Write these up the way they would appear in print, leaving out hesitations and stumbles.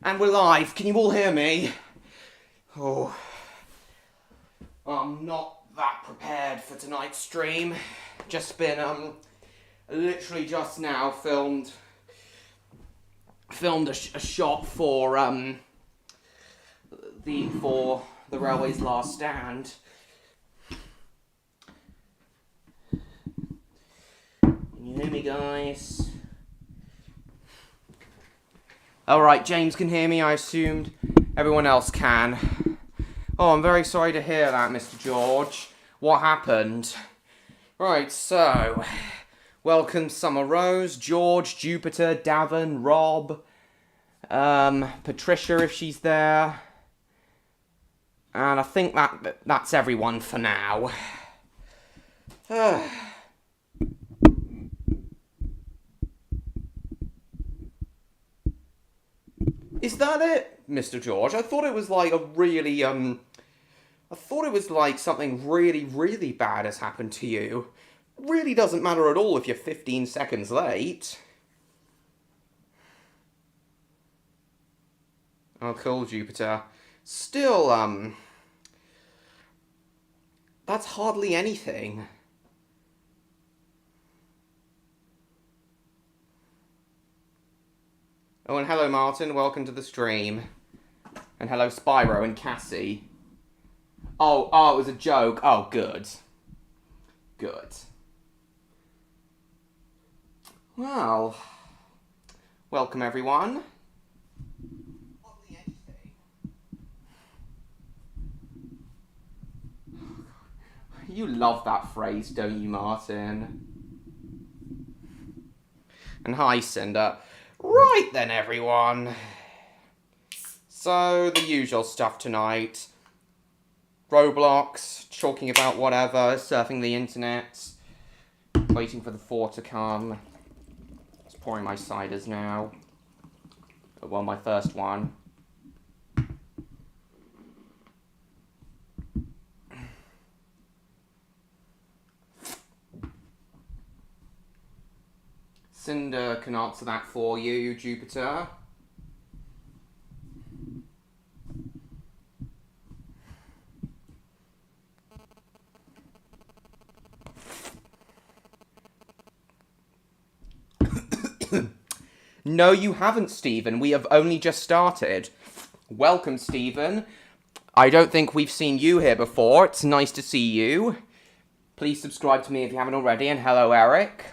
And we're live. Can you all hear me? Oh, I'm not that prepared for tonight's stream. Just been literally just now filmed a shot for the railway's last stand. Can you hear me, guys? Alright, James can hear me. I assumed everyone else can. Oh, I'm very sorry to hear that, Mr. George. What happened? Right, so... welcome Summer Rose, George, Jupiter, Davin, Rob, Patricia if she's there. And I think that's everyone for now. Is that it, Mr. George? I thought it was like a really, I thought it was like something really, really bad has happened to you. It really doesn't matter at all if you're 15 seconds late. Oh, cool, Jupiter. Still, that's hardly anything. Oh, and hello, Martin. Welcome to the stream. And hello, Spyro and Cassie. Oh, it was a joke. Oh, good. Good. Well, welcome, everyone. Hardly anything. You love that phrase, don't you, Martin? And hi, Cinder. Right then, everyone. So, the usual stuff tonight. Roblox, talking about whatever, surfing the internet, waiting for the 4 to come. Just pouring my ciders now. Well, my first one. Cinder can answer that for you, Jupiter. No, you haven't, Stephen. We have only just started. Welcome, Stephen. I don't think we've seen you here before. It's nice to see you. Please subscribe to me if you haven't already. And hello, Eric.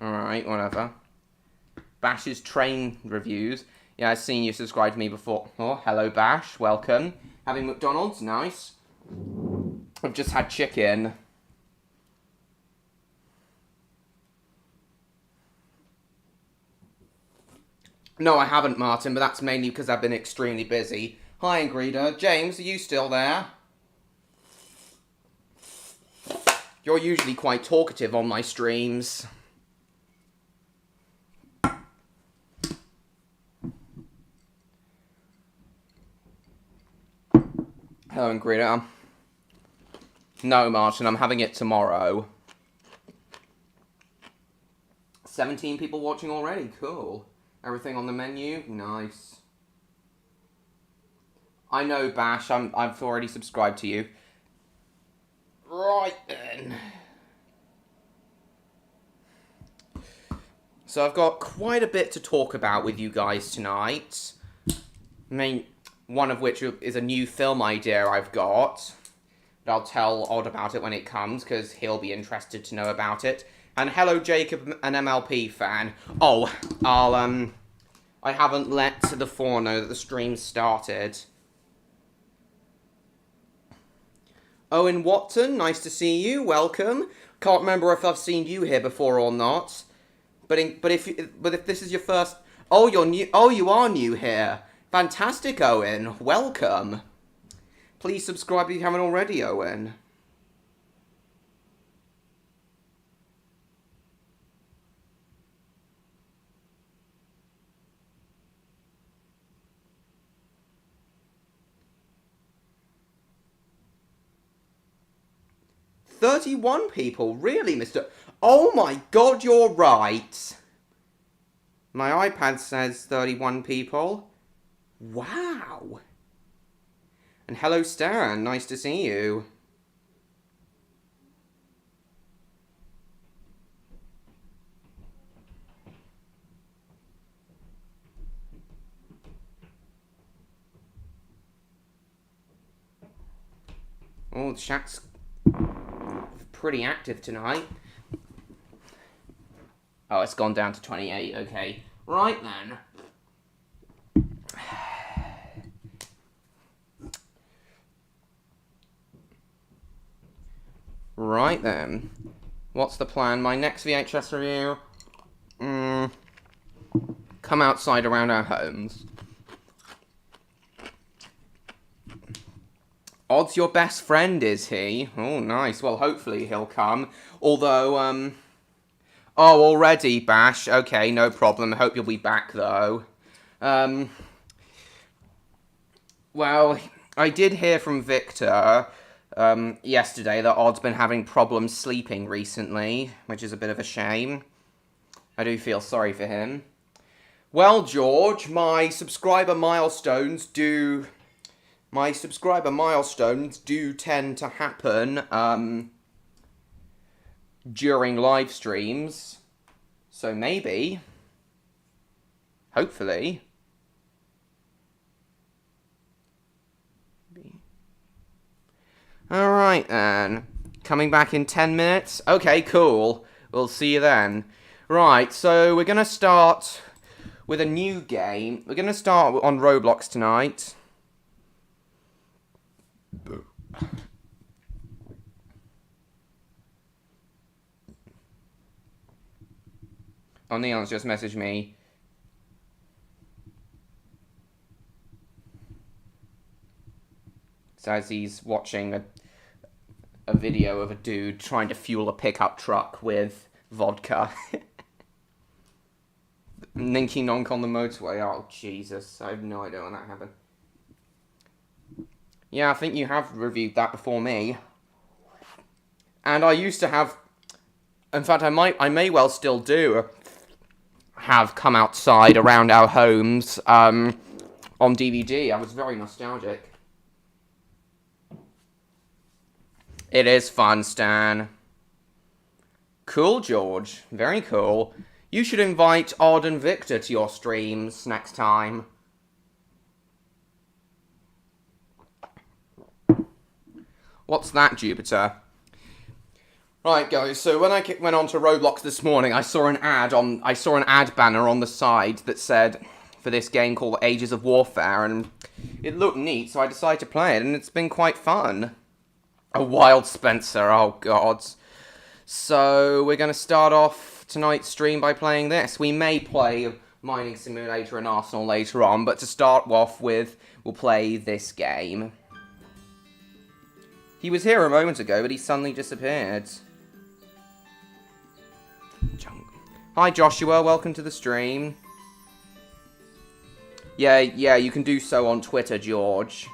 Alright, whatever. Bash's train reviews. Yeah, I've seen you subscribe to me before. Oh, hello, Bash. Welcome. Having McDonald's? Nice. I've just had chicken. No, I haven't, Martin, but that's mainly because I've been extremely busy. Hi, Ingrida. James, are you still there? You're usually quite talkative on my streams. Hello, Ingrida. No, Martin, I'm having it tomorrow. 17 people watching already. Cool. Everything on the menu? Nice. I know, Bash. I've already subscribed to you. Right then. So I've got quite a bit to talk about with you guys tonight. One of which is a new film idea I've got. But I'll tell Odd about it when it comes, because he'll be interested to know about it. And hello, Jacob, an MLP fan. Oh, I haven't let the 4 know that the stream started. Owen Watson, nice to see you. Welcome. Can't remember if I've seen you here before or not. But if this is your first, oh, you're new. Oh, you are new here. Fantastic, Owen. Welcome. Please subscribe if you haven't already, Owen. 31 people. Really, Mr. Oh my god, you're right. My iPad says 31 people. Wow. And hello, Stan. Nice to see you. Oh, the chat's pretty active tonight. Oh, it's gone down to 28. Okay. Right then. Right then. What's the plan? My next VHS review? Come outside around our homes. Odd's your best friend, is he? Oh, nice. Well, hopefully he'll come. Although, Oh, already, Bash. Okay, no problem. I hope you'll be back, though. Well, I did hear from Victor yesterday that Odd's been having problems sleeping recently, which is a bit of a shame. I do feel sorry for him. Well, George, my subscriber milestones do tend to happen during live streams. So maybe, hopefully. Alright then. Coming back in 10 minutes? Okay, cool. We'll see you then. Right, so we're going to start with a new game. We're going to start on Roblox tonight. Oh, Neon's just messaged me. Says he's watching a video of a dude trying to fuel a pickup truck with vodka. Ninky nonk on the motorway. Oh, Jesus. I have no idea when that happened. Yeah, I think you have reviewed that before me. And I used to have... In fact, I may well still do have Come Outside Around Our Homes on DVD. I was very nostalgic. It is fun, Stan. Cool, George. Very cool. You should invite Odd and Victor to your streams next time. What's that, Jupiter? Right, guys, so when I went on to Roblox this morning, I saw an ad banner on the side that said, for this game called Ages of Warfare, and it looked neat, so I decided to play it, and it's been quite fun. A wild Spencer, oh god. So, we're going to start off tonight's stream by playing this. We may play Mining Simulator and Arsenal later on, but to start off with, we'll play this game. He was here a moment ago, but he suddenly disappeared. Hi Joshua, welcome to the stream. Yeah, you can do so on Twitter, George.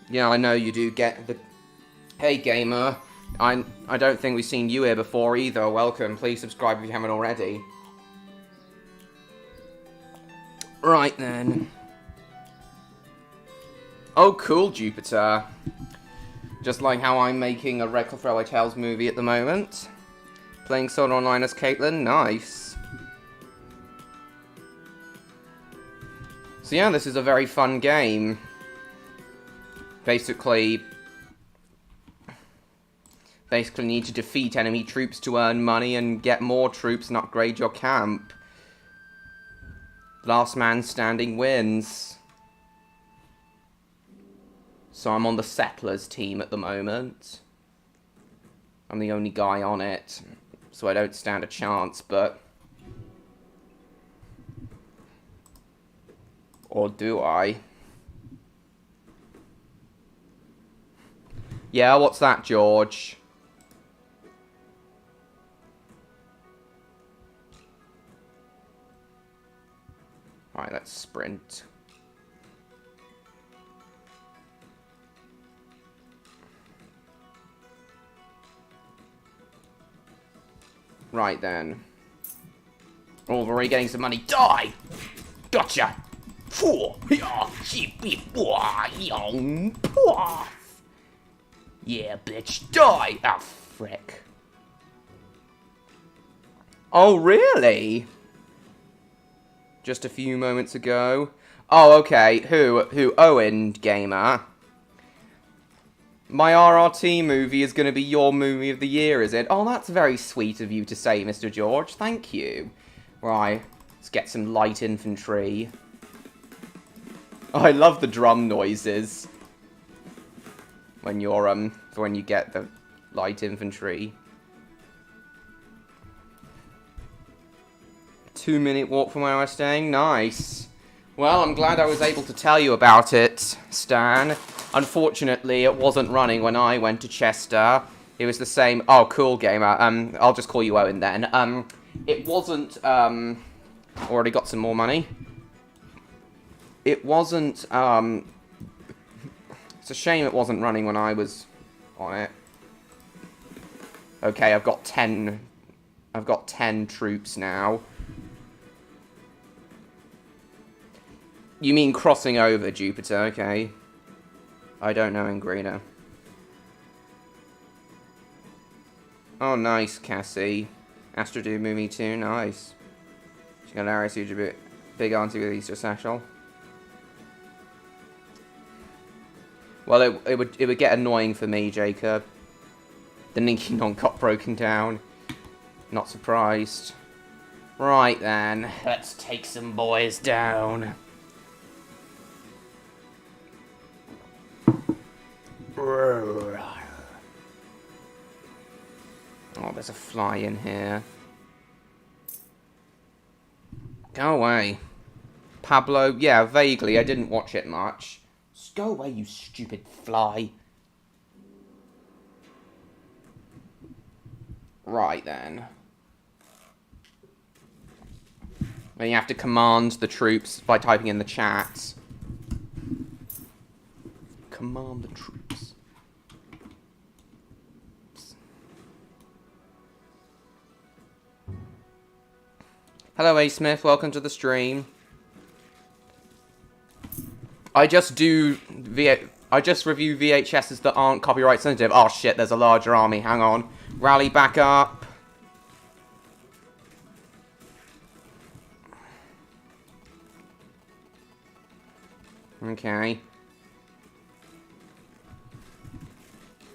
Yeah, I know you do get the... Hey, gamer. I don't think we've seen you here before either. Welcome. Please subscribe if you haven't already. Right, then. Oh, cool, Jupiter. Just like how I'm making a Redcliff Railway Tales movie at the moment. Playing Sword Online as Caitlin. Nice. So yeah, this is a very fun game. Basically need to defeat enemy troops to earn money and get more troops and upgrade your camp. Last man standing wins. So I'm on the settlers team at the moment. I'm the only guy on it, so I don't stand a chance, but... Or do I? Yeah, what's that, George? Alright, let's sprint. Right then. Oh, we're already getting some money. Die! Gotcha! Yeah, bitch, die! Ah, frick. Oh, really? Just a few moments ago. Oh, okay. Who? Owen Gamer. My RRT movie is going to be your movie of the year, is it? Oh, that's very sweet of you to say, Mr. George. Thank you. Right, let's get some light infantry. Oh, I love the drum noises. When you're, when you get the light infantry. 2-minute walk from where I was staying. Nice. Well, I'm glad I was able to tell you about it, Stan. Unfortunately, it wasn't running when I went to Chester. It was the same... Oh, cool, gamer. I'll just call you Owen then. It wasn't, already got some more money. It wasn't, it's a shame it wasn't running when I was on it. Okay, I've got 10 troops now. You mean crossing over, Jupiter, okay. I don't know in greener. Oh, nice, Cassie. Astro do movie too, nice. She got Larry huge a bit big auntie with Easter satchel. Well, it would get annoying for me, Jacob. The Ninky Nonk got broken down. Not surprised. Right then, let's take some boys down. Oh, there's a fly in here. Go away. Pablo, yeah, vaguely. I didn't watch it much. Just go away, you stupid fly. Right then. Then you have to command the troops by typing in the chat. Command the troops. Hello, A. Smith. Welcome to the stream. I just review VHSs that aren't copyright sensitive. Oh shit, there's a larger army. Hang on. Rally back up. Okay.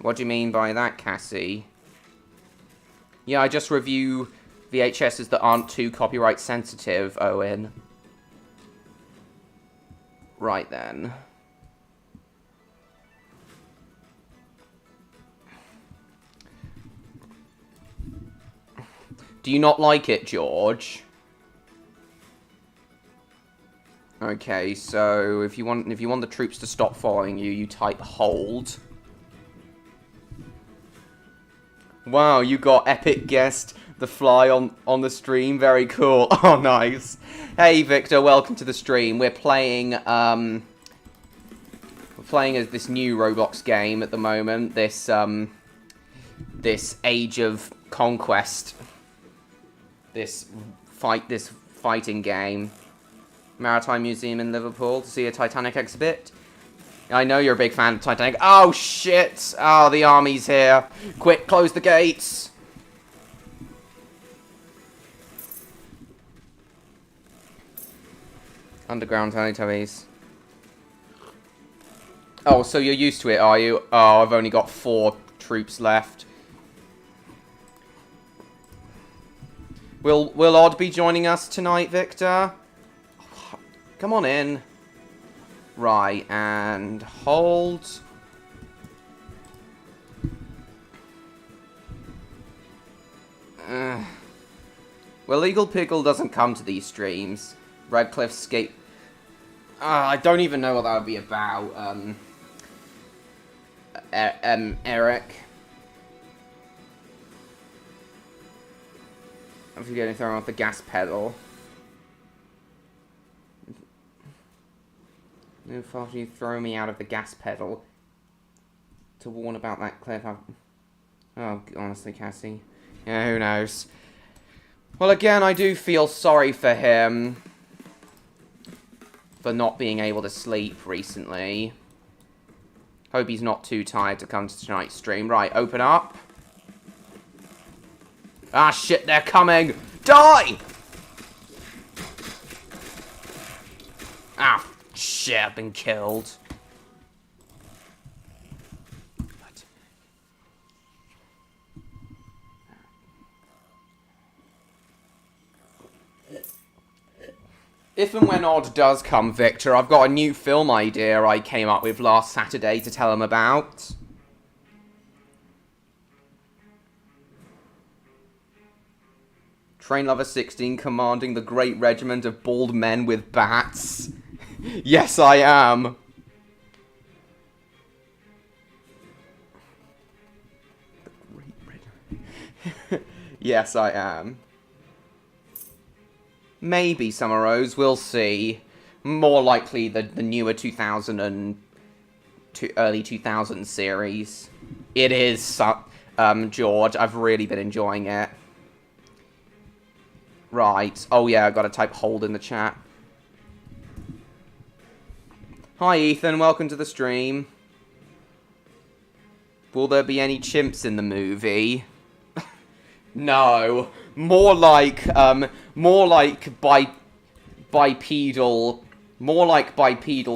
What do you mean by that, Cassie? Yeah, I just review VHSs that aren't too copyright sensitive, Owen. Right then. Do you not like it, George? Okay, so if you want the troops to stop following you, you type hold. Wow, you got epic guest the fly on the stream. Very cool. Oh, nice. Hey, Victor, welcome to the stream. We're playing as this new Roblox game at the moment. This this Age of Conquest. This fighting game. Maritime Museum in Liverpool to see a Titanic exhibit. I know you're a big fan of Titanic. Oh, shit. Oh, the army's here. Quick, close the gates. Underground Teletubbies. Oh, so you're used to it, are you? Oh, I've only got 4 troops left. Will Odd be joining us tonight, Victor? Come on in. Right, and hold. Well, Eagle Pickle doesn't come to these streams. Redcliff Skate... I don't even know what that would be about, Eric. I'm forgetting to throw off the gas pedal. If after you throw me out of the gas pedal to warn about that cliff. Oh, honestly, Cassie. Yeah, who knows? Well, again, I do feel sorry for him for not being able to sleep recently. Hope he's not too tired to come to tonight's stream. Right, open up. Ah, shit, they're coming! Die! Ah, shit, I've been killed. If and when Odd does come, Victor, I've got a new film idea I came up with last Saturday to tell him about. Train Lover 16 commanding the great regiment of bald men with bats. Yes, I am. Yes, I am. Maybe Summer Rose, we'll see. More likely the newer 2000 and early 2000 series. It is, George. I've really been enjoying it. Right. Oh yeah, I gotta type hold in the chat. Hi Ethan, welcome to the stream. Will there be any chimps in the movie? No. More like bipedal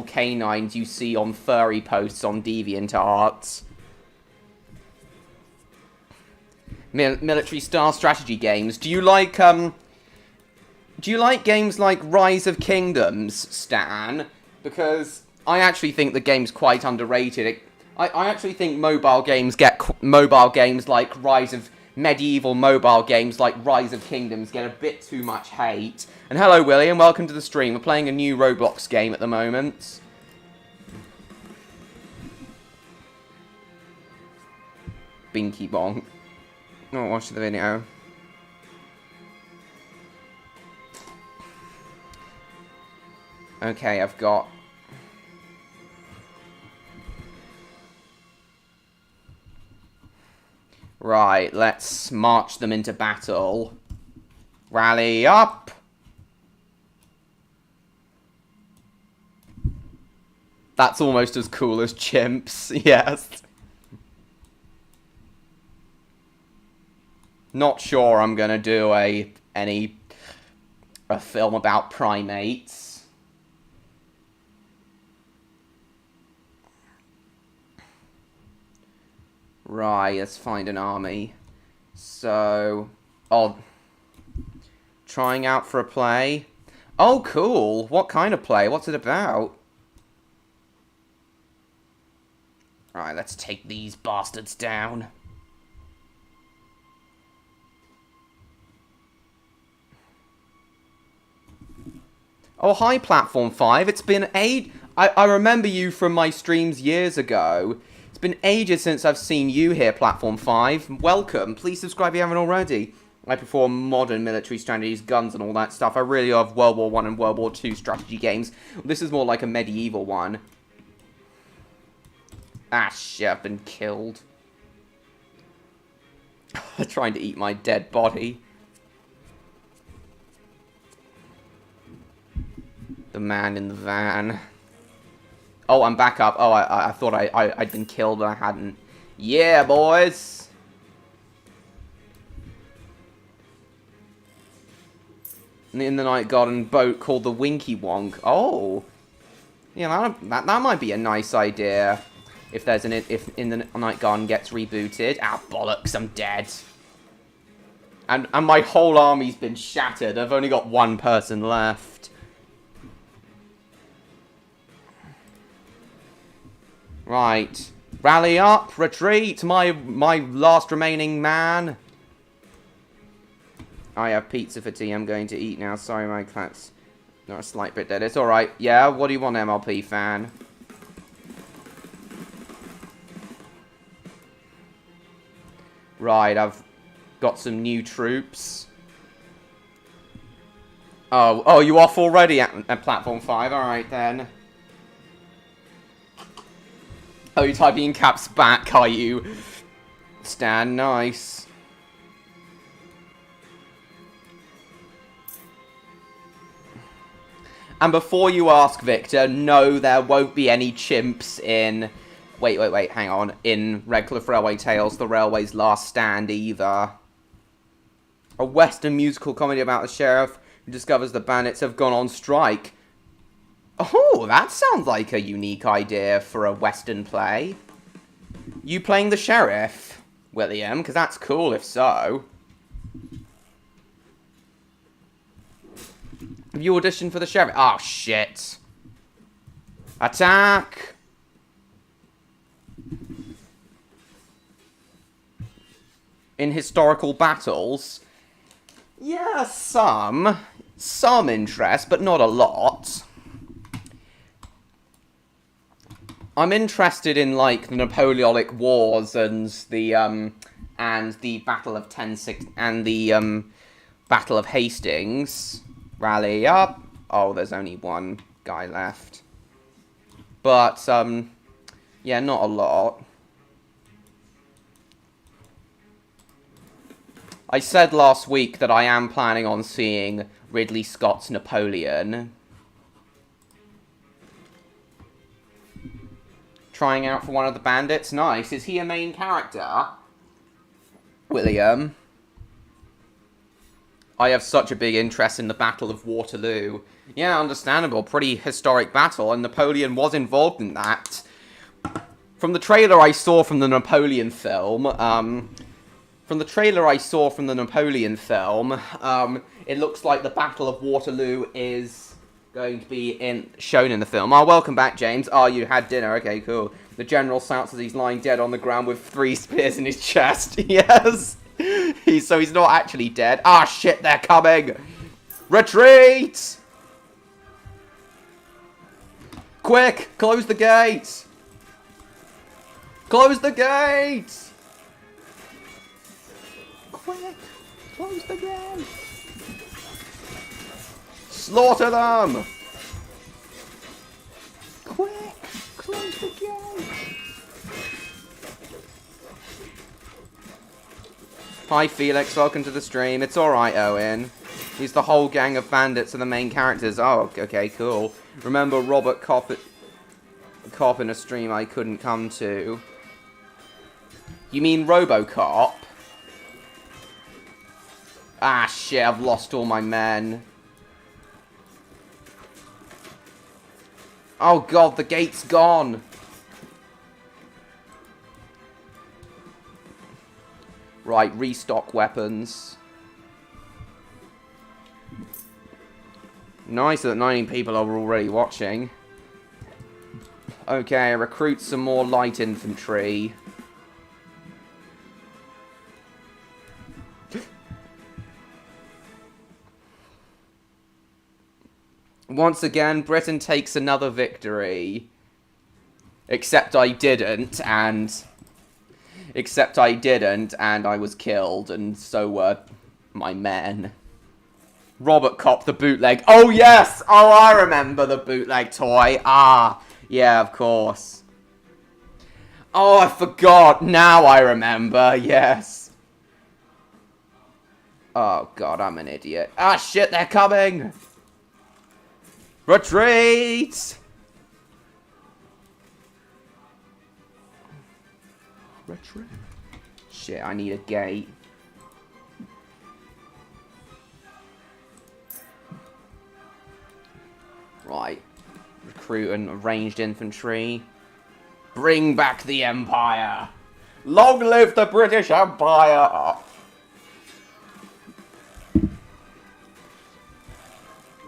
canines you see on furry posts on DeviantArt. Military style strategy games. Do you like games like Rise of Kingdoms, Stan? Because I actually think the game's quite underrated. I actually think mobile games like medieval mobile games like Rise of Kingdoms get a bit too much hate. And hello, William. Welcome to the stream. We're playing a new Roblox game at the moment. Binky bonk. Oh, watch the video. Okay, I've got... Right, let's march them into battle. Rally up! That's almost as cool as chimps, yes. Not sure I'm gonna do a film about primates. Right, let's find an army. So, trying out for a play. Oh, cool. What kind of play? What's it about? Right, let's take these bastards down. Oh, hi, Platform 5. It's been I remember you from my streams years ago. It's been ages since I've seen you here, Platform 5. Welcome. Please subscribe if you haven't already. I prefer modern military strategies, guns and all that stuff. I really love World War I and World War II strategy games. This is more like a medieval one. Ah, shit, I've been killed. They're trying to eat my dead body. The man in the van. Oh, I'm back up. Oh, I thought I'd been killed, but I hadn't. Yeah, boys! In the night garden boat called the Winky Wonk. Oh! Yeah, that might be a nice idea. If in the night garden gets rebooted. Ah, bollocks, I'm dead. And my whole army's been shattered. I've only got one person left. Right. Rally up, retreat, my last remaining man. I have pizza for tea I'm going to eat now. Sorry, my cat's not a slight bit dead. It's alright. Yeah, what do you want, MLP fan? Right, I've got some new troops. Oh, you off already at Platform 5? Alright then. Oh, you're typing in caps back, are you? Stan, nice. And before you ask, Victor, no, there won't be any chimps in... Wait, hang on. In Redcliff Railway Tales, The Railway's Last Stand, either. A Western musical comedy about the sheriff who discovers the bandits have gone on strike. Oh, that sounds like a unique idea for a Western play. You playing the sheriff, William? Because that's cool if so. Have you auditioned for the sheriff? Oh, shit. Attack! In historical battles? Yeah, some interest, but not a lot. I'm interested in, like, the Napoleonic Wars and the Battle of Battle of Hastings. Rally up. Oh, there's only one guy left. But, yeah, not a lot. I said last week that I am planning on seeing Ridley Scott's Napoleon. Trying out for one of the bandits? Nice. Is he a main character? William? I have such a big interest in the Battle of Waterloo. Yeah, understandable. Pretty historic battle, and Napoleon was involved in that. From the trailer I saw from the Napoleon film, it looks like the Battle of Waterloo is going to be shown in the film. Oh, welcome back, James. Oh, you had dinner. Okay, cool. The general shouts as he's lying dead on the ground with 3 spears in his chest. Yes. So he's not actually dead. Ah, shit, they're coming. Retreat! Quick, close the gate. Close the gate. Quick, close the gate. Slaughter them! Quick! Close the gate! Hi Felix, welcome to the stream. It's alright, Owen. He's the whole gang of bandits are the main characters. Oh, okay, cool. Remember Robert Cop in a stream I couldn't come to. You mean RoboCop? Ah, shit, I've lost all my men. Oh god, the gate's gone. Right, restock weapons. Nice that 9 people are already watching. Okay, recruit some more light infantry. Once again, Britain takes another victory. Except I didn't, and I was killed, and so were my men. Robert Cop, the bootleg. Oh, yes! Oh, I remember the bootleg toy. Ah, yeah, of course. Oh, I forgot. Now I remember. Yes. Oh, God, I'm an idiot. Ah, shit, they're coming! Retreat! Retreat. Shit, I need a gate. Right. Recruit and ranged infantry. Bring back the Empire! Long live the British Empire!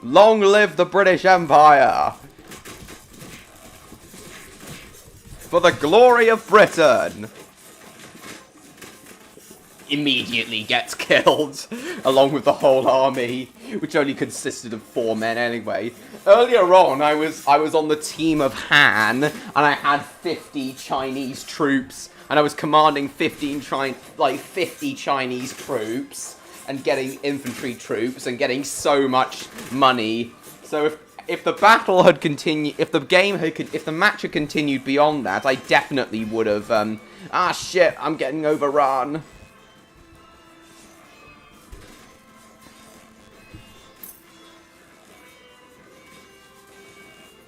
Long live the British Empire! For the glory of Britain! Immediately gets killed, along with the whole army, which only consisted of 4 men anyway. Earlier on, I was on the team of Han, and I had 50 Chinese troops, and I was commanding 50 Chinese troops, and getting infantry troops, and getting so much money. So if the battle had continued, if the match had continued beyond that, I definitely would have, ah shit, I'm getting overrun.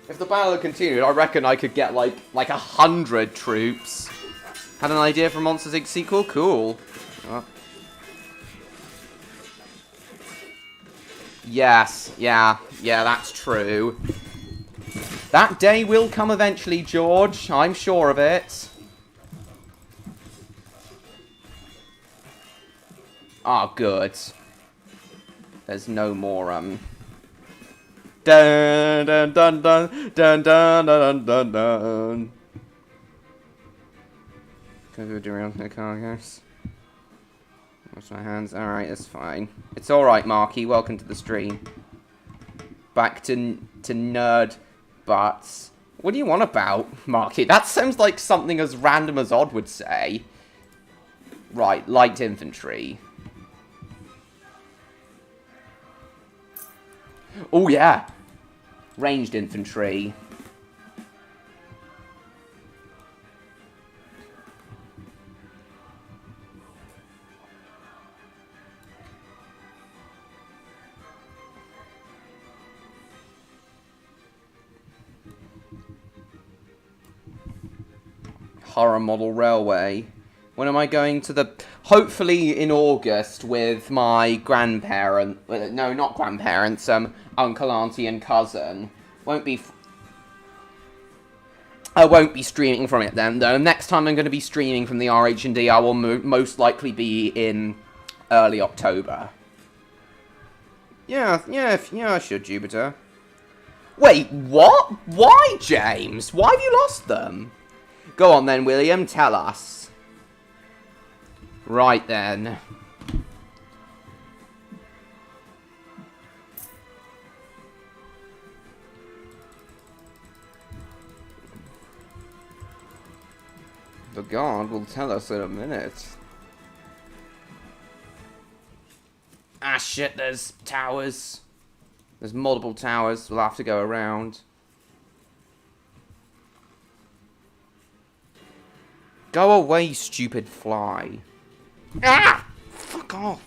If the battle had continued, I reckon I could get, like 100 troops. Had an idea for Monsters Inc. sequel? Cool. Oh. Yes, yeah, that's true. That day will come eventually, George. I'm sure of it. Ah, good. There's no more, Dun dun dun dun dun dun dun dun dun. Can I go around the car, guys? Wash my hands. Alright, that's fine. It's alright, Marky. Welcome to the stream. Back to nerd butts. What do you want about, Marky? That sounds like something as random as Odd would say. Right, light infantry. Oh, yeah. Ranged infantry. Horror model railway. When am I going to the... Hopefully in August with my grandparent... No, not grandparents. Uncle, auntie and cousin. I won't be streaming from it then, though. Next time I'm going to be streaming from the RH&D, I will most likely be in early October. Yeah, sure, Jupiter. Wait, what? Why, James? Why have you lost them? Go on then, William, tell us. Right then. The guard will tell us in a minute. Ah shit, there's towers. There's multiple towers, we'll have to go around. Go away, stupid fly. Ah! Fuck off.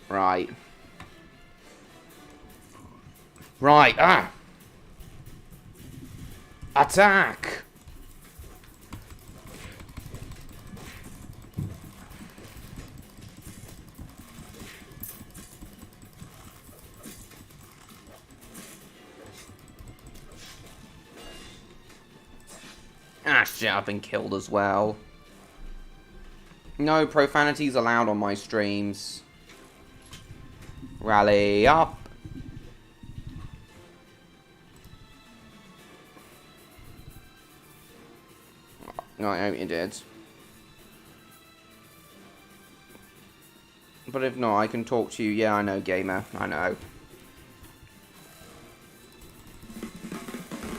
Right. Right, ah! Attack! Ah shit, I've been killed as well. No profanities allowed on my streams. Rally up. No, I hope you did. But if not, I can talk to you. Yeah, I know, gamer. I know.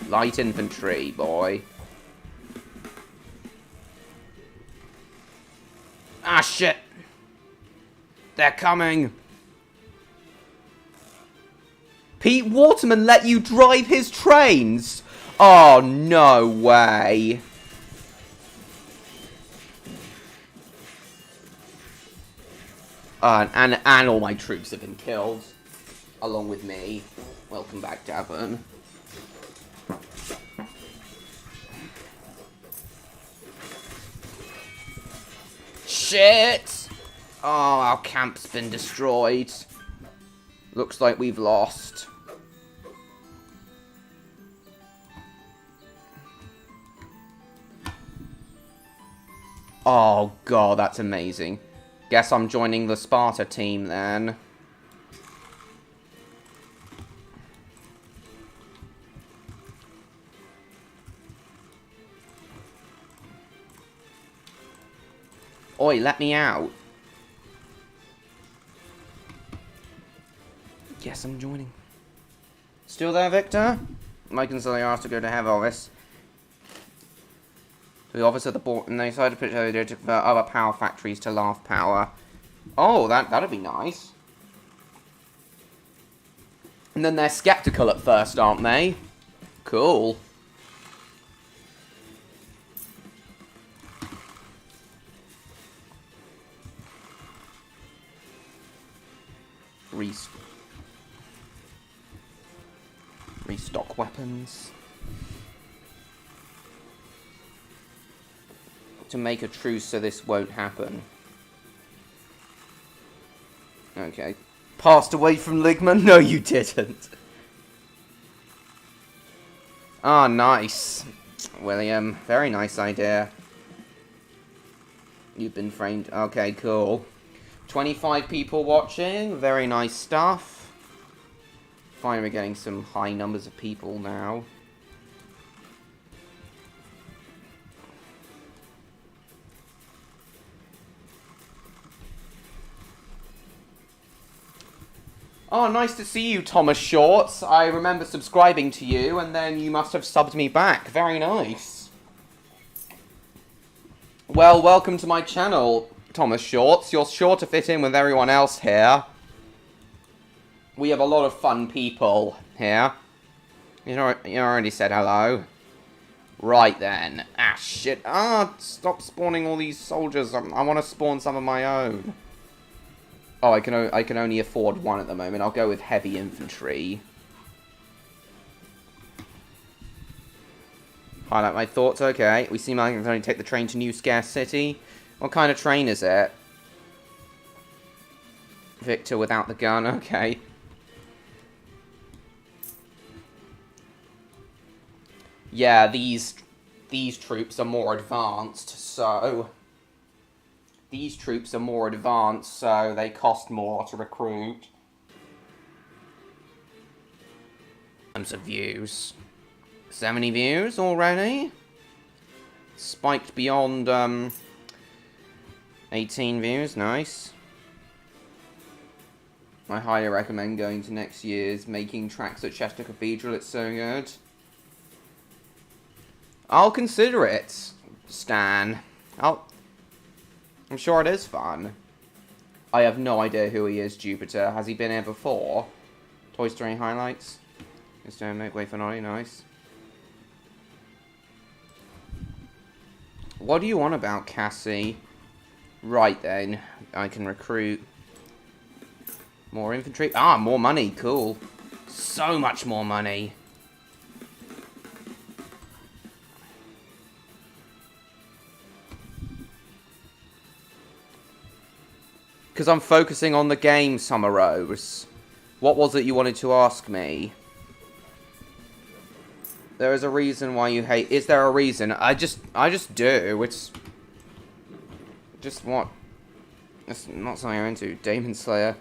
Light infantry, boy. Ah, shit. They're coming. Pete Waterman let you drive his trains? Oh, no way. And all my troops have been killed. Along with me. Welcome back, Davin. Shit! Oh, our camp's been destroyed. Looks like we've lost. Oh, God, that's amazing. Guess I'm joining the Sparta team, then. Oi, let me out. Yes, I'm joining. Still there, Victor? Mike and Sully are asked to go to have all this. The office of the board, and they decided to put to convert other power factories to laugh power. Oh, that'd be nice. And then they're skeptical at first, aren't they? Cool. Restock weapons. To make a truce so this won't happen. Okay. Passed away from Ligman? No, you didn't. Ah, nice. William, very nice idea. You've been framed. Okay, cool. 25 people watching. Very nice stuff. Finally, we're getting some high numbers of people now. Oh, nice to see you, Thomas Shorts. I remember subscribing to you, and then you must have subbed me back. Very nice. Well, welcome to my channel, Thomas Shorts. You're sure to fit in with everyone else here. We have a lot of fun people here. You already said hello. Right then. Ah, shit. Ah, stop spawning all these soldiers. I want to spawn some of my own. Oh, I can only afford one at the moment. I'll go with heavy infantry. Highlight my thoughts. Okay, we seem like I can only take the train to New Scare City. What kind of train is it? Victor without the gun. Okay. Yeah, these troops are more advanced, so... These troops are more advanced, so they cost more to recruit. Terms of views. 70 views already? Spiked beyond 18 views, nice. I highly recommend going to next year's Making Tracks at Chester Cathedral, it's so good. I'll consider it, Stan. I'm sure it is fun. I have no idea who he is, Jupiter. Has he been here before? Toy Story highlights. Just don't make way for naughty, nice. What do you want about Cassie? Right then, I can recruit more infantry. Ah, more money, cool. So much more money. Because I'm focusing on the game, Summer Rose. What was it you wanted to ask me? There is a reason why you hate... Is there a reason? I just do. It's... Just what... It's not something I'm into. Demon Slayer.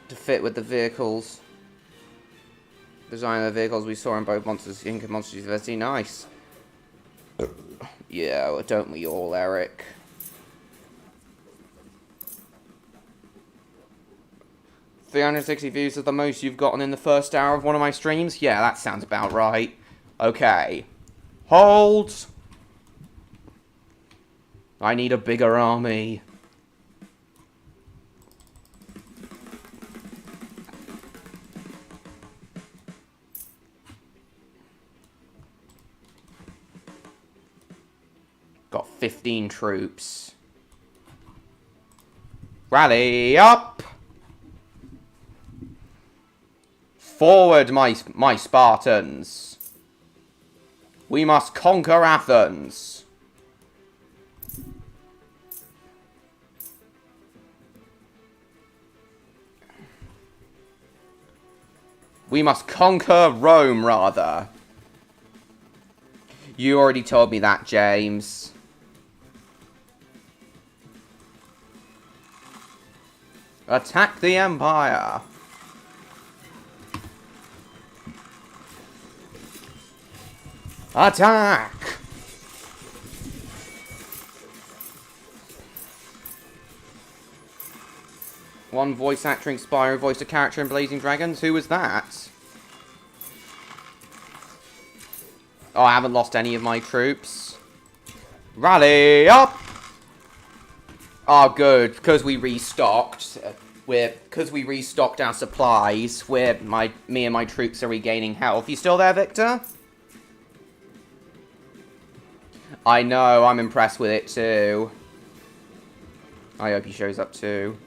To fit with the vehicles. Design of the vehicles we saw in both Monsters Inc. and Monsters University. Nice. Yeah, well, don't we all, Eric? 360 views are the most you've gotten in the first hour of one of my streams? Yeah, that sounds about right. Okay. Hold! I need a bigger army. Got 15 troops. Rally up! Forward, my Spartans! We must conquer Athens! We must conquer Rome, rather. You already told me that, James. Attack the Empire! Attack! One voice actor in Spyro voiced a character in Blazing Dragons. Who was that? Oh, I haven't lost any of my troops. Rally up! Oh, good, because we restocked. Because we restocked our supplies. Me and my troops are regaining health. You still there, Victor? I know, I'm impressed with it too. I hope he shows up too.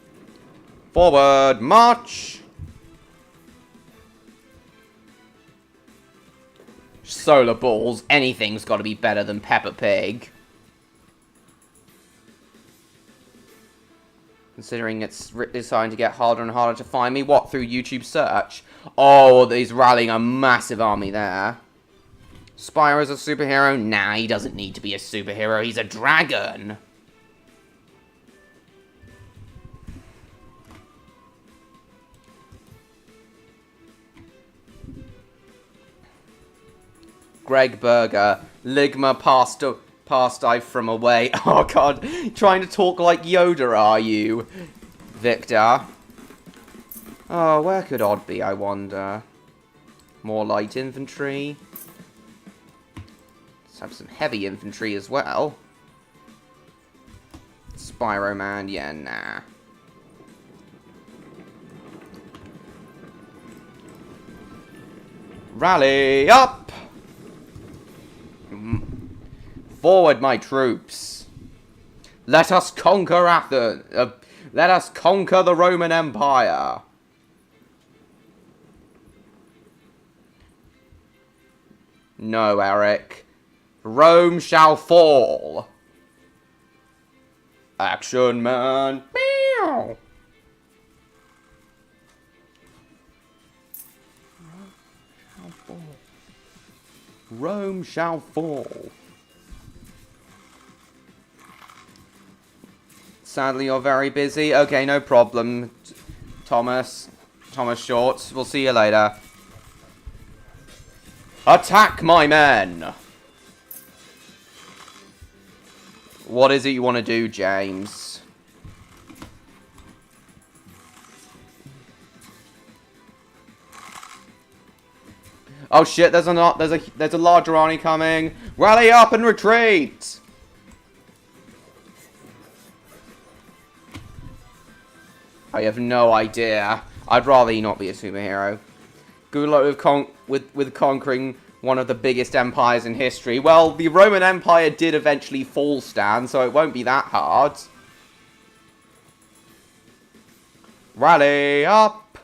Forward, march! Solar balls, anything's got to be better than Peppa Pig. Considering it's starting to get harder and harder to find me. What, through YouTube search? Oh, he's rallying a massive army there. Spyro's a superhero? Nah, he doesn't need to be a superhero. He's a dragon. Greg Berger. Ligma passed I from away. Oh, God. Trying to talk like Yoda, are you? Victor. Oh, where could Odd be, I wonder? More light infantry. Let's have some heavy infantry as well. Spyro Man, yeah, nah. Rally up! Forward, my troops. Let us conquer Athens. Let us conquer the Roman Empire. No, Eric. Rome shall fall. Action, man. Meow. Rome shall fall. Sadly, you're very busy. Okay, no problem, Thomas. Thomas Short. We'll see you later. Attack, my men! What is it you want to do, James? Oh shit! There's a larger army coming. Rally up and retreat! I have no idea. I'd rather you not be a superhero. Good luck with conquering one of the biggest empires in history. Well, the Roman Empire did eventually fall, Stan, so it won't be that hard. Rally up!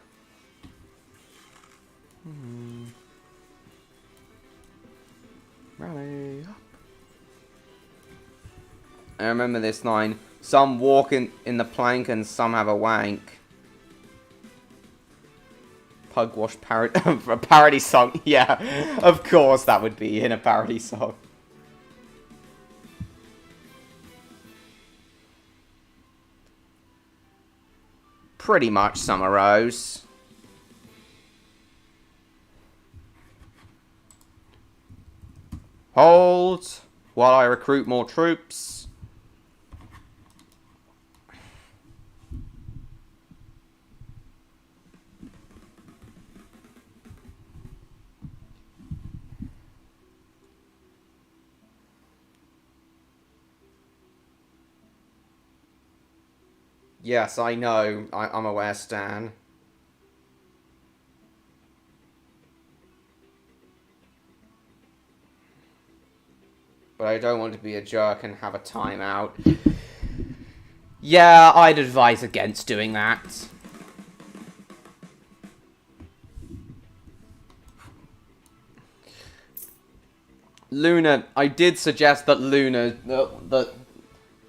Rally up. I remember this line. Some walk in the plank and some have a wank. Pugwash a parody song. Yeah, of course that would be in a parody song. Pretty much, Summer Rose. Hold while I recruit more troops. Yes, I know. I'm aware, Stan. But I don't want to be a jerk and have a timeout. Yeah, I'd advise against doing that. Luna, I did suggest that Luna, that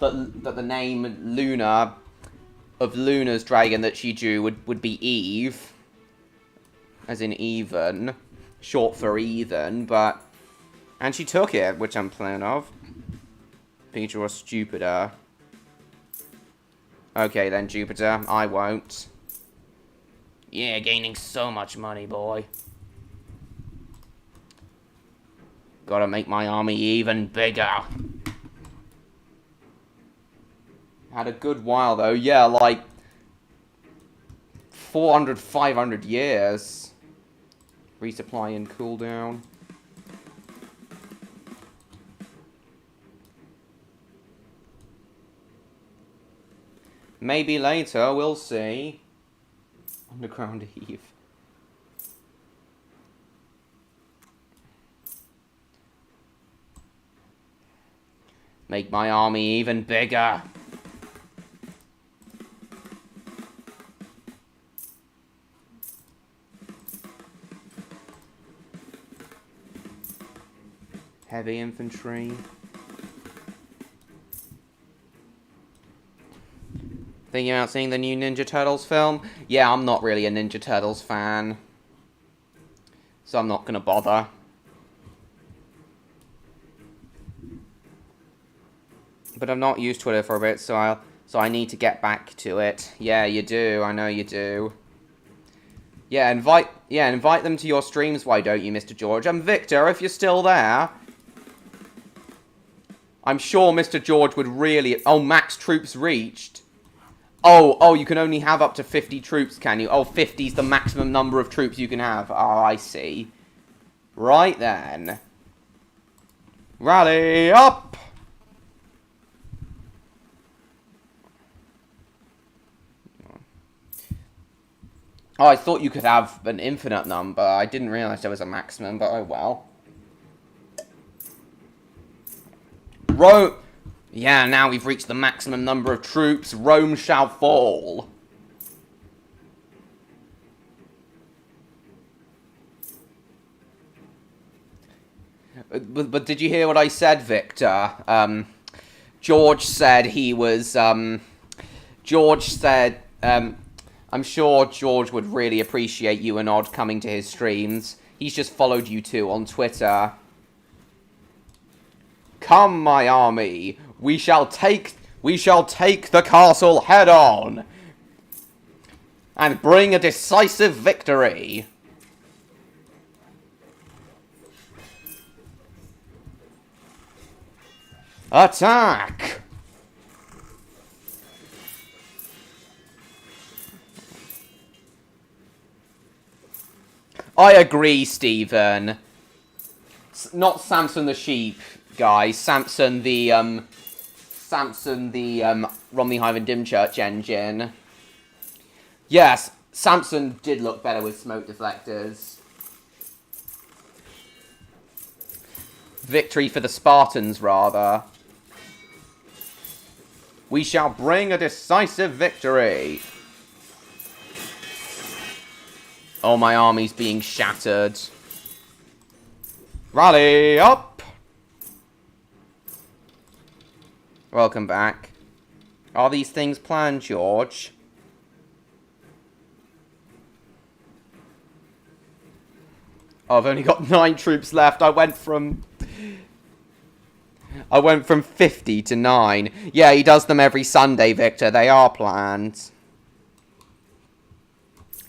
the name Luna of Luna's dragon that she drew would be Eve, as in even, short for Ethan, but, and she took it, which I'm proud of. Peter was stupider. Okay then, Jupiter, I won't. Yeah, gaining so much money, boy. Gotta make my army even bigger. Had a good while, though. Yeah, like 400, 500 years. Resupply and cooldown. Maybe later, we'll see. Underground heave. Make my army even bigger. Heavy infantry. Thinking about seeing the new Ninja Turtles film? Yeah, I'm not really a Ninja Turtles fan. So I'm not gonna bother. But I've not used Twitter for a bit, so I need to get back to it. Yeah, you do. I know you do. Yeah, invite them to your streams, why don't you, Mr. George? And Victor, if you're still there. I'm sure Mr. George would really... Oh, max troops reached. Oh, you can only have up to 50 troops, can you? Oh, 50's the maximum number of troops you can have. Oh, I see. Right then. Rally up! Oh, I thought you could have an infinite number. I didn't realize there was a maximum, but oh well. Yeah, now we've reached the maximum number of troops. Rome shall fall. But did you hear what I said, Victor? George said he was... George said... I'm sure George would really appreciate you and Odd coming to his streams. He's just followed you two on Twitter. Come, my army. We shall take the castle head on. And bring a decisive victory. Attack! I agree, Stephen. Not Samson the sheep, guys. Samson the Romney Hive and Dimchurch engine. Yes, Samson did look better with smoke deflectors. Victory for the Spartans, rather. We shall bring a decisive victory. Oh, my army's being shattered. Rally up! Welcome back. Are these things planned, George? Oh, I've only got 9 troops left. I went from 50 to 9. Yeah, he does them every Sunday, Victor. They are planned.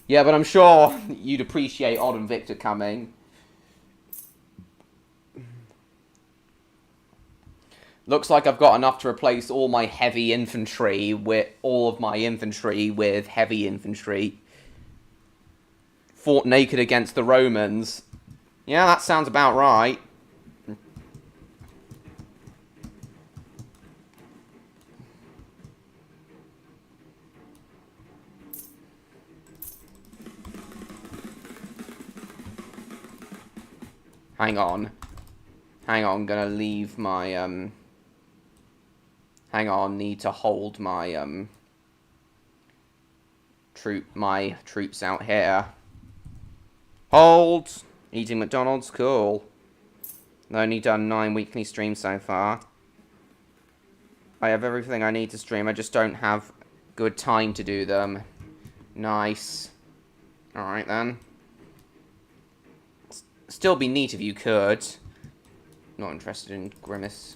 Yeah, but I'm sure you'd appreciate Odd and Victor coming. Looks like I've got enough to replace all my heavy infantry with heavy infantry. Fought naked against the Romans. Yeah, that sounds about right. Hang on, gonna leave my, hang on, need to hold my, troops out here. Hold! Eating McDonald's, cool. I've only done 9 weekly streams so far. I have everything I need to stream, I just don't have good time to do them. Nice. Alright then. Still be neat if you could. Not interested in Grimace.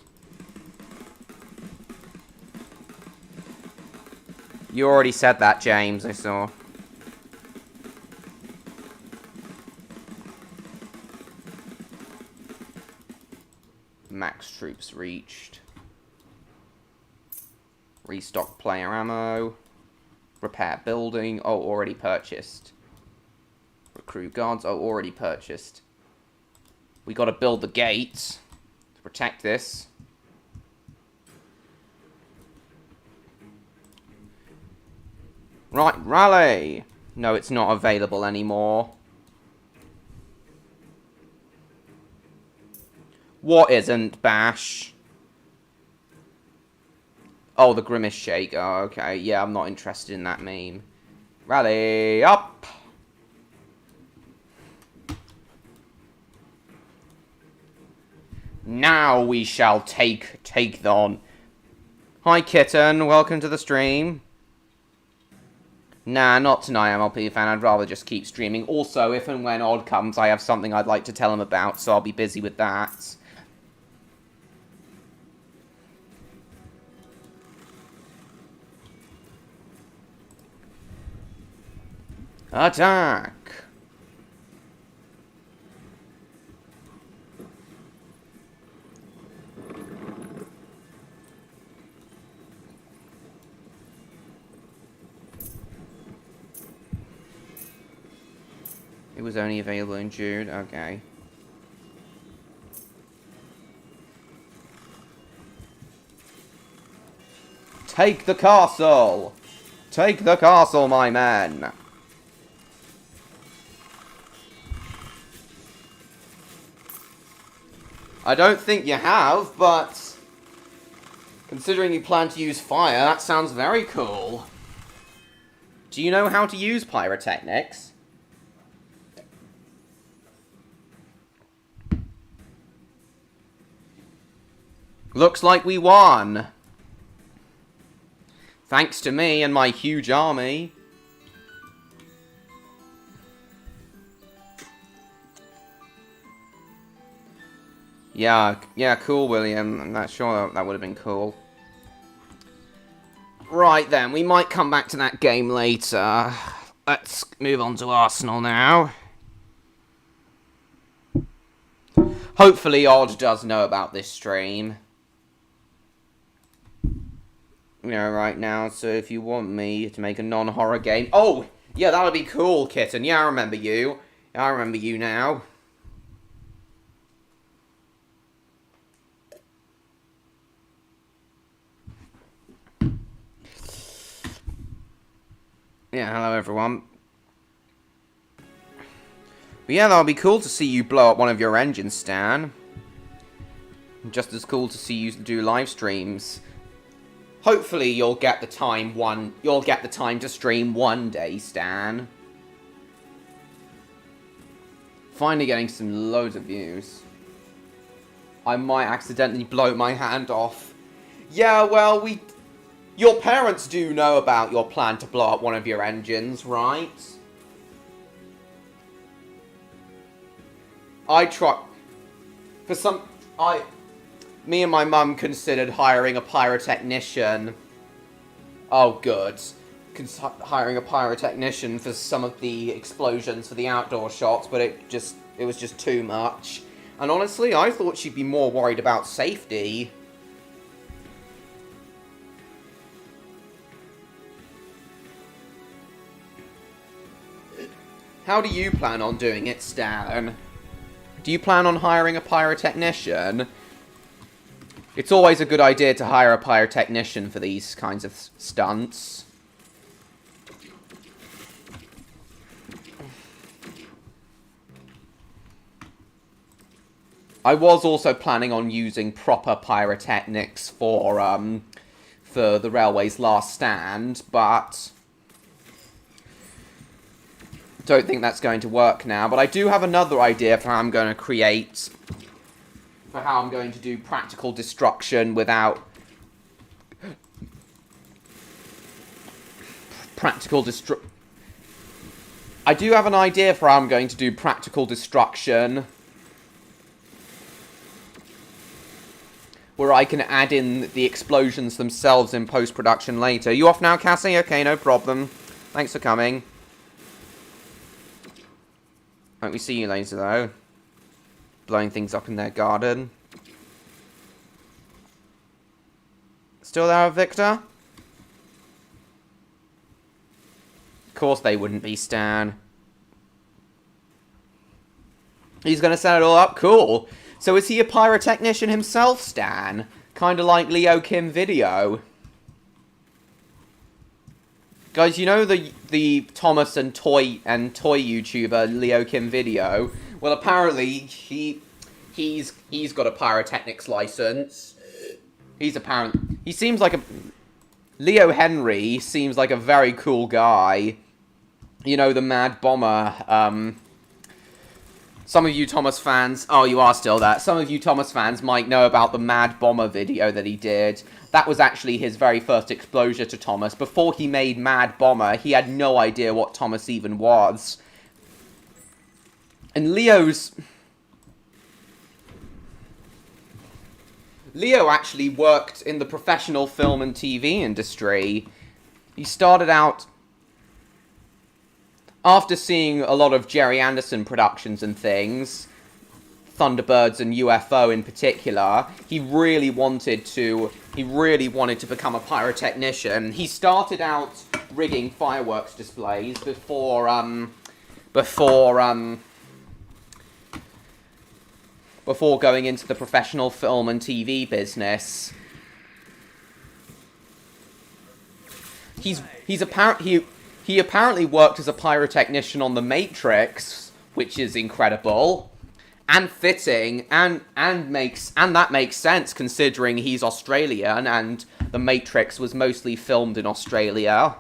You already said that, James, I saw. Max troops reached. Restock player ammo. Repair building. Oh, already purchased. Recruit guards. Oh, already purchased. We gotta build the gates to protect this. Right, rally! No, it's not available anymore. What isn't, Bash? Oh, the Grimace Shake. Oh, okay. Yeah, I'm not interested in that meme. Rally up! Now we shall take on. Hi, Kitten. Welcome to the stream. Nah, not tonight, MLP fan. I'd rather just keep streaming. Also, if and when Odd comes, I have something I'd like to tell him about, so I'll be busy with that. Attack! It was only available in June. Okay. Take the castle! Take the castle, my men! I don't think you have, but considering you plan to use fire, that sounds very cool. Do you know how to use pyrotechnics? Looks like we won. Thanks to me and my huge army. Yeah, cool, William. I'm not sure that would have been cool. Right then, we might come back to that game later. Let's move on to Arsenal now. Hopefully Odd does know about this stream. You know, right now, so if you want me to make a non-horror game... Oh! Yeah, that would be cool, Kitten. Yeah, I remember you. I remember you now. Yeah, hello everyone. But yeah, that would be cool to see you blow up one of your engines, Stan. Just as cool to see you do live streams. Hopefully you'll get the time to stream one day, Stan. Finally getting some loads of views. I might accidentally blow my hand off. Yeah, well, your parents do know about your plan to blow up one of your engines, right? Me and my mum considered hiring a pyrotechnician. Oh, good. Hiring a pyrotechnician for some of the explosions for the outdoor shots, but it was just too much. And honestly, I thought she'd be more worried about safety. How do you plan on doing it, Stan? Do you plan on hiring a pyrotechnician? It's always a good idea to hire a pyrotechnician for these kinds of stunts. I was also planning on using proper pyrotechnics for the railway's last stand, but don't think that's going to work now. But I do have another idea for how I'm going to do practical destruction without... I do have an idea for how I'm going to do practical destruction, where I can add in the explosions themselves in post-production later. You off now, Cassie? Okay, no problem. Thanks for coming. Won't we see you later, though? Blowing things up in their garden. Still there, Victor? Of course they wouldn't be, Stan. He's gonna set it all up? Cool. So is he a pyrotechnician himself, Stan? Kinda like Leo Kim Video. Guys, you know the Thomas and toy YouTuber Leo Kim video? Well, apparently he's got a pyrotechnics license. He seems like a Leo Henry seems like a very cool guy. You know, the Mad Bomber. Some of you Thomas fans... Oh, you are still there. Some of you Thomas fans might know about the Mad Bomber video that he did. That was actually his very first exposure to Thomas. Before he made Mad Bomber, he had no idea what Thomas even was. And Leo actually worked in the professional film and TV industry. He started out... After seeing a lot of Jerry Anderson productions and things, Thunderbirds and UFO in particular, he really wanted to become a pyrotechnician. He started out rigging fireworks displays before going into the professional film and TV business. He apparently worked as a pyrotechnician on The Matrix, which is incredible, and fitting, and that makes sense considering he's Australian and The Matrix was mostly filmed in Australia,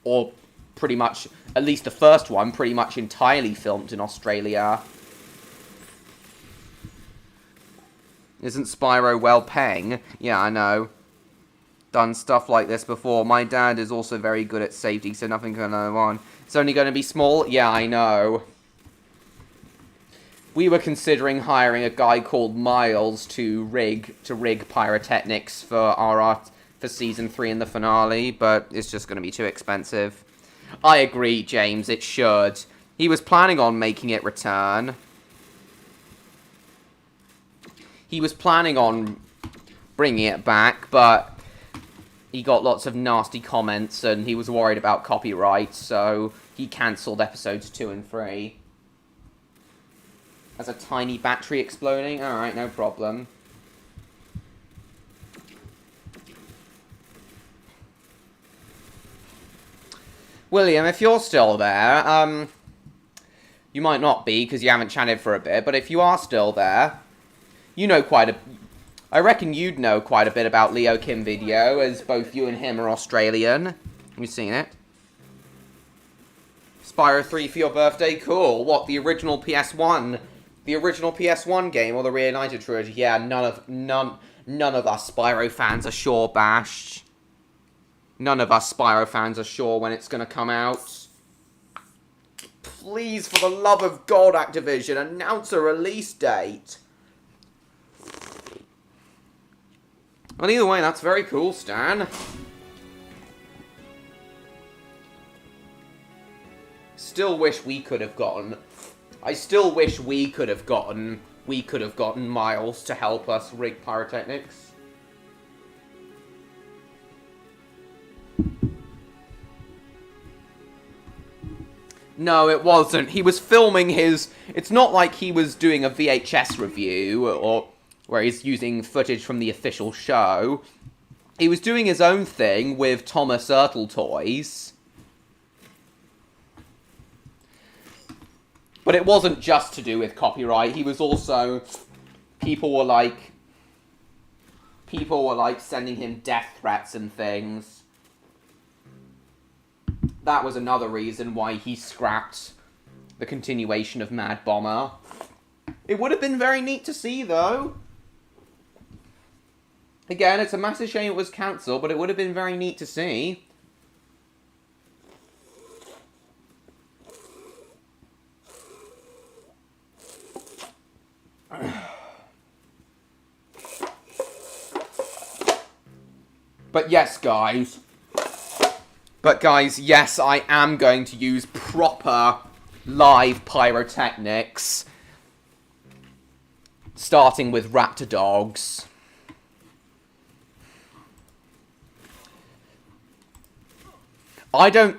or pretty much, at least the first one, pretty much entirely filmed in Australia. Isn't Spyro well paying? Yeah, I know. Done stuff like this before. My dad is also very good at safety, so nothing can go on. It's only going to be small? Yeah, I know. We were considering hiring a guy called Miles to rig pyrotechnics for season 3 and the finale, but it's just going to be too expensive. I agree, James, it should. He was planning on making it return. He was planning on bringing it back, but he got lots of nasty comments and he was worried about copyright, so he cancelled episodes 2 and 3. As a tiny battery exploding? Alright, no problem. William, if you're still there, you might not be because you haven't chatted for a bit, but if you are still there, you know I reckon you'd know quite a bit about Leo Kim video, as both you and him are Australian. You've seen it. Spyro 3 for your birthday? Cool. What, the original PS1? The original PS1 game, or the Reunited trilogy? Yeah, none of us Spyro fans are sure bashed. None of us Spyro fans are sure when it's gonna come out. Please, for the love of God, Activision, announce a release date. Well, either way, that's very cool, Stan. Still wish we could have gotten... I still wish we could have gotten Miles to help us rig pyrotechnics. No, it wasn't. He was filming his... It's not like he was doing a VHS review, or where he's using footage from the official show. He was doing his own thing with Thomas Ertl toys. But it wasn't just to do with copyright. He was also... People were like sending him death threats and things. That was another reason why he scrapped the continuation of Mad Bomber. It would have been very neat to see, though. Again, it's a massive shame it was cancelled, but it would have been very neat to see. But yes, guys. Yes, I am going to use proper live pyrotechnics. Starting with raptor dogs. I don't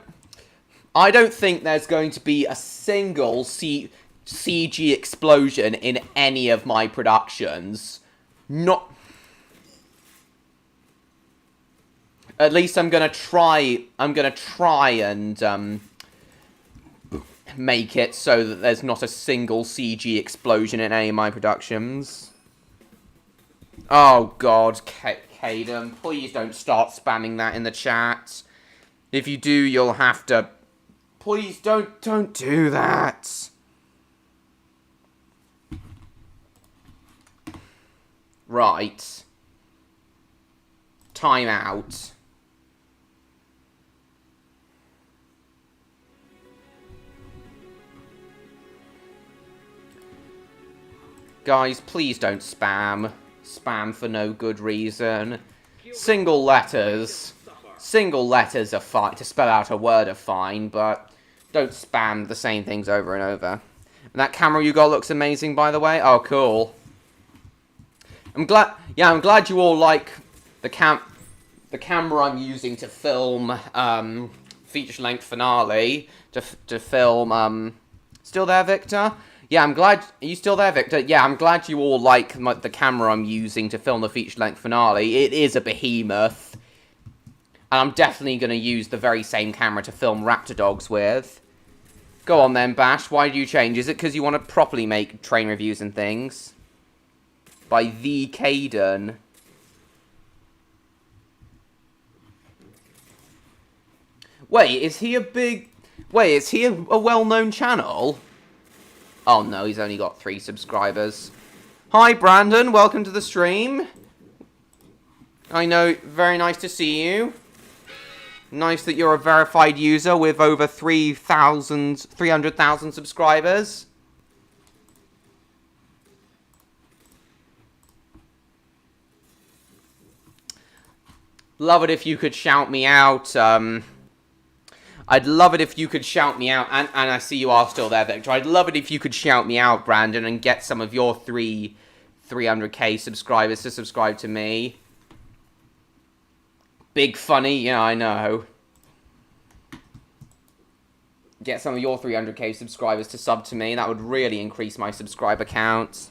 think there's going to be a single CG explosion in any of my productions. At least I'm gonna try and make it so that there's not a single CG explosion in any of my productions. Oh god, Caden, please don't start spamming that in the chat. If you do, you'll have to... Please don't do that. Right. Time out. Guys, please don't spam. Spam for no good reason. Single letters. Single letters are fine. To spell out a word are fine, but don't spam the same things over and over. And that camera you got looks amazing, by the way. Oh, cool. I'm glad you all like the camera I'm using to film feature-length finale. To film Still there, Victor? Yeah, I'm glad... Are you still there, Victor? Yeah, I'm glad you all like the camera I'm using to film the feature-length finale. It is a behemoth. And I'm definitely going to use the very same camera to film Raptor Dogs with. Go on then, Bash. Why do you change? Is it because you want to properly make train reviews and things? By the Caden. Wait, is he a big... Wait, is he a well-known channel? Oh no, he's only got 3 subscribers. Hi Brandon, welcome to the stream. I know, very nice to see you. Nice that you're a verified user with over 300,000 subscribers. Love it if you could shout me out. I'd love it if you could shout me out, and I see you are still there, Victor. I'd love it if you could shout me out, Brandon, and get some of your 300k subscribers to subscribe to me. Big funny, yeah, I know. Get some of your 300k subscribers to sub to me. That would really increase my subscriber count.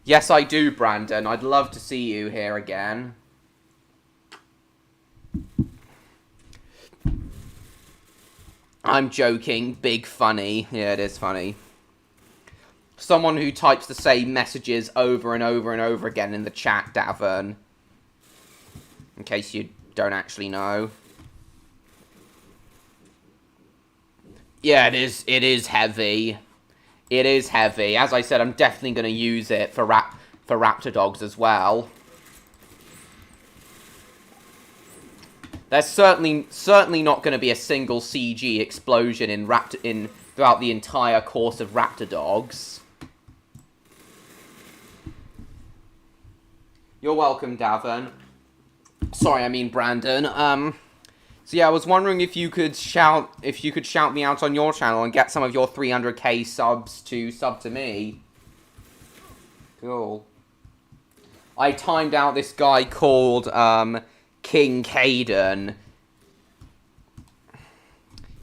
Yes, I do, Brandon. I'd love to see you here again. I'm joking. Big funny. Yeah, it is funny. Someone who types the same messages over and over and over again in the chat, Davern. In case you don't actually know. Yeah, it is heavy. It is heavy. As I said, I'm definitely going to use it for Raptor Dogs as well. There's certainly not going to be a single CG explosion throughout the entire course of Raptor Dogs. You're welcome, Davern. Sorry, I mean Brandon. So yeah, I was wondering if you could shout me out on your channel and get some of your 300k subs to sub to me. Cool. I timed out this guy called King Caden.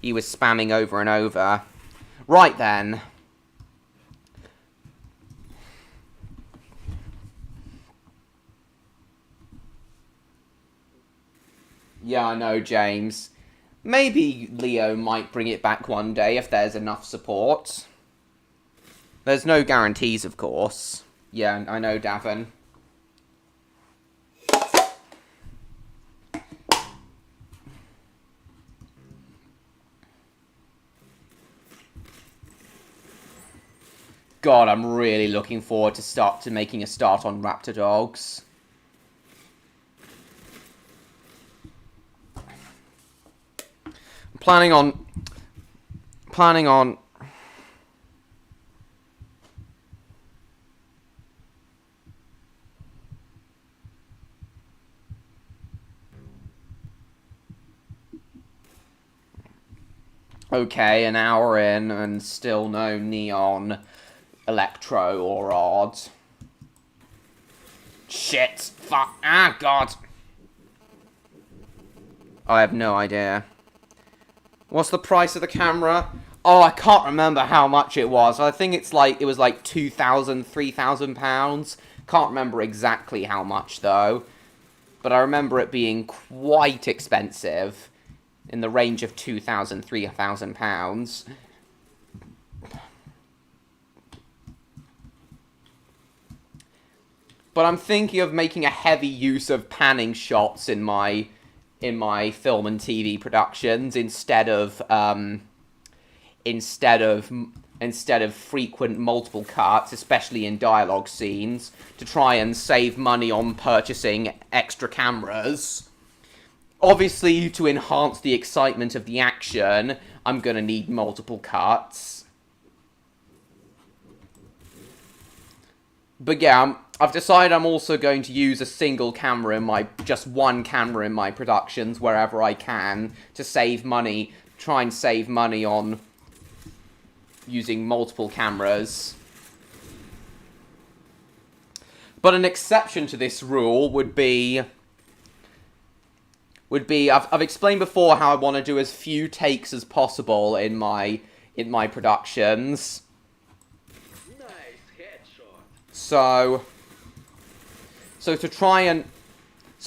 He was spamming over and over. Right then. Yeah, I know, James. Maybe Leo might bring it back one day if there's enough support. There's no guarantees, of course. Yeah, I know, Davin. God, I'm really looking forward to making a start on Raptor Dogs. Planning on okay, an hour in and still no neon, electro or odd. Shit, fuck, ah, God. I have no idea. What's the price of the camera? Oh, I can't remember how much it was. I think it was like £2,000, £3,000. Can't remember exactly how much though. but I remember it being quite expensive, in the range of £2,000, £3,000. But I'm thinking of making a heavy use of panning shots in my film and TV productions instead of frequent multiple cuts, especially in dialogue scenes, to try and save money on purchasing extra cameras. Obviously, to enhance the excitement of the action, I'm gonna need multiple cuts. But yeah, I've decided I'm also going to use a single camera just one camera in my productions wherever I can to save money, try and save money on using multiple cameras. But an exception to this rule would be I've explained before how I want to do as few takes as possible in my productions. Nice headshot. So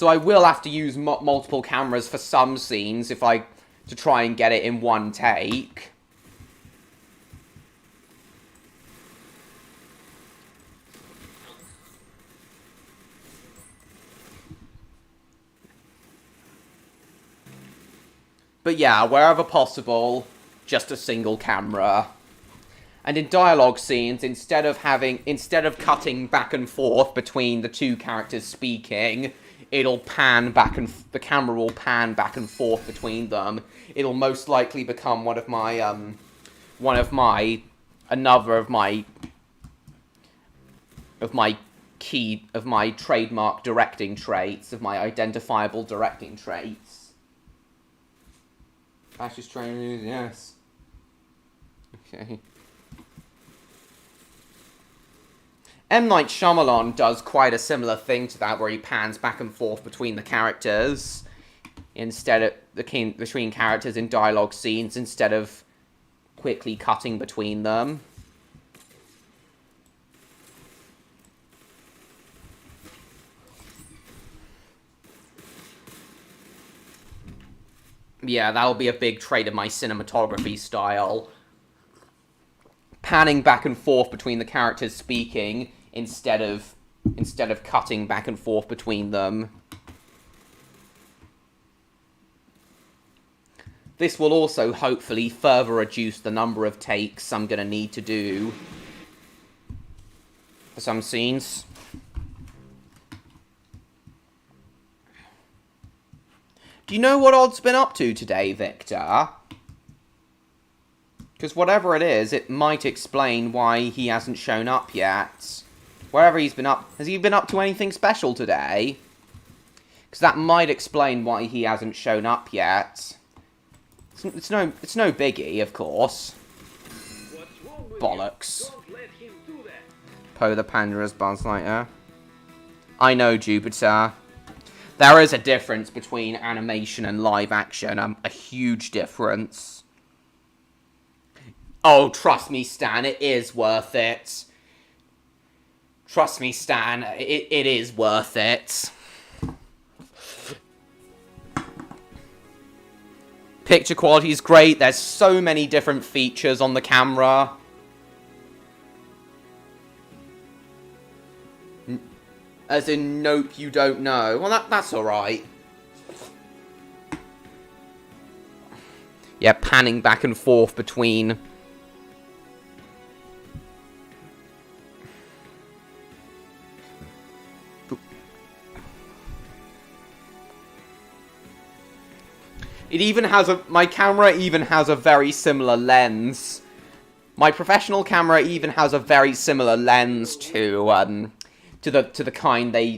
I will have to use multiple cameras for some scenes to try and get it in one take. But yeah, wherever possible, just a single camera. And in dialogue scenes, instead of cutting back and forth between the two characters speaking, the camera will pan back and forth between them. It'll most likely become one of my trademark directing traits, of my identifiable directing traits. Fascist training, yes. Okay. M. Night Shyamalan does quite a similar thing to that, where he pans back and forth between the characters, between characters in dialogue scenes, instead of quickly cutting between them. Yeah, that'll be a big trait of my cinematography style. Panning back and forth between the characters speaking instead of cutting back and forth between them. This will also hopefully further reduce the number of takes I'm gonna need to do for some scenes. Do you know what Odd's been up to today, Victor? Because whatever it is, it might explain why he hasn't shown up yet. Wherever he's been up... Has he been up to anything special today? Because that might explain why he hasn't shown up yet. It's no biggie, of course. Bollocks. Poe the Panda's Buzz Lightyear. I know, Jupiter. There is a difference between animation and live action. A huge difference. Oh, trust me, Stan, it is worth it. Trust me, Stan, it is worth it. Picture quality is great. There's so many different features on the camera. As in, nope, you don't know. Well, that's alright. Yeah, panning back and forth between... It even has my camera even has a very similar lens. My professional camera even has a very similar lens to the kind they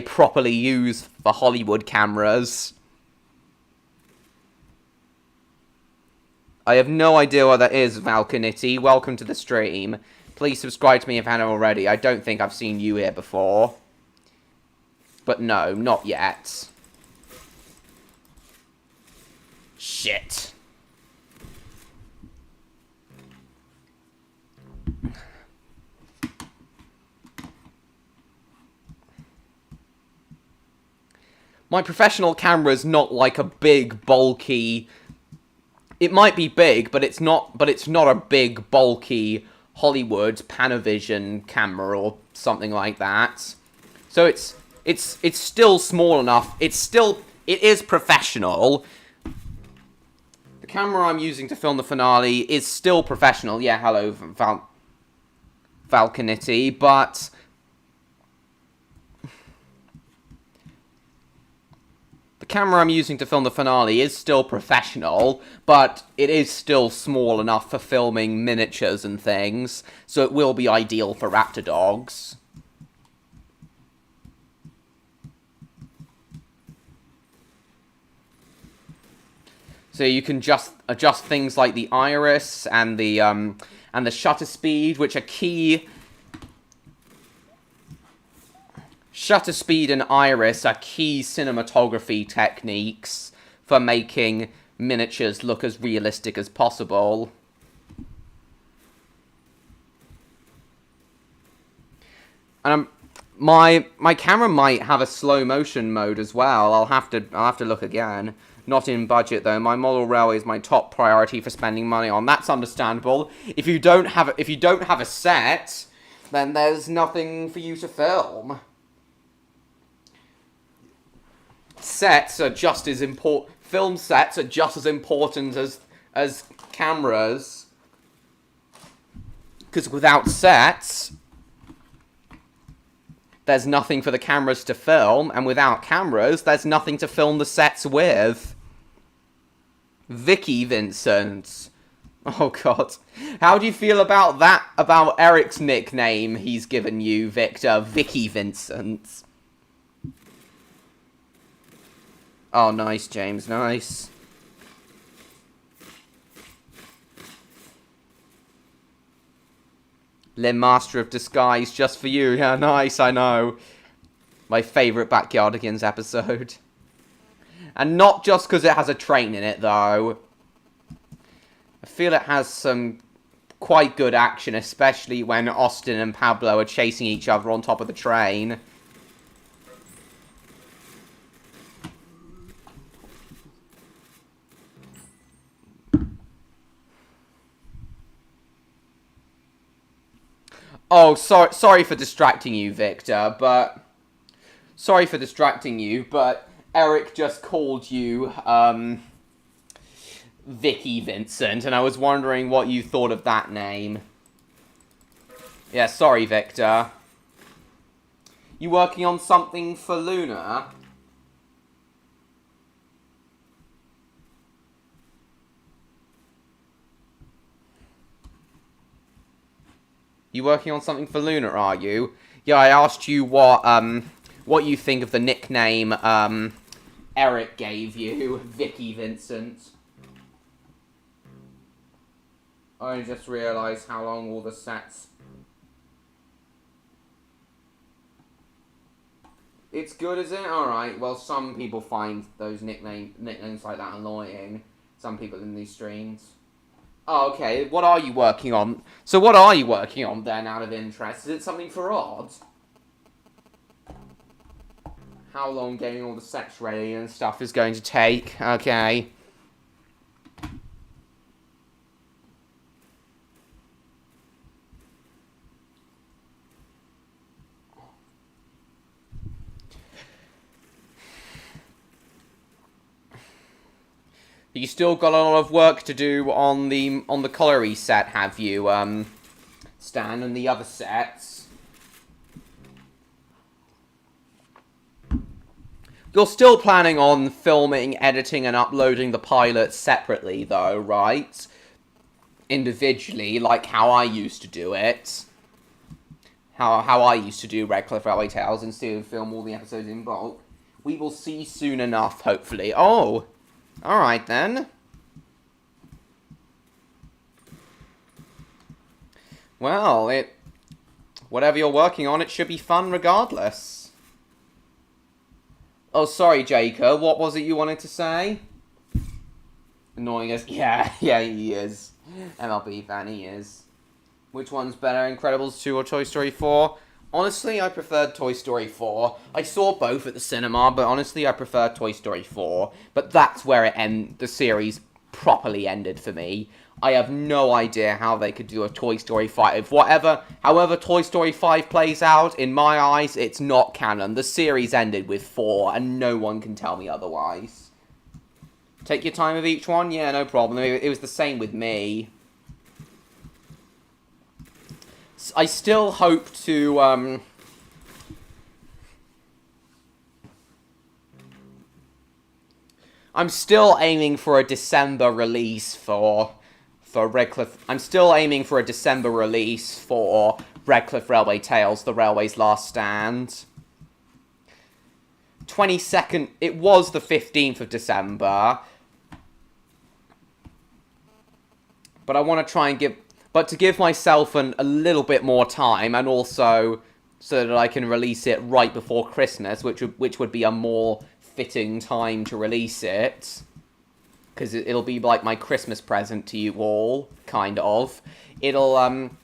properly use for Hollywood cameras. I have no idea what that is, Valkanity. Welcome to the stream. Please subscribe to me if you haven't already. I don't think I've seen you here before. But no, not yet. Shit. My professional camera's not like a big, bulky... It might be big, but it's not a big, bulky Hollywood Panavision camera or something like that. So it's still small enough. It is professional. The camera I'm using to film the finale is still professional. Yeah, hello, Falconity, but... The camera I'm using to film the finale is still professional, but it is still small enough for filming miniatures and things, so it will be ideal for raptor dogs. So you can just adjust things like the iris and the shutter speed, which are key. Shutter speed and iris are key cinematography techniques for making miniatures look as realistic as possible. And my camera might have a slow motion mode as well. I'll have to look again. Not in budget though. My model railway is my top priority for spending money on. That's understandable. If you don't have a set, then there's nothing for you to film. Sets are just as important. Film sets are just as important as cameras. Because without sets, there's nothing for the cameras to film, and without cameras, there's nothing to film the sets with. Vicky Vincent. Oh god. How do you feel about that? About Eric's nickname he's given you, Victor? Vicky Vincent. Oh, nice, James, nice. Lim Master of Disguise just for you. Yeah, nice, I know. My favourite Backyardigans episode. And not just because it has a train in it, though. I feel it has some quite good action, especially when Austin and Pablo are chasing each other on top of the train. Oh, sorry for distracting you, Victor, but... Sorry for distracting you, but Eric just called you, Vicky Vincent, and I was wondering what you thought of that name. Yeah, sorry, Victor. You working on something for Luna? You working on something for Luna, are you? Yeah, I asked you what you think of the nickname, Eric gave you, Vicky Vincent. I just realised how long all the sets... It's good, is it? Alright, well, some people find those nicknames like that annoying. Some people in these streams. Oh, okay. What are you working on? So what are you working on then, out of interest? Is it something for Odd? How long getting all the sets ready and stuff is going to take? Okay. You still got a lot of work to do on the colliery set, have you, Stan, and the other sets? You're still planning on filming, editing, and uploading the pilots separately, though, right? Individually, like how I used to do it. How I used to do Redcliff Railway Tales, instead of film all the episodes in bulk. We will see soon enough, hopefully. Oh! Alright then. Well, whatever you're working on, it should be fun regardless. Oh, sorry, Jacob. What was it you wanted to say? Annoying us. Yeah, he is. MLB fan, he is. Which one's better, Incredibles 2 or Toy Story 4? Honestly, I preferred Toy Story 4. I saw both at the cinema, but honestly, I prefer Toy Story 4. But that's where the series properly ended for me. I have no idea how they could do a Toy Story 5. However Toy Story 5 plays out, in my eyes, it's not canon. The series ended with 4, and no one can tell me otherwise. Take your time with each one? Yeah, no problem. It was the same with me. I still hope to, I'm still aiming for a December release for Redcliff. I'm still aiming for a December release for Redcliff Railway Tales, The Railway's Last Stand. 22nd, it was the 15th of December. But I want to try and to give myself a little bit more time, and also so that I can release it right before Christmas, which would be a more fitting time to release it. Because it'll be like my Christmas present to you all, kind of. I'm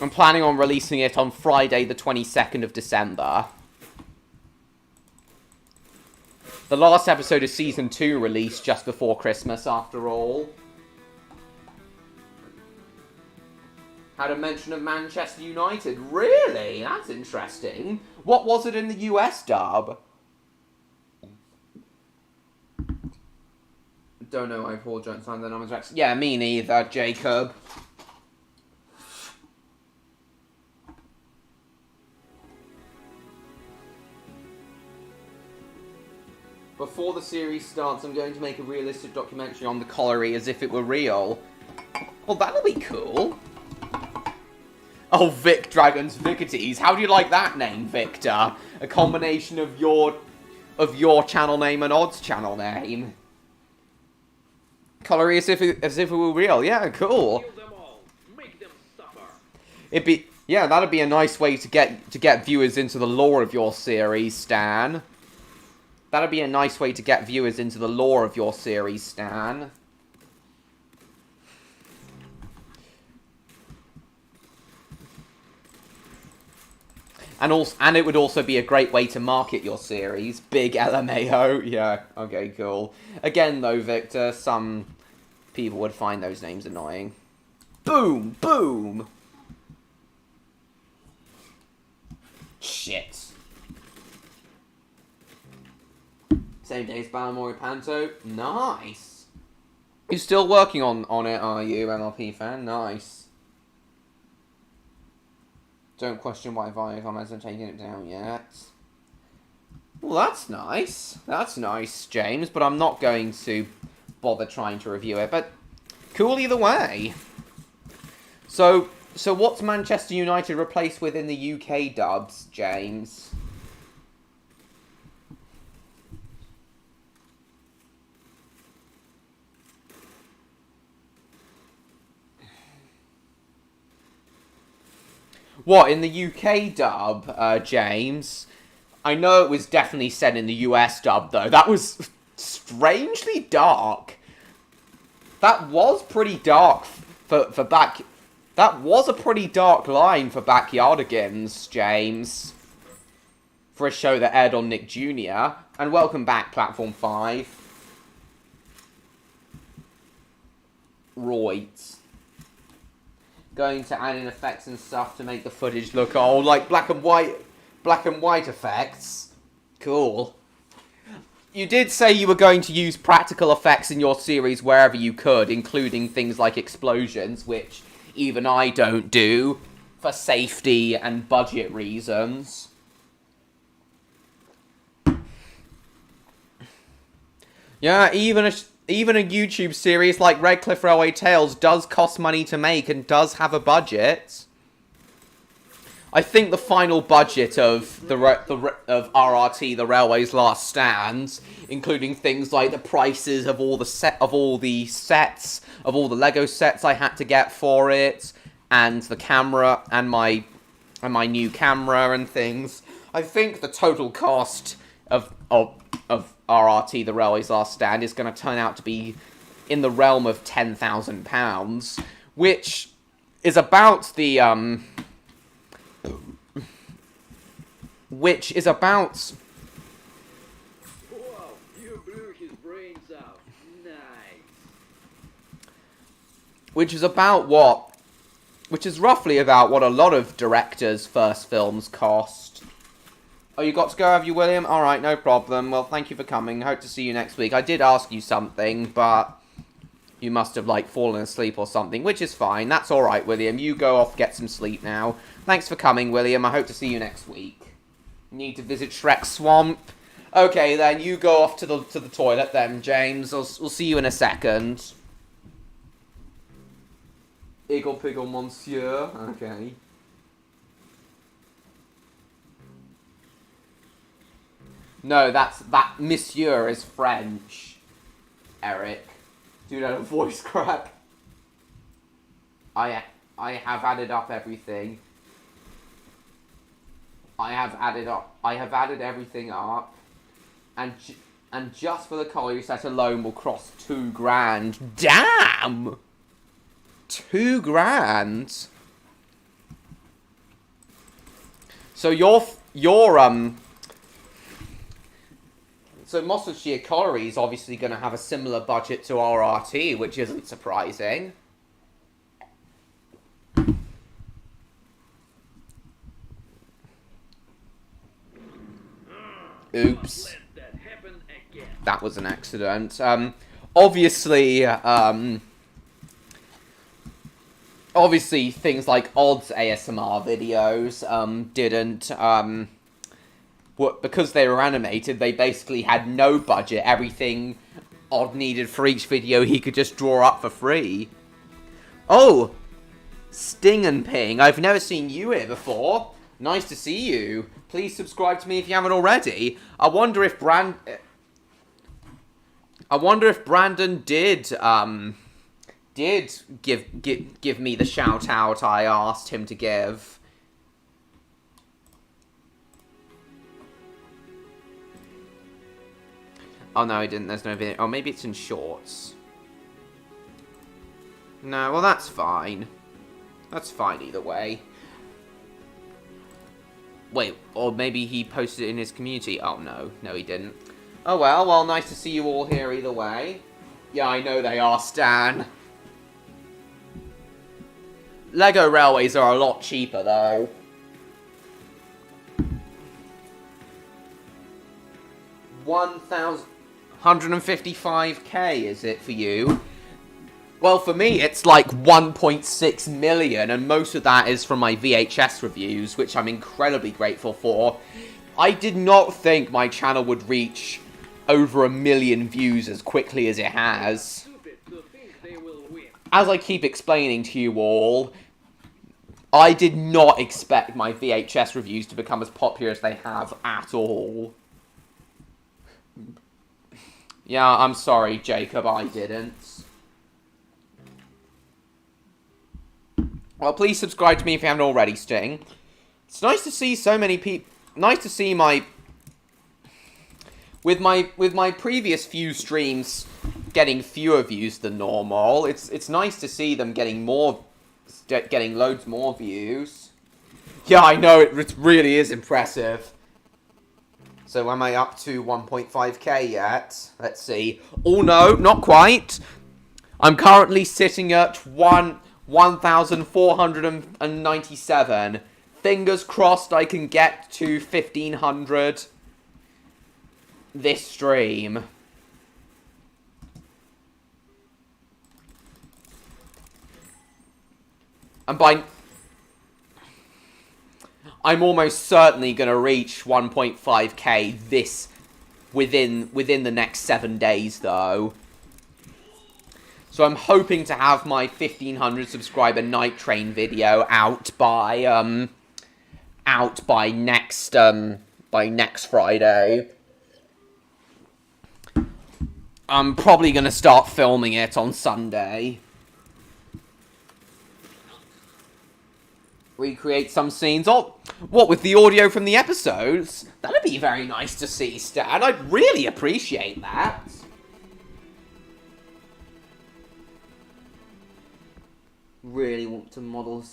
planning on releasing it on Friday the 22nd of December. The last episode of Season 2 released just before Christmas, after all. Had a mention of Manchester United. Really? That's interesting. What was it in the US dub? Don't know, I apologize. Yeah, me neither, Jacob. Before the series starts, I'm going to make a realistic documentary on the colliery as if it were real. Well, that'll be cool. Oh, Vic Dragons Vickities. How do you like that name, Victor? A combination of your channel name and Odd's channel name. Colliery as if it were real. Yeah, cool. Kill them all. Make them suffer. That'd be a nice way to get viewers into the lore of your series, Stan. That'd be a nice way to get viewers into the lore of your series, Stan. And it would also be a great way to market your series. Big LMAO. Yeah, okay, cool. Again, though, Victor, some people would find those names annoying. Boom! Boom! Shit. Same day as Balamori Panto. Nice. You're still working on it, are you, MLP fan? Nice. Don't question why Viacom hasn't taken it down yet. Well, that's nice. That's nice, James, but I'm not going to bother trying to review it, but cool either way. So what's Manchester United replaced with in the UK dubs, James? What, in the UK dub, James? I know it was definitely said in the US dub, though. That was strangely dark. That was pretty dark for back... That was a pretty dark line for Backyardigans, James. For a show that aired on Nick Jr. And welcome back, Platform 5. Right. Going to add in effects and stuff to make the footage look old, like black and white effects. Cool. You did say you were going to use practical effects in your series wherever you could, including things like explosions, which even I don't do, for safety and budget reasons. Yeah, even a YouTube series like Redcliff Railway Tales does cost money to make and does have a budget. I think the final budget of RRT, The Railway's Last Stand, including things like the prices of all the sets, of all the Lego sets I had to get for it, and the camera and my new camera and things. I think the total cost of RRT, The Railway's Last Stand, is going to turn out to be in the realm of £10,000, which is about the which is about... Wow, you blew his brains out. Nice. Which is about what... Which is roughly about what a lot of directors' first films cost. Oh, you got to go, have you, William? Alright, no problem. Well, thank you for coming. Hope to see you next week. I did ask you something, but you must have, like, fallen asleep or something, which is fine. That's alright, William. You go off, get some sleep now. Thanks for coming, William. I hope to see you next week. Need to visit Shrek Swamp. Okay, then, you go off to the toilet then, James. We'll see you in a second. Iggle piggle, monsieur. Okay. No, that monsieur is French. Eric. Dude, had a voice crack. I have added up everything. I have added everything up. And just for the color set alone will cost $2,000. Damn! $2,000. So so Monster Sheer Colliery is obviously going to have a similar budget to RRT, which isn't surprising. Oops. That was an accident. Obviously things like Odd's ASMR videos didn't because they were animated, they basically had no budget. Everything Odd needed for each video he could just draw up for free. Oh! Sting and Ping, I've never seen you here before. Nice to see you. Please subscribe to me if you haven't already. I wonder if Brandon did give me the shout out I asked him to give. Oh no, he didn't. There's no video. Oh, maybe it's in shorts. No, well that's fine. That's fine either way. Wait, or maybe he posted it in his community. Oh no, no he didn't. Oh well, nice to see you all here either way. Yeah, I know they are, Stan. Lego railways are a lot cheaper though. 155k is it for you? Well, for me, it's like 1.6 million, and most of that is from my VHS reviews, which I'm incredibly grateful for. I did not think my channel would reach over 1 million views as quickly as it has. As I keep explaining to you all, I did not expect my VHS reviews to become as popular as they have at all. Yeah, I'm sorry, Jacob, I didn't. Well, please subscribe to me if you haven't already, Sting. It's nice to see so many people. Nice to see my... With my previous few streams getting fewer views than normal, it's nice to see them getting loads more views. Yeah, I know, it really is impressive. So am I up to 1.5k yet? Let's see. Oh no, not quite. I'm currently sitting at 1,497. Fingers crossed I can get to 1,500 this stream. And I'm almost certainly going to reach 1.5k within the next 7 days, though. So I'm hoping to have my 1,500 subscriber Night Train video out by next Friday. I'm probably going to start filming it on Sunday. Recreate some scenes. Oh, what, with the audio from the episodes? That'd be very nice to see, Stan. I'd really appreciate that. Really want to model...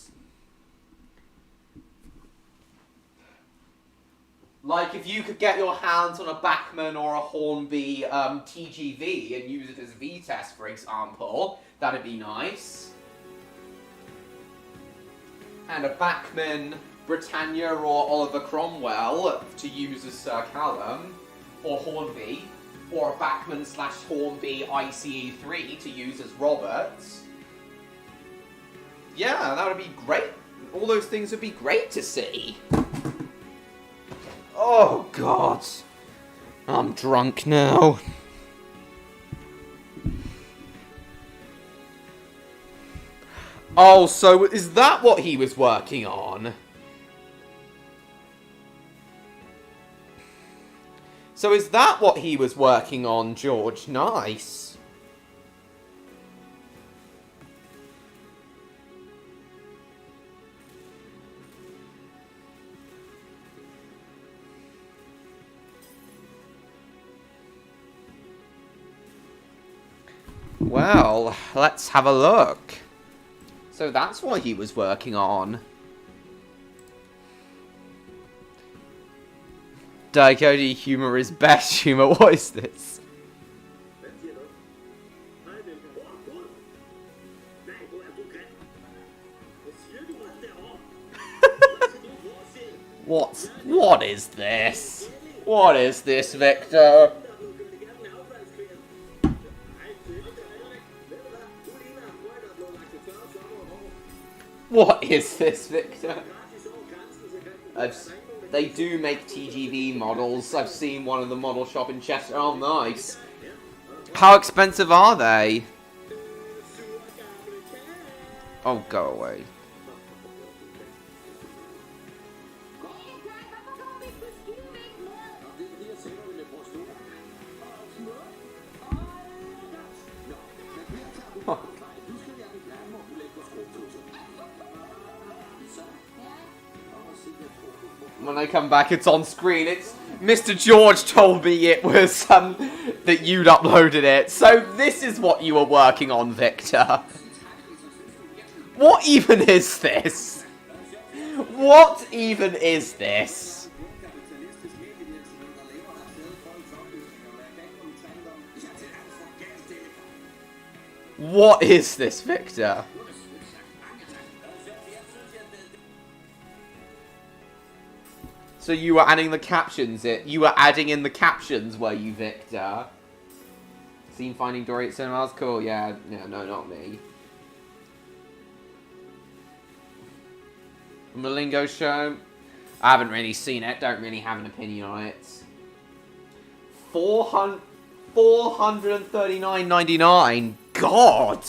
Like if you could get your hands on a Bachmann or a Hornby TGV and use it as V-test, for example, that'd be nice. And a Bachmann Britannia or Oliver Cromwell to use as Sir Callum, or Hornby, or a Bachmann / Hornby ICE3 to use as Roberts. Yeah, that would be great. All those things would be great to see. Oh, God. I'm drunk now. Oh, so is that what he was working on? So is that what he was working on, George? Nice. Well, let's have a look. So that's what he was working on. Daikoti humor is best humor. What is this? What is this? What is this, Victor? What is this, Victor? They do make TGV models. I've seen one in the model shop in Chester. Oh, nice. How expensive are they? Oh, go away. When I come back, it's on screen. It's Mr. George told me it was that you'd uploaded it. So this is what you were working on, Victor. What even is this? What even is this? What is this, Victor? So you were adding the captions. You were adding in the captions, were you, Victor? Seen Finding Dory at cinemas? Cool. Yeah. No, not me. Malingo show. I haven't really seen it. Don't really have an opinion on it. $439.99. God.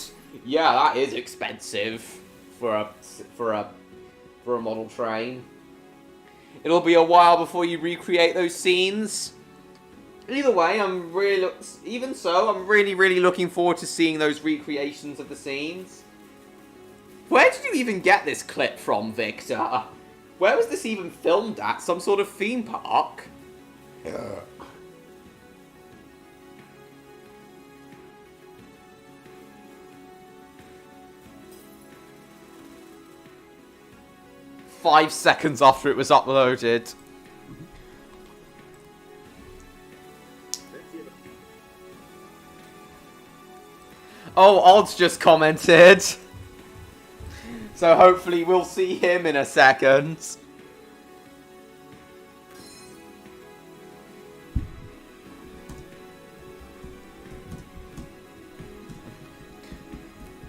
Yeah, that is expensive for a model train. It'll be a while before you recreate those scenes. Either way, I'm really looking forward to seeing those recreations of the scenes. Where did you even get this clip from, Victor? Where was this even filmed at? Some sort of theme park? Ugh. Five seconds after it was uploaded. Oh, Odd's just commented. So hopefully we'll see him in a second.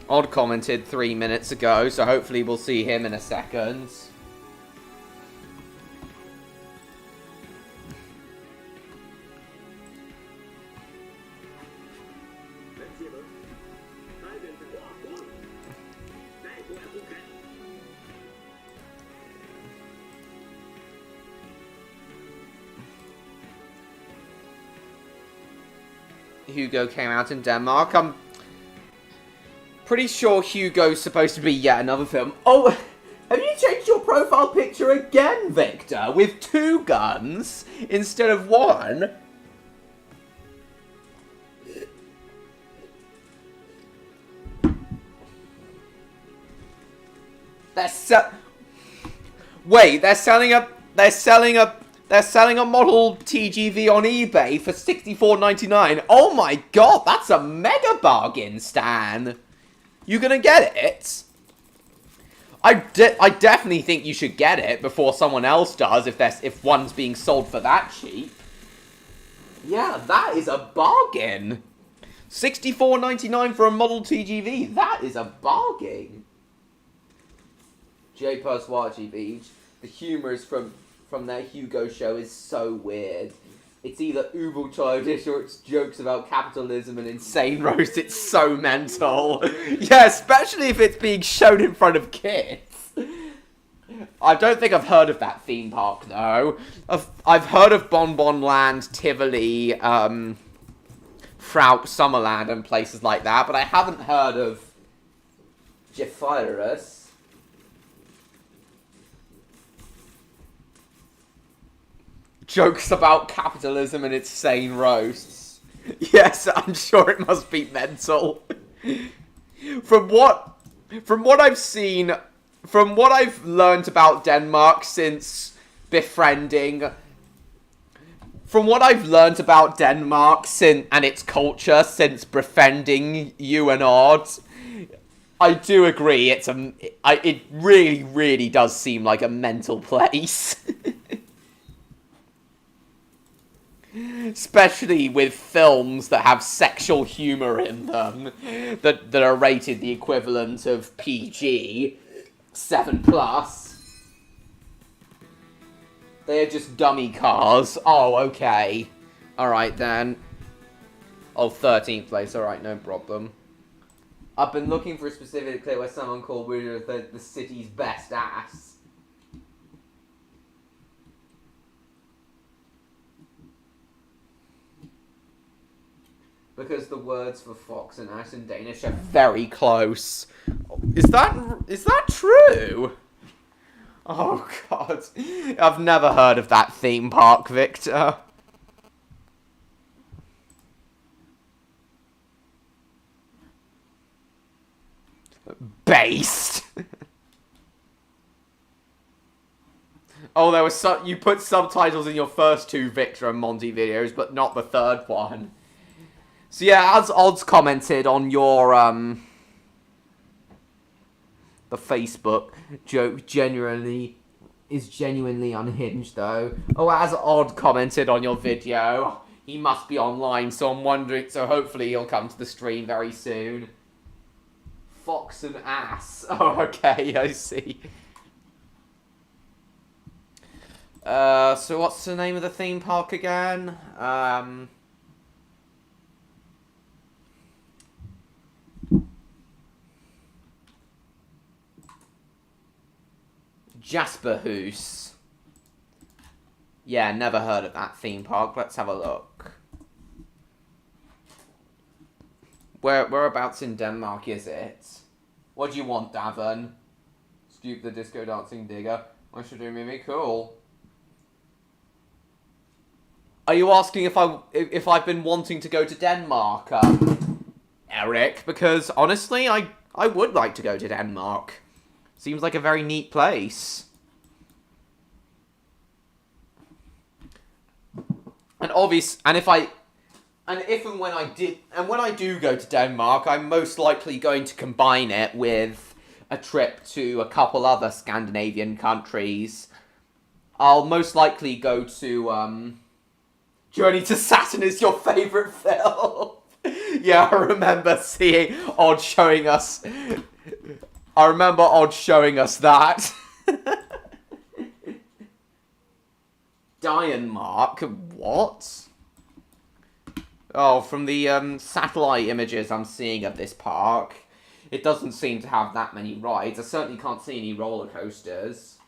Odd commented 3 minutes ago, so hopefully we'll see him in a second. Hugo came out in Denmark. I'm pretty sure Hugo's supposed to be yet another film. Oh, have you changed your profile picture again, Victor? With 2 guns instead of 1? Wait, they're selling a They're selling a model TGV on eBay for $64.99. Oh my god, that's a mega bargain, Stan. You gonna get it? I definitely think you should get it before someone else does, if one's being sold for that cheap. Yeah, that is a bargain. $64.99 for a model TGV. That is a bargain. J. Perswaji Beach. The humour is from their Hugo show is so weird. It's either uber childish or it's jokes about capitalism and insane roast. It's so mental. Yeah, especially if it's being shown in front of kids. I don't think I've heard of that theme park, though. I've heard of Bon Bon Land, Tivoli, Fraut, Summerland, and places like that, but I haven't heard of Gephyrus. Jokes about capitalism and insane roasts. Yes, I'm sure it must be mental. From what I've seen, from what I've learned about Denmark since befriending, and its culture since befriending you and Odd, I do agree. It really, really does seem like a mental place. Especially with films that have sexual humour in them, that are rated the equivalent of PG, 7+. They are just dummy cars. Oh, okay. Alright then. Oh, 13th place. Alright, no problem. I've been looking for a specific clip where someone called Winner the city's best ass. Because the words for fox and ass in Danish are very close. Is that true? Oh god. I've never heard of that theme park, Victor. Based. Oh, there was you put subtitles in your first two Victor and Monty videos, but not the third one. So yeah, as Odds commented on your, the Facebook joke genuinely unhinged though. Oh, as Odd commented on your video, he must be online, so I'm wondering, so hopefully he'll come to the stream very soon. Fox and ass. Oh, okay, I see. So what's the name of the theme park again? Jasperhoos. Yeah, never heard of that theme park. Let's have a look. Whereabouts in Denmark is it? What do you want, Davin? Scoop the disco dancing digger. Why should you be cool? Are you asking if I've been wanting to go to Denmark, Eric? Because honestly, I would like to go to Denmark. Seems like a very neat place. And when I do go to Denmark, I'm most likely going to combine it with a trip to a couple other Scandinavian countries. I'll most likely go to, Journey to Saturn is your favourite film. Yeah, I remember seeing Odd showing us that. Denmark? What? Oh, from the satellite images I'm seeing of this park, it doesn't seem to have that many rides. I certainly can't see any roller coasters.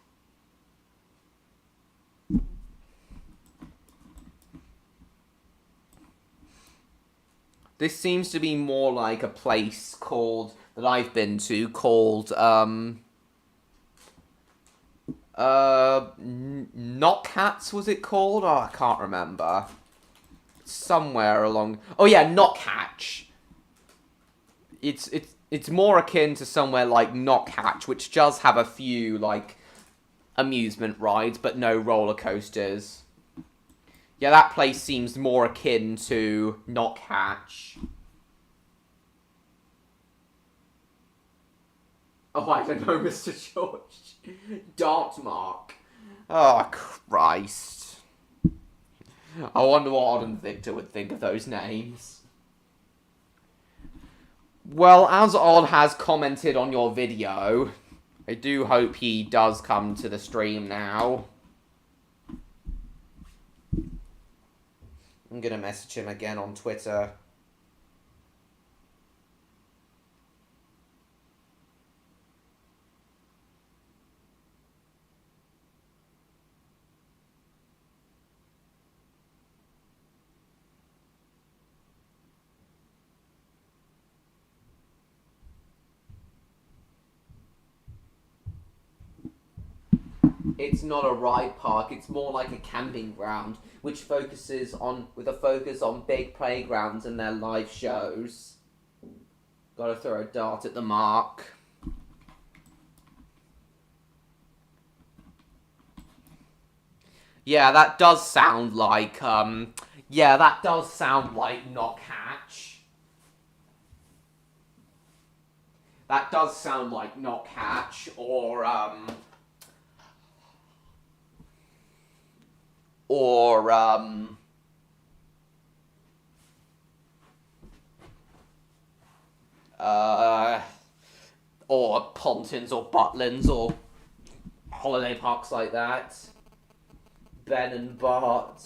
This seems to be more like a place that I've been to called, Knockcats, was it called? Oh, I can't remember. Somewhere along... Oh yeah, Knockhatch. It's more akin to somewhere like Knockhatch, which does have a few, like, amusement rides, but no roller coasters. Yeah, that place seems more akin to Knockhatch. Oh, I don't know, Mr. George. Dartmark. Oh, Christ. I wonder what Odd and Victor would think of those names. Well, as Odd has commented on your video, I do hope he does come to the stream now. I'm gonna message him again on Twitter. It's not a ride park, it's more like a camping ground, which focuses on, with a focus on big playgrounds and their live shows. Gotta throw a dart at the mark. Yeah, that does sound like, yeah, that does sound like Knockhatch. That does sound like Knockhatch, or Pontins or Butlins or holiday parks like that. Ben and Bart.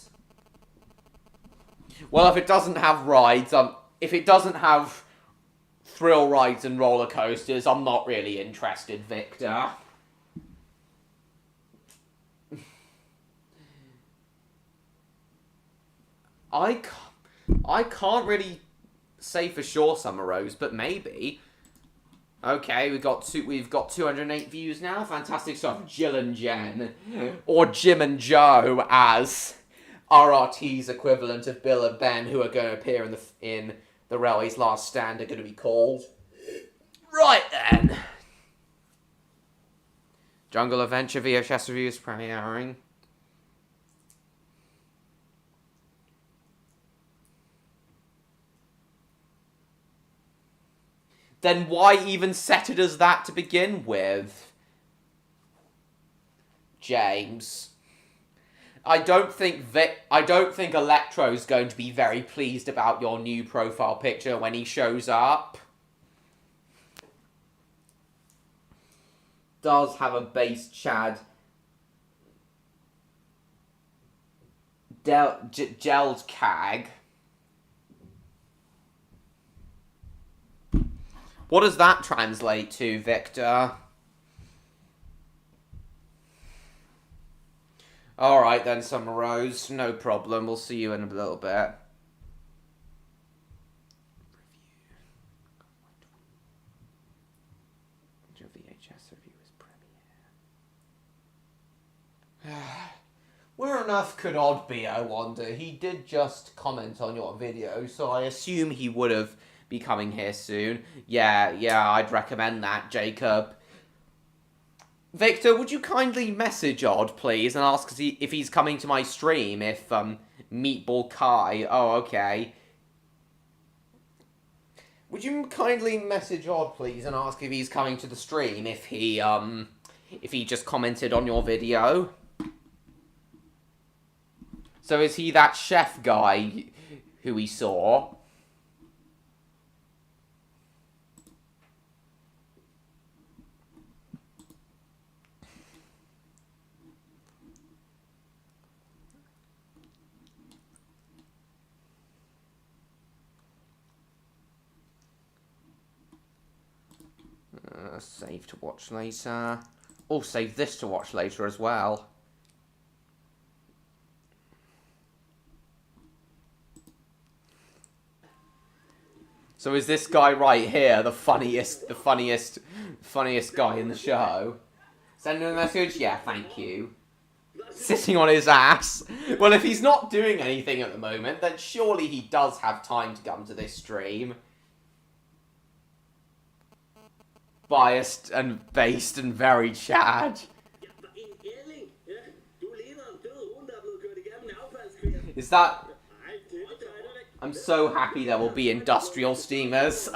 Well, if it doesn't have rides, if it doesn't have thrill rides and roller coasters, I'm not really interested, Victor. I can't really say for sure, Summer Rose, but maybe. Okay, we've got 208 views now. Fantastic stuff. Jill and Jen, or Jim and Joe, as RRT's equivalent of Bill and Ben, who are going to appear in the Railway's Last Stand, are going to be called. Right then. Jungle Adventure VHS review is premiering. Then why even set it as that to begin with? James. I don't think Electro's going to be very pleased about your new profile picture when he shows up. Does have a base Chad. Gelled Cag. What does that translate to, Victor? Alright then, Summer Rose. No problem. We'll see you in a little bit. Your VHS review is premiere. Where on earth could Odd be, I wonder? He did just comment on your video, so I assume he would have be coming here soon. Yeah, I'd recommend that, Jacob. Victor, would you kindly message Odd, please, and ask if he's coming to my stream, if, Meatball Kai... Oh, okay. Would you kindly message Odd, please, and ask if he's coming to the stream, if he just commented on your video? So is he that chef guy who we saw? Save to watch later. Oh, save this to watch later as well. So is this guy right here the funniest guy in the show? Send him a message? Yeah, thank you. Sitting on his ass. Well, if he's not doing anything at the moment, then surely he does have time to come to this stream. Biased and based and very Chad. Is that... I'm so happy there will be industrial steamers.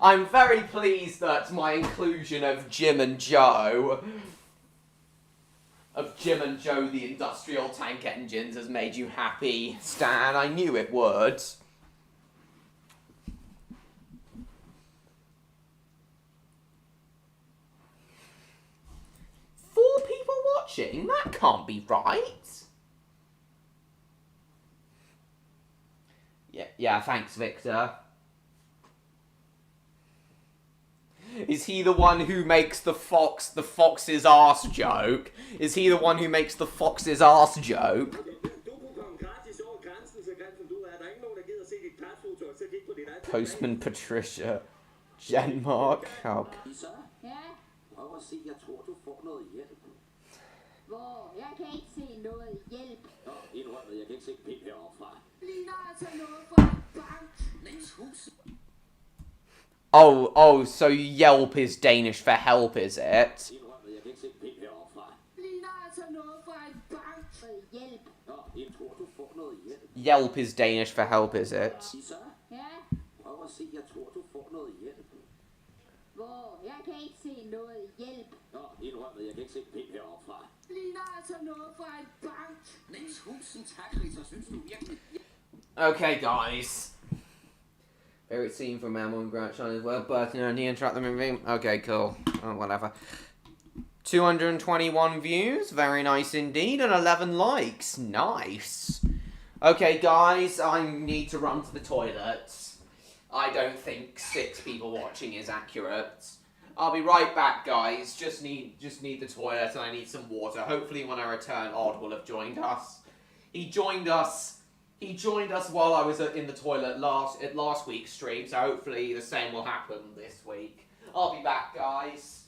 I'm very pleased that my inclusion of Jim and Joe... the industrial tank engines, has made you happy, Stan. I knew it would. 4 people watching? That can't be right. Yeah, thanks, Victor. Is he the one who makes the fox's arse joke? Is he the one who makes the fox's arse joke? Postman Patricia. Genmark. Oh. Prøv at se, jeg tror, du får noget hjælp. Hvor? Jeg kan ikke se noget hjælp. Nå, indrømmet, jeg kan ikke se pind heroppe fra. Ligner altså noget fra en bank. Læs hus. Oh, so Yelp is Danish for help, is it? Indrømmet, jeg kan ikke se pind heroppe fra. Ligner altså noget fra en bank. Hjælp. Nå, jeg tror, du får noget hjælp. Yelp is Danish for help, is it? Så? Ja? Prøv at se, jeg tror, du får noget hjælp. Hvor? Jeg kan ikke se noget hjælp. Nå, indrømmet, jeg kan ikke se pind heroppe fra. Ligner altså noget fra en bank. Læs husen, tak, Rita. Synes du virkelig... Okay, guys. Favorite scene from Mammal and Grouch on his word, bursting on the interrupt the movie. Okay, cool. Oh, whatever. 221 views. Very nice indeed. And 11 likes. Nice. Okay, guys. I need to run to the toilet. I don't think 6 people watching is accurate. I'll be right back, guys. Just need the toilet and I need some water. Hopefully when I return, Odd will have joined us. He joined us while I was in the toilet at last week's stream, so hopefully the same will happen this week. I'll be back, guys.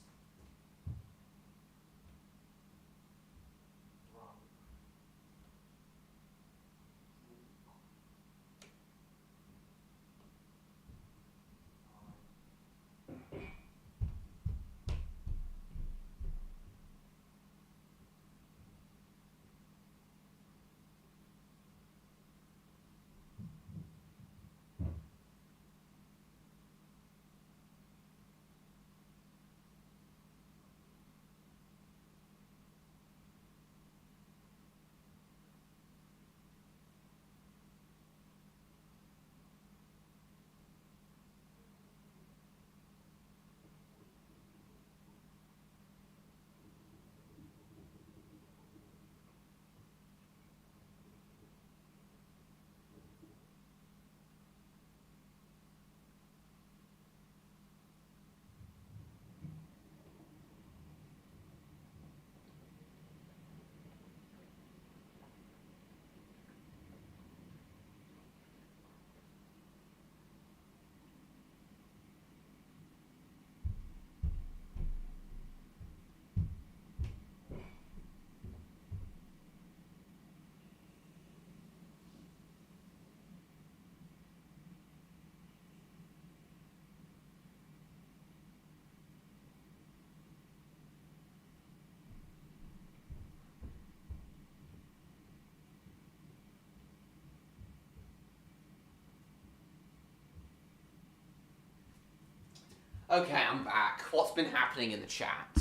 Okay, I'm back. What's been happening in the chat?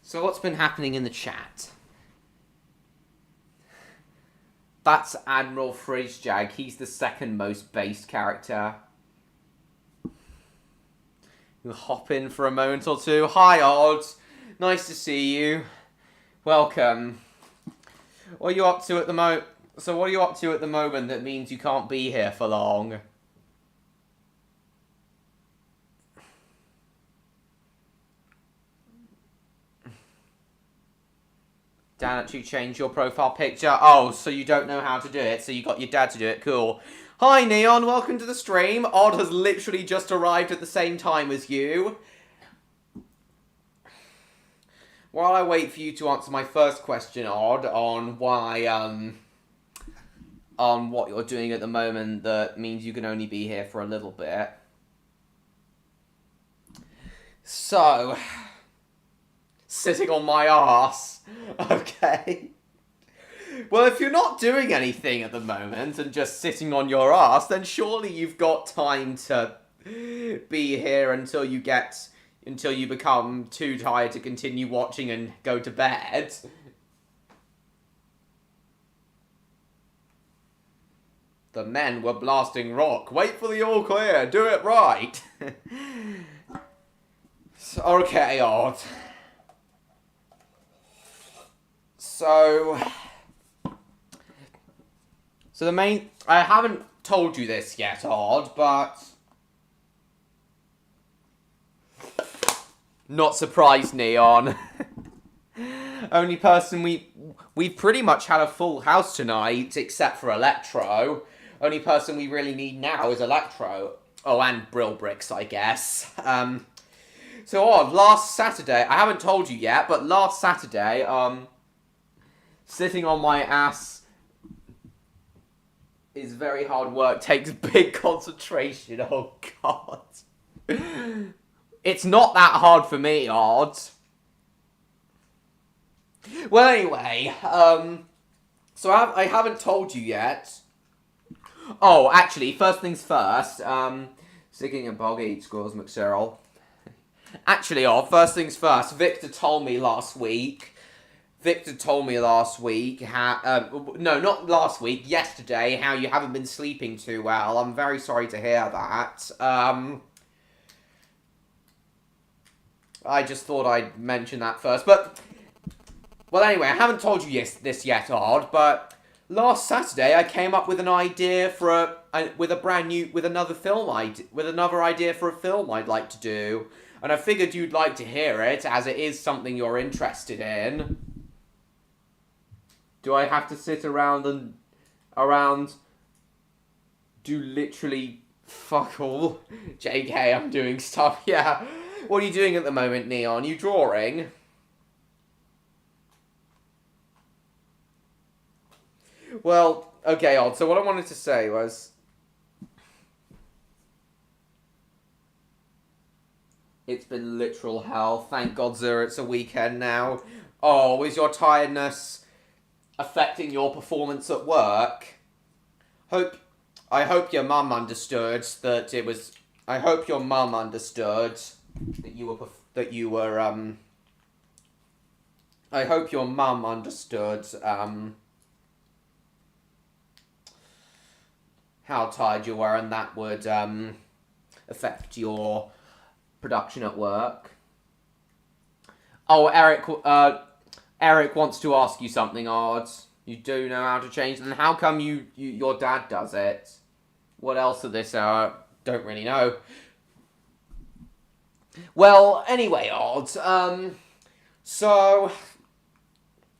So what's been happening in the chat? That's Admiral Frizzjag. He's the 2nd most based character. You hop in for a moment or two. Hi, Odd. Nice to see you. Welcome. What are you up to at the moment? So what are you up to at the moment that means you can't be here for long? Dan actually changed your profile picture. Oh, so you don't know how to do it, so you got your dad to do it. Cool. Hi, Neon. Welcome to the stream. Odd has literally just arrived at the same time as you. While I wait for you to answer my first question, Odd, on why, on what you're doing at the moment that means you can only be here for a little bit. Sitting on my ass. Okay. Well, if you're not doing anything at the moment and just sitting on your ass, then surely you've got time to be here until you become too tired to continue watching and go to bed. The men were blasting rock. Wait for the all clear. Do it right. Okay, Odd. So the main... I haven't told you this yet, Odd, but... Not surprised, Neon. Only person we've pretty much had a full house tonight, except for Electro. Only person we really need now is Electro. Oh, and Brill Bricks, I guess. So, Odd, last Saturday, I haven't told you yet, but last Saturday, sitting on my ass is very hard work, takes big concentration. Oh, God. It's not that hard for me, Odd. Well, anyway, so I haven't told you yet. Oh, actually, first things first, sticking a bog eat scores McCyril. Actually, first things first, Victor told me last week how, no, not last week, yesterday, how you haven't been sleeping too well. I'm very sorry to hear that. I just thought I'd mention that first, but... Well, anyway, I haven't told you this yet, Odd, but last Saturday I came up with an idea for another idea for a film I'd like to do, and I figured you'd like to hear it, as it is something you're interested in. Do I have to sit around do literally fuck all? JK, I'm doing stuff, yeah. What are you doing at the moment, Neon? You drawing? Well, okay, Odd. So what I wanted to say was... It's been literal hell. Thank God, Zura, it's a weekend now. Oh, is your tiredness affecting your performance at work? I hope your mum understood that it was... I hope your mum understood that you were... I hope your mum understood, how tired you were, and that would affect your production at work. Oh, Eric wants to ask you something, Odd. You do know how to change them. How come your dad does it? What else of this? Don't really know. Well, anyway, Odd. So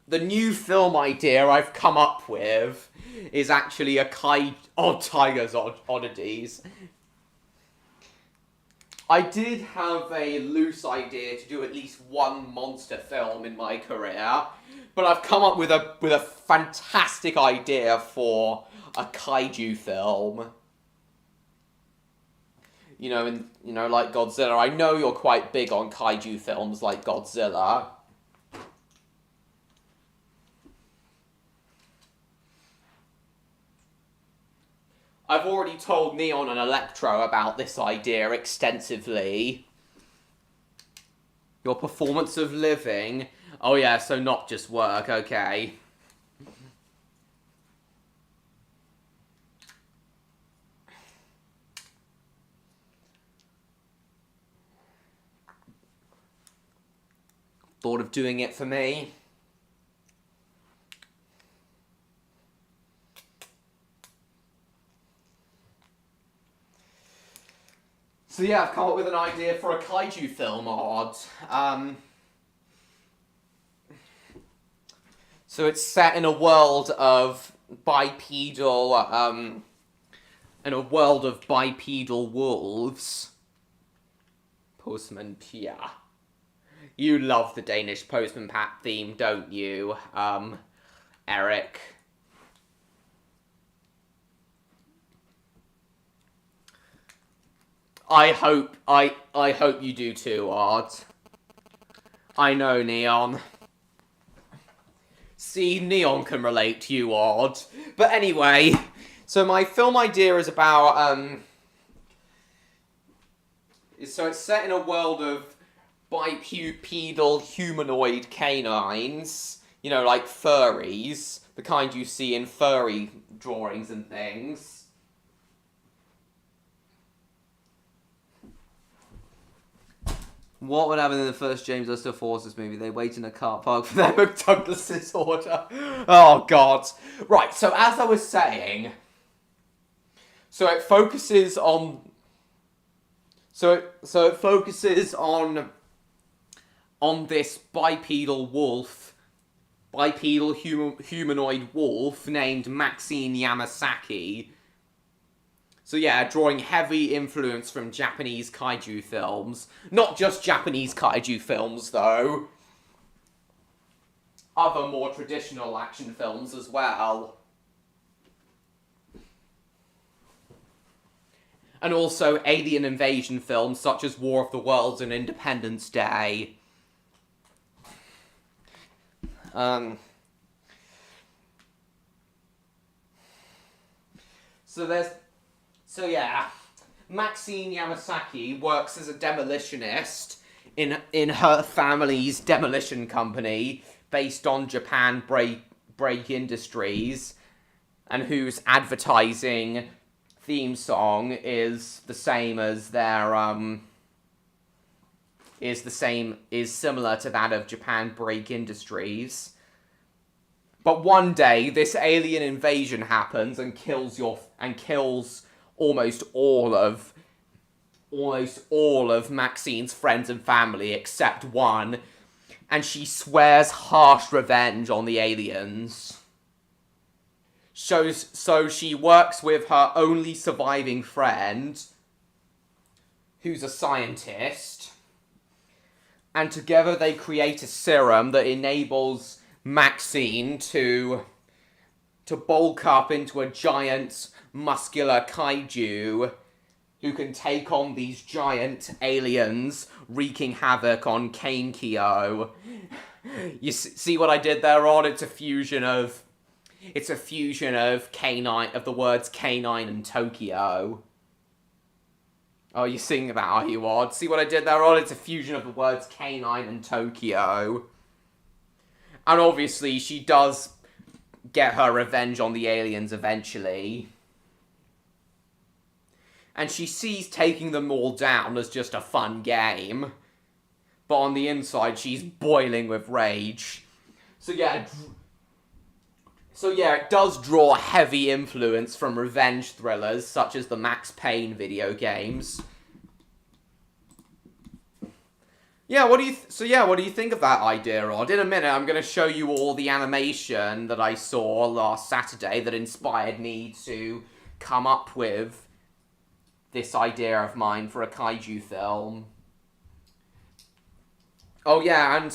the new film idea I've come up with is actually a Tiger's Oddities. I did have a loose idea to do at least one monster film in my career, but I've come up with a fantastic idea for a kaiju film. You know, like Godzilla. I know you're quite big on kaiju films like Godzilla. I've already told Neon and Electro about this idea extensively. Your performance of living. Oh yeah, so not just work, okay. Thought of doing it for me. So yeah, I've come up with an idea for a kaiju film, Odd. So it's set in a world of bipedal wolves. Postman Pia. You love the Danish Postman Pat theme, don't you, Eric? I hope you do too, Odd. I know, Neon. See, Neon can relate to you, Odd. But anyway, so my film idea is about, so it's set in a world of bipedal humanoid canines, you know, like furries, the kind you see in furry drawings and things. What would happen in the first James Lister Forces movie? They wait in a car park for their McDouglas's order. Oh, God. Right, so as I was saying, so it focuses on... So it focuses on this bipedal humanoid wolf named Maxine Yamasaki. So yeah, drawing heavy influence from Japanese kaiju films. Not just Japanese kaiju films, though. Other more traditional action films as well. And also alien invasion films such as War of the Worlds and Independence Day. So yeah, Maxine Yamasaki works as a demolitionist in her family's demolition company based on Japan Break Industries, and whose advertising theme song is the same as their is similar to that of Japan Break Industries. But one day this alien invasion happens and kills almost all of Maxine's friends and family except one, and she swears harsh revenge on the aliens. So she works with her only surviving friend, who's a scientist, and together they create a serum that enables Maxine to bulk up into a giant muscular kaiju who can take on these giant aliens wreaking havoc on Keinkyo. You see what I did there, Rod? It's a fusion of canine, of the words canine and Tokyo. Oh, you're seeing that, are you, Odd? See what I did there, Rod? It's a fusion of the words canine and Tokyo. And obviously, she does get her revenge on the aliens eventually. And she sees taking them all down as just a fun game. But on the inside, she's boiling with rage. So yeah, it does draw heavy influence from revenge thrillers, such as the Max Payne video games. Yeah, what do you think of that idea, Rod? In a minute, I'm going to show you all the animation that I saw last Saturday that inspired me to come up with this idea of mine for a kaiju film. Oh yeah,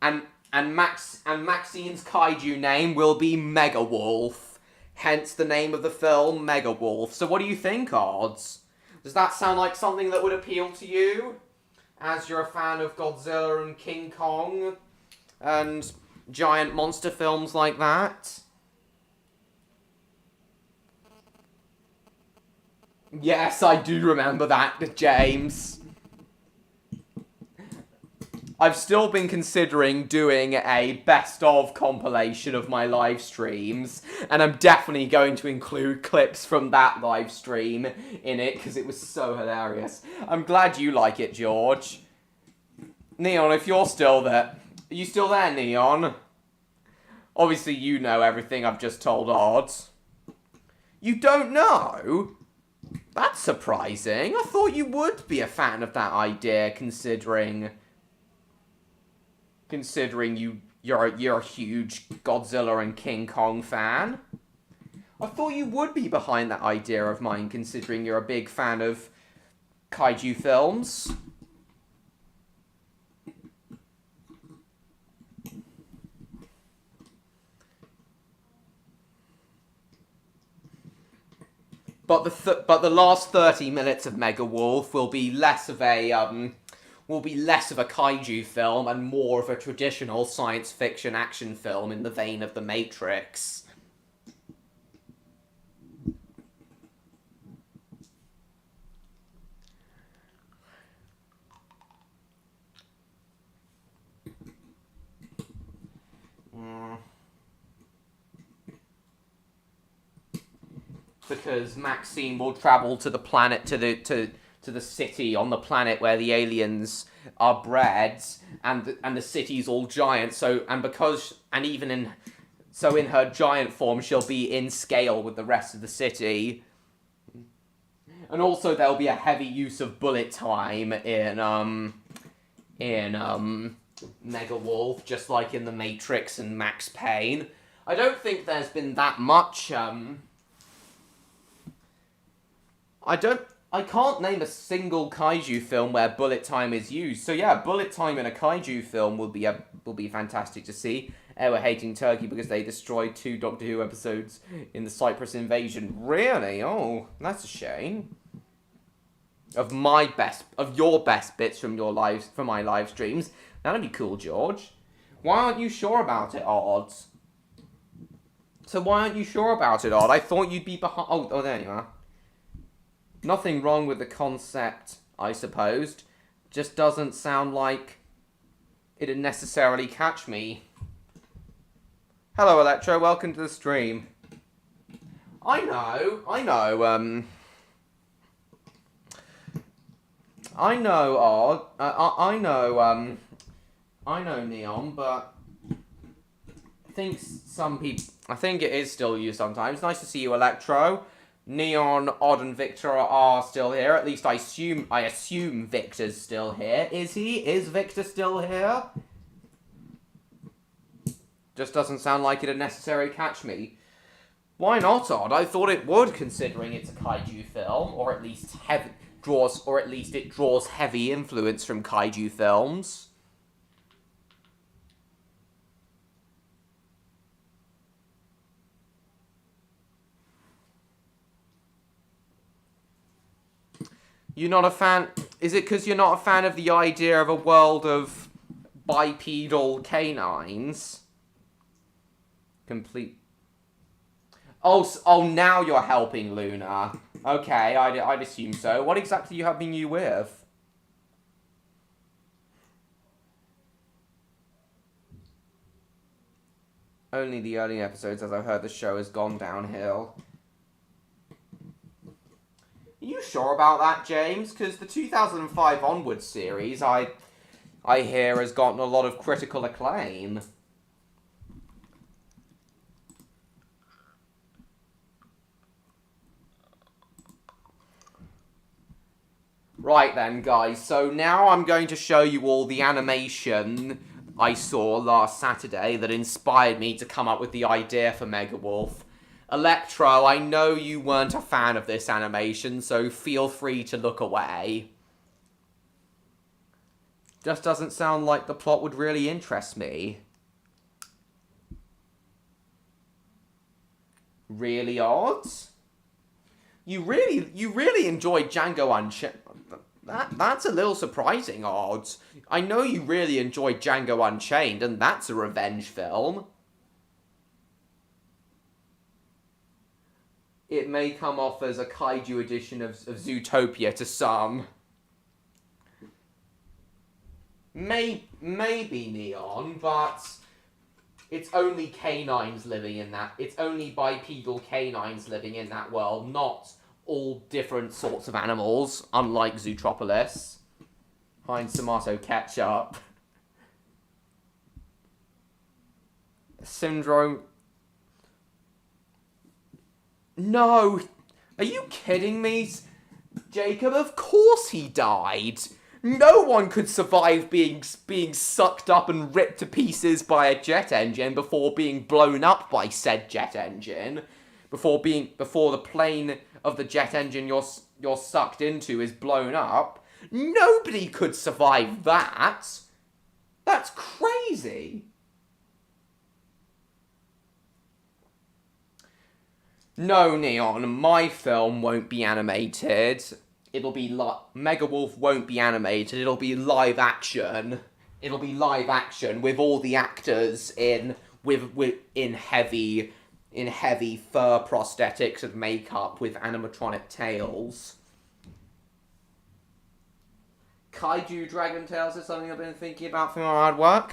and Maxine's kaiju name will be Mega Wolf, hence the name of the film, Mega Wolf. So what do you think, Odds? Does that sound like something that would appeal to you? As you're a fan of Godzilla and King Kong and giant monster films like that? Yes, I do remember that, James. I've still been considering doing a best-of compilation of my live streams, and I'm definitely going to include clips from that live stream in it, because it was so hilarious. I'm glad you like it, George. Neon, if you're still there... Are you still there, Neon? Obviously, you know everything I've just told Odds. You don't know? That's surprising. I thought you would be a fan of that idea, considering you're a huge Godzilla and King Kong fan. I thought you would be behind that idea of mine, considering you're a big fan of kaiju films. But the last 30 minutes of Mega Wolf will be less of a will be less of a kaiju film and more of a traditional science fiction action film in the vein of The Matrix. Because Maxine will travel to the planet, to the city on the planet where the aliens are bred, and the city's all giant. So in her giant form, she'll be in scale with the rest of the city. And also there'll be a heavy use of bullet time in Mega Wolf, just like in The Matrix and Max Payne. I don't think there's been that much I can't name a single kaiju film where bullet time is used. So yeah, bullet time in a kaiju film will be fantastic to see. We're hating Turkey because they destroyed 2 Doctor Who episodes in the Cyprus invasion. Really? Oh, that's a shame. Of your best bits from my live streams. That'd be cool, George. Why aren't you sure about it, Odd? So why aren't you sure about it, Odd? I thought you'd be behind. Oh, there you are. Nothing wrong with the concept, I suppose. Just doesn't sound like it'd necessarily catch me. Hello, Electro. Welcome to the stream. I know, Odd. I know Neon, but I think it is still you sometimes. Nice to see you, Electro. Neon, Odd, and Victor are still here. At least I assume Victor's still here. Is he? Is Victor still here? Just doesn't sound like it'd necessarily catch me. Why not, Odd? I thought it would, considering it's a kaiju film, or at least it draws heavy influence from kaiju films. You're not a fan... Is it because you're not a fan of the idea of a world of bipedal canines? Complete... Oh, now you're helping Luna. Okay, I'd assume so. What exactly are you helping you with? Only the early episodes, as I've heard the show has gone downhill. Are you sure about that, James? Because the 2005 onwards series, I hear, has gotten a lot of critical acclaim. Right then, guys. So now I'm going to show you all the animation I saw last Saturday that inspired me to come up with the idea for Mega Wolf. Electro, I know you weren't a fan of this animation, so feel free to look away. Just doesn't sound like the plot would really interest me. Really, Odd? You really enjoyed Django Unchained. That's a little surprising, Odd. I know you really enjoyed Django Unchained, and that's a revenge film. It may come off as a kaiju edition of Zootopia to some. Maybe Neon, but it's only canines living in that. It's only bipedal canines living in that world, not all different sorts of animals, unlike Zootropolis. Heinz tomato ketchup. Syndrome... No! Are you kidding me? Jacob, of course he died! No one could survive being sucked up and ripped to pieces by a jet engine before being blown up by said jet engine. Before the plane of the jet engine you're sucked into is blown up. Nobody could survive that! That's crazy! No, Neon, my film won't be animated. it'll be Mega Wolf won't be animated. It'll be live action. It'll be live action with all the actors in heavy fur prosthetics and makeup with animatronic tails. Kaiju Dragon Tales is something I've been thinking about for my hard work.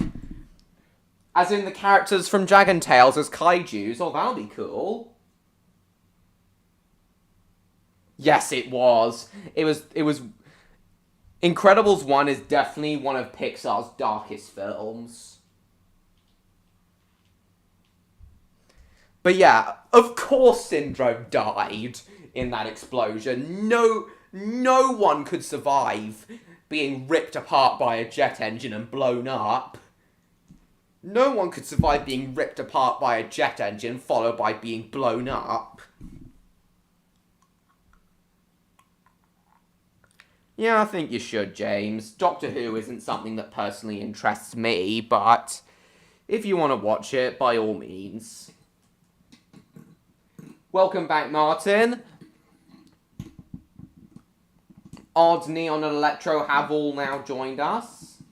As in the characters from Dragon Tales as kaijus. Oh, that'll be cool. Yes, it was. It was. Incredibles 1 is definitely one of Pixar's darkest films. But yeah, of course Syndrome died in that explosion. No one could survive being ripped apart by a jet engine and blown up. No one could survive being ripped apart by a jet engine followed by being blown up. Yeah, I think you should, James. Doctor Who isn't something that personally interests me, but if you want to watch it, by all means. Welcome back, Martin. Odd, Neon and Electro have all now joined us.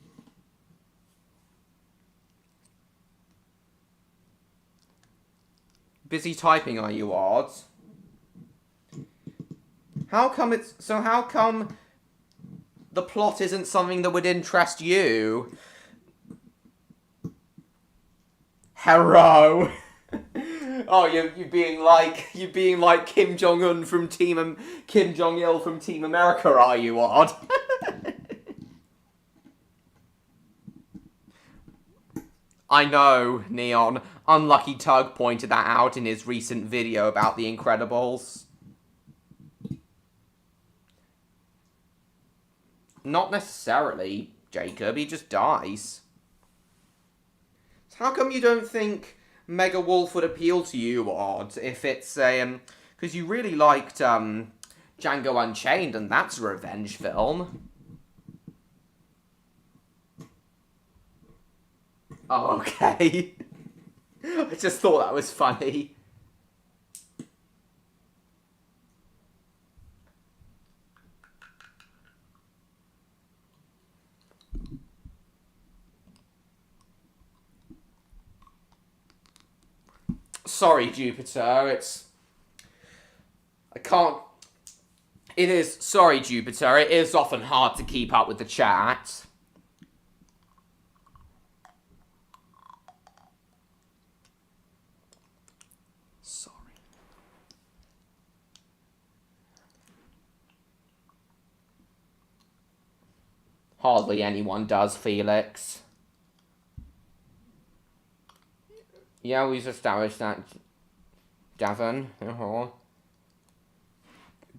Busy typing, are you, Odd? How come the plot isn't something that would interest you? Hello. Oh, you being like Kim Jong-un from Kim Jong-il from Team America, are you, Odd? I know, Neon. Unlucky Tug pointed that out in his recent video about The Incredibles. Not necessarily, Jacob. He just dies. So how come you don't think Mega Wolf would appeal to you, Odd, if it's a... because you really liked Django Unchained, and that's a revenge film. Oh, okay. I just thought that was funny. Sorry, Jupiter, sorry, Jupiter, it is often hard to keep up with the chat. Sorry. Hardly anyone does, Felix. Yeah, we've established that, Davin.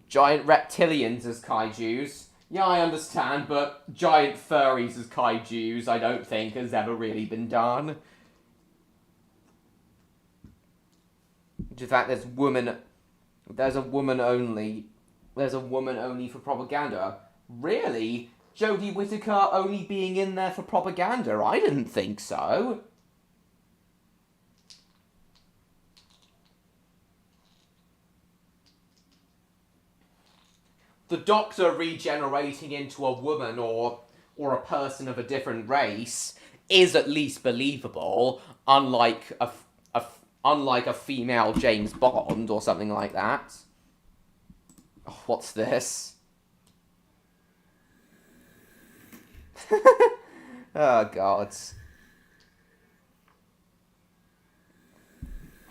Giant reptilians as kaijus. Yeah, I understand, but giant furries as kaijus I don't think has ever really been done. In fact, there's a woman only for propaganda. Really? Jodie Whittaker only being in there for propaganda? I didn't think so. The Doctor regenerating into a woman or a person of a different race is at least believable, unlike a female James Bond or something like that. Oh, what's this? Oh, God.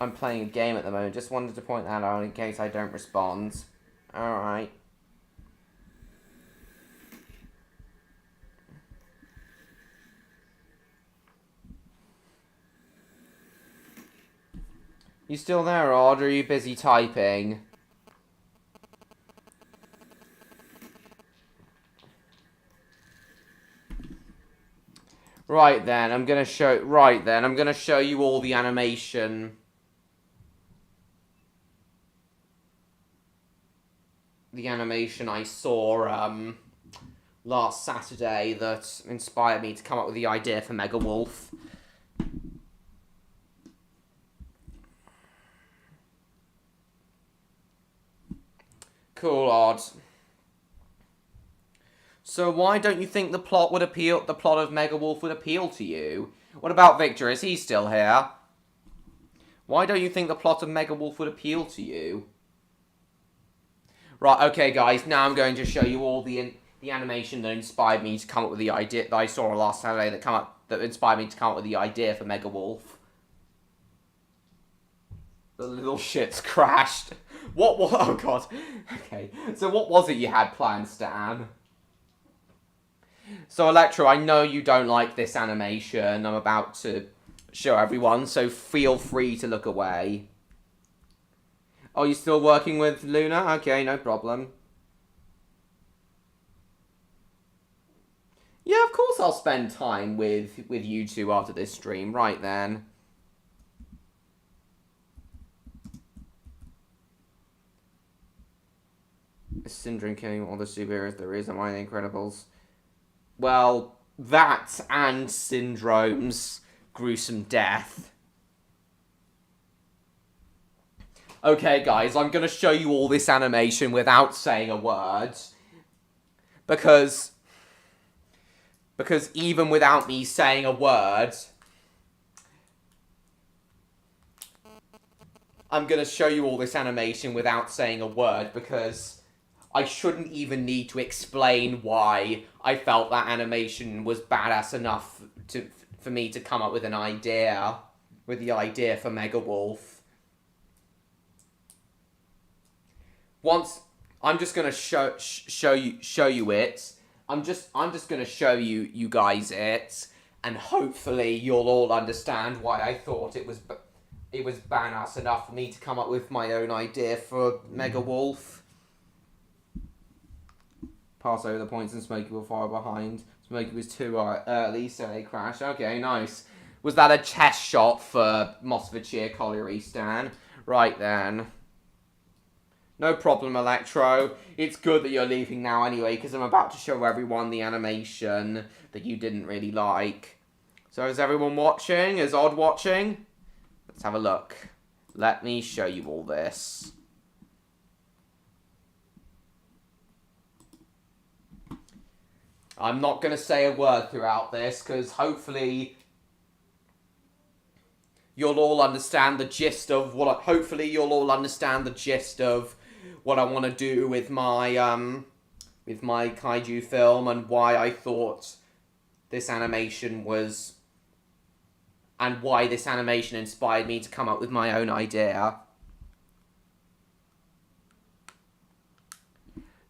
I'm playing a game at the moment. Just wanted to point that out in case I don't respond. Alright. You still there, Odd, or are you busy typing? Right then, I'm gonna show you all the animation. The animation I saw last Saturday that inspired me to come up with the idea for Mega Wolf. Cool, Odd. So why don't you think the plot of Megawolf would appeal to you? What about Victor? Is he still here? Why don't you think the plot of Megawolf would appeal to you? Right, okay guys, now I'm going to show you all the animation that inspired me to come up with the idea that I saw last Saturday that inspired me to come up with the idea for Megawolf. The little shit's crashed. Oh god. Okay, so what was it you had planned, Stan? So Electro, I know you don't like this animation I'm about to show everyone, so feel free to look away. Oh, you still working with Luna? Okay, no problem. Yeah, of course I'll spend time with you two after this stream. Right then. Is Syndrome killing all the superheroes there is? Am I the Incredibles? Well, that and Syndrome's gruesome death. Okay, guys, I'm going to show you all this animation without saying a word. Because even without me saying a word, I'm going to show you all this animation without saying a word, because I shouldn't even need to explain why I felt that animation was badass enough for me to come up with the idea for Megawolf. Once I'm just gonna show you it. I'm just gonna show you guys it, and hopefully you'll all understand why I thought it was badass enough for me to come up with my own idea for Megawolf. Pass over the points and Smokey will follow behind. Smokey was too early, so they crashed. Okay, nice. Was that a test shot for Mossfordshire Colliery, Stan? Right then. No problem, Electro. It's good that you're leaving now anyway, because I'm about to show everyone the animation that you didn't really like. So is everyone watching? Is Odd watching? Let's have a look. Let me show you all this. I'm not going to say a word throughout this, because hopefully you'll all understand the gist of what I want to do with my kaiju film, and why I thought this animation was, and why this animation inspired me to come up with my own idea.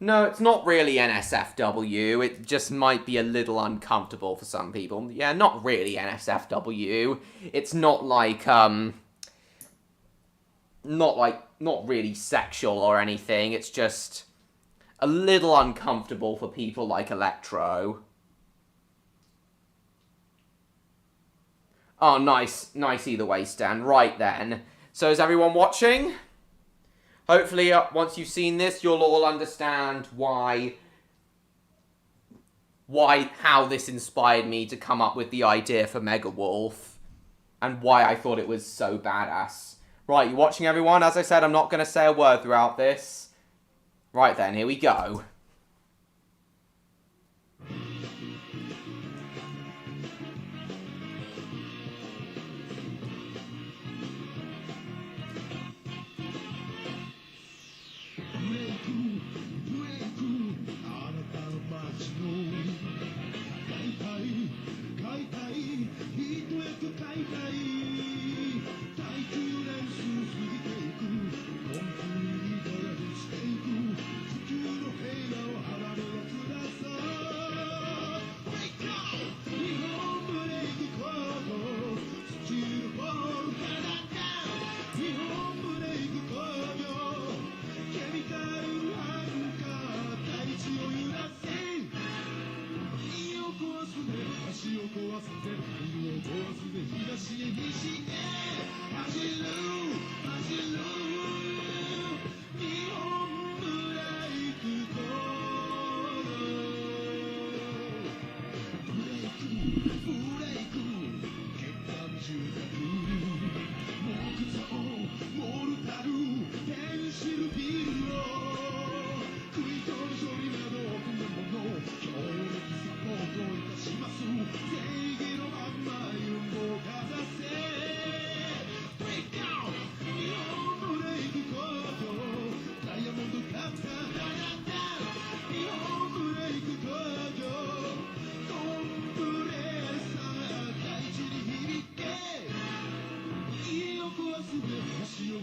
No, it's not really NSFW. It just might be a little uncomfortable for some people. Yeah, not really NSFW. It's not like, not really sexual or anything. It's just a little uncomfortable for people like Electro. Oh, nice. Nice either way, Stan. Right then. So is everyone watching? Hopefully, once you've seen this, you'll all understand how this inspired me to come up with the idea for Megawolf, and why I thought it was so badass. Right, you watching, everyone? As I said, I'm not going to say a word throughout this. Right then, here we go.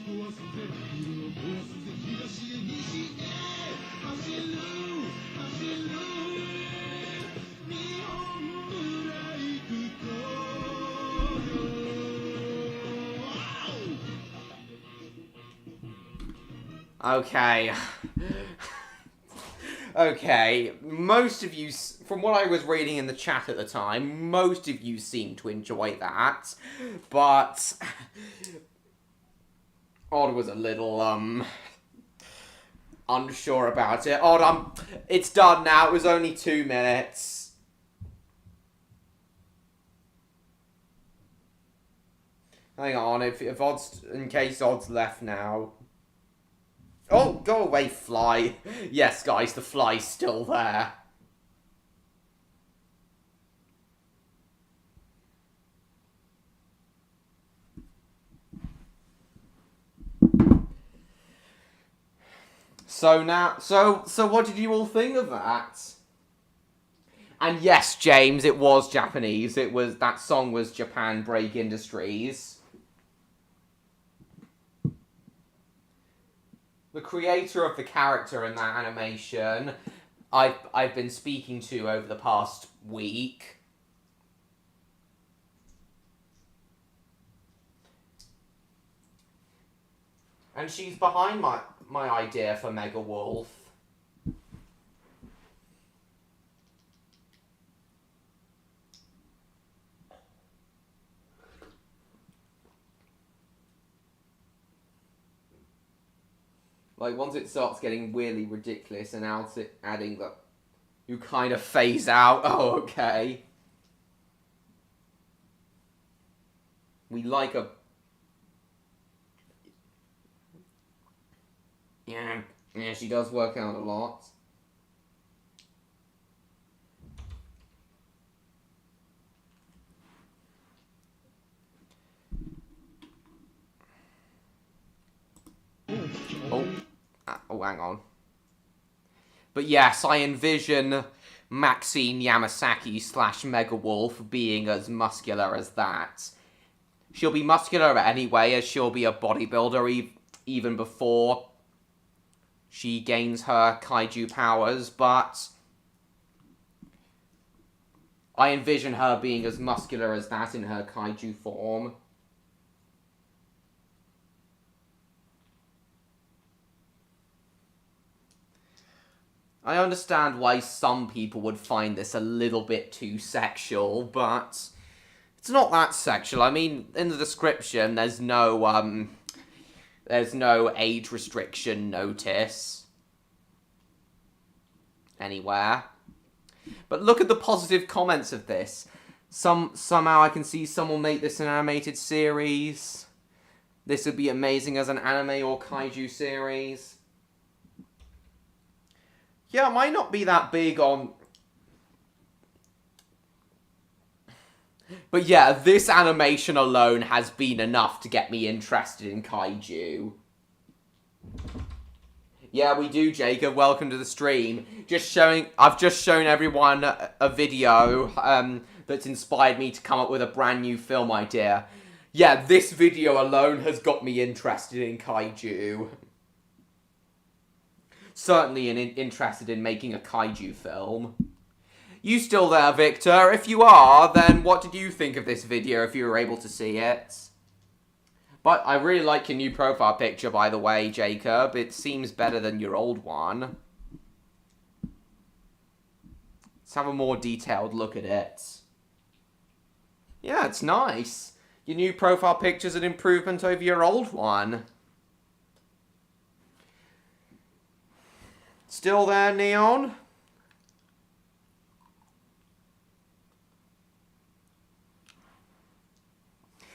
Okay. Okay, most of you, from what I was reading in the chat at the time, most of you seem to enjoy that, but Odd was a little, unsure about it. Odd, it's done now, it was only 2 minutes. Hang on, if Odd's, in case Odd's left now. Oh, go away, fly. Yes, guys, the fly's still there. So now, so what did you all think of that? And yes, James, it was Japanese. That song was Japan Break Industries. The creator of the character in that animation, I've been speaking to over the past week. And she's behind my idea for Mega Wolf. Like, once it starts getting really ridiculous and adding the... You kind of phase out. Oh, okay. We like a... Yeah, she does work out a lot. Oh, hang on. But yes, I envision Maxine Yamasaki / Mega Wolf being as muscular as that. She'll be muscular anyway, as she'll be a bodybuilder even before she gains her kaiju powers, but I envision her being as muscular as that in her kaiju form. I understand why some people would find this a little bit too sexual, but it's not that sexual. I mean, in the description, there's no age restriction notice anywhere. But look at the positive comments of this. Somehow I can see someone make this an animated series. This would be amazing as an anime or kaiju series. Yeah, it might not be that big on... But yeah, this animation alone has been enough to get me interested in kaiju. Yeah, we do, Jacob. Welcome to the stream. I've just shown everyone a video that's inspired me to come up with a brand new film idea. Yeah, this video alone has got me interested in kaiju. Certainly interested in making a kaiju film. You still there, Victor? If you are, then what did you think of this video if you were able to see it? But I really like your new profile picture, by the way, Jacob. It seems better than your old one. Let's have a more detailed look at it. Yeah, it's nice. Your new profile picture's an improvement over your old one. Still there, Neon?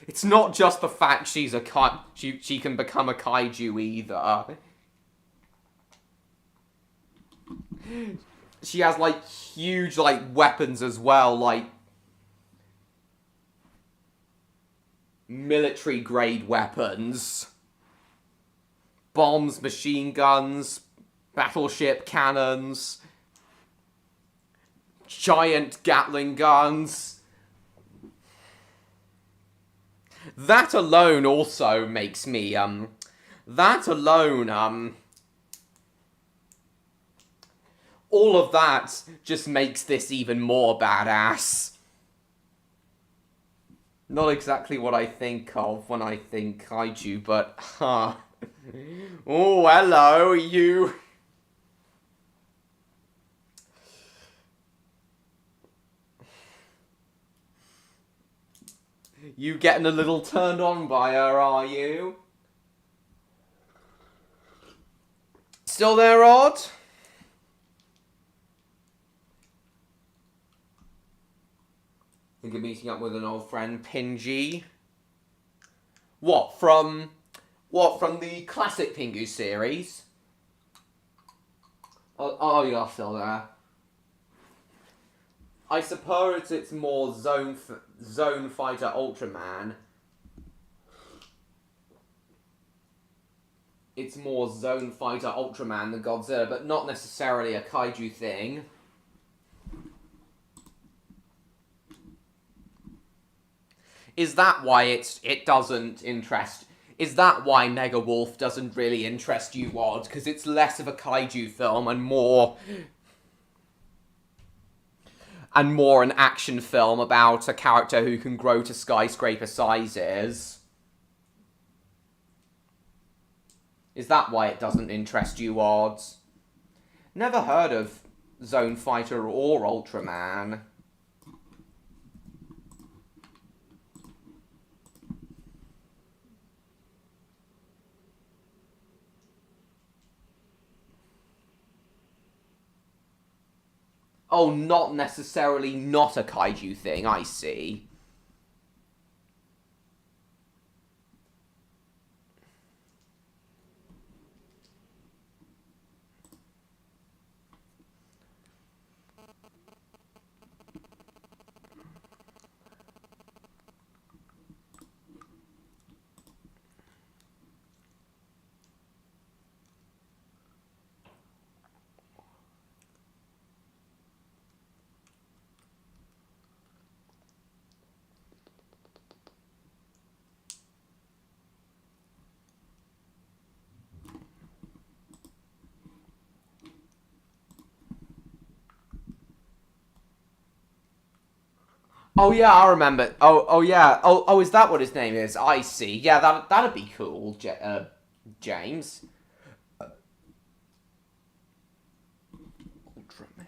It's not just the fact she's she can become a kaiju either. She has like huge weapons as well, like military grade weapons. Bombs, machine guns, battleship cannons, giant Gatling guns. That alone also makes me that alone, all of that just makes this even more badass. Not exactly what I think of when I think kaiju, but, huh. Oh, hello, you. You getting a little turned on by her, are you? Still there, Odd? I think you're meeting up with an old friend, Pingy. What, from the classic Pingu series? Oh, you're still there. I suppose it's more Zone Fighter Ultraman. It's more Zone Fighter Ultraman than Godzilla, but not necessarily a kaiju thing. Is that why it doesn't interest? Is that why Mega Wolf doesn't really interest you, Wad? Because it's less of a kaiju film and more an action film about a character who can grow to skyscraper sizes. Is that why it doesn't interest you, Odds? Never heard of Zone Fighter or Ultraman. Oh, not necessarily not a kaiju thing, I see. Oh yeah, I remember. Oh yeah. Oh, is that what his name is? I see. Yeah, that'd be cool, James. Ultraman.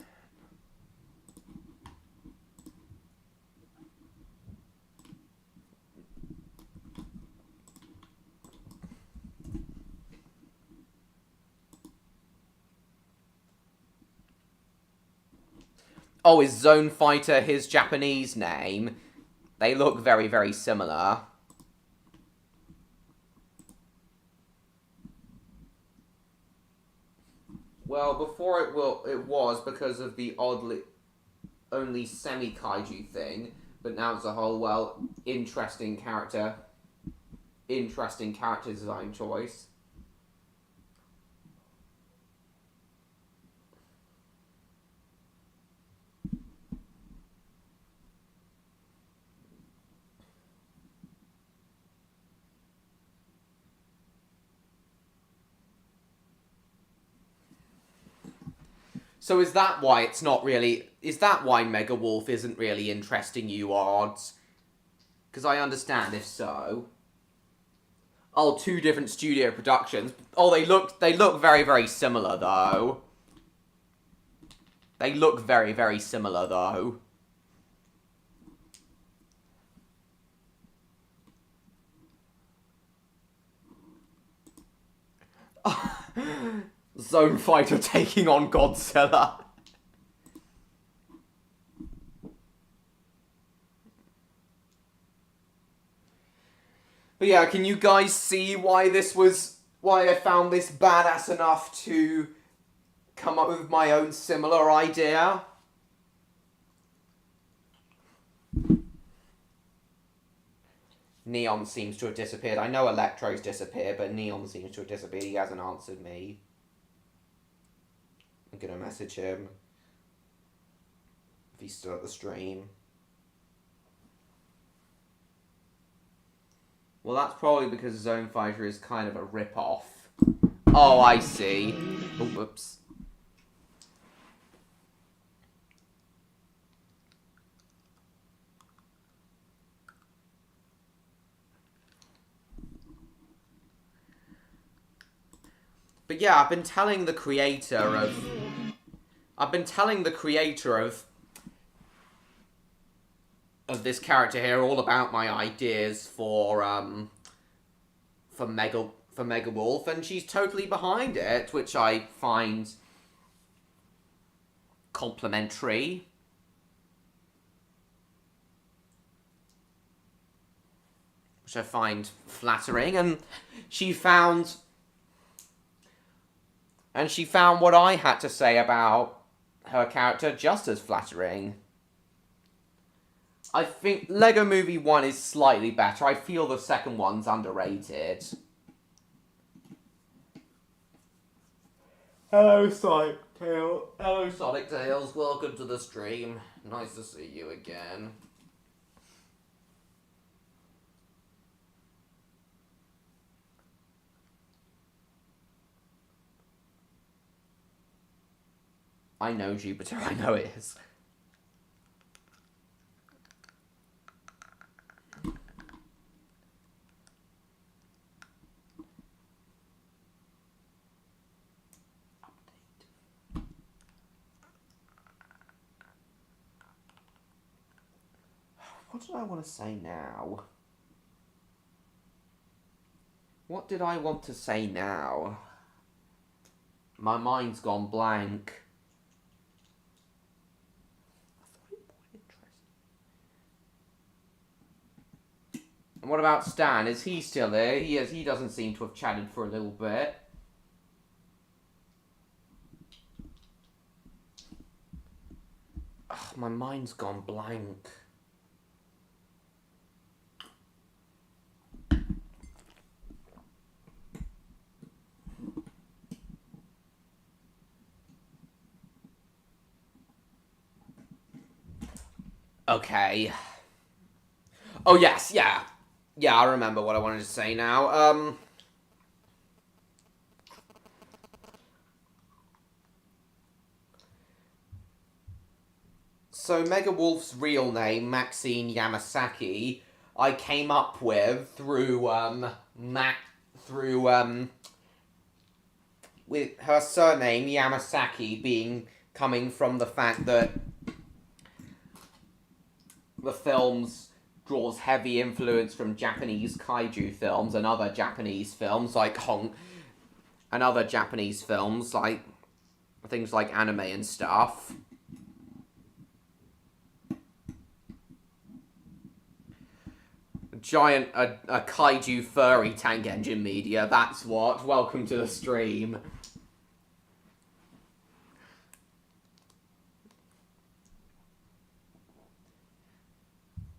Oh, is Zone Fighter his Japanese name? They look very, very similar. Well, before it was because of the oddly only semi-kaiju thing, but now it's a whole, well, interesting character design choice. So is that why it's not really... Is that why Mega Wolf isn't really interesting you, Odds? Because I understand if so. Oh, two different studio productions. Oh, they look very, very similar, though. They look very, very similar, though. Zone Fighter taking on Godzilla. But yeah, can you guys see why I found this badass enough to come up with my own similar idea? Neon seems to have disappeared. I know Electro's disappeared, but Neon seems to have disappeared. He hasn't answered me. I'm gonna message him. If he's still at the stream. Well, that's probably because Zone Fighter is kind of a rip-off. Oh, I see. Oh, whoops. But yeah, I've been telling the creator of this character here all about my ideas for Mega Wolf, and she's totally behind it, which I find complimentary. Which I find flattering, and she found what I had to say about her character just as flattering. I think Lego Movie 1 is slightly better. I feel the second one's underrated. Hello, Sonic Tails. Hello, Sonic Tails. Welcome to the stream. Nice to see you again. I know, Jupiter. I know it is. What did I want to say now? What did I want to say now? My mind's gone blank. And what about Stan? Is he still here? He doesn't seem to have chatted for a little bit. Ugh, my mind's gone blank. Okay. Oh, yes, yeah. Yeah, I remember what I wanted to say now. So Mega Wolf's real name, Maxine Yamasaki, I came up with through, with her surname, Yamasaki, coming from the fact that the films draws heavy influence from Japanese kaiju films and other Japanese films like things like anime and stuff. A kaiju furry tank engine media, that's what. Welcome to the stream.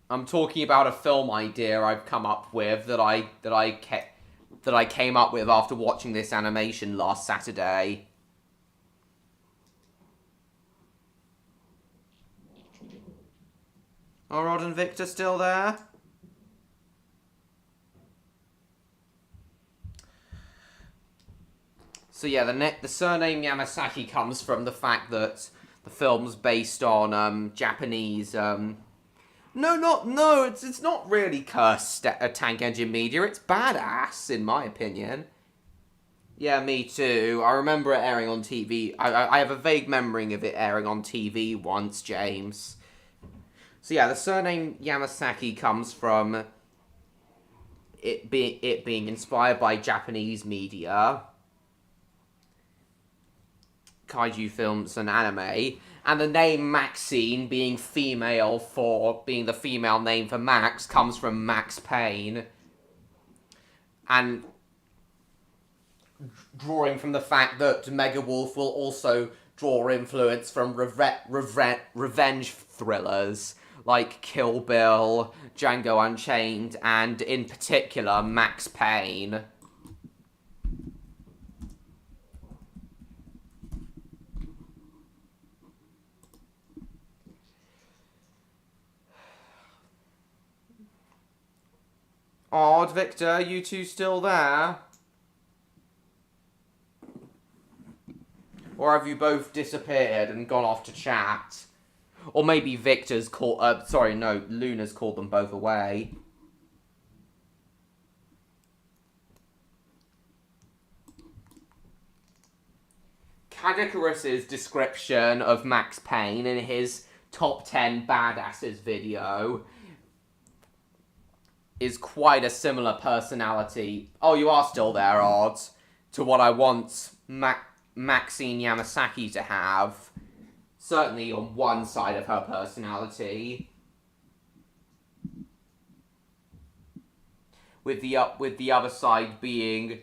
I'm talking about a film idea I've come up with that I came up with after watching this animation last Saturday. Are Rod and Victor still there? So yeah, the surname Yamasaki comes from the fact that the film's based on Japanese. It's not really cursed tank engine media. It's badass, in my opinion. Yeah, me too. I remember it airing on TV. I have a vague memory of it airing on TV once, James. So yeah, the surname Yamasaki comes from it being inspired by Japanese media, kaiju films and anime, and the name Maxine being the female name for Max comes from Max Payne, and drawing from the fact that Mega Wolf will also draw influence from revenge thrillers like Kill Bill, Django Unchained, and in particular Max Payne. Odd, Victor, you two still there? Or have you both disappeared and gone off to chat? Or maybe Victor's called, sorry, no, Luna's called them both away. Cadicarus's description of Max Payne in his top 10 badasses video is quite a similar personality. Oh, you are still there, Odd, to what I want Maxine Yamasaki to have. Certainly on one side of her personality. With the other side being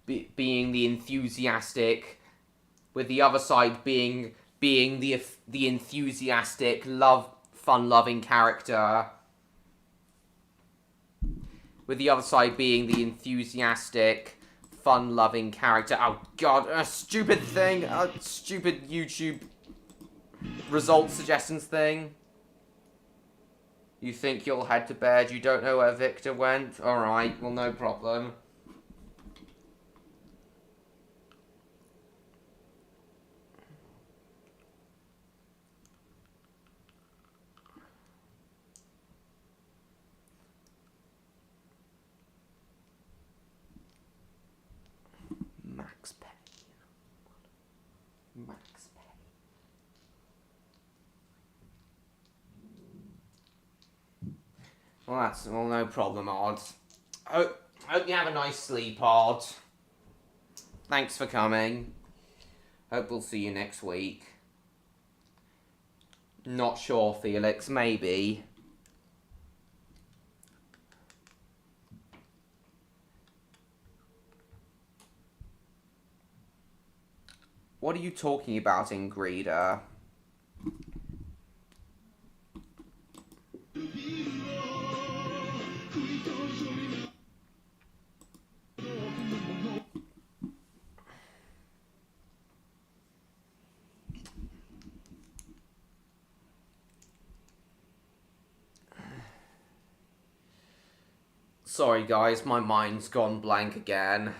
the enthusiastic, with the other side being the enthusiastic, fun-loving character. With the other side being the enthusiastic, fun-loving character. Oh god, a stupid thing, a stupid YouTube result suggestions thing. You think you'll head to bed? You don't know where Victor went? Alright, well, no problem. Max Payne. Max Payne. Well, no problem, Odd. Hope you have a nice sleep, Odd. Thanks for coming. Hope we'll see you next week. Not sure, Felix. Maybe. What are you talking about, Ingrida? Sorry guys, my mind's gone blank again.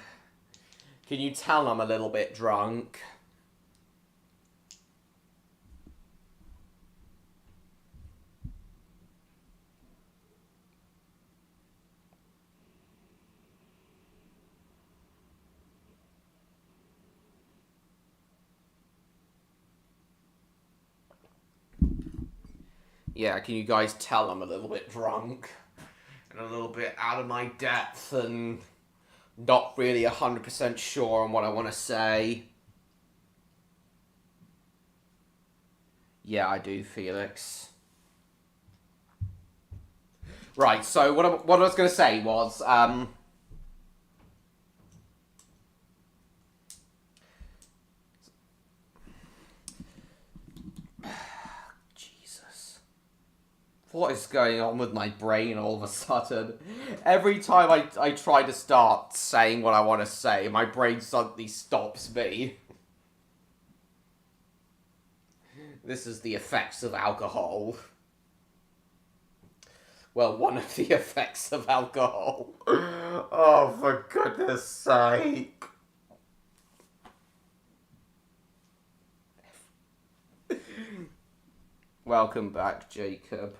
Can you tell I'm a little bit drunk? Yeah, can you guys tell I'm a little bit drunk? And a little bit out of my depth and not really 100% sure on what I want to say. Yeah, I do, Felix. Right, so what I was going to say was, what is going on with my brain all of a sudden? Every time I try to start saying what I want to say, my brain suddenly stops me. This is the effects of alcohol. Well, one of the effects of alcohol. Oh, for goodness sake. Welcome back, Jacob.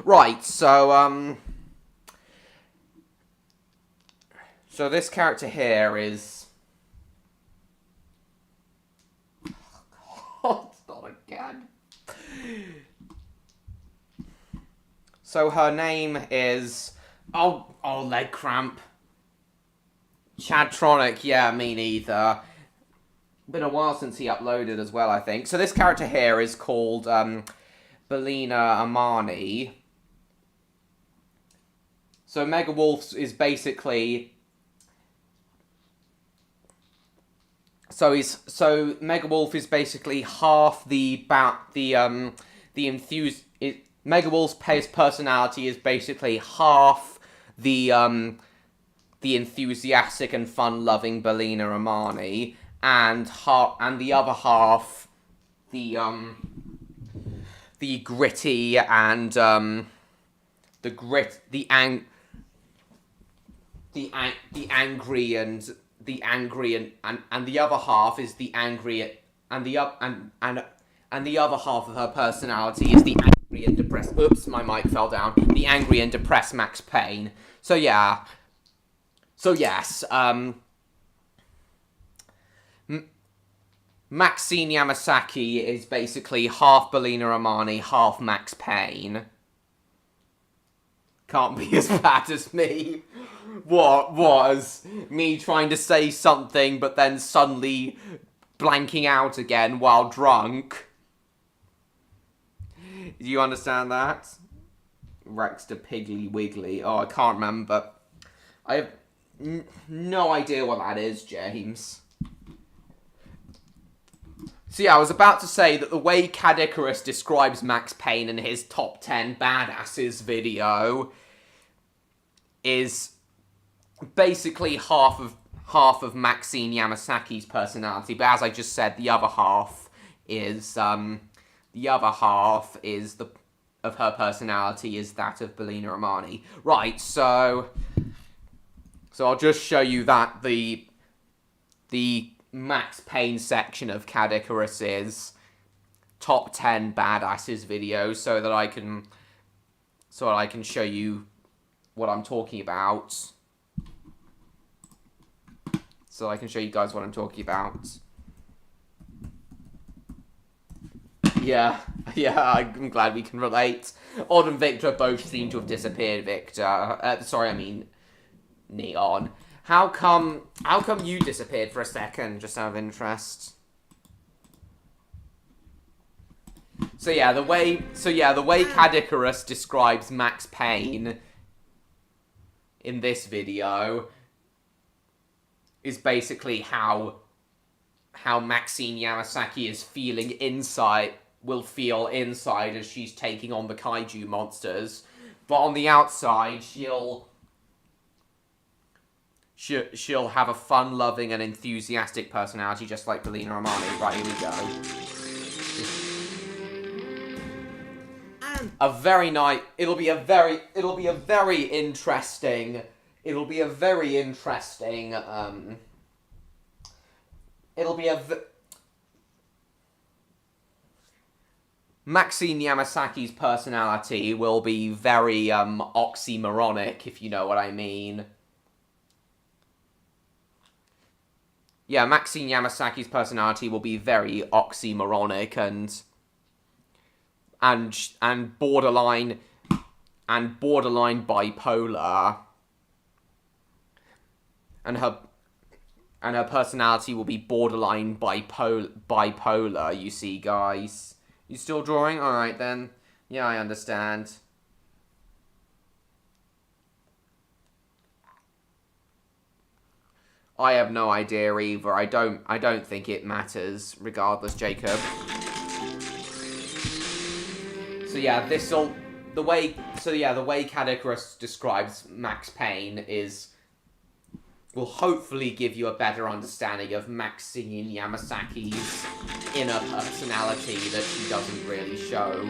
Right, so this character here is... Oh, not again. So her name is... Oh, leg cramp. Chadtronic, yeah, me neither. Been a while since he uploaded as well, I think. So this character here is called Belina Amani. So Mega Wolf is basically... So Mega Wolf is basically half Mega Wolf's personality is basically half the enthusiastic and fun-loving Belina Amani, and the other half the gritty and the angry and the other half is the angry and the other half of her personality is the angry and depressed. Oops, my mic fell down. The angry and depressed Max Payne. So yeah. So yes, Maxine Yamasaki is basically half Belina Romani, half Max Payne. Can't be as bad as me. What was me trying to say something but then suddenly blanking out again while drunk. Do you understand that? Rex to Piggly Wiggly. Oh, I can't remember. I have no idea what that is, James. So yeah, I was about to say that the way Cad Icarus describes Max Payne in his top 10 badasses video is basically half of Maxine Yamasaki's personality, but as I just said, the other half is of her personality is that of Belina Romani. Right, so I'll just show you that the Max Payne section of Cad Icarus's top 10 badasses video so that I can show you what I'm talking about. So I can show you guys what I'm talking about. Yeah, I'm glad we can relate. Odd and Victor both seem to have disappeared, Victor. Sorry, I mean Neon. How come you disappeared for a second, just out of interest? So yeah, the way Cad Icarus describes Max Payne in this video is basically how Maxine Yamasaki is will feel inside as she's taking on the kaiju monsters, but on the outside she'll have a fun-loving and enthusiastic personality, just like Belina Romani. Right, here we go. And it'll be a very interesting Maxine Yamasaki's personality will be very oxymoronic, if you know what I mean. Yeah, Maxine Yamasaki's personality will be very oxymoronic and borderline bipolar. And her personality will be borderline bipolar, you see, guys. You still drawing? Alright, then. Yeah, I understand. I have no idea either. I don't think it matters, regardless, Jacob. So yeah, the way Cad Icarus describes Max Payne will hopefully give you a better understanding of Maxine Yamasaki's inner personality that she doesn't really show.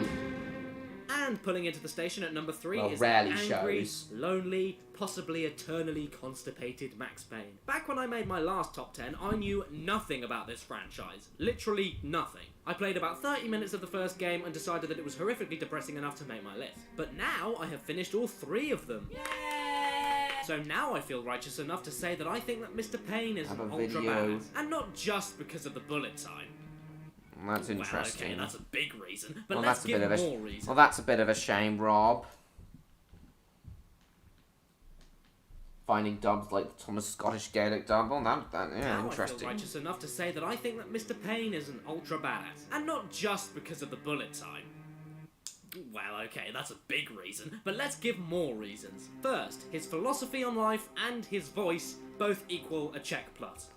And pulling into the station at number 3 is rarely the angry, shows. lonely, possibly eternally constipated Max Payne. Back when I made my last top 10, I knew nothing about this franchise. Literally nothing. I played about 30 minutes of the first game and decided that it was horrifically depressing enough to make my list. But now I have finished all 3 of them. Yay! So now I feel righteous enough to say that I think that Mr. Payne is an ultra badass. And not just because of the bullet time. Well, that's interesting. Well, okay, that's a big reason, but well, let's give more reasons. Well, that's a bit of a shame, Rob. Finding dubs like the Thomas Scottish Gaelic dub. Well, yeah, interesting. I feel righteous enough to say that I think that Mr. Payne is an ultra badass. And not just because of the bullet time. Well, okay, that's a big reason, but let's give more reasons. First, his philosophy on life and his voice both equal a check plus.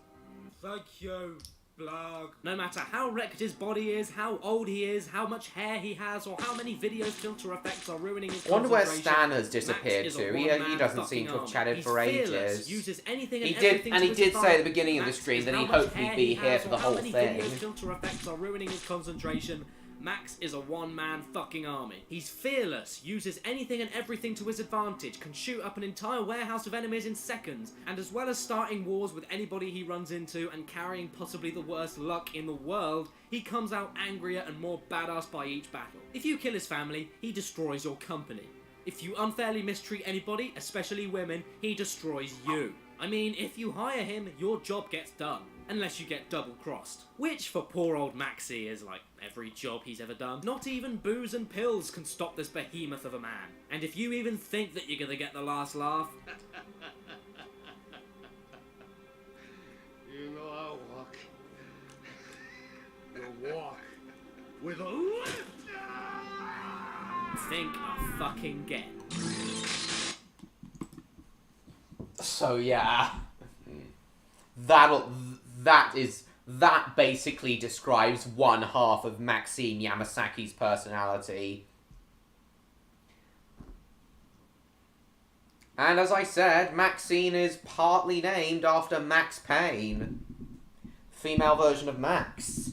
Thank you. Blog. No matter how wrecked his body is, how old he is, how much hair he has, or how many videos filter effects are ruining his I wonder where concentration, Stan has disappeared Max is to. a He one-man doesn't seem fucking to have army. chatted He's for fearless, ages. uses anything He and did, everything and to he his did say at the advantage. beginning of the Max stream is that how he'd much hopefully hair be he here has, for or the how whole many thing. videos filter effects are ruining his concentration. Max is a one-man fucking army. He's fearless, uses anything and everything to his advantage, can shoot up an entire warehouse of enemies in seconds, and as well as starting wars with anybody he runs into and carrying possibly the worst luck in the world, he comes out angrier and more badass by each battle. If you kill his family, he destroys your company. If you unfairly mistreat anybody, especially women, he destroys you. I mean, if you hire him, your job gets done. Unless you get double-crossed. Which, for poor old Maxie, is like every job he's ever done. Not even booze and pills can stop this behemoth of a man. And if you even think that you're gonna get the last laugh... You know I walk. You walk with a lift. think fucking again. So yeah, that basically describes one half of Maxine Yamasaki's personality. And as I said, Maxine is partly named after Max Payne, female version of Max.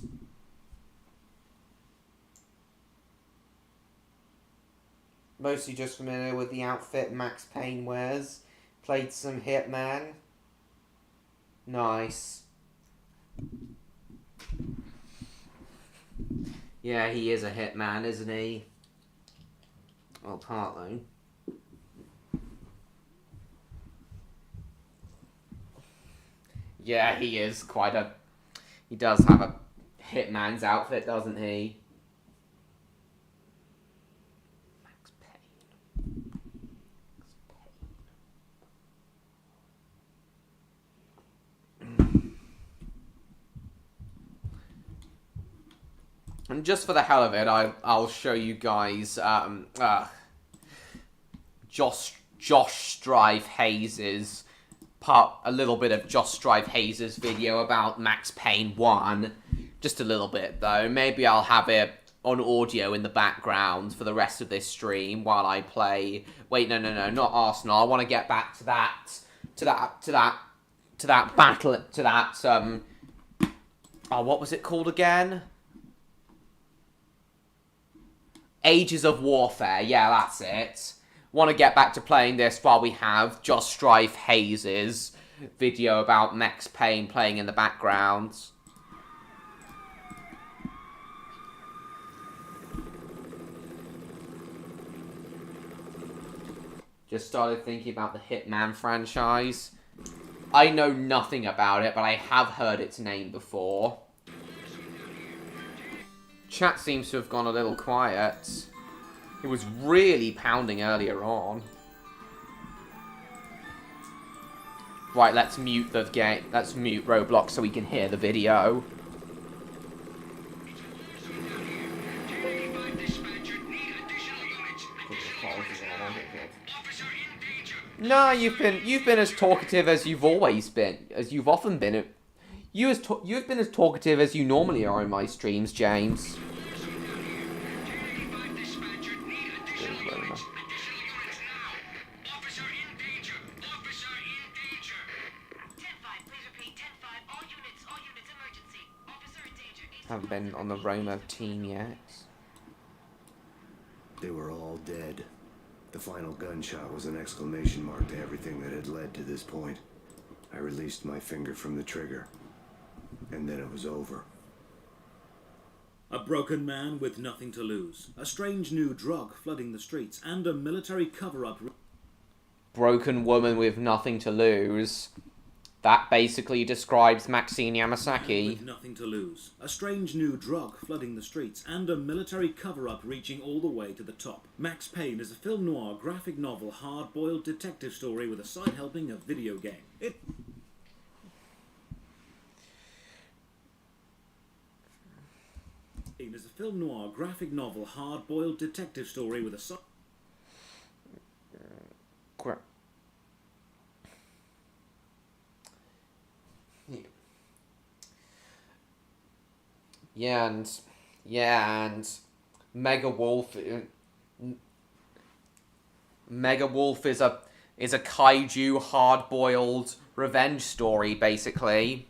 Mostly just familiar with the outfit Max Payne wears. Played some Hitman. Nice. Yeah, he is a hitman, isn't he? Well, partly. Yeah, he is quite a... He does have a hitman's outfit, doesn't he? Max Payne. And just for the hell of it, I'll show you guys Josh Strive Hayes's a little bit of Josh Strive Hayes's video about Max Payne 1. Just a little bit though. Maybe I'll have it on audio in the background for the rest of this stream while I play. Wait, no, not Arsenal. I want to get back to that battle, to that oh, what was it called again? Ages of Warfare, yeah, that's it. Want to get back to playing this while we have Josh Strife Hayes's video about Max Payne playing in the background. Just started thinking about the Hitman franchise. I know nothing about it, but I have heard its name before. Chat seems to have gone a little quiet. It was really pounding earlier on. Right, let's mute the game. Let's mute Roblox so we can hear the video. No, you've been as talkative as you've always been, as you've often been. You've been as talkative as you normally are in my streams, James. Haven't been on the Roma team yet. They were all dead. The final gunshot was an exclamation mark to everything that had led to this point. I released my finger from the trigger, and then it was over. A broken man with nothing to lose, a strange new drug flooding the streets, and a military cover-up. Broken woman with nothing to lose. That basically describes Maxine Yamasaki. With nothing to lose, a strange new drug flooding the streets, and a military cover-up reaching all the way to the top. Max Payne is a film noir graphic novel hard-boiled detective story with a side helping of video game. It is a film noir graphic novel hard-boiled detective story with a side... and Mega Wolf is a kaiju hard-boiled revenge story, basically.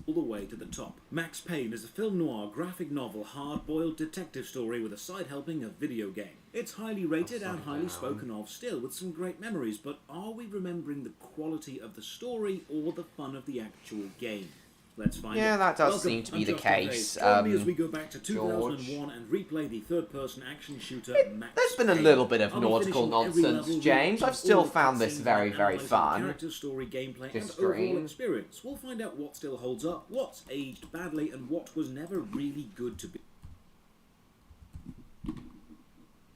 All the way to the top. Max Payne is a film noir graphic novel hard-boiled detective story with a side helping of video game. It's highly rated and highly spoken of still, with some great memories, but are we remembering the quality of the story or the fun of the actual game? Let's find out. Yeah, that does Welcome, seem to be I'm the Josh case. Join me as we go back to George. 2001 and replay the third-person action shooter Max There's been a Payne. little bit of I'll be nautical finishing every nonsense, level, James. rewatching I've still all found this cutscenes very, and very analysing the fun. character, story, gameplay, This and overall screen. experience. We'll find out what still holds up, what's aged badly, and what was never really good to be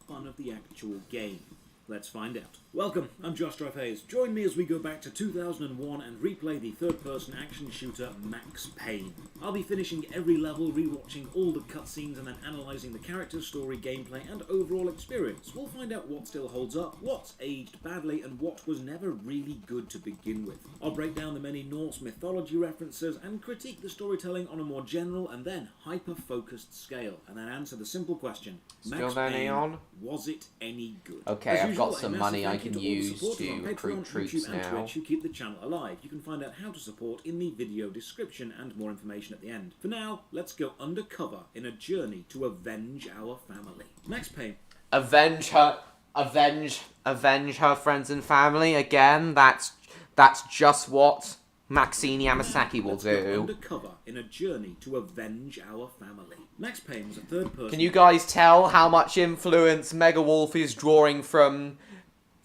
fun of the actual game. Let's find out. Welcome, I'm Josh Hayes. Join me as we go back to 2001 and replay the third-person action shooter Max Payne. I'll be finishing every level, rewatching all the cutscenes, and then analysing the character, story, gameplay, and overall experience. We'll find out what still holds up, what's aged badly, and what was never really good to begin with. I'll break down the many Norse mythology references and critique the storytelling on a more general and then hyper-focused scale, and then answer the simple question: Still Max there, Payne, Neon? was it any good? Okay, As I've usual, got a some massive money I thank you can to all the use supporters to on recruit Patreon, troops YouTube, and now. Twitch who keep the channel alive. You can find out how to support in the video description and more information at the end. For now, let's go undercover in a journey to avenge our family. Max Payne. Avenge her friends and family again. That's just what Maxine Yamasaki will Let's go do. undercover in a journey to avenge our family. Max Payne was a third person. Can you guys tell how much influence Mega Wolf is drawing from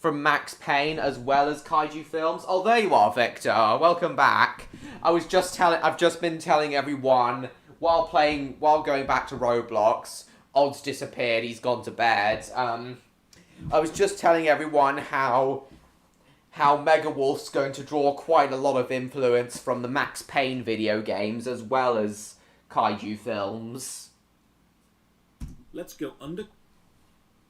Max Payne as well as kaiju films? Oh, there you are, Victor. Welcome back. I've just been telling everyone while going back to Roblox. Odd's disappeared. He's gone to bed. I was just telling everyone how Mega Wolf's going to draw quite a lot of influence from the Max Payne video games as well as kaiju films. Let's go under...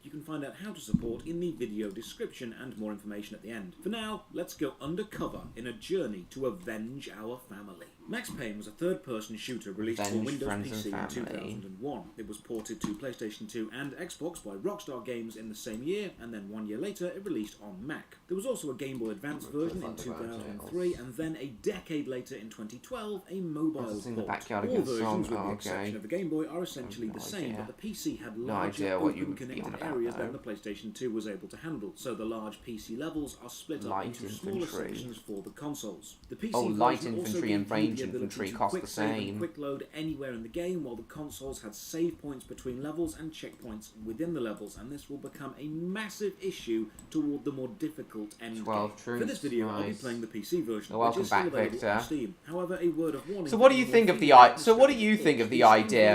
You can find out how to support in the video description and more information at the end. For now, let's go undercover in a journey to avenge our family. Max Payne was a third-person shooter released for Windows PC in 2001. It was ported to PlayStation 2 and Xbox by Rockstar Games in the same year, and then 1 year later it released on Mac. There was also a Game Boy Advance version in 2003, and then a decade later in 2012, a mobile port. All versions, with the exception of the Game Boy, are essentially the same, but the PC had larger, open, connected areas than the PlayStation 2 was able to handle, so the large PC levels are split up into smaller sections for the consoles. The PC light version also infantry and gave you range the ability infantry to cost quick the save and same. quick load anywhere in the game, while the consoles had save points between levels and checkpoints within the levels, and this will become a massive issue toward the more difficult end 12 game. troops, For this video, I'll be nice. playing the PC version, Welcome which is still back, available Victor. on Steam. However, a word of warning. So what do you think of the idea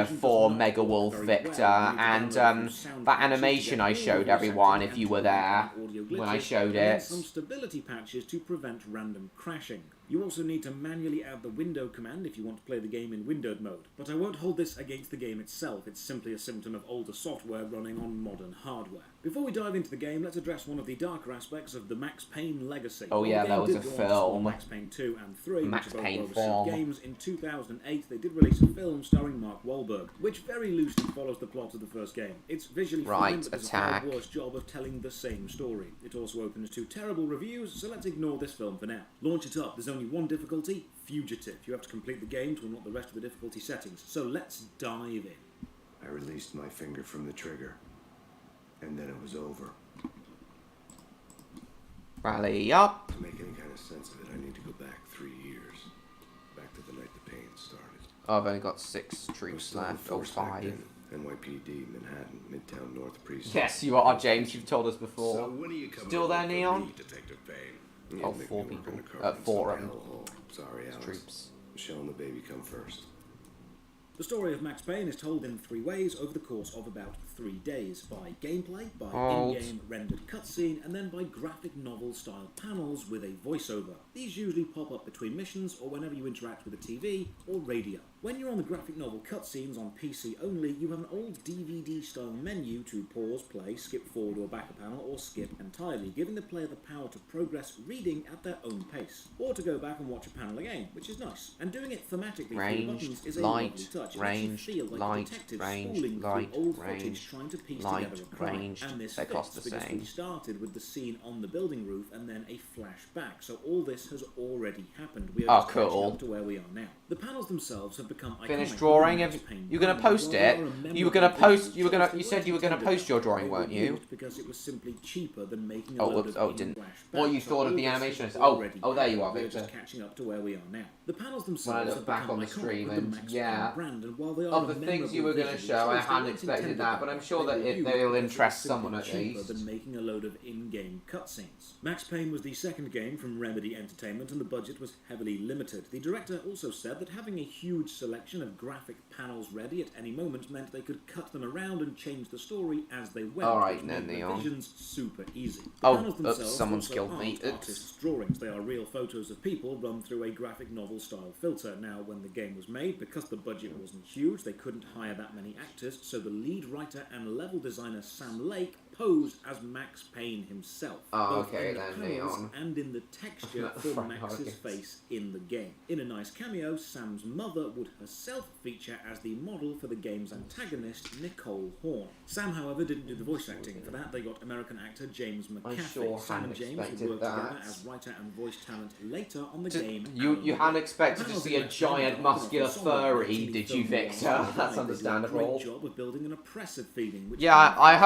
Steam for version does Mega not Wolf, work very Victor, well. You need to and download some sound that patches to animation get I all showed voice everyone acting if you and were there audio when I glitches, showed and then it. some stability patches to prevent random crashing. You also need to manually add the window command if you want to play the game in windowed mode. But I won't hold this against the game itself, it's simply a symptom of older software running on modern hardware. Before we dive into the game, let's address one of the darker aspects of the Max Payne legacy. Oh yeah, While the that game was did a go on to spawn film. Max Payne 2 and 3, Max which are both Payne well-received film. games, in 2008 they did release a film starring Mark Wahlberg, which very loosely follows the plot of the first game. It's visually fine, but does a far worse job of telling the same story. It also opens to terrible reviews, so let's ignore this film for now. Launch it up. There's only one difficulty: Fugitive. You have to complete the game to unlock the rest of the difficulty settings. So let's dive in. I released my finger from the trigger, and then it was over. Rally up. To make any kind of sense of it, I need to go back 3 years. Back to the night the pain started. Oh, I've only got 6 I was troops still in the left, or force back 5. then. NYPD, Manhattan, Midtown North Precinct. Yes, you are, James. You've told us before. So when are you coming Still there, over for Neon? me, Detective Payne? Oh, Nick 4 knew we were people. gonna cover in 4 some of them. hellhole. Sorry, Alice. Troops. Michelle and the baby come first. The story of Max Payne is told in 3 ways over the course of about 3 days: by gameplay, by in-game rendered cutscene, and then by graphic novel style panels with a voiceover. These usually pop up between missions or whenever you interact with a TV or radio. When you're on the graphic novel cutscenes on PC only, you have an old DVD style menu to pause, play, skip forward or back a panel, or skip entirely, giving the player the power to progress reading at their own pace, or to go back and watch a panel again, which is nice. And doing it thematically through Ranged, buttons is a light, lovely touch. budge, it range, lets you feel like light, a detective range, spooling light, through old range, footage trying to piece light, together a crime. range. And this They fits cost the because same. we started with the scene on the building roof and then a flashback, so all this has already happened. We are just catching cool. up to where we are now. The panels themselves have become iconic. Finished with drawing. the Have Max Payne you gonna brand. post While they it? are a You were memorable gonna post. visual You were gonna. choice, they You said you were weren't gonna intended post your that. drawing, They weren't were you? used because it was simply cheaper than making a Oh, load of oh, it didn't. flashbacks. What you So thought of all the this animation? has Oh, already oh, there you are, happened. We're Victor. just catching up to where we are now. The panels When I themselves look have back become on the iconic stream, with the and Max yeah, Payne brand, and while they are of a the things you memorable were gonna visual show, I choice, they hadn't weren't expected intended that, but I'm sure that They were used they'll because it was interest simply someone at cheaper least. than making a load of in-game cutscenes. Max Payne was the second game from Remedy Entertainment, and the budget was heavily limited. The director also said that having a huge selection of graphic panels ready at any moment meant they could cut them around and change the story as they went. Alright which then, made Leon. revisions super easy. The Oh, panels oops, themselves someone's also killed me. aren't Oops. artists' drawings. They are real photos of people run through a graphic novel style filter. Now, when the game was made, because the budget wasn't huge, they couldn't hire that many actors, so the lead writer and level designer Sam Lake posed as Max Payne himself, Oh, both okay in the then, panels Leon. and in the texture for Right, Max's okay. face in the game. In a nice cameo, Sam's mother would herself feature as the model for the game's antagonist, Nicole Horn. Sam, however, didn't do the voice acting. For that, they got American actor James McCaffrey. sure Sam hadn't and James would expected work that. together as writer and voice talent later on the game. You hadn't expected to see a giant muscular furry, did you, Victor? That's understandable. Job of building an oppressive feeling, which Yeah, I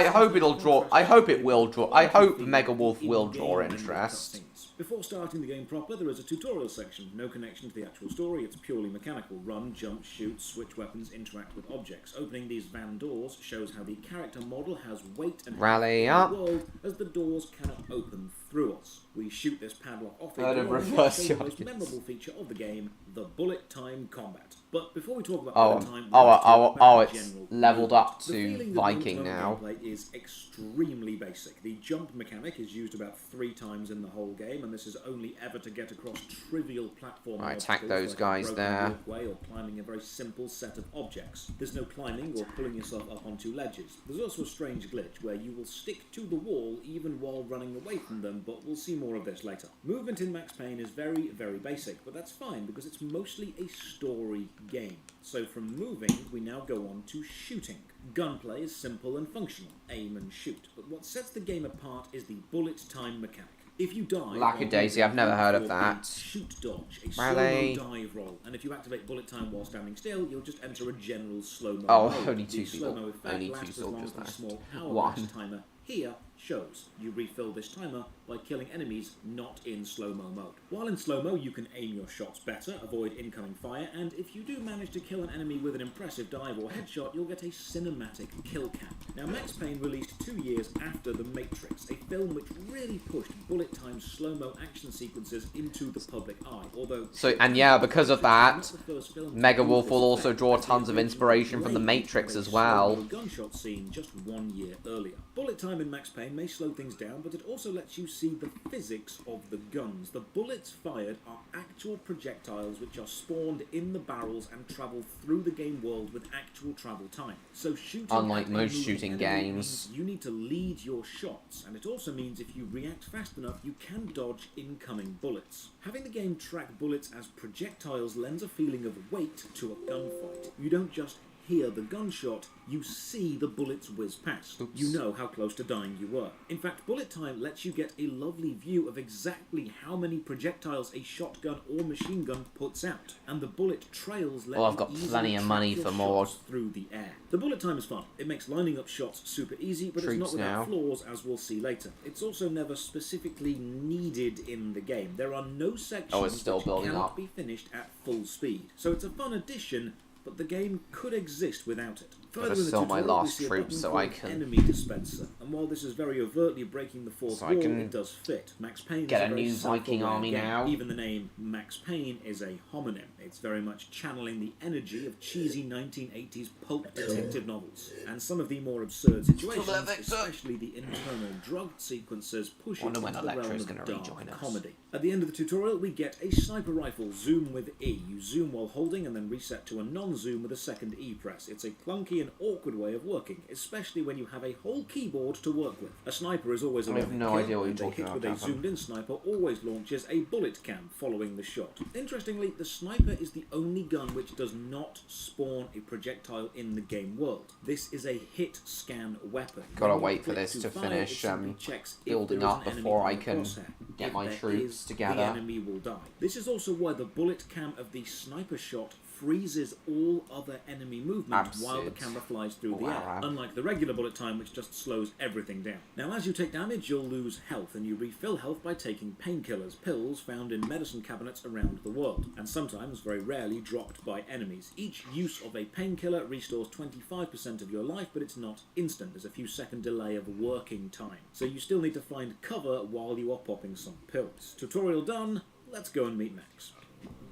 hope it'll draw. I hope it will draw. I hope Mega Wolf will draw interest. Before starting the game proper, there is a tutorial section. No connection to the actual story, it's purely mechanical. Run, jump, shoot, switch weapons, interact with objects. Opening these van doors shows how the character model has weight and Rally height up. in the world, as the doors cannot open through us. We shoot this padlock off a Heard door, of and reverse show the most charges. memorable feature of the game, the bullet time combat. But before we talk about Oh, bullet time, we have to talk about it's general leveled movement. up The to feeling that Viking bullet time now. gameplay is extremely basic. The jump mechanic is used about 3 times in the whole game, and this is only ever to get across trivial platform Right, attack obstacles those like a guys broken there. walkway or climbing a very simple set of objects. There's no climbing or pulling yourself up onto ledges. There's also a strange glitch where you will stick to the wall even while running away from them, but we'll see more of this later. Movement in Max Payne is very, very basic, but that's fine because it's mostly a story game. So from moving, we now go on to shooting. Gunplay is simple and functional, aim and shoot, but what sets the game apart is the bullet time mechanic. If you die, Lackadaisy, I've never heard of that. Shoot dodge, a Really? slow-mo dive roll, and if you activate bullet time while standing still, you'll just enter a general slow-mo Oh, mode. only The 2 people. slow-mo effect Only 2 lasts as soldiers long as the left. small One. hourglass timer here shows. You refill this timer by killing enemies not in slow-mo mode. While in slow-mo, you can aim your shots better, avoid incoming fire, and if you do manage to kill an enemy with an impressive dive or headshot, you'll get a cinematic kill cam. Now, Max Payne released 2 years after The Matrix, a film which really pushed bullet time slow-mo action sequences into the public eye, although... So, and yeah, because of that, not the first film to Mega do Wolf this will also effect, draw as the tons of original inspiration from The Blade Matrix had a as well. slow-mo gunshot scene just 1 year earlier. Bullet time in Max Payne may slow things down, but it also lets you see the physics of the guns. The bullets fired are actual projectiles which are spawned in the barrels and travel through the game world with actual travel time. So shooting Unlike at a most moving shooting enemy games. means you need to lead your shots, and it also means if you react fast enough, you can dodge incoming bullets. Having the game track bullets as projectiles lends a feeling of weight to a gunfight. You don't just hear the gunshot, you see the bullets whiz past. Oops. You know how close to dying you were. In fact, bullet time lets you get a lovely view of exactly how many projectiles a shotgun or machine gun puts out, and the bullet trails let Well, I've you got easily plenty of track money your for more shots through the air. The bullet time is fun. It makes lining up shots super easy, but it's Troops not without now. flaws, as we'll see later. It's also never specifically needed in the game. There are no sections still which building cannot up. be finished at full speed. So it's a fun addition, but the game could exist without it. Gotta Further in the sell my tutorial, we last see a troops button so I called can- Enemy Dispenser, and while this is very overtly breaking the fourth So I wall, can it does fit. Max Payne get is a very new Viking self-aware army game. now. Even the name Max Payne is a homonym. It's very much channeling the energy of cheesy 1980s pulp detective novels, and some of the more absurd situations, there, Victor. especially the internal drug sequences, push it Wonder into when the Electra's realm of gonna dark rejoin us. comedy. At the end of the tutorial, we get a sniper rifle, zoom with E. You zoom while holding and then reset to a non-zoom with a second E press. It's a clunky an awkward way of working, especially when you have a whole keyboard to work with. A sniper is always a I have one-hit no kill, idea what you're and a talking hit about, with a Catherine. zoomed-in sniper always launches a bullet cam following the shot. Interestingly, the sniper is the only gun which does not spawn a projectile in the game world. This is a hit scan weapon. Gotta When you wait for click this to fire, finish, it simply checks if building there is up an enemy before on I the can crosshair. get If my there troops is, together. the enemy will die. This is also why the bullet cam of the sniper shot freezes all other enemy movement while the Absurd. camera flies through the Wow. air, unlike the regular bullet time which just slows everything down. Now as you take damage you'll lose health, and you refill health by taking painkillers, pills found in medicine cabinets around the world, and sometimes, very rarely, dropped by enemies. Each use of a painkiller restores 25% of your life, but it's not instant. There's a few second delay of working time, so you still need to find cover while you are popping some pills. Tutorial done, let's go and meet Max.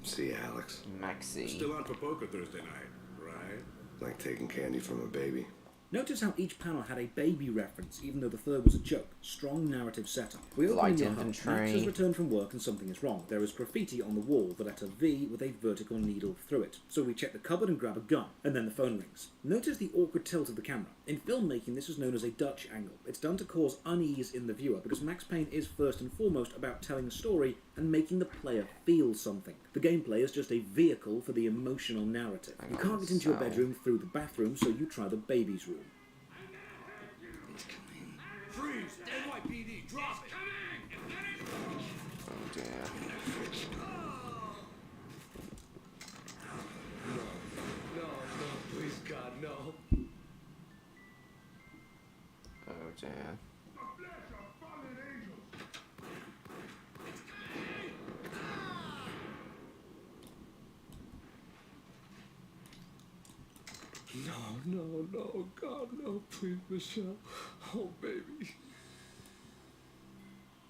See you, Alex. Maxi. Still out for poker Thursday night, right? Like taking candy from a baby. Notice how each panel had a baby reference, even though the third was a joke. Strong narrative setup. We open Light your hub. infantry. Max has returned from work and something is wrong. There is graffiti on the wall, the letter V with a vertical needle through it. So we check the cupboard and grab a gun, and then the phone rings. Notice the awkward tilt of the camera. In filmmaking, this is known as a Dutch angle. It's done to cause unease in the viewer, because Max Payne is first and foremost about telling a story and making the player feel something. The gameplay is just a vehicle for the emotional narrative. You can't get into your bedroom through the bathroom, so you try the baby's room. Freeze! NYPD, drop it! Oh dear. No, please, God, no. Oh dear. No, God, no, please, Michelle. Oh, baby.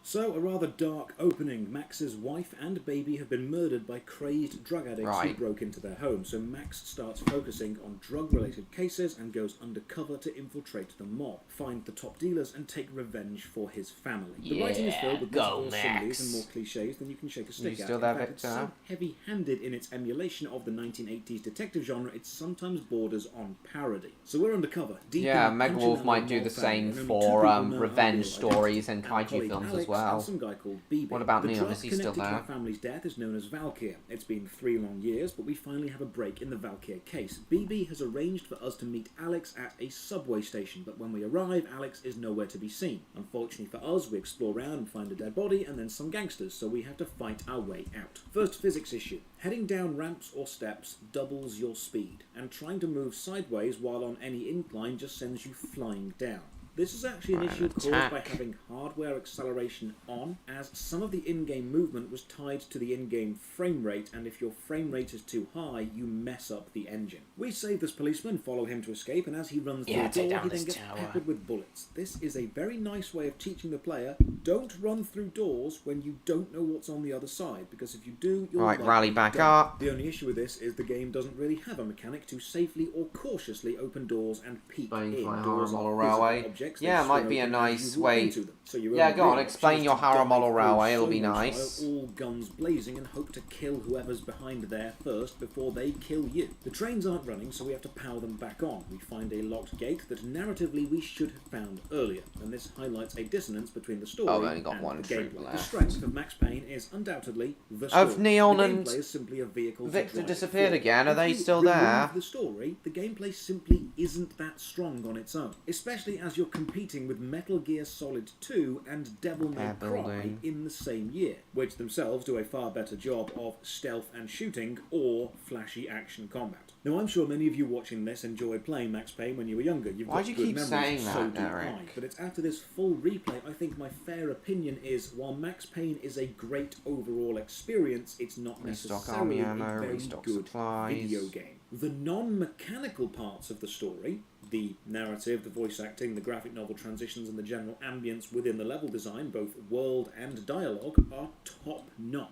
So, a rather dark opening. Max's wife and baby have been murdered by crazed drug addicts who Right. broke into their home, so Max starts focusing on drug-related cases and goes undercover to infiltrate the mob, find the top dealers, and take revenge for his family. The writing is filled with go more Max. similes and more cliches than you can shake a stick You at. still In there, fact, it's so Victor? heavy-handed in its emulation of the 1980s detective genre, it sometimes borders on parody. So we're undercover, deep Yeah, in the Meg Wolf Punchinello might do mob the family, same and only for two people know our revenge real stories and Our kaiju colleague films as Alex well. and some guy called BB. What about the Neon? drug Is he still connected to there? our family's death is known as Valkyr. It's been 3 long years, but we finally have a break in the Valkyr case. BB has arranged for us to meet Alex at a subway station, but when we arrive, Alex is nowhere to be seen. Unfortunately for us, we explore around and find a dead body and then some gangsters, so we have to fight our way out. First physics issue. Heading down ramps or steps doubles your speed, and trying to move sideways while on any incline just sends you flying down. This is actually an Right, issue caused attack. by having hardware acceleration on, as some of the in-game movement was tied to the in-game frame rate, and if your frame rate is too high, you mess up the engine. We save this policeman, follow him to escape, and as he runs through Yeah, the take door, down he then this gets tower. peppered with bullets. This is a very nice way of teaching the player, don't run through doors when you don't know what's on the other side, because if you do, you'll Right, likely rally back die. up. The only issue with this is the game doesn't really have a mechanic to safely or cautiously open doors and peek Explain in. my Doors Harrow are Railway. physical objects, they Yeah, it might swing be a open as nice you walk way- into them. So your Yeah, only go on, real explain option your is to Harrow dive Model through Railway, it'll slow be style, nice. all guns blazing, and hope to kill whoever's behind there first before they kill you. The trains aren't running, so we have to power them back on. We find a locked gate that narratively we should have found earlier, and this highlights a dissonance between the story Oh, we only got and one the troop gameplay. The left. strength of Max Payne is undoubtedly the story. Of Neon the and gameplay is simply a vehicle to Victor drive disappeared forward. again. Are If they you still remove there? the story, the gameplay simply isn't that strong on its own, especially as you're competing with Metal Gear Solid 2 and Devil May Air Cry building. in the same year, which themselves do a far better job of stealth and shooting or flashy action combat. Now, I'm sure many of you watching this enjoyed playing Max Payne when you were younger. You've Why got do you good keep memories, saying so that, do Eric? I. But it's after this full replay, I think my fair opinion is, while Max Payne is a great overall experience, it's not Restock necessarily army ammo, a very restock good supplies. video game. The non-mechanical parts of the story, The narrative, the voice acting, the graphic novel transitions, and the general ambience within the level design, both world and dialogue, are top-notch.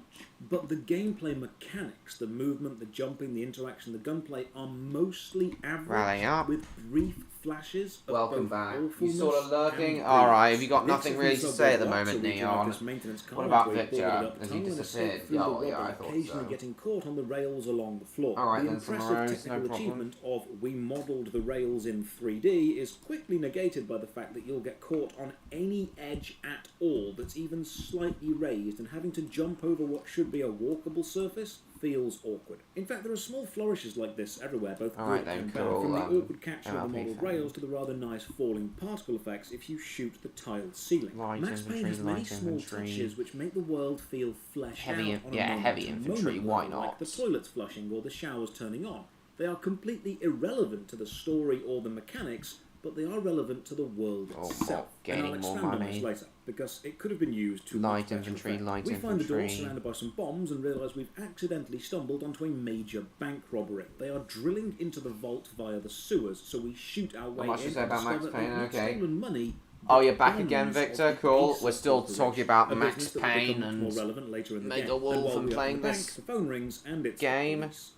But the gameplay mechanics, the movement, the jumping, the interaction, the gunplay are mostly Rally up. average, with brief flashes of Welcome both back. You awfulness sort of lurking? and Alright, grace. have you got The nothing really to execution say at of the Roblox, moment, a weekend of Neon? this maintenance car What about where you Victor? boarded up Has he tunnel and disappeared? escaped through Yeah, the well, yeah, rubble, I thought occasionally so. getting caught on the rails along the floor. Alright The then, impressive Summarise, no technical problem. achievement of we modelled the rails in 3D is quickly negated by the fact that you'll get caught on any edge at all that's even slightly raised, and having to jump over what should be a walkable surface feels awkward. In fact, there are small flourishes like this everywhere, both Alright good then, and bad, cool, from the awkward capture of the MLP modelled fan. rails to the rather nice falling particle effects if you shoot the tiled ceiling. Light Max Payne has infantry, many light small infantry. touches which make the world feel fleshed Heavy- out on yeah, a heavy moment-to-moment infantry, why level, not? like the toilets flushing or the showers turning on. They are completely irrelevant to the story or the mechanics, but they are relevant to the world Oh, itself. gaining And I'll more expand on money. this later, because it could have been used to Light much better infantry, effect. light We find the door infantry. surrounded by some bombs and realise we've accidentally stumbled onto a major bank robbery. They are drilling into the vault via the sewers, so we shoot our way much to in say and about Max discover Payne, they've not okay. stolen money. Oh, but you're back guns again, of Victor. the Cool. Ace We're still Corporation, talking about a Max business that will Payne become more and relevant later in the Mega game. Wolf And while and we are playing at the bank, this the phone rings and it's game. the police.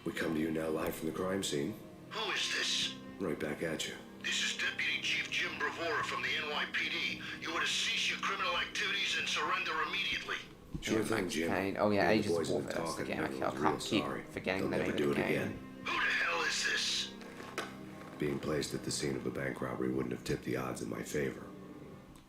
We come to you now live from the crime scene. Who is this? Right back at you. This is Deputy Chief Jim Bravura from the NYPD. You are to cease your criminal activities and surrender immediately. Sure thing, Max Jim. Payne. Oh yeah, Me and the Ages boys of have War been versus the talking, game. and I everyone's can't real keep sorry. forgetting They'll the name never of do the it game. again. Who the hell is this? Being placed at the scene of a bank robbery wouldn't have tipped the odds in my favor.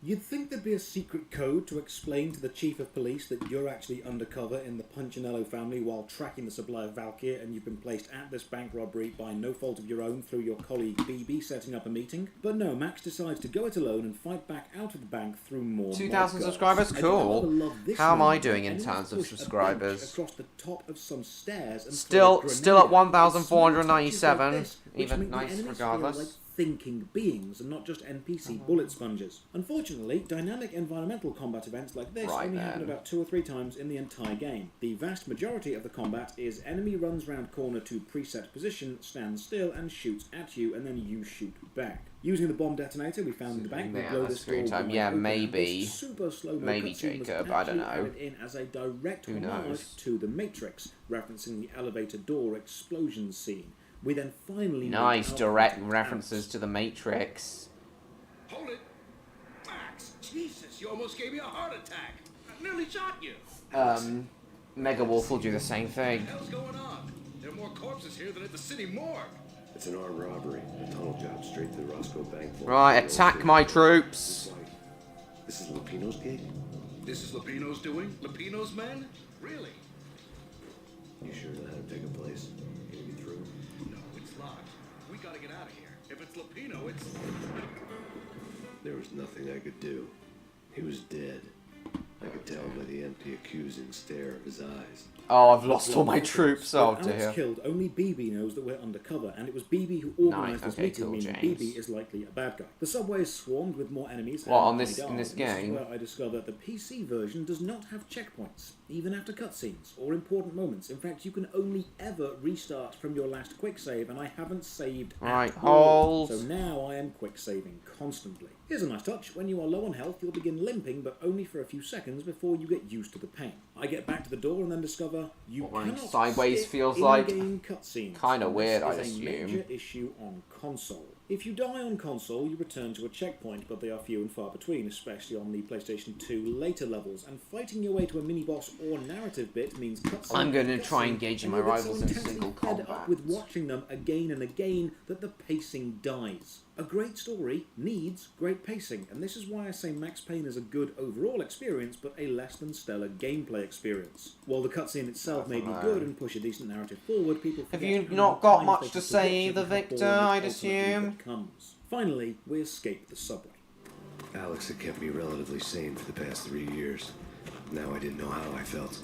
You'd think there'd be a secret code to explain to the chief of police that you're actually undercover in the Punchinello family while tracking the supply of Valkyr, and you've been placed at this bank robbery by no fault of your own through your colleague BB setting up a meeting. But no, Max decides to go it alone and fight back out of the bank through more 2,000 mob guards. subscribers? I Cool. do love this How am I moment doing when in enemies terms of push a bench subscribers? across the top of some stairs and Still throw a at grenade. 1,497, It's small touches like this which even make the nice enemies feel regardless. like thinking beings and not just NPC bullet sponges. Unfortunately, dynamic environmental combat events like this Right only happen then. about 2 or 3 times in the entire game. The vast majority of the combat is enemy runs round corner to preset position, stands still and shoots at you, and then you shoot back. Using the bomb detonator we found in the bank, we Yeah, blow that's this screen door time. wide Yeah, open. maybe. This super slow-mo Maybe cutscene was Jacob, I don't actually know. added in as a direct Who homage knows? to the Matrix, referencing the elevator door explosion scene. We then finally Nice make our direct contact references to the Matrix. Hold it. Max, Jesus, you almost gave me a heart attack. I nearly shot you. Mega Wolf will do the same What thing. the hell's going on? There are more corpses here than at the city morgue. It's an armed robbery. A tunnel job straight to the Roscoe Bank. vault. Right, attack my troops. This is Lupino's gig? This is Lupino's doing? Lupino's men? Really? You sure know how to pick a place? Can you get through? No, it's locked. We gotta get out of here. If it's Lupino, it's... There was nothing I could do. He was dead. I could tell by the empty, accusing stare of his eyes. Oh, I've lost all my troops. Oh With Alex dear. killed, only BB knows that we're undercover, and it was BB who organised Nice, this okay, meeting, cool, meaning James. BB is likely a bad guy. The subway is swarmed with more enemies. What, and on this- guards, in this and game? This is where I discover the PC version does not have checkpoints, even after cutscenes or important moments. In fact, you can only ever restart from your last quick save, and I haven't saved Right, at all. hold. So now I am quick saving constantly. Here's a nice touch. When you are low on health, you'll begin limping, but only for a few seconds before you get used to the pain. I get back to the door and then discover you What, running cannot sideways skip feels like? in-game cutscenes. Kinda And weird, this I'd is a assume. major issue on console. If you die on console, you return to a checkpoint, but they are few and far between, especially on the PlayStation 2 later levels, and fighting your way to a mini-boss or narrative bit means cutscene. I'm gonna after try cutscene, engaging and my you'll get rivals so in intensely single fed up combat. with watching them again and again that the pacing dies. A great story needs great pacing, and this is why I say Max Payne is a good overall experience, but a less than stellar gameplay experience. While the cutscene itself may be good and push a decent narrative forward, people Have forget you how many not got times much they to can say predict either, and how Victor, boring it I'd ultimately assume? becomes. Finally, we escape the subway. Alex had kept me relatively sane for the past 3 years. Now I didn't know how I felt.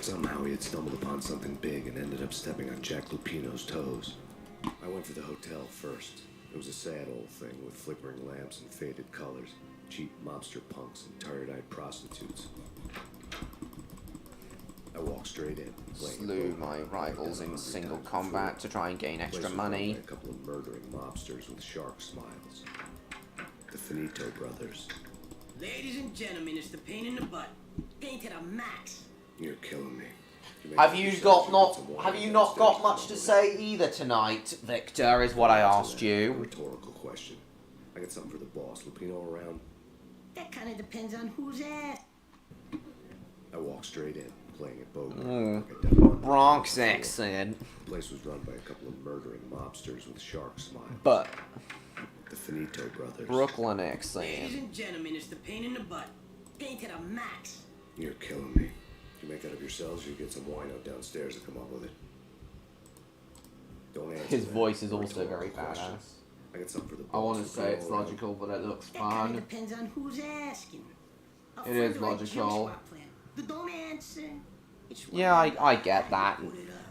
Somehow he had stumbled upon something big and ended up stepping on Jack Lupino's toes. I went for the hotel first. It was a sad old thing with flickering lamps and faded colors, cheap mobster punks and tired-eyed prostitutes. I walked straight in, playing Slew my rivals in single combat to try and gain extra money. A couple of murdering mobsters with shark smiles. The Finito brothers. Ladies and gentlemen, it's the pain in the butt. Pain to the max. You're killing me. Have you not got much to say either tonight, Victor, is what I asked A you. rhetorical question. I got something for the boss. Lupino around? That kind of depends on who's ass. I walked straight in, playing it poker. Bronx accent. The place was run by a couple of murdering mobsters with shark smiles. But The Finito brothers. Brooklyn Ladies accent. and gentlemen, it's the pain in the butt. Pain to the max. You're killing me. You make that up yourselves, or you get some wino downstairs to come up with it. Don't answer His that. voice is also Rhetorical very question. badass. I got something for the boss. I want to say Lupino it's around? logical, but it looks That kind fun. of depends on who's asking. A It friend is like Jim logical. Swap plan. But don't answer. It's Yeah, I get that.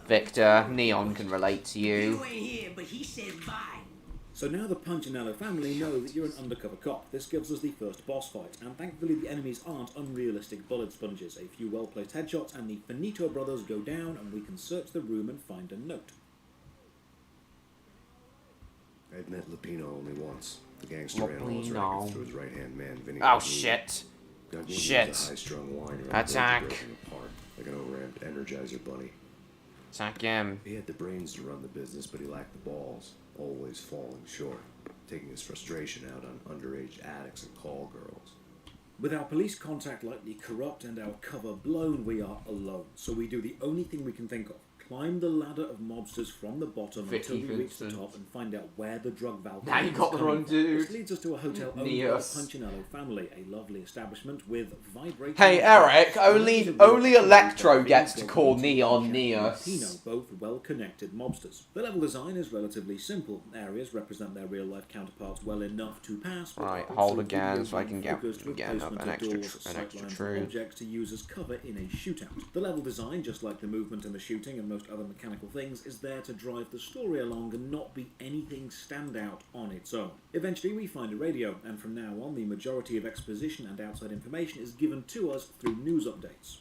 Victor, Neon can relate to you. You ain't here, but he said bye. So now the Punchinello family know that you're an undercover cop. This gives us the first boss fight, and thankfully the enemies aren't unrealistic bullet sponges. A few well-placed headshots and the Finito brothers go down, and we can search the room and find a note. I'd met Lupino only once. The gangster ran all his Lupino. records through his right-hand man, Vinny. Oh shit. Shit. A high-strung whiner. Attack. Breaking apart, like an overamped Energizer bunny. Attack him. He had the brains to run the business, but he lacked the balls. Always falling short, taking his frustration out on underage addicts and call girls. With our police contact likely corrupt and our cover blown, we are alone. So we do the only thing we can think of. Climb the ladder of mobsters from the bottom Vicky until we reach the Vincent. top and find out where the drug valve Now you is got the coming wrong from. dude. This leads us to a hotel owned by the Neos. Punchinello family, a lovely establishment with vibrating... Hey Eric, only Electro gets to call Neon Neos. Pino, both well-connected mobsters. The level design is relatively simple. Areas represent their real-life counterparts well enough to pass. But Right, also hold again videos so I can get focused with again up placement an of extra doors, sightlines, true. and objects to use as cover in a shootout. The level design, just like the movement and the shooting and most other mechanical things, is there to drive the story along and not be anything stand out on its own. Eventually we find a radio, and from now on the majority of exposition and outside information is given to us through news updates.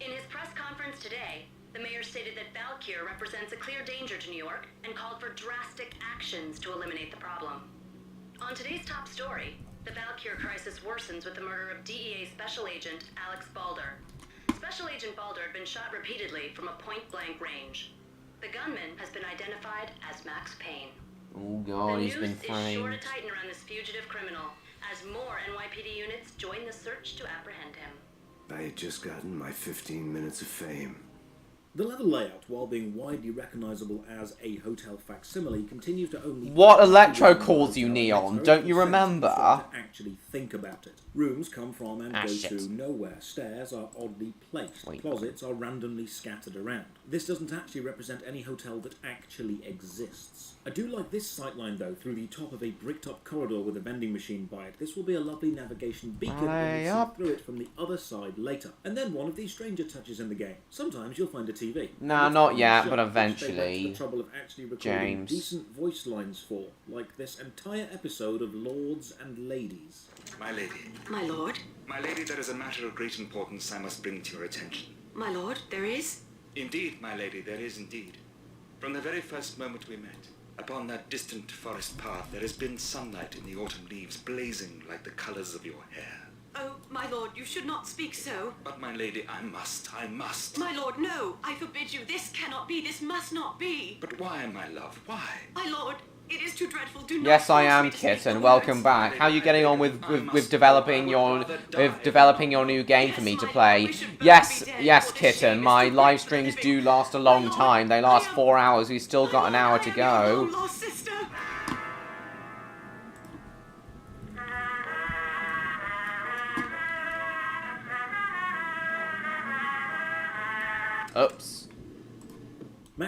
In his press conference today, the mayor stated that Valkyr represents a clear danger to New York and called for drastic actions to eliminate the problem. On today's top story, the Valkyr crisis worsens with the murder of DEA Special Agent Alex Balder. Special Agent Balder had been shot repeatedly from a point-blank range. The gunman has been identified as Max Payne. Oh god, he's the been news is sure to framed. tighten around this fugitive criminal as more NYPD units join the search to apprehend him. I had just gotten my 15 minutes of fame. The level layout, while being widely recognizable as a hotel facsimile, continues to only... What Electro calls you, Neon, don't you remember? To actually think about it. Rooms come from and Ah, go shit. to nowhere. Stairs are oddly placed. Wait. Closets are randomly scattered around. This doesn't actually represent any hotel that actually exists. I do like this sightline though, through the top of a brick-top corridor with a vending machine by it. This will be a lovely navigation beacon when we see Up. through it from the other side later. And then one of these stranger touches in the game. Sometimes you'll find a TV. Nah, It's not on yet, the but shelf, which they went eventually, to the trouble of actually recording James. decent voice lines for, like this entire episode of Lords and Ladies. My lady. My lord? My lady, there is a matter of great importance I must bring to your attention. My lord, there is? Indeed, my lady, there is indeed. From the very first moment we met, upon that distant forest path, there has been sunlight in the autumn leaves blazing like the colors of your hair. Oh, my lord, you should not speak so. But, my lady, I must. My lord, no. I forbid you. This cannot be. This must not be. But why, my love, why? My lord, it is too dreadful. Do not Yes, I force am, me to speak Kitten. the Welcome words. back. How are you getting on with developing your new game for me to play? Yes, Kitten. My live streams do last a long time. They last 4 hours. We've still got an hour to go. Lost sister. Oops.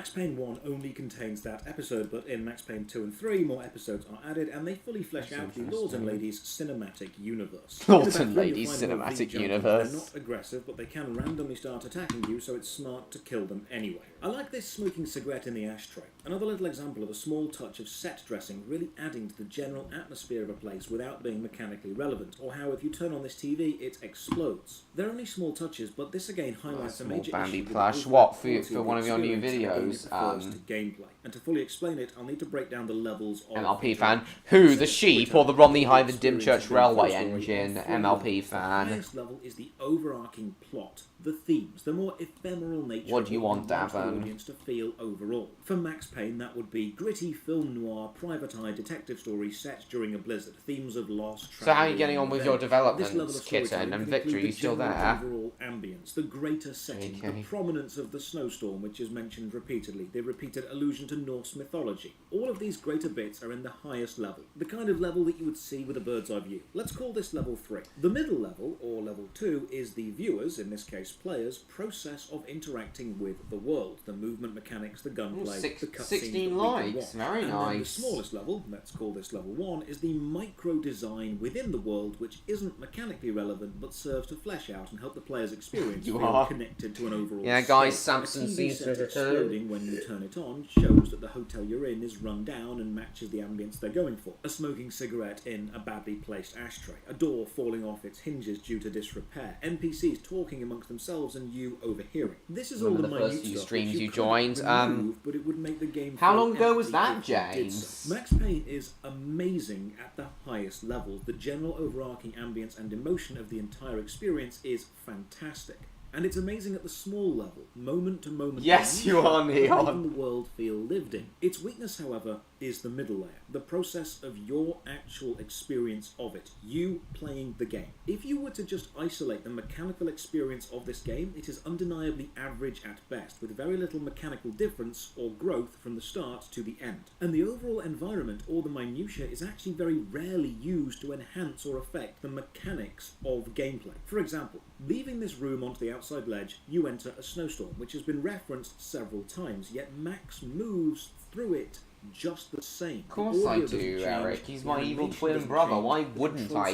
Max Payne 1 only contains that episode, but in Max Payne 2 and 3, more episodes are added, and they fully flesh out the Lords and Ladies cinematic universe. Lords and Ladies cinematic universe. They're not aggressive, but they can randomly start attacking you, so it's smart to kill them anyway. I like this smoking cigarette in the ashtray. Another little example of a small touch of set dressing really adding to the general atmosphere of a place without being mechanically relevant, or how if you turn on this TV, it explodes. They're only small touches, but this again highlights a major issue plush. What, for one of your new videos? Gameplay. And to fully explain it, I'll need to break down the levels of MLP fan. Who, the sheep or the Romney High the Dimchurch Railway Engine MLP fan? The highest level is the overarching plot, the themes, the more ephemeral nature What do you want, the Davon? audience to feel overall. For Max Payne, that would be gritty film noir, private eye detective story set during a blizzard, themes of loss. So how are you getting on with your developments, Kitten Kitten and Victory? You still there? Overall ambience, the greater setting, the prominence of the snowstorm, which is mentioned repeatedly, the repeated allusion to Norse mythology. All of these greater bits are in the highest level, the kind of level that you would see with a bird's eye view. Let's call this level 3. The middle level, or level 2, is the viewers, in this case players, process of interacting with the world, the movement mechanics, the gunplay, the cutscenes. 16 likes, very and nice. Then the smallest level, let's call this level 1, is the micro design within the world, which isn't mechanically relevant but serves to flesh out and help the player's experience feel connected to an overall Yeah, guys, state. Samson A TV seems set to exploding when you turn it on shows that the hotel you're in is run down and matches the ambience they're going for. A smoking cigarette in a badly placed ashtray, a door falling off its hinges due to disrepair, NPCs talking amongst themselves and you overhearing. This is all the first minute few stuff streams which you could joined. remove, but it would make the game How feel long ago was empty that, if you did James? so. Max Payne is amazing at the highest levels. The general overarching ambience and emotion of the entire experience is fantastic. And it's amazing at the small level, moment to moment. Yes, you are, Neon. Making the world feel lived in. Its weakness, however, is the middle layer, the process of your actual experience of it, you playing the game. If you were to just isolate the mechanical experience of this game, it is undeniably average at best, with very little mechanical difference or growth from the start to the end. And the overall environment, or the minutiae, is actually very rarely used to enhance or affect the mechanics of gameplay. For example, leaving this room onto the outside ledge, you enter a snowstorm, which has been referenced several times, yet Max moves through it just the same. Of course I do, Eric. He's my evil twin brother. Why wouldn't I?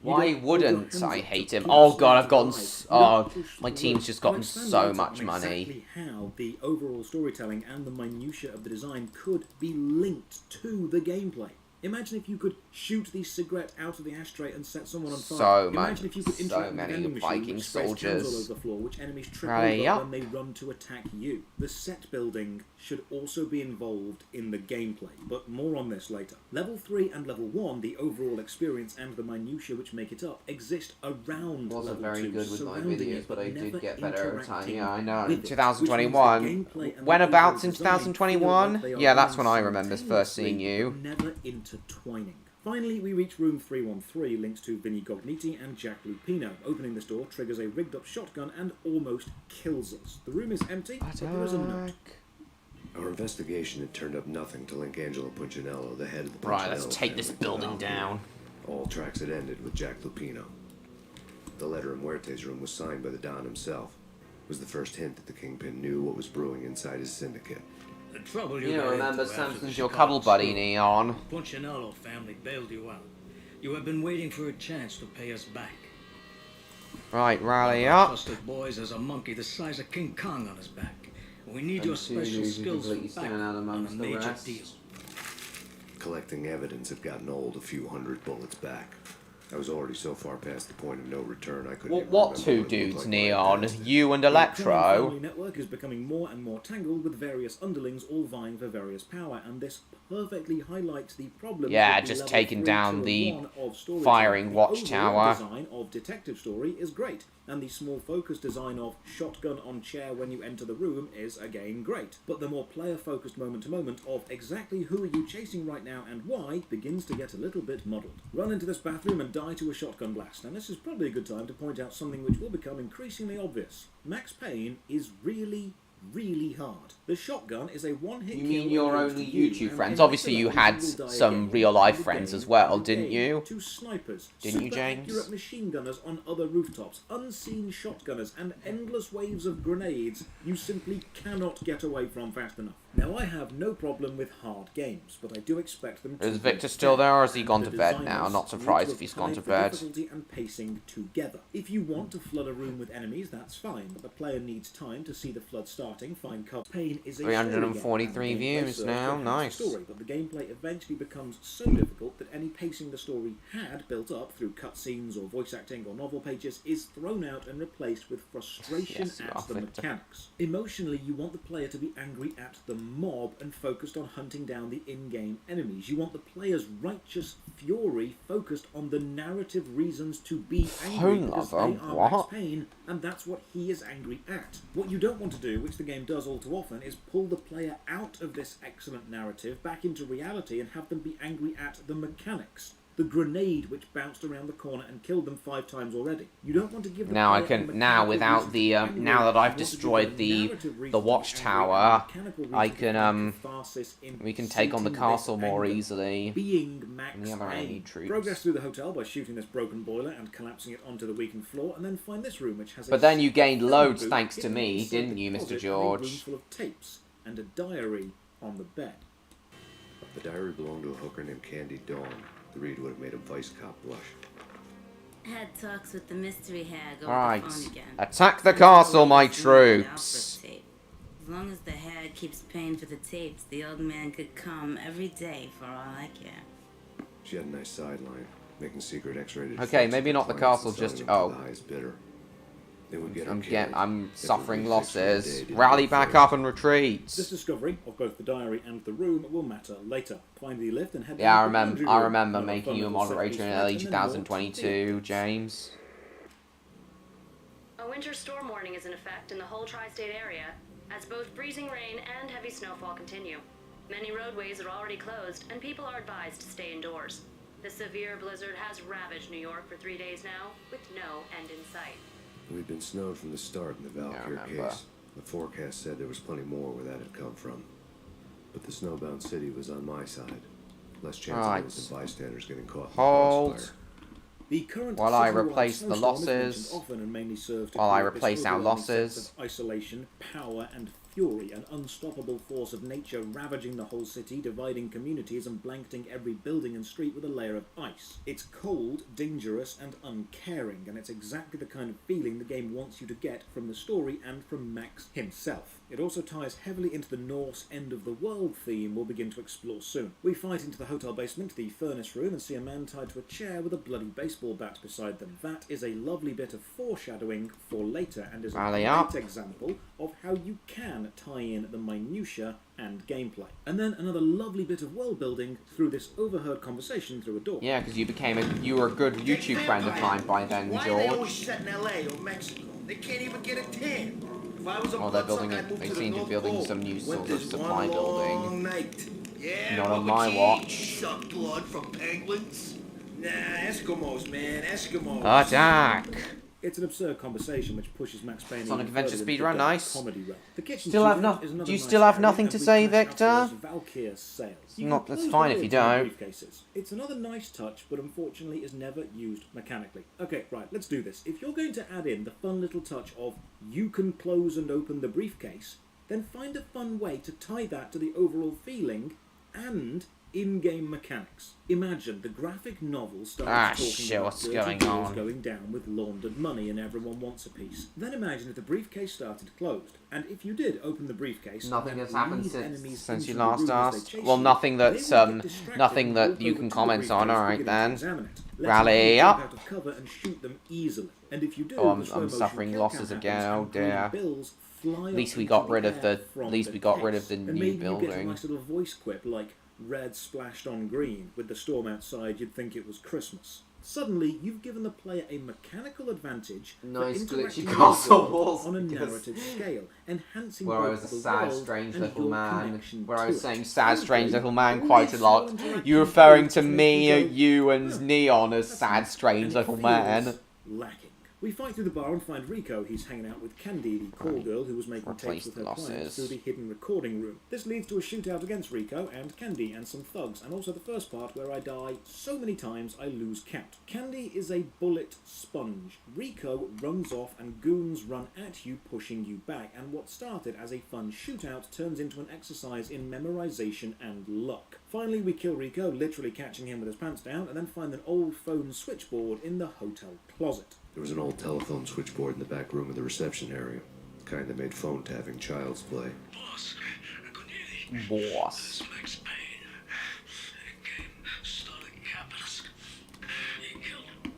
Why wouldn't I hate him? Oh god, I've gotten... Oh, my team's just gotten so much money. Exactly how the overall storytelling and the minutiae of the design could be linked to the gameplay. Imagine if you could shoot the cigarette out of the ashtray and set someone on fire. Imagine if you could interact with many vending Viking machine which sprays cans soldiers. all over the floor, which enemies trip over when they run to attack you. The set building should also be involved in the gameplay, but more on this later. Level 3 and Level 1, the overall experience and the minutiae which make it up, exist around Wasn't Level 2, very good with my surrounding videos, it, but I never did get better over time. Yeah, I know. with it, 2021. which means the gameplay and When the abouts overall in design feel 2021? like they are Yeah, that's running when I remember first seeing you. never intertwining. Finally, we reach room 313, linked to Vinnie Gogniti and Jack Lupino. Opening this door triggers a rigged-up shotgun and almost kills us. The room is empty, but there is a note. Our investigation had turned up nothing to link Angelo Punchinello, the head of the Punchinello Right, let's take this family, building down. All tracks had ended with Jack Lupino. The letter in Muerte's room was signed by the Don himself. It was the first hint that the Kingpin knew what was brewing inside his syndicate. The trouble You got don't remember into after the Samson's your Chicago cuddle buddy, storm. Neon. Punchinello family bailed you out. You have been waiting for a chance to pay us back. Right, rally Our up. trusted boys has a monkey the size of King Kong on his back. We need your special skills from back on a major deal. Collecting evidence had gotten old a few hundred bullets back. I was already so far past the point of no return I couldn't Well, even what remember two what it looked dudes, like Neon? when I passed it. You and The crime Electro? family network is becoming more and more tangled with various underlings all vying for various power, and this perfectly highlights the problem. Yeah, with the just level taking 3 down to the 1 of storytelling. firing The watchtower. overall design of detective story is great, and the small focus design of shotgun on chair when you enter the room is again great. But the more player-focused moment-to-moment of exactly who are you chasing right now and why begins to get a little bit muddled. Run into this bathroom and die to a shotgun blast, and this is probably a good time to point out something which will become increasingly obvious. Max Payne is really, really hard. The shotgun is a one-hit You kill mean your against only you, YouTube and friends? every Obviously you killer had will die some again. real-life And friends again, as well, and didn't again. you? Two snipers, Didn't you, super James? accurate machine gunners on other rooftops, unseen shotgunners, and endless waves of grenades you simply cannot get away from fast enough. Now, I have no problem with hard games, but I do expect them to Is be Victor still there, or has he and gone the to bed now? designers Not surprised need if he's gone to apply for bed. difficulty and pacing together. If you want to flood a room with enemies, that's fine, but the player needs time to see the flood starting, find cover. Payne is a 343 views now, nice. Story, but the gameplay eventually becomes so difficult that any pacing the story had built up through cutscenes or voice acting or novel pages is thrown out and replaced with frustration at the mechanics. Emotionally, you want the player to be angry at the mob and focused on hunting down the in-game enemies. You want the player's righteous fury focused on the narrative reasons to be angry because they are Max Payne, and that's what he is angry at. What you don't want to do, which the game does all too often, is pull the player out of this excellent narrative back into reality and have them be angry at the mechanics. The grenade which bounced around the corner and killed them 5 times already. You don't want to give now I can without the now that I've destroyed the watchtower, I can we can take on the castle more easily. Being Max and the other enemy Payne. troops. Progress through the hotel by shooting this broken boiler and collapsing it onto the weakened floor, and then find this room which has. But then you gained loads thanks to me, didn't you, Mr. A room George? full of tapes and a diary on the bed. The diary belonged to a hooker named Candy Dawn. The read would have made a vice cop blush. Had talks with the mystery hag over Right. the phone again. Attack the castle, my troops. As long as the hag keeps paying for the tapes, the old man could come every day for all I care. She had a nice sideline, making secret X-rated. Okay, maybe not the castle, just the highest bidder. They would get I'm suffering losses. Rally back up and retreat. This discovery of both the diary and the room will matter later. Find the lift and head Yeah, I down to the remember. I room. remember Another making fun you a little set moderator piece in flat, early and then more 2022, James. A winter storm warning is in effect in the whole tri-state area, as both freezing rain and heavy snowfall continue. Many roadways are already closed, and people are advised to stay indoors. The severe blizzard has ravaged New York for 3 days now, with no end in sight. We'd been snowed from the start in the Valkyr case. The forecast said there was plenty more where that had come from. But the snowbound city was on my side. Less chance of innocent bystanders getting caught in the crossfire. The current While I citywide replace the snowstorm is losses. mentioned often and mainly serve to While I create this replace our overwhelming sense losses. of isolation, power, and fury, an unstoppable force of nature ravaging the whole city, dividing communities and blanketing every building and street with a layer of ice. It's cold, dangerous, and uncaring, and it's exactly the kind of feeling the game wants you to get from the story and from Max himself. It also ties heavily into the Norse end of the world theme we'll begin to explore soon. We fight into the hotel basement, the furnace room, and see a man tied to a chair with a bloody baseball bat beside them. That is a lovely bit of foreshadowing for later, and is a great example of how you can tie in the minutiae and gameplay. And then another lovely bit of world building through this overheard conversation through a door. Yeah, because you were a good YouTube friend of mine by then, Why are they always George. set in LA or Mexico? They can't even get a tan. If I was a Oh, they're bloodsucker, building I'd move they to the seem to be North building Pole. some new sort of Winter's supply one building. long night. Yeah, Not on Bubba my G, watch. Suck blood from penguins? Nah, Eskimos, man, Eskimos. Attack! It's an absurd conversation which pushes Max Payne Sonic even Adventure further into speedrun, the nice. comedy realm. The kitchen Still have shootout is another do you nice still have area, nothing and to we say, crash Victor? out to those Valkyr sales. You Not, can that's close fine the if you lids on don't. briefcases. It's another nice touch, but unfortunately is never used mechanically. Okay, right, let's do this. If you're going to add in the fun little touch of you can close and open the briefcase, then find a fun way to tie that to the overall feeling and in-game mechanics. Imagine the graphic novel starts talking shit, about what's dirty going deals on? going down with laundered money and everyone wants a piece. Then imagine if the briefcase started closed, and if you did open the briefcase, Nothing has happened since you into the last room as they asked. chase Well, you, nothing that's they will get distracted nothing and that walk you over can to the comment on. briefcase, All right beginning to then. examine it. Let Rally someone up. jump out of cover and shoot them easily. And if you do, Oh, the slow I'm motion suffering kill losses cam again. happens Oh and green dear. bills fly At least up we into got the rid of air the. from At least the we got rid of case. the And new maybe you get a building. nice little voice quip like red splashed on green. With the storm outside, you'd think it was Christmas. Suddenly, you've given the player a mechanical advantage Nice for glitchy interacting with castle the world walls, on a because- narrative scale, enhancing Where I both was a the sad, world strange and little your man. connection Where I to was it. saying sad, strange little man All quite these a lot. small interactions You referring to make me, you go, you and Neon as sad, and strange it little feels man. lacking. We fight through the bar and find Rico. He's hanging out with Candy, the call girl who was making tapes with her clients through the hidden recording room. This leads to a shootout against Rico and Candy and some thugs, and also the first part where I die so many times I lose count. Candy is a bullet sponge. Rico runs off and goons run at you, pushing you back, and what started as a fun shootout turns into an exercise in memorization and luck. Finally, we kill Rico, literally catching him with his pants down, and then find an old phone switchboard in the hotel closet. There was an old telephone switchboard in the back room of the reception area. Kind that made phone tapping child's play. Boss, Boss. Max Payne came, started capitalist. He killed him.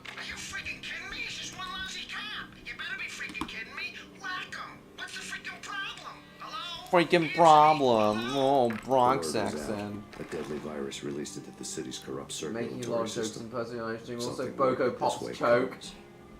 Are you freaking kidding me? It's just one lousy cop. You better be freaking kidding me. Whack him. What's the freaking problem? Hello? Freaking problem. Oh, Bronx Word was accent. out. A deadly virus released into the city's corrupt Making a lot circulatory of jokes system. and personalizing. Also, Something Boko weird Pop's this way choke. comes.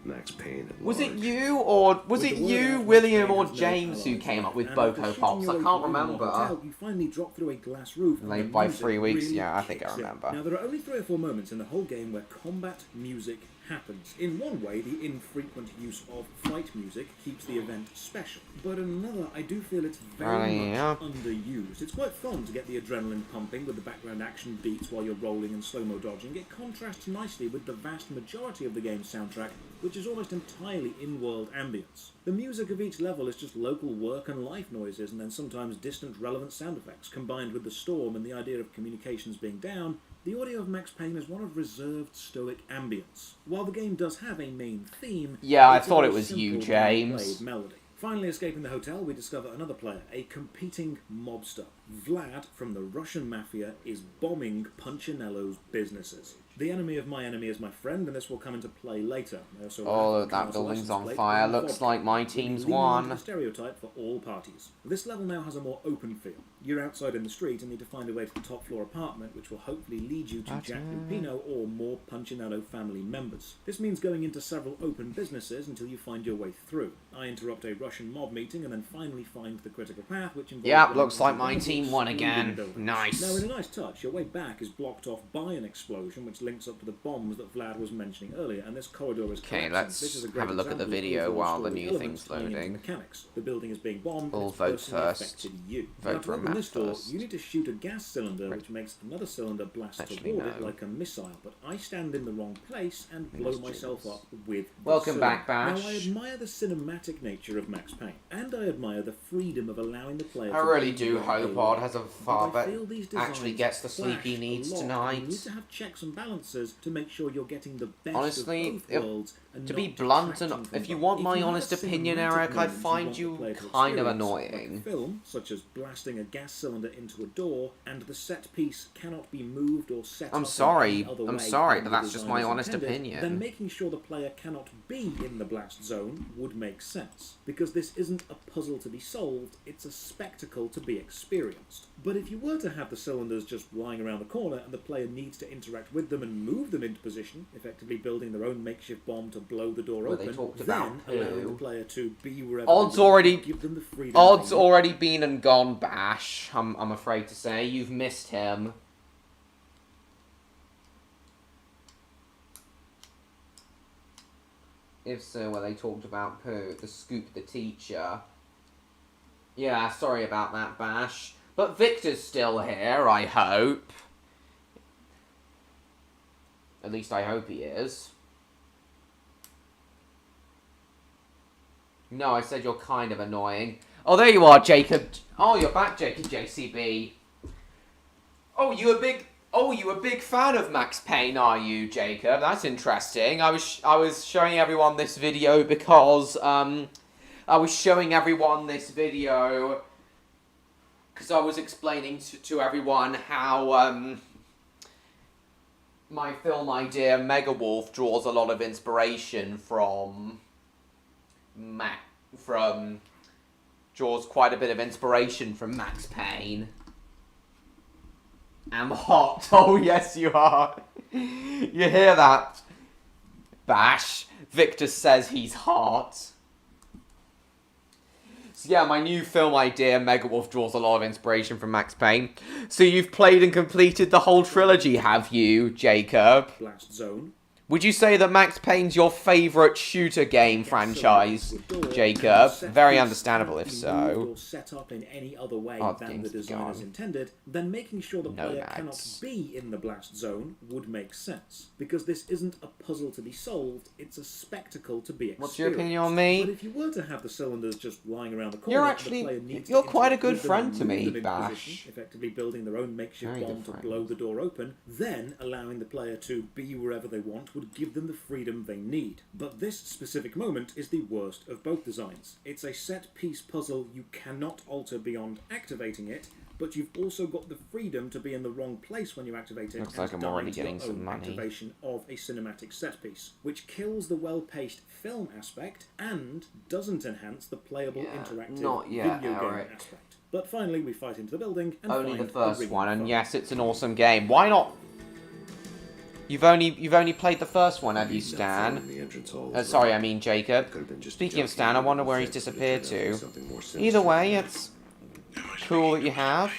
Max Payne at Was it large. you, or was With it the word you, out, William, Max or Payne has no James who allies came up with left, and after Boko shooting Pops? your I way can't through the remember. hotel, you finally drop through a glass roof. and Delayed the by music 3 weeks, really yeah, I think I kicks in. remember. Now, there are only 3 or 4 moments in the whole game where combat music happens. In one way, the infrequent use of fight music keeps the event special. But in another, I do feel it's very much underused. It's quite fun to get the adrenaline pumping with the background action beats while you're rolling and slow-mo dodging. It contrasts nicely with the vast majority of the game's soundtrack, which is almost entirely in-world ambience. The music of each level is just local work and life noises, and then sometimes distant relevant sound effects. Combined with the storm and the idea of communications being down, the audio of Max Payne is one of reserved, stoic ambience. While the game does have a main theme, Yeah, I it's a thought very it was you, simple, James. well-played melody. Finally escaping the hotel, we discover another player, a competing mobster. Vlad from the Russian Mafia is bombing Punchinello's businesses. The enemy of my enemy is my friend, and this will come into play later. Oh, that building's on fire. Looks like my team's won. A stereotype for all parties. This level now has a more open feel. You're outside in the street and need to find a way to the top floor apartment, which will hopefully lead you to Jack Lupino or more Punchinello family members. This means going into several open businesses until you find your way through. I interrupt a Russian mob meeting and then finally find the critical path, which involves... Yep, looks like my team won again. Nice. Now, in a nice touch, your way back is blocked off by an explosion, which links up to the bombs that Vlad was mentioning earlier, and this corridor is Okay, collapsing. let's This is a great have a look at the example of video overall while the story new elements thing's playing into loading. Mechanics. The building is being bombed. All and it's votes personally first. affected you. Vote Now, to for a open map this door, first. you need to shoot a gas cylinder, which makes another cylinder blast Actually, toward it no. like a missile. But I stand in the wrong place and blow Yes, myself James. up with. the Welcome cylinder. back, Bash. Now, I admire the cinematic nature of Max Payne, and I admire the freedom of allowing the player. I to really be do where hope they Odd want. has a But I father feel these actually designs gets the sleep he clash a needs lot, and tonight. You need to have checks and balances to make sure you're getting the best Honestly, of both if- worlds. And To be not blunt, detracting and from if you both. want If my you have honest a opinion, cinematic Eric, I moment find want the you player to kind of experience, like annoying. a film, such as blasting a gas cylinder into a door, and the set piece cannot be moved or set up I'm in sorry, any other I'm way sorry, than but the that's just design my is honest intended, opinion. Then making sure the player cannot be in the blast zone would make sense, because this isn't a puzzle to be solved, it's a spectacle to be experienced. But if you were to have the cylinders just lying around the corner and the player needs to interact with them and move them into position, effectively building their own makeshift bomb to blow the door Well, they open, talked then about allowing who. the player to be wherever Odd's they want, already- give them the freedom Odd's they want. already been and gone, Bash. I'm afraid to say. You've missed him. If so, well, they talked about who? The Scoop the teacher. Yeah, sorry about that, Bash. But Victor's still here, I hope. At least I hope he is. No, I said you're kind of annoying. Oh, there you are, Jacob. Oh, you're back, Jacob JCB. Oh, you a big fan of Max Payne, are you, Jacob? That's interesting. I was showing everyone this video because I was showing everyone this video because I was explaining to everyone how my film idea Megawolf draws a lot of inspiration from draws quite a bit of inspiration from Max Payne. I'm hot. Oh, yes, you are. You hear that, Bash? Victor says he's hot. So yeah, my new film idea, Megawolf, draws a lot of inspiration from Max Payne. So you've played and completed the whole trilogy, have you, Jacob? Blast zone. Would you say that Max Payne's your favourite shooter game franchise, Jacob? Very understandable if so. Or set up in any other way Oh, than the designers intended, then making sure the player cannot be in the blast zone would make sense. Because this isn't a puzzle to be solved, it's a spectacle to be experienced. What's your opinion on me? But if you were to have the cylinders just lying around the corner, you're quite a good friend to me, Bash. Effectively building their own makeshift bomb to blow the door open, then allowing the player to be wherever they want would give them the freedom they need. But this specific moment is the worst of both designs. It's a set-piece puzzle you cannot alter beyond activating it, but you've also got the freedom to be in the wrong place when you activate it. Looks like I'm already getting some money. Activation of a cinematic set piece, which kills the well-paced film aspect and doesn't enhance the playable interactive video game aspect. But finally, we fight into the building and only the first one, and yes, it's an awesome game. Why not? You've only played the first one, have you, Stan? Sorry, I mean Jacob. Speaking of Stan, I wonder where he's disappeared to. Either way, it's cool that you have.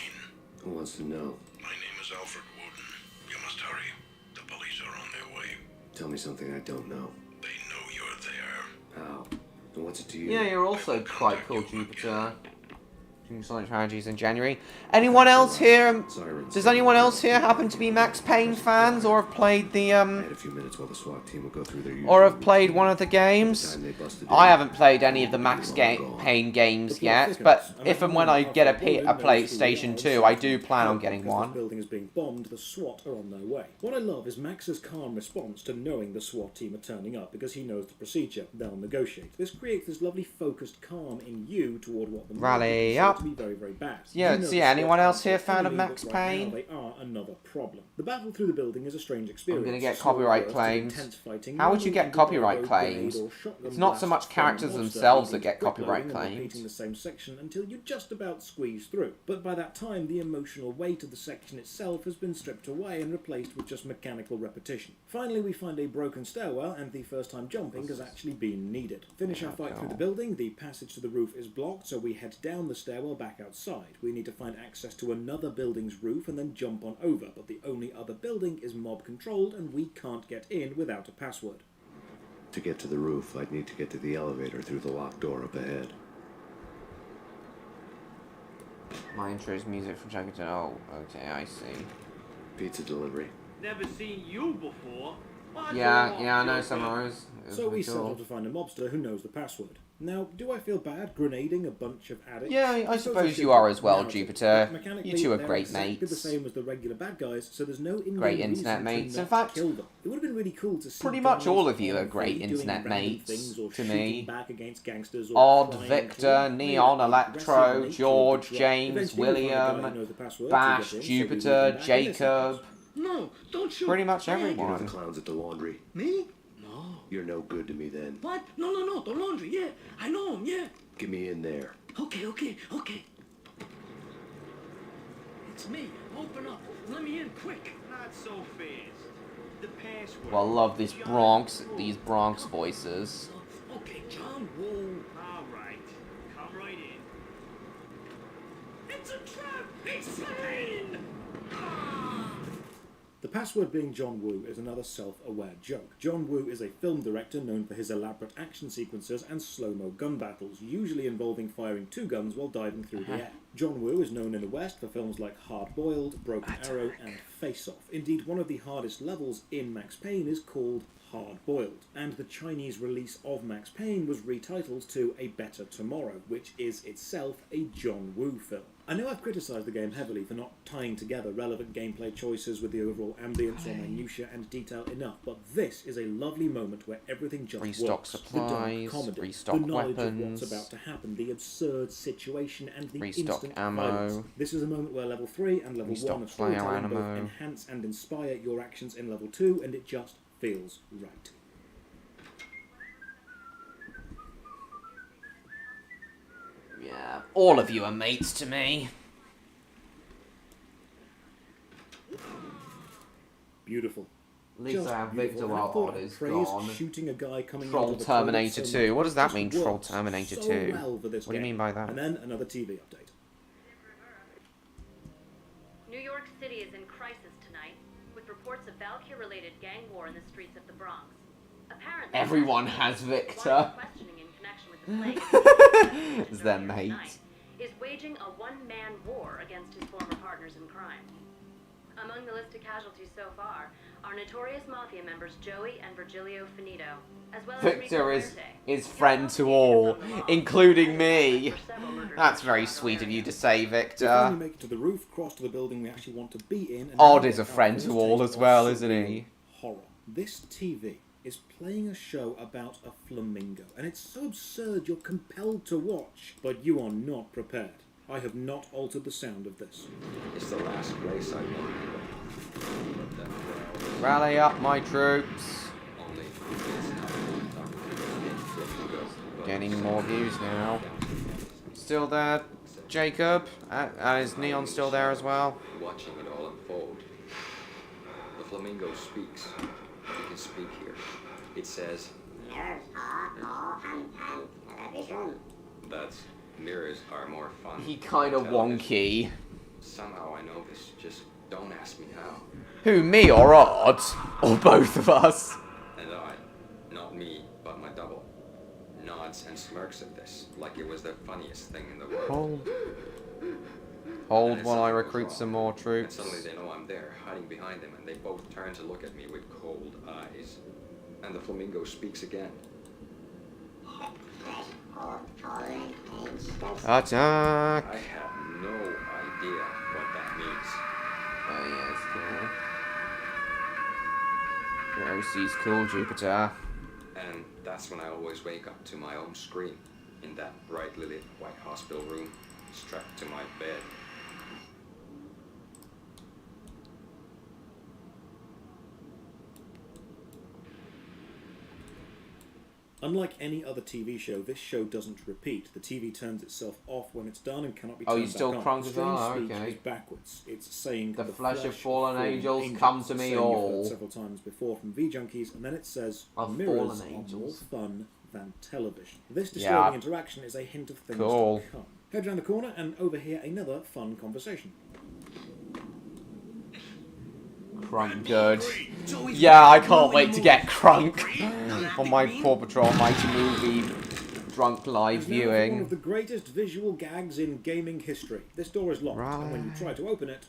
Who wants to know? My name is Alfred Woden. You must hurry. The police are on their way. Tell me something I don't know. They know you're there. How? And what's it to you? Yeah, you're also quite cool, Jupiter. Sonic Tragedies in January. Anyone else here? Does anyone else here happen to be Max Payne fans, or have played the I had a few minutes while the SWAT team will go through their or have played one of the games? I haven't played any of the Max Payne games yet, but if and when I get a PlayStation 2, I do plan on getting one. The building is being bombed, the SWAT are on their way. What I love is Max's calm response to knowing the SWAT team are turning up because he knows the procedure. They'll negotiate. This creates this lovely focused calm in you toward what the rally up. To be very, very bad. Yeah, so yeah, anyone else here fan of Max Payne? They are another problem. The battle through the building is a strange experience. I'm gonna get copyright claims. How would you get copyright claims? It's not so much characters themselves that get copyright claims. The same section until you just about squeeze through. But by that time, the emotional weight of the section itself has been stripped away and replaced with just mechanical repetition. Finally, we find a broken stairwell, and the first time jumping has actually been needed. Finish our fight through the building. The passage to the roof is blocked, so we head down the stairwell back outside. We need to find access to another building's roof and then jump on over, but the only other building is mob controlled and we can't get in without a password. To get to the roof, I'd need to get to the elevator through the locked door up ahead. My intro is music from Jagged. Oh, okay, I see. Pizza delivery. Never seen you before. Yeah, I know some of those. So we set out to find a mobster who knows the password. Now, do I feel bad grenading a bunch of addicts? Yeah, I suppose you are as well, Jupiter. You two are great mates. The same as the regular bad guys, so there's no great internet mates. In fact, kill them. It would have been really cool to see pretty much all of you are great internet mates to me. Back against gangsters or Odd, Victor, Neon, Electro, George, James, William, Bash, Jupiter, Jacob. No, don't shoot. Pretty much Get everyone. the clowns at the laundry. Me? No. You're no good to me then. What? No, the laundry, yeah. I know him, yeah. Get me in there. Okay. It's me. Open up. Let me in quick. Not so fast. The password. Well, I love these Bronx voices. Okay, John Woo. All right. Come right in. It's a trap. It's Payne. The password being John Woo is another self-aware joke. John Woo is a film director known for his elaborate action sequences and slow-mo gun battles, usually involving firing two guns while diving through the air. John Woo is known in the West for films like Hard Boiled, Broken Arrow, and Face Off. Indeed, one of the hardest levels in Max Payne is called Hard Boiled, and the Chinese release of Max Payne was retitled to A Better Tomorrow, which is itself a John Woo film. I know I've criticised the game heavily for not tying together relevant gameplay choices with the overall ambience or minutiae and detail enough, but this is a lovely moment where everything just Restock works. supplies, the dark comedy, restock the knowledge weapons, of what's about to happen, the absurd situation, and the restock instant ammo. violence. This is a moment where level 3 and level Restock 1 of player storytelling both ammo. enhance and inspire your actions in level 2, and it just feels right. Yeah, all of you are mates to me. Beautiful. At least I have Victor while Odd is gone. Shooting a guy coming Troll out of the Terminator toilet 2. What does that mean, just Troll works Terminator so 2? well for this What do you game. mean by that? And then another TV update. New York City is in crisis tonight, with reports reports of Valkyr-related gang war in the streets of the Bronx. Apparently, Everyone has Victor. questioning in connection with the plague It's their mate. is waging a one-man war against his former partners in crime. Among the list of casualties so far are notorious mafia members Joey and Virgilio Finito, as well as Victor is friend to all, including me. That's very sweet of you to say, We Victor. finally make it to the roof, cross to the building we actually want to be in. And Odd now is a get our friend first to all taste as of well, isn't surreal he? Horror. This TV is playing a show about a flamingo, and it's so absurd you're compelled to watch, but you are not prepared. I have not altered the sound of this. It's the last place I want to go. Rally up, my troops. Only Getting more views now. Still there, Jacob? Is Neon still there as well? watching it all unfold. The flamingo speaks. It can speak here. It says, that's mirrors are more fun. He kind of wonky. Somehow I know this. Just don't ask me how. Who, me or Odd? Or both of us? And I, not me, but my double, nods and smirks at this, like it was the funniest thing in the world. Hold while I recruit some more And troops. suddenly they know I'm there, hiding behind them, and they both turn to look at me with cold eyes. And the flamingo speaks again. Attack! I have no idea what that means. Oh yes, cool. Rosie's cool, Jupiter. And that's when I always wake up to my own scream in that brightly lit white hospital room, strapped to my bed. Unlike any other TV show, this show doesn't repeat. The TV turns itself off when it's done and cannot be Oh, turned you still back on. crunk The as well? strange speech Okay. is backwards. It's saying The flesh of fallen angels angels, come to a me saying you've all. heard several times before from V-Junkies, and then it says, Of mirrors fallen are more angels. fun than television. This Yeah. disturbing interaction is a hint of things Cool. to come. Head round the corner and overhear another fun conversation. Crunk good. Yeah, I can't wait to get Crunk on my Paw Patrol Mighty Movie drunk live It's now for one viewing. of the greatest visual gags in gaming history. This door is locked, and when you try to open it,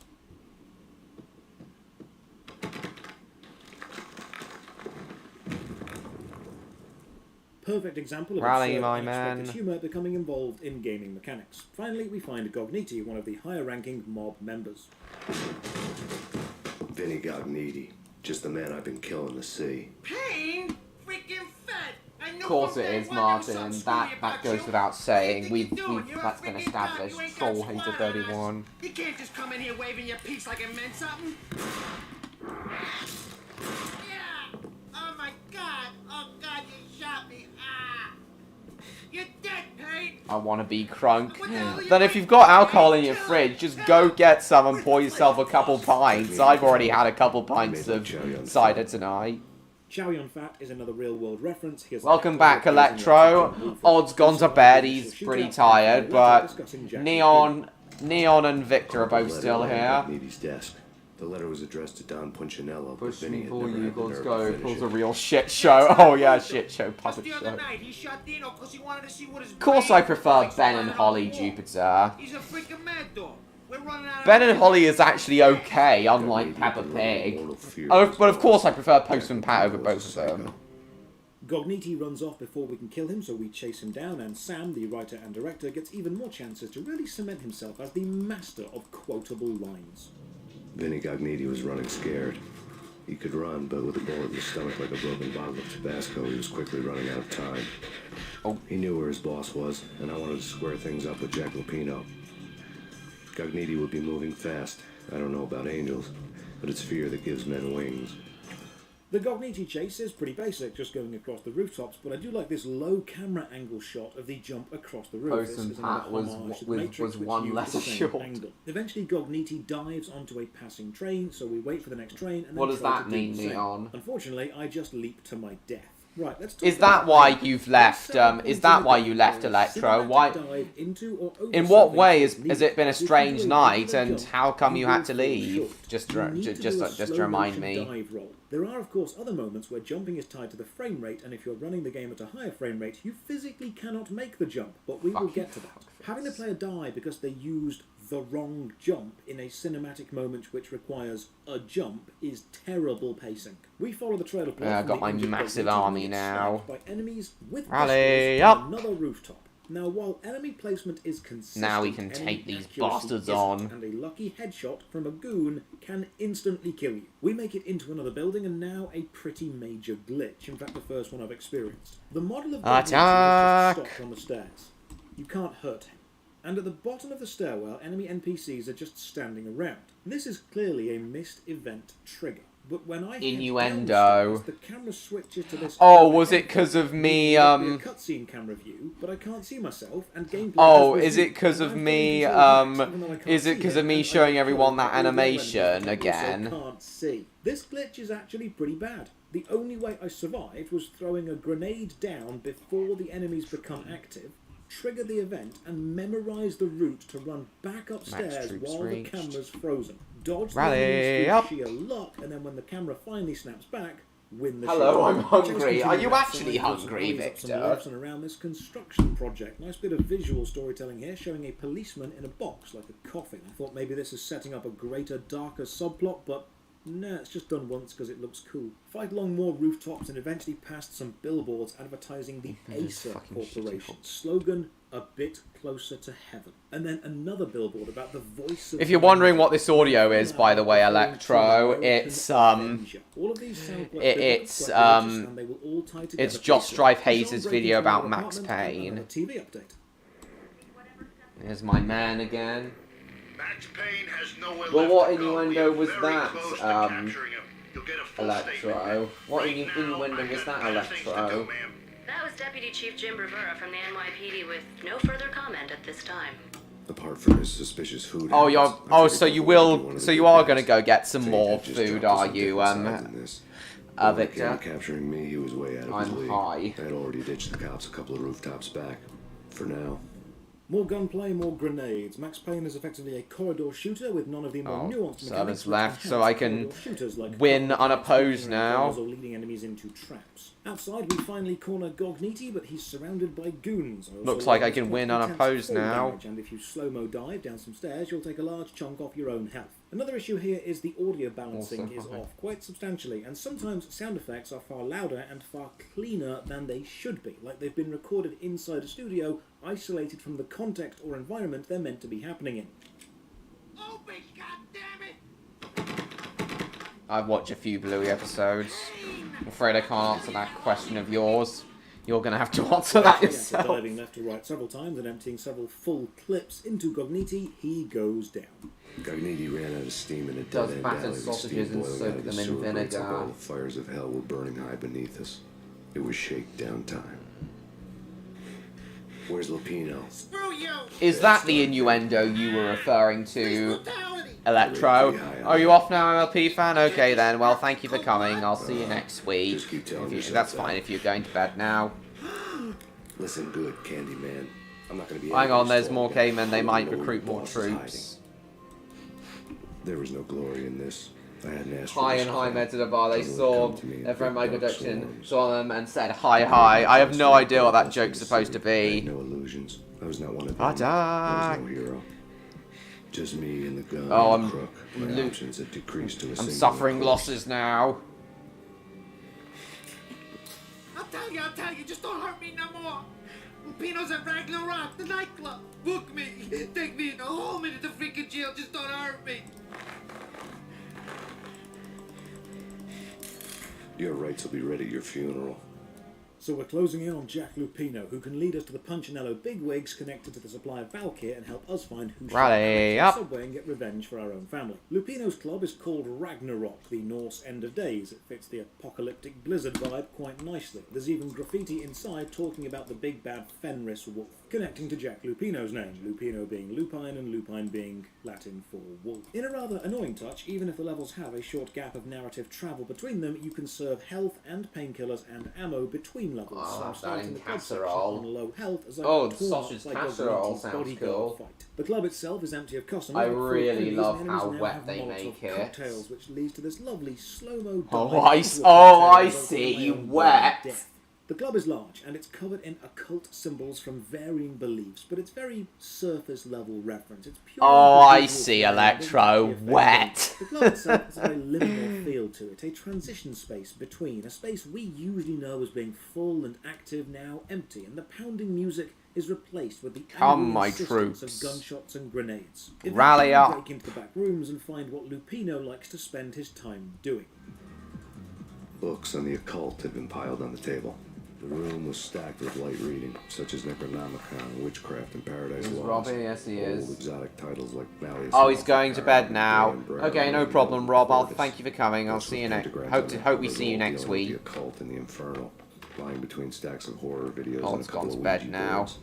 perfect example of Rally, absurd, my unexpected man. humour becoming involved in gaming mechanics. Finally, we find Gogniti, one of the higher-ranking mob members. Vinny Gognitti. Just the man I've been killing to see. Payne? Freaking fed! I knew Of course from it day is, one there was Martin. something That screwy about goes you. without saying. What do you think you're doing? You're a That's been freaking established. cop. You ain't got Troll hater squat on us. 31. You can't just come in here waving your piece like it meant something. Yeah! Oh my god! Oh god, you shot me! Ah! You're dead, Payne! I want to be Crunk. Then if you've got alcohol in your fridge, just go get some and pour yourself a couple pints. I've already had a couple pints of cider tonight. Chow Yun Fat is another real-world reference. He has Welcome back, Electro. Odd's gone to bed. He's pretty tired, but Neon and Victor are both still here. Gognitti's desk. The letter was addressed to Don Punchinello, but Push Vinny me, had pull never you, had the let's nerve go. to finish Pulls it. a real shit show. Oh yeah, shit show, Just puppet the show. other night, he shot Dino because he wanted to see what his Of course I prefer likes Ben to and run out Holly, of the wall. Jupiter. He's a freaking mad dog. We're running out of Ben and Holly is actually okay, unlike Peppa Pig. Oh, but of course I prefer Postman Pat over both of them. Gogniti runs off before we can kill him, so we chase him down, and Sam, the writer and director, gets even more chances to really cement himself as the master of quotable lines. Vinny Gognitti was running scared. He could run, but with a bullet in his stomach like a broken bottle of Tabasco, he was quickly running out of time. Oh. He knew where his boss was, and I wanted to square things up with Jack Lupino. Gognitti would be moving fast. I don't know about angels, but it's fear that gives men wings. The Gogniti chase is pretty basic, just going across the rooftops, but I do like this low camera angle shot of the jump across the roof. Postman This is another Pat was- homage to the was- Matrix, was which one used less the same short. angle. Eventually, Gogniti dives onto a passing train, so we wait for the next train and What then does try that to do mean, the same. Neon? Unfortunately, I just leap to my death. Right, let's talk Is that about why how you've we left? set up Is that why you into left a Electro? cinematic Why? dive into or over In what something way is has it been a needed. If you strange do a night, regular and jump, how come you will had to fall leave? short. Just You need to do a to slow remind motion me. dive roll. There are, of course, other moments where jumping is tied to the frame rate, and if you're running the game at a higher frame rate, you physically cannot make the jump. But we will get to that. Having the player die because they used the wrong jump in a cinematic moment which requires a jump is terrible pacing. We follow the trail of blood. I've got my massive army now. By enemies with Rally pistols up! on another rooftop. Now, while enemy placement is consistent, Now we can enemy take these accuracy bastards isn't, on. and a lucky headshot from a goon can instantly kill you. We make it into another building, and now a pretty major glitch. In fact, the first one I've experienced. The model of the has just stopped on the stairs. You can't hurt him. And at the bottom of the stairwell, enemy NPCs are just standing around. This is clearly a missed event trigger. But when I Innuendo. the camera switches to this. Oh, was it because of me? Cutscene camera view, but I can't see myself, and gameplay. Oh, is it because of me? Is it because of me showing everyone that animation again? I can't see. This glitch is actually pretty bad. The only way I survived was throwing a grenade down before the enemies become active, trigger the event, and memorize the route to run back upstairs while the camera's frozen. Dodge the enemies through sheer luck, and then when the camera finally snaps back, win the Hello, show. I'm hungry. Are you actually hungry, Victor? Victor? And around this construction project. Nice bit of visual storytelling here, showing a policeman in a box like a coffin. I thought maybe this is setting up a greater, darker subplot, but no, it's just done once because it looks cool. Fight along more rooftops and eventually past some billboards advertising the Acer Corporation. Slogan, a bit closer to heaven. And then another billboard about the voice of... If you're wondering what this audio is, by the way, Electro, it's Josh Strife Hayes' video about Max Payne. Here's my man again. Max Payne has nowhere Well, left what to go. innuendo was Very that, close to capturing him. You'll get a full Electro? statement. What Right now, innuendo I was got that, better things to do, Electro? ma'am. That was Deputy Chief Jim Rivera from the NYPD with no further comment at this time. Apart from his suspicious food. Oh, habits, you're. I Oh, figured so you Buffalo would be will. one of So the you good are guys. gonna go get some Fate more had just food, jumped us are on you? different sides in this. When it came to Victor. capturing me, he was way out of his I'm league. high. I'd already ditched the cops a couple of rooftops back. For now. More gunplay, more grenades. Max Payne is effectively a corridor shooter with none of the more nuanced servers mechanics which left, so enhance I can corridor shooters like win cutting unopposed through now. corridors or leading enemies into traps. Outside, we finally corner Gogniti, but he's surrounded by goons. Looks like I can win unopposed fall now. damage, and if you slow-mo dive down some stairs, you'll take a large chunk off your own health. Another issue here is the audio balancing is off quite substantially, and sometimes sound effects are far louder and far cleaner than they should be, like they've been recorded inside a studio, isolated from the context or environment they're meant to be happening in. Open, goddammit! I've watched a few Bluey episodes. I'm afraid I can't answer that question of yours. You're gonna have to answer that yourself. Diving left to right several times and emptying several full clips into Gogniti, he goes down. Gogniti ran out of steam in a Does dead-end battered alley with sausages steam and boiling soak out of the them in sewer grates vinegar. while the fires of hell were burning high beneath us. It was shakedown time. Where's Lupino? Screw you! Is that the innuendo you were referring to, Electro? Are you off now, MLP fan? Okay then, well thank you for coming. I'll see you next week. Just keep telling yourself That's that. fine if you're going to bed now. Listen good, Candyman. I'm not gonna be. Hang on, there's angry, more Storm. cavemen. They I might know where recruit your more boss is hiding. troops. There was no glory in this. I hadn't asked for Hi this and hi, crap. met at a bar. They Someone saw come to me in their friend big Michael dark Jackson, swarms. saw them and said hi hi. I have no idea what that joke's supposed to I had be. no illusions. I was not one of them. Attack! I was no hero. Just me and the gun. Oh, and I'm the crook. My options had decreased to a I'm single suffering course. losses now. I'll tell you, just don't hurt me no more. Pino's at Ragnarok, the nightclub. Book me, take me in the whole minute to freaking jail, just don't hurt me. Your rights will be ready at your funeral. So we're closing in on Jack Lupino, who can lead us to the Punchinello bigwigs connected to the supply of Valkyr and help us find who Rally shot up. the subway and get revenge for our own family. Lupino's club is called Ragnarok, the Norse end of days. It fits the apocalyptic blizzard vibe quite nicely. There's even graffiti inside talking about the big bad Fenris wolf. connecting to Jack Lupino's name, Lupino being lupine and lupine being Latin for wolf. In a rather annoying touch, even if the levels have a short gap of narrative travel between them, you can serve health and painkillers and ammo between levels. Oh, So I'm that starting in the club section casserole. on low health as I Oh, get the torn sausage up like a casserole Rocky sounds bodyguard cool. fight. The club itself is empty of customers. I but full of really enemies, love and enemies how now wet have they Molotov make it. cocktails, which leads to this lovely slow-mo Oh, dive I into s- a oh, cocktail I resulting see, in my you own wet. death. The club is large, and it's covered in occult symbols from varying beliefs, but it's very surface-level reference. It's pure. Oh, I see, Electro. Wet. The club itself has a very liminal feel to it, a transition space between, a space we usually know as being full and active, now empty, and the pounding music is replaced with the Come, angry my insistence troops. of gunshots and grenades. Eventually, Rally we up. break into the back rooms and find what Lupino likes to spend his time doing. Books on the occult had been piled on the table. The room was stacked with light reading, such as Necronomicon, Witchcraft, and Paradise Is Lost. Robbie? Yes, he is. Old exotic titles like Malleus. Oh, he's going to bed now. Okay, no problem, Rob. I'll thank you for coming. I'll see you next. Hope we see you next week. The occult and the infernal, lying between stacks of horror videos. Oh, and it's a couple gone to of bed Ouija now. boards.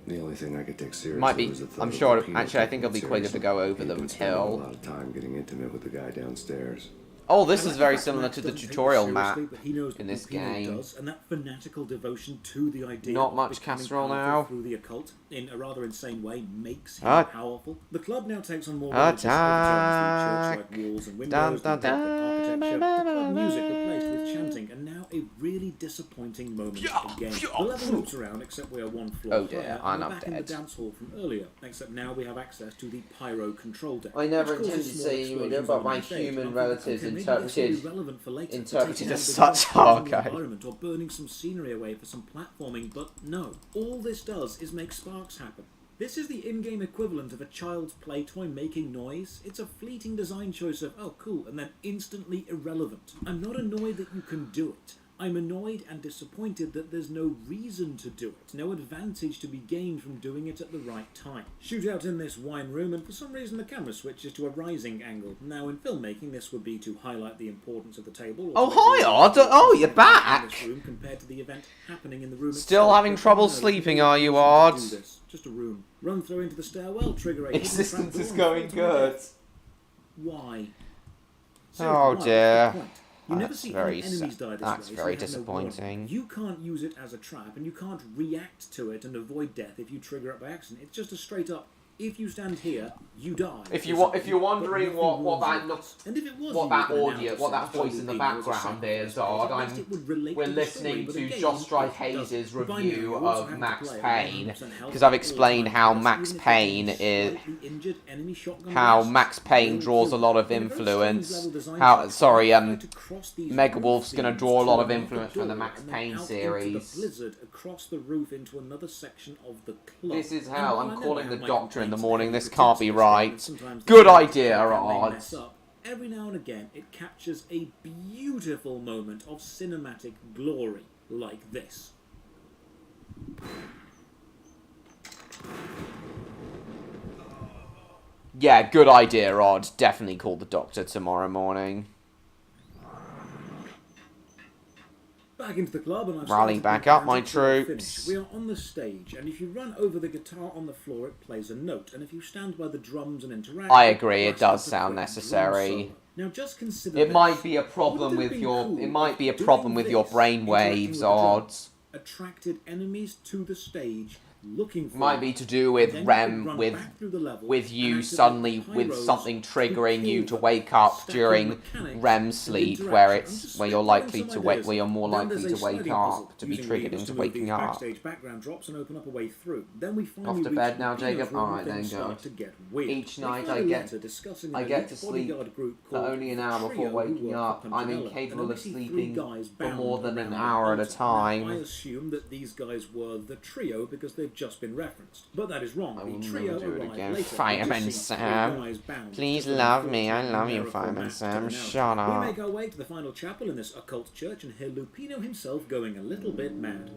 The only thing I could take seriously Might be. was the thought I'm of sure. Lupino Actually, I think taking it'll be it quicker to seriously. go over He'd the been spending a hill. lot of time getting intimate with the guy downstairs. Oh, this I is like very the fact similar Max to the doesn't take tutorial it map seriously, but he knows in that this Lupino game. does, and that fanatical devotion to the idea Not of much becoming casserole powerful now. through the occult in a rather insane way makes him Ah. powerful. The club now takes on more religious overtones, the church-like walls and windows, the Gothic architecture, the club music replaced with chanting, and now a really disappointing moment again. The level loops around, except we are one floor Oh dear, higher, and I'm we're back in the dead. dance hall from earlier, except now we have access to the pyro control deck. I never which causes intended to small say you would, explosions but on the my main stage, human and I'm thinking, relatives okay, maybe this will be interpreted relevant for later, interpreted taking as out such. the Oh, guns in the okay. environment or burning some scenery away for some platforming, but no. All this does is make sparks happen. This is the in-game equivalent of a child's play toy making noise. It's a fleeting design choice of, oh cool, and then instantly irrelevant. I'm not annoyed that you can do it. I'm annoyed and disappointed that there's no reason to do it, no advantage to be gained from doing it at the right time. Shootout in this wine room, and for some reason the camera switches to a rising angle. Now in filmmaking this would be to highlight the importance of the table. Oh, hi, Odd. Oh, you're back. In this room compared to the event happening in the room Still itself. having trouble No, sleeping, no are you, reason to Odd? do this. Just a room. Run through into the stairwell, trigger a hidden Existence trapdoor is and going fall to my good. death. Why? Oh, Seriously, why? dear. What's the point? You never That's see very any enemies sa- die this that's way, very so you have no warning. disappointing. You can't use it as a trap, and you can't react to it and avoid death if you trigger it by accident. It's just a straight up. If you stand here, you die. If you're wondering what that looks, and if it was what you that were gonna audio, announce what it, that voice in the absolutely, background it was a is, sacrifice, Odd, at least it would relate we're to the listening story, but to again, Josh Strike it doesn't. Hayes' By now, review you also of have to Max play at Payne, 100% health because I've all explained the how time, Max even if you're Payne getting is, slightly injured, enemy shotgun how blasts, Max Payne will draws a kill lot you. of In a very strange influence. level design How, choice, sorry, you try to cross these Mega roof Wolf's gonna beams draw a to lot of another influence from the door, Max and then Payne out into series. the blizzard across the roof into another section of the club. This is And hell. while I I'm know calling I the have my doctor in the complaints morning. about This the can't be criticism, right. and sometimes Good the idea, can may Odd. mess up. Every now and again, it captures a beautiful moment of cinematic glory like this. Yeah, good idea, Odd. Definitely call the doctor tomorrow morning. Back into the club, and I've Rallying started back the up, my band until troops. finish. We are on the stage, and if you run over the guitar on the floor, it plays a note. And if you stand by the drums and interact, I agree. It blasts does out a sound quick drum necessary. solo. Now, just consider It this. might be a problem Wouldn't it with have your. been cool It might be a doing problem with your this, brain interacting waves, with the drums, Odds. attracted enemies to the stage, looking for Might be to do with then you REM, could run with back through the level with and you activate suddenly with pyros something to triggering you kill to them. wake up Stacking during mechanics REM and sleep, interaction. where I'm it's just where you're spitballing likely some to ideas. where you're more Then likely there's a to wake sliding up, puzzle to be using triggered levers into to move waking these up. backstage background drops and open up a way through. Then we finally Off to reach bed now, Lupino's Jacob? room Alright and then, things go. start to get weird. Each We night find I a get- letter discussing I an get elite to sleep bodyguard group for called only an the hour Trio before who waking work up. for I'm Punchinella, incapable and of we see three sleeping guys for more bound than an around the hour at a altar. time. Now, I assume that these guys were the Trio because they've just been referenced, but that is wrong. I will The never Trio do it arrived again. later. Fireman We just see three Sam. guys bound, Please just love like me. I Fortune love and you, Miracle Fireman Mask Sam. to an Shut altar. up. We make our way to the final chapel in this occult church and hear Lupino himself going a little bit mad.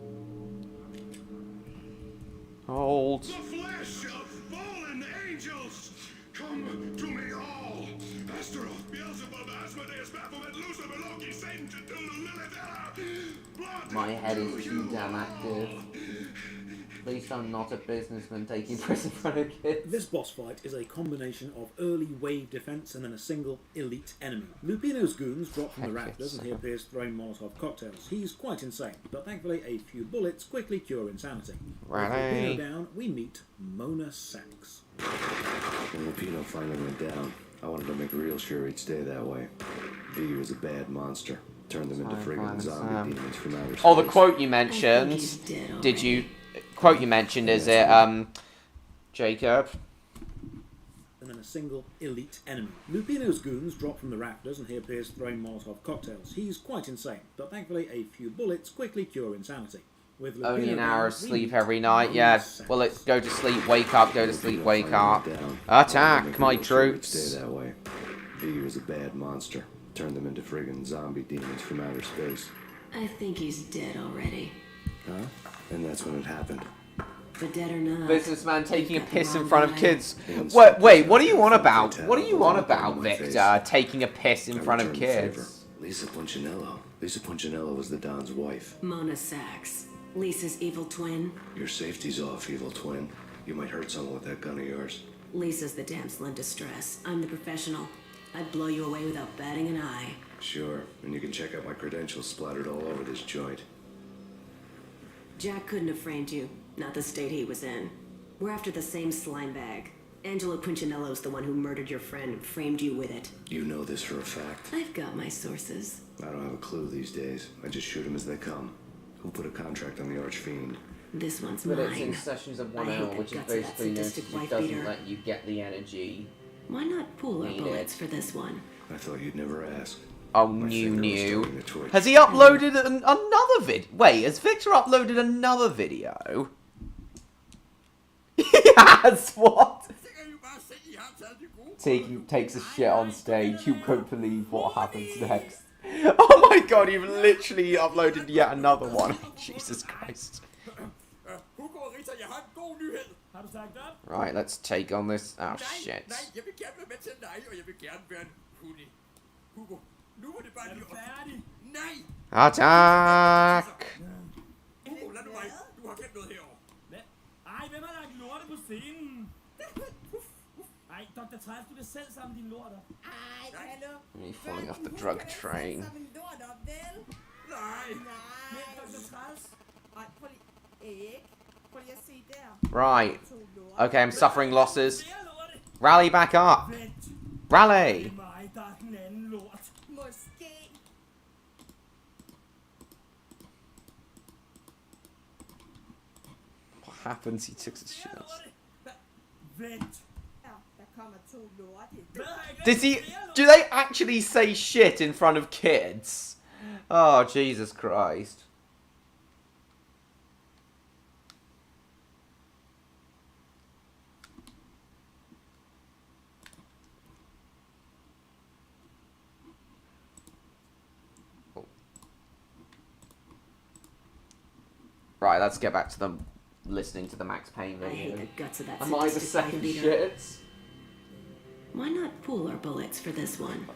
Hold. The flesh of fallen angels! Come to me all! Astaroth, Beelzebub, Asmodeus, Baphomet, Lucifer, Loki, Satan, Cthulhu, Lilith, Ella! Blood My head is to too you damn all. active. At least I'm not a businessman taking prison in front of kids. This boss fight is a combination of early wave defense and then a single elite enemy. Lupino's goons drop from the rafters and he appears throwing Molotov cocktails. He's quite insane, but thankfully a few bullets quickly cure insanity. With Lupino down, we meet Mona Sachs. When Lupino finally went down, I wanted to make real sure he'd stay that way. V was a bad monster. Turned them into friggin' zombie demons from outer space. Oh, the quote you mentioned. Did you... Quote you mentioned, is it, Jacob? And then a single elite enemy. Lupino's goons drop from the rafters and he appears throwing Molotov cocktails. He's quite insane, but thankfully a few bullets quickly cure insanity. With Lupino only an down, hour of sleep every night, yeah. Well, it's go to sleep, wake up, go to sleep, wake up. Attack, my troops. Stay that way. V was a bad monster. Turned them into friggin' zombie demons from outer space. I think he's dead already. Huh? And that's when it happened. But dead or not. Businessman taking a piss in front of kids. Wait, what are you on about? What are you on about, Victor? Taking a piss in front of kids? Lisa Punchinello. Lisa Punchinello was the Don's wife. Mona Sachs. Lisa's evil twin. Your safety's off, evil twin. You might hurt someone with that gun of yours. Lisa's the damsel in distress. I'm the professional. I'd blow you away without batting an eye. Sure, and you can check out my credentials splattered all over this joint. Jack couldn't have framed you. Not the state he was in. We're after the same slime bag. Angelo Punchinello's the one who murdered your friend and framed you with it. You know this for a fact. I've got my sources. I don't have a clue these days. I just shoot them as they come. Who put a contract on the Archfiend? This one's but mine. But it's in sessions of 1 hour, which is basically notice it doesn't let you get the energy. Why not pool our bullets for this one? I thought you'd never ask. Oh, new. Has he uploaded another vid? Wait, has Victor uploaded another video? He has, what? Takes a shit on stage. You won't believe what happens next. Oh my god, you've literally uploaded yet another one. Jesus Christ. Right, let's take on this. Oh, shit. Attack! Ej, hvem har lagt lorte på scenen? Ej, Dr. Træs, du kan selv samle din lort op. Ej, hallo. Me falling off the drug train. Nej. Men Dr. Træs. Ej, prøv lige at se der. Right. Okay, I'm suffering losses. Rally back up. Rally. Måske. What happens? He took his shit. Does he? Do they actually say shit in front of kids? Oh, Jesus Christ. Right, let's get back to them listening to the Max Payne video. I hate the guts of that. Am I the second shits? Why not pool our bullets for this one?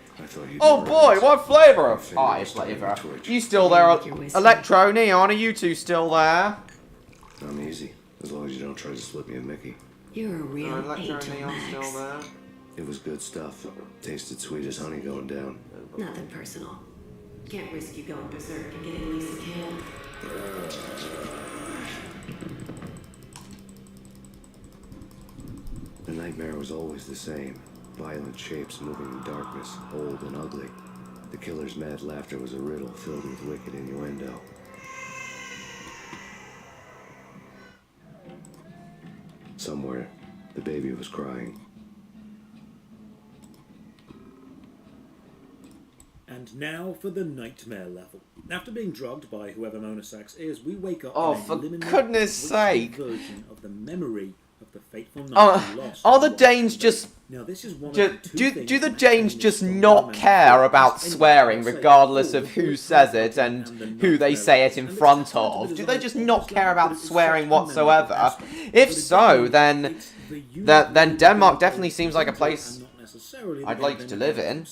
Oh boy, what flavour? Flavor. You still there? Electro, Neon, are you two still there? I'm easy, as long as you don't try to slip me a Mickey. You're a real Electro, angel, Neon Max. still there? It was good stuff. Tasted sweet as honey going down. Nothing personal. Can't risk you going berserk and getting Lisa killed. The nightmare was always the same. Violent shapes moving in darkness, old and ugly. The killer's mad laughter was a riddle filled with wicked innuendo. Somewhere, the baby was crying. And now for the nightmare level. After being drugged by whoever Mona Sachs is, we wake up Oh, in a for liminal, goodness sake. version of the memory of the fateful night we lost. Are the Danes just... Now, this is one do, of the two do the Danes just not care about swearing regardless of who says it and who they say it in front of? Do they just not care about swearing whatsoever? If so, then Denmark definitely seems like a place I'd like to live in.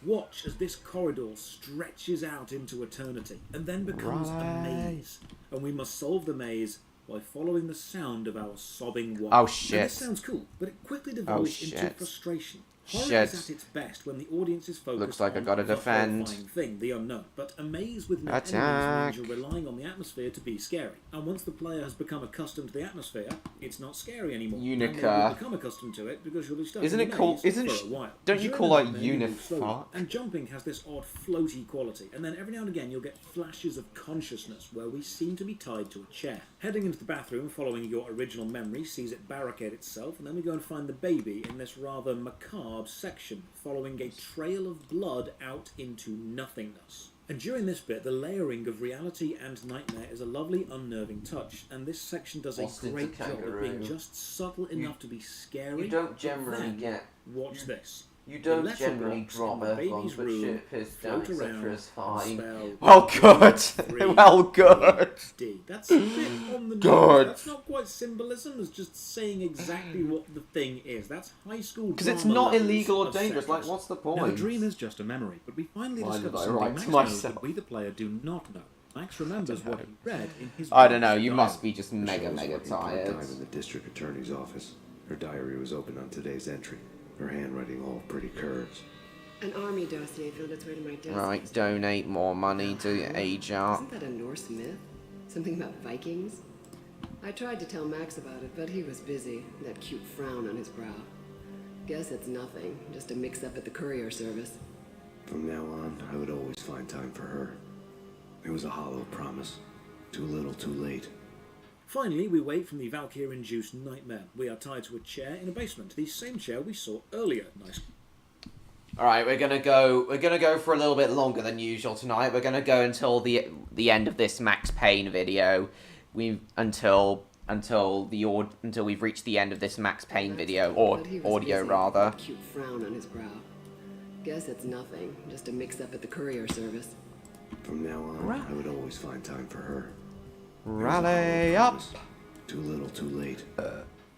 Watch as this corridor stretches out into eternity and then becomes a maze. And we must solve the maze by following the sound of our sobbing wife. Oh, Now, shit. this sounds cool, but it quickly devolves into shit. frustration. Horror Shit. is at its best when the audience is focused Looks like I on gotta the defend. horrifying thing, the unknown. But a maze with no Attack. enemies means you're relying on the atmosphere to be scary. And once the player has become accustomed to the atmosphere, it's not scary anymore. And they will become accustomed to it because you'll be stuck Isn't in it the called? maze Isn't for a while. don't you During call the it nightmare, you move slowly, unifuck? and jumping has this odd floaty quality, and then every now and again you'll get flashes of consciousness where we seem to be tied to a chair. Heading into the bathroom following your original memory sees it barricade itself, and then we go and find the baby in this rather macabre section, following a trail of blood out into nothingness. And during this bit, the layering of reality and nightmare is a lovely unnerving touch, and this section does a great job of being just subtle enough to be scary. You don't generally get. Watch this. You don't The generally letterbox drop in the everyone, baby's but room, shit pissed down, float etc. around, is fine. spell Oh, good! 3, Well, good! D. That's a bit on the nose. Good. That's not quite symbolism, it's just saying exactly what the thing is. That's high school Because it's drama not levels illegal or of dangerous, like, seconds. what's the point? Now, a dream is just a memory, but we finally Why discover did I something write Max to knows myself? that we, the player, do not know. Max remembers what he read in his I don't know, you diary. must be just Michelle mega was working tired. part-time in the district attorney's office. Her diary was open on today's entry. Her handwriting all pretty curves. An army dossier found its way to my desk. Right, donate more money to Age Art. Isn't that a Norse myth? Something about Vikings? I tried to tell Max about it, but he was busy. That cute frown on his brow. Guess it's nothing, just a mix-up at the courier service. From now on, I would always find time for her. It was a hollow promise. Too little, too late. Finally, we wake from the Valkyr-induced nightmare. We are tied to a chair in a basement, the same chair we saw earlier. Nice. All right, we're gonna go for a little bit longer than usual tonight. We're gonna go until the end of this Max Payne video. Until we've reached the end of this Max Payne video, or audio rather. Cute frown on his brow. Guess it's nothing, just a mix-up at the courier service. From now on, I would always find time for her. Rally up! Too little, too late.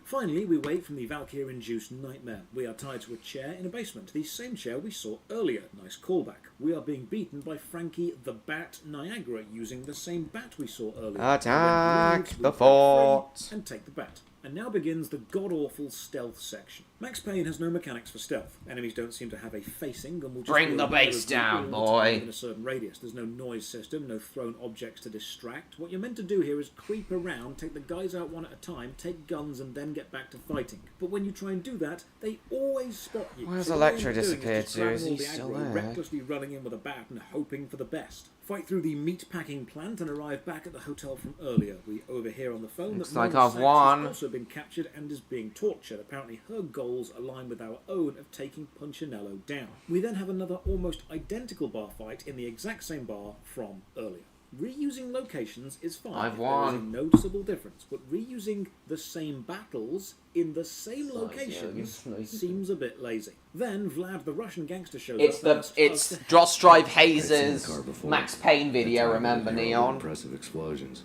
Finally, we wake from the Valkyr-induced nightmare. We are tied to a chair in a basement, the same chair we saw earlier. Nice callback. We are being beaten by Frankie the Bat Niagara using the same bat we saw earlier. Attack the fort! And take the bat. And now begins the god-awful stealth section. Max Payne has no mechanics for stealth. Enemies don't seem to have a facing and will just Bring the base down, boy. In a certain radius. There's no noise system, no thrown objects to distract. What you're meant to do here is creep around, take the guys out one at a time, take guns, and then get back to fighting. But when you try and do that, they always spot you. Where's So all Electro you're doing disappeared just to? grabbing Is all he the still aggro, there? recklessly running in with a bat and hoping for the best. Fight through the meat-packing plant and arrive back at the hotel from earlier. We overhear on the phone Looks that like Mona I've Sachs won. has also been captured and is being tortured. Apparently her goals align with our own of taking Punchinello down. We then have another almost identical bar fight in the exact same bar from earlier. Reusing locations is fine. I've if won. There is a noticeable difference, but reusing the same battles in the same locations seems a bit lazy. Then Vlad the Russian gangster shows up. It's Joss Drive Hayes' Max Payne video. Remember, Neon? Impressive explosions.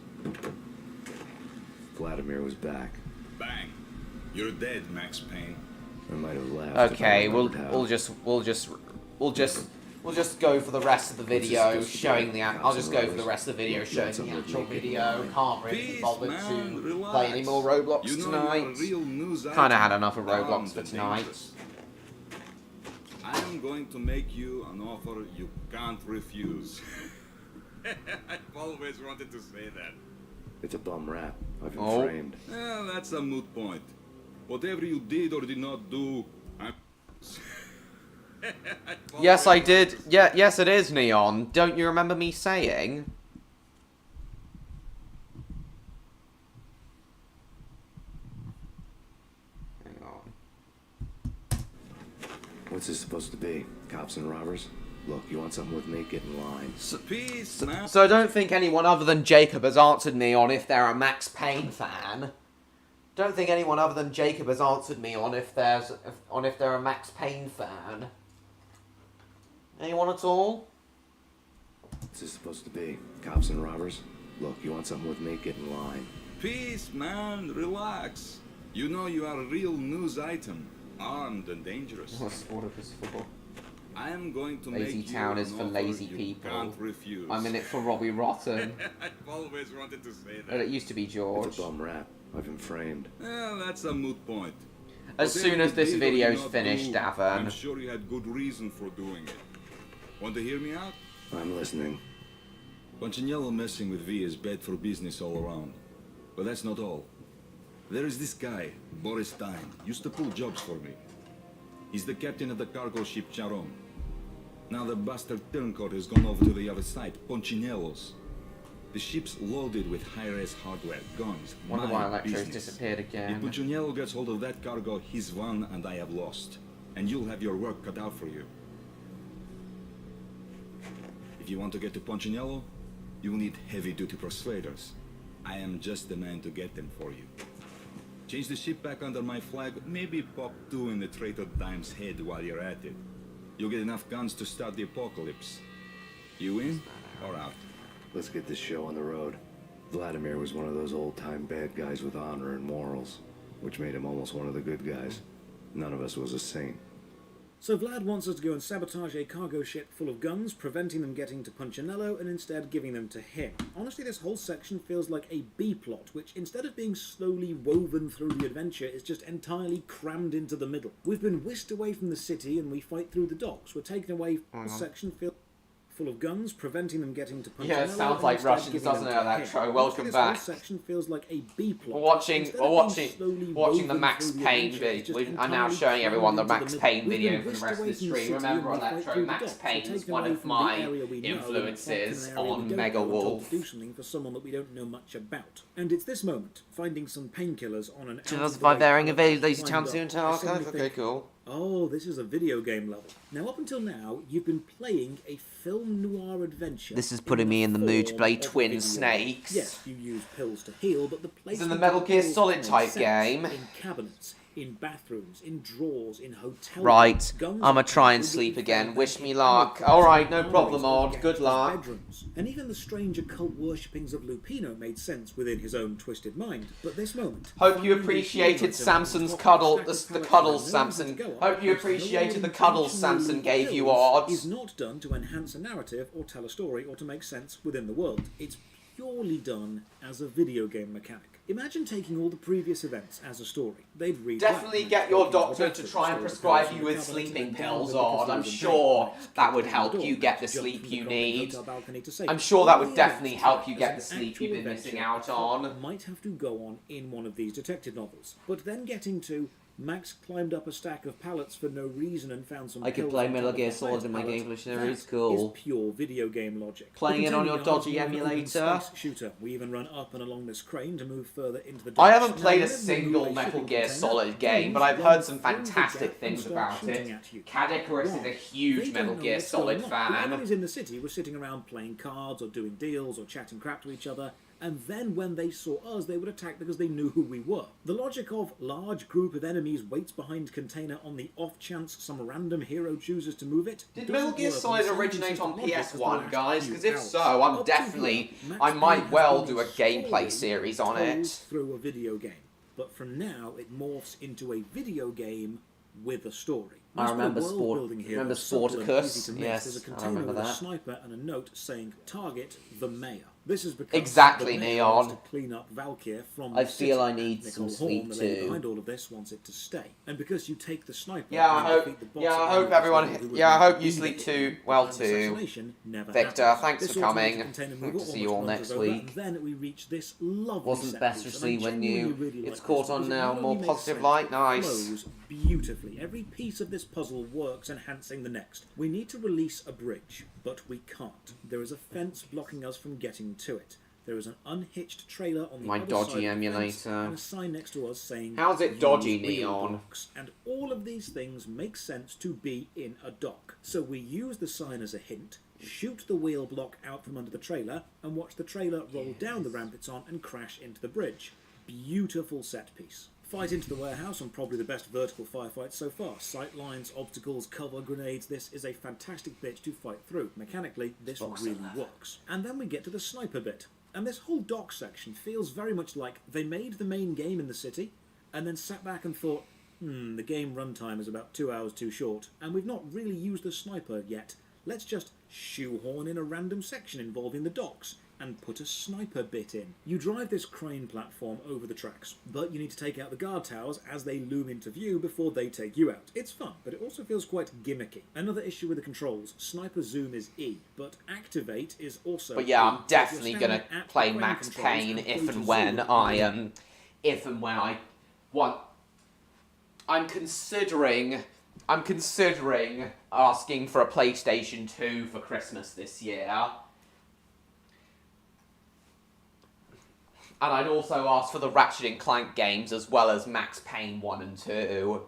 Vladimir was back. Bang. You're dead, Max Payne. I might have laughed. Okay, we'll just go for the rest of the video showing the. I'll just go for the rest of the video showing the actual video. Can't really be bothered to play any more Roblox tonight. Kind of had enough of Roblox for tonight. I'm going to make you an offer you can't refuse. I've always wanted to say that. It's a bum rap. I've been Oh. framed. Well, that's a moot point. Whatever you did or did not do, I'm... Yes, I did. Yeah, yes, it is, Neon. Don't you remember me saying? Hang on. What's this supposed to be? Cops and robbers? Look, you want something with me? Get in line. So I don't think anyone other than Jacob has answered me on if they're a Max Payne fan. Don't think anyone other than Jacob has answered me on if they're a Max Payne fan. Anyone at all? What's this supposed to be? Cops and robbers? Look, you want something with me? Get in line. Peace, man. Relax. You know you are a real news item. Armed and dangerous. What's all of this for? I am going to Lazy make Town you is an for offer lazy you people. can't refuse. I'm in it for Robbie Rotten. I've always wanted to say that. But it used to be George. It's a bum rap. I've been framed. Well, that's a moot point. As soon as this video's finished, Davin. I'm sure you had good reason for doing it. Want to hear me out? I'm listening. Punchinello messing with V is bad for business all around. But that's not all. There is this guy, Boris Stein, used to pull jobs for me. He's the captain of the cargo ship Charon. Now the bastard turncoat has gone over to the other side, Punchinello's. The ship's loaded with high-res hardware, guns, Wonder why Electro's business. disappeared again. If Punchinello gets hold of that cargo, he's won and I have lost. And you'll have your work cut out for you. If you want to get to Punchinello, you'll need heavy-duty persuaders. I am just the man to get them for you. Change the ship back under my flag, maybe pop 2 in the traitor Dime's head while you're at it. You'll get enough guns to start the apocalypse. You in or out? Let's get this show on the road. Vladimir was one of those old-time bad guys with honor and morals, which made him almost one of the good guys. None of us was a saint. So Vlad wants us to go and sabotage a cargo ship full of guns, preventing them getting to Punchinello and instead giving them to him. Honestly, this whole section feels like a B-plot, which instead of being slowly woven through the adventure, is just entirely crammed into the middle. We've been whisked away from the city and we fight through the docks. We're taken away from the section full of guns, preventing them getting to Punchinello. Yeah, it sounds like Russians, doesn't it, that show? Welcome back. This whole section feels like a B-plot. Watching the Max Payne video. I'm now showing everyone the Max Payne video for the rest of the stream. Remember, Electro, Max Payne is one of my influences on Mega Wolf. Do something for someone that we don't know much about. And it's this moment, finding some painkillers on an 2005 airing of Lazy Town Cinematography. Okay, cool. Oh, this is a video game level. Now, up until now, you've been playing a film noir adventure. This is putting me in the mood to play Twin Snakes. Yes, you use pills to heal, but the place it's in the Metal Gear Solid type game. In cabinets, in bathrooms, in drawers, in hotels. Right, I'ma try and sleep again. Wish me luck. Alright, no problem, Odd. Good luck. Bedrooms. And even the strange occult worshippings of Lupino made sense within his own twisted mind. But this moment... Hope you appreciated Samson's cuddle, the cuddles Samson. Hope you appreciated the cuddles Samson gave you, Odd. ...is not done to enhance a narrative or tell a story or to make sense within the world. It's purely done as a video game mechanic. Imagine taking all the previous events as a story. They'd read... Definitely get your doctor to try and prescribe you with sleeping pills, Odd. I'm sure that would help you get the sleep you need. I'm sure that would definitely help you get the sleep you've been missing out on. Might have to go on in one of these detective novels. But then getting to... Max climbed up a stack of pallets for no reason and found some... I could play Metal Gear Solid in my gameplay series, cool. Is pure video game logic. Playing it on your dodgy emulator. Shooter. We even run up and along this crane to move further into the... I haven't played a single Metal Gear Solid game, but I've heard some fantastic things about it. Cadicarus is a huge Metal Gear Solid fan. The enemies in the city were sitting around playing cards or doing deals or chatting crap to each other, and then when they saw us, they would attack because they knew who we were. The logic of large group of enemies waits behind container on the off chance some random hero chooses to move it. Did Metal Gear Solid originate on PS1, guys? Because if so, I might well do a gameplay series on it. Through a video game. But from now, it morphs into a video game with a story. I remember Sporticus. Yes, there's a I container remember with a that. sniper and a note saying, "Target the mayor." This is because Exactly, the mayor Neon. wants to clean up Valkyr from I the feel city. I need Nicole some sleep Horn, the lady too. behind all of this, wants it to stay. And because you take the sniper, Yeah, and I defeat the boss hope at the end of the everyone. story, who would Yeah, I be hope you sleep too. Well too. Victor, thanks for coming. Hope to see you all next week. Then we reach this lovely Wasn't set best piece, to and see I when genuinely really it's like caught this on because it now, not more only makes positive sense, light. it Nice. flows beautifully. Every piece of this puzzle works, enhancing the next. We need to release a bridge, but we can't. There is a fence blocking us from getting to it. There is an unhitched trailer on the My other dodgy side of the fence emulator. and a sign next to us saying, How's it "Use dodgy, wheel Neon?" blocks." And all of these things make sense to be in a dock. So we use the sign as a hint, shoot the wheel block out from under the trailer, and watch the trailer roll down the ramp it's on and crash into the bridge. Beautiful set piece. Fight into the warehouse, and probably the best vertical firefight so far. Sight lines, obstacles, cover, grenades. This is a fantastic bit to fight through. Mechanically, this really works. And then we get to the sniper bit. And this whole dock section feels very much like they made the main game in the city, and then sat back and thought, the game runtime is about 2 hours too short, and we've not really used the sniper yet. Let's just shoehorn in a random section involving the docks and put a sniper bit in. You drive this crane platform over the tracks, but you need to take out the guard towers as they loom into view before they take you out. It's fun, but it also feels quite gimmicky. Another issue with the controls, sniper zoom is E, but activate is also But yeah, E. I'm definitely gonna play Max Payne if and when I want. I'm considering asking for a PlayStation 2 for Christmas this year. And I'd also ask for the Ratchet & Clank games as well as Max Payne 1 and 2.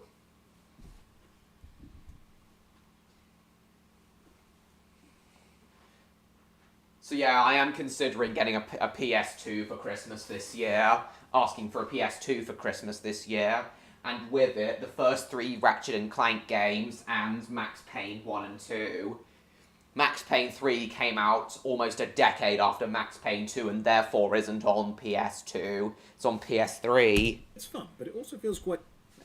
So yeah, I am considering getting a PS2 for Christmas this year. Asking for a PS2 for Christmas this year. And with it, the first 3 Ratchet & Clank games and Max Payne 1 and 2. Max Payne 3 came out almost a decade after Max Payne 2 and therefore isn't on PS2. It's on PS3. It's fun, but it also feels quite...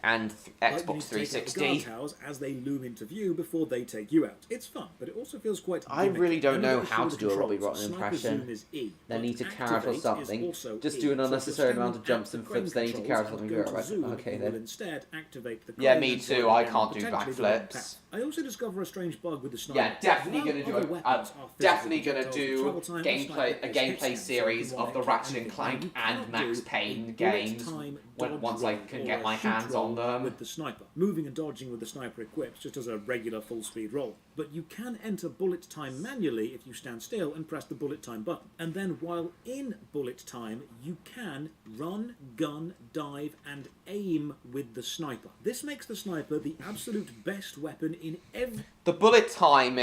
And Xbox 360. Towers as they loom into view before they take you out. It's fun, but it also feels quite... I really don't know Another how issue to with do a Robbie controls, Rotten sniper impression. zoom is E, They need to but carrot or activate is something. also Just E. do an So if you're unnecessary amount of standing jumps at and the crane flips, they need to controls carrot and something. go to Right. zoom, Okay you then. will instead activate the Yeah, crane me and too. slow I down, can't do potentially the wrong backflips. path. I also discover a strange bug with the sniper. Yeah, definitely While gonna do other a weapons are physical definitely gonna projectiles, do travel time for sniper is gameplay hit series scan, of the so Ratchet you & Clank can and Max Payne bullet games time once I dodge can roll get or my a shoot hands on roll them. with the sniper. Moving and dodging with the sniper equipped just as a regular full speed roll. But you can enter bullet time manually if you stand still and press the bullet time button. And then while in bullet time, you can run, gun, dive, and aim with the sniper. This makes the sniper the absolute best weapon in every... The bullet time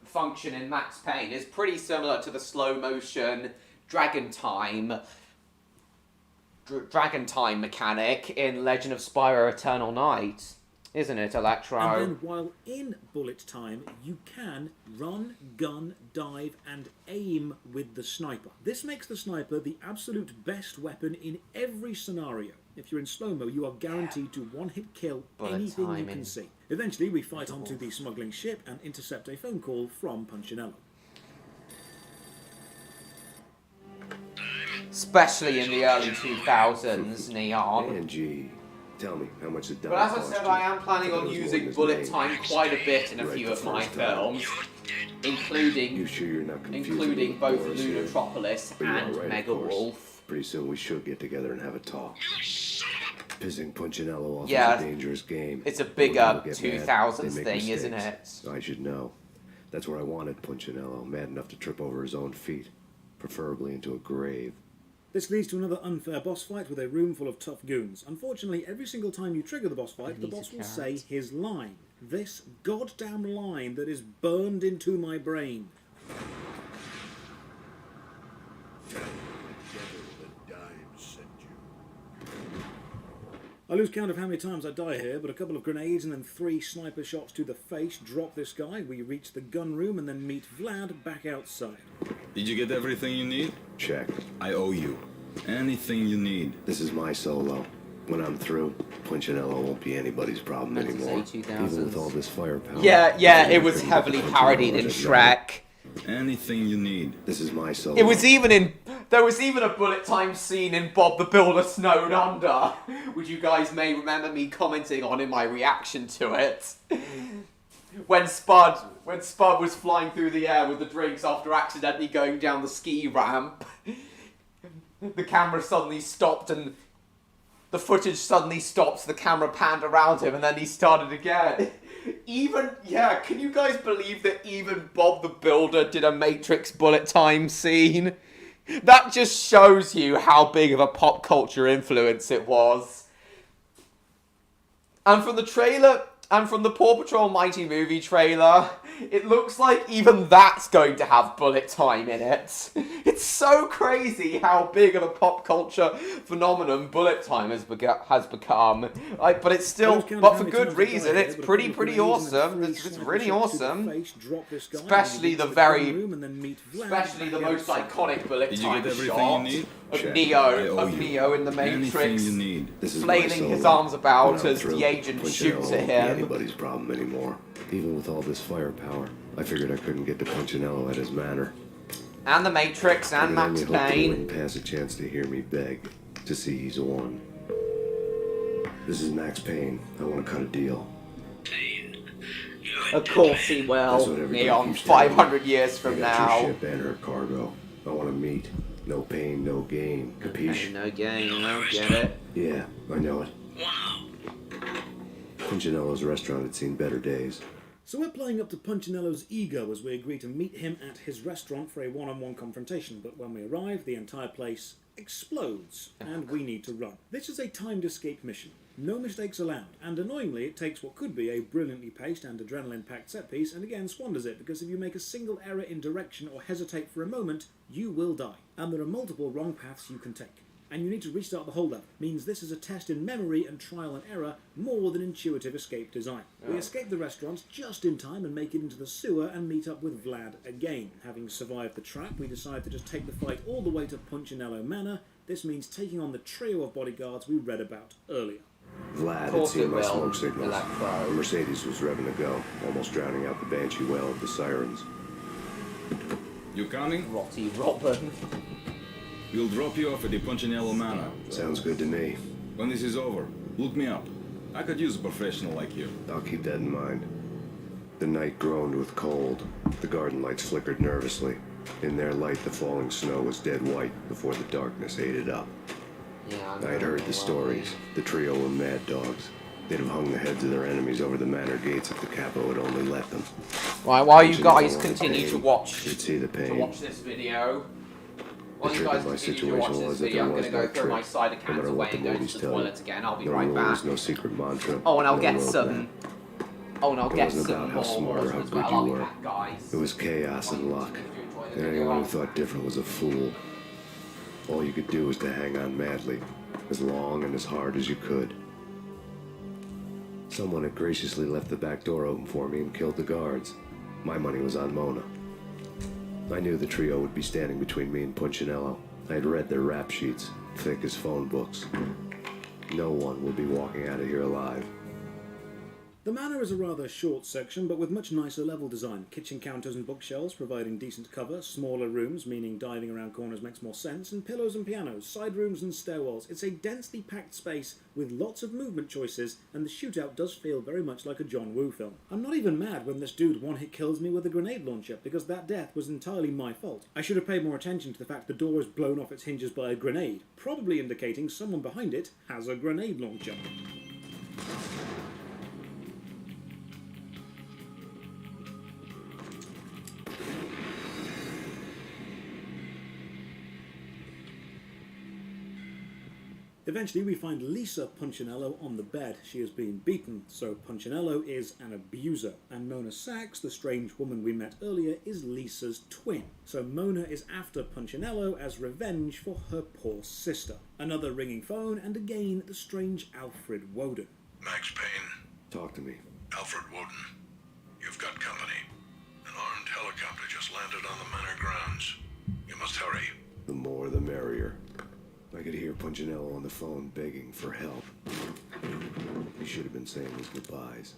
function in Max Payne is pretty similar to the slow motion dragon time mechanic in Legend of Spyro Eternal Night, isn't it, Electro? And then while in bullet time, you can run, gun, dive, and aim with the sniper. This makes the sniper the absolute best weapon in every scenario. If you're in slow-mo, you are guaranteed to one-hit kill anything you can see. Eventually, we fight onto the smuggling ship and intercept a phone call from Punchinello. Especially in the early 2000s, Neon. Angie, tell me how much it does. But as I said, I am planning on using bullet time quite a bit in a few of my films, including both Lunatropolis and Mega Wolf. Pretty soon we should get together and have a talk. Pissing Punchinello off Yeah, is a dangerous game. it's a bigger When people get 2000s mad, they make thing, isn't mistakes. I should know. That's where I wanted Punchinello, mad enough to trip over his own feet, preferably into a grave. This leads to another unfair boss fight with a room full of tough goons. Unfortunately, every single time you trigger the boss fight, the boss will say his line. This goddamn line that is burned into my brain. I lose count of how many times I die here, but a couple of grenades and then 3 sniper shots to the face drop this guy. We reach the gun room and then meet Vlad back outside. Did you get everything you need? Check. I owe you. Anything you need. This is my solo. When I'm through, Punchinello won't be anybody's problem anymore. Even with all this firepower. Yeah, it was heavily parodied in Shrek. Anything you need. This is my solo. There was even a bullet time scene in Bob the Builder Snowed Under, which you guys may remember me commenting on in my reaction to it. When Spud was flying through the air with the drinks after accidentally going down the ski ramp, the camera suddenly stopped and the footage suddenly stopped, the camera panned around him and then he started again. Can you guys believe that even Bob the Builder did a Matrix bullet time scene? That just shows you how big of a pop culture influence it was. And from the trailer And from the Paw Patrol Mighty Movie trailer, it looks like even that's going to have bullet time in it. It's so crazy how big of a pop culture phenomenon bullet time has become. But it's still, but for good reason, it's pretty awesome. It's really awesome. Especially the most iconic bullet time shot of Neo in the Matrix, flailing his arms about as the agent shoots at him. Anybody's problem anymore. Even with all this firepower, I figured I couldn't get to Punchinello at his manor. And the Matrix and Max Payne. Wouldn't pass a chance to hear me beg to see he's won. This is Max Payne. I want to cut a deal. Of course he will. Neon, 500 years from now. Ship and her cargo. I want to meet. No pain, no gain. Capiche? No gain, I get it. Yeah, I know it. Punchinello's restaurant had seen better days. So we're playing up to Punchinello's ego as we agree to meet him at his restaurant for a one-on-one confrontation, but when we arrive, the entire place explodes, and we need to run. This is a timed escape mission. No mistakes allowed, and annoyingly it takes what could be a brilliantly paced and adrenaline-packed set piece and again squanders it, because if you make a single error in direction or hesitate for a moment, you will die. And there are multiple wrong paths you can take. And you need to restart the whole level. Means this is a test in memory and trial and error more than intuitive escape design. We escape the restaurant just in time and make it into the sewer and meet up with Vlad again. Having survived the trap, we decide to just take the fight all the way to Punchinello Manor. This means taking on the trio of bodyguards we read about earlier. Vlad had seen my smoke signals. The Mercedes was revving to go, almost drowning out the banshee wail of the sirens. You coming? Rotty Robin. We'll drop you off at the Punchinello Manor. Sounds good to me. When this is over, look me up. I could use a professional like you. I'll keep that in mind. The night groaned with cold. The garden lights flickered nervously. In their light, the falling snow was dead white before the darkness ate it up. I had heard the stories. The trio were mad dogs. They'd have hung the heads of their enemies over the manor gates if the capo had only let them. Right, while you guys continue to watch this video, the trick of my situation was that there was no trick. my side No matter what the movies tell you. again. I'll be No right rules, back. no secret mantra. Oh, and I'll no get roadmap. some. Oh, and I'll It get wasn't some about how more smart or how as good well. you I'll be were. back, guys. It was chaos and luck. And anyone who thought different was a fool. All you could do was to hang on madly, as long and as hard as you could. Someone had graciously left the back door open for me and killed the guards. My money was on Mona. I knew the trio would be standing between me and Punchinello. I had read their rap sheets, thick as phone books. No one will be walking out of here alive. The manor is a rather short section, but with much nicer level design. Kitchen counters and bookshelves providing decent cover, smaller rooms, meaning diving around corners makes more sense, and pillows and pianos, side rooms and stairwells. It's a densely packed space with lots of movement choices, and the shootout does feel very much like a John Woo film. I'm not even mad when this dude one-hit kills me with a grenade launcher, because that death was entirely my fault. I should have paid more attention to the fact the door is blown off its hinges by a grenade, probably indicating someone behind it has a grenade launcher. Eventually we find Lisa Punchinello on the bed. She is being beaten, so Punchinello is an abuser. And Mona Sachs, the strange woman we met earlier, is Lisa's twin. So Mona is after Punchinello as revenge for her poor sister. Another ringing phone, and again the strange Alfred Woden. Max Payne. Talk to me. Alfred Woden. You've got company. An armed helicopter just landed on the manor grounds. You must hurry. The more the merrier. I could hear Punchinello on the phone begging for help. He should have been saying his goodbyes.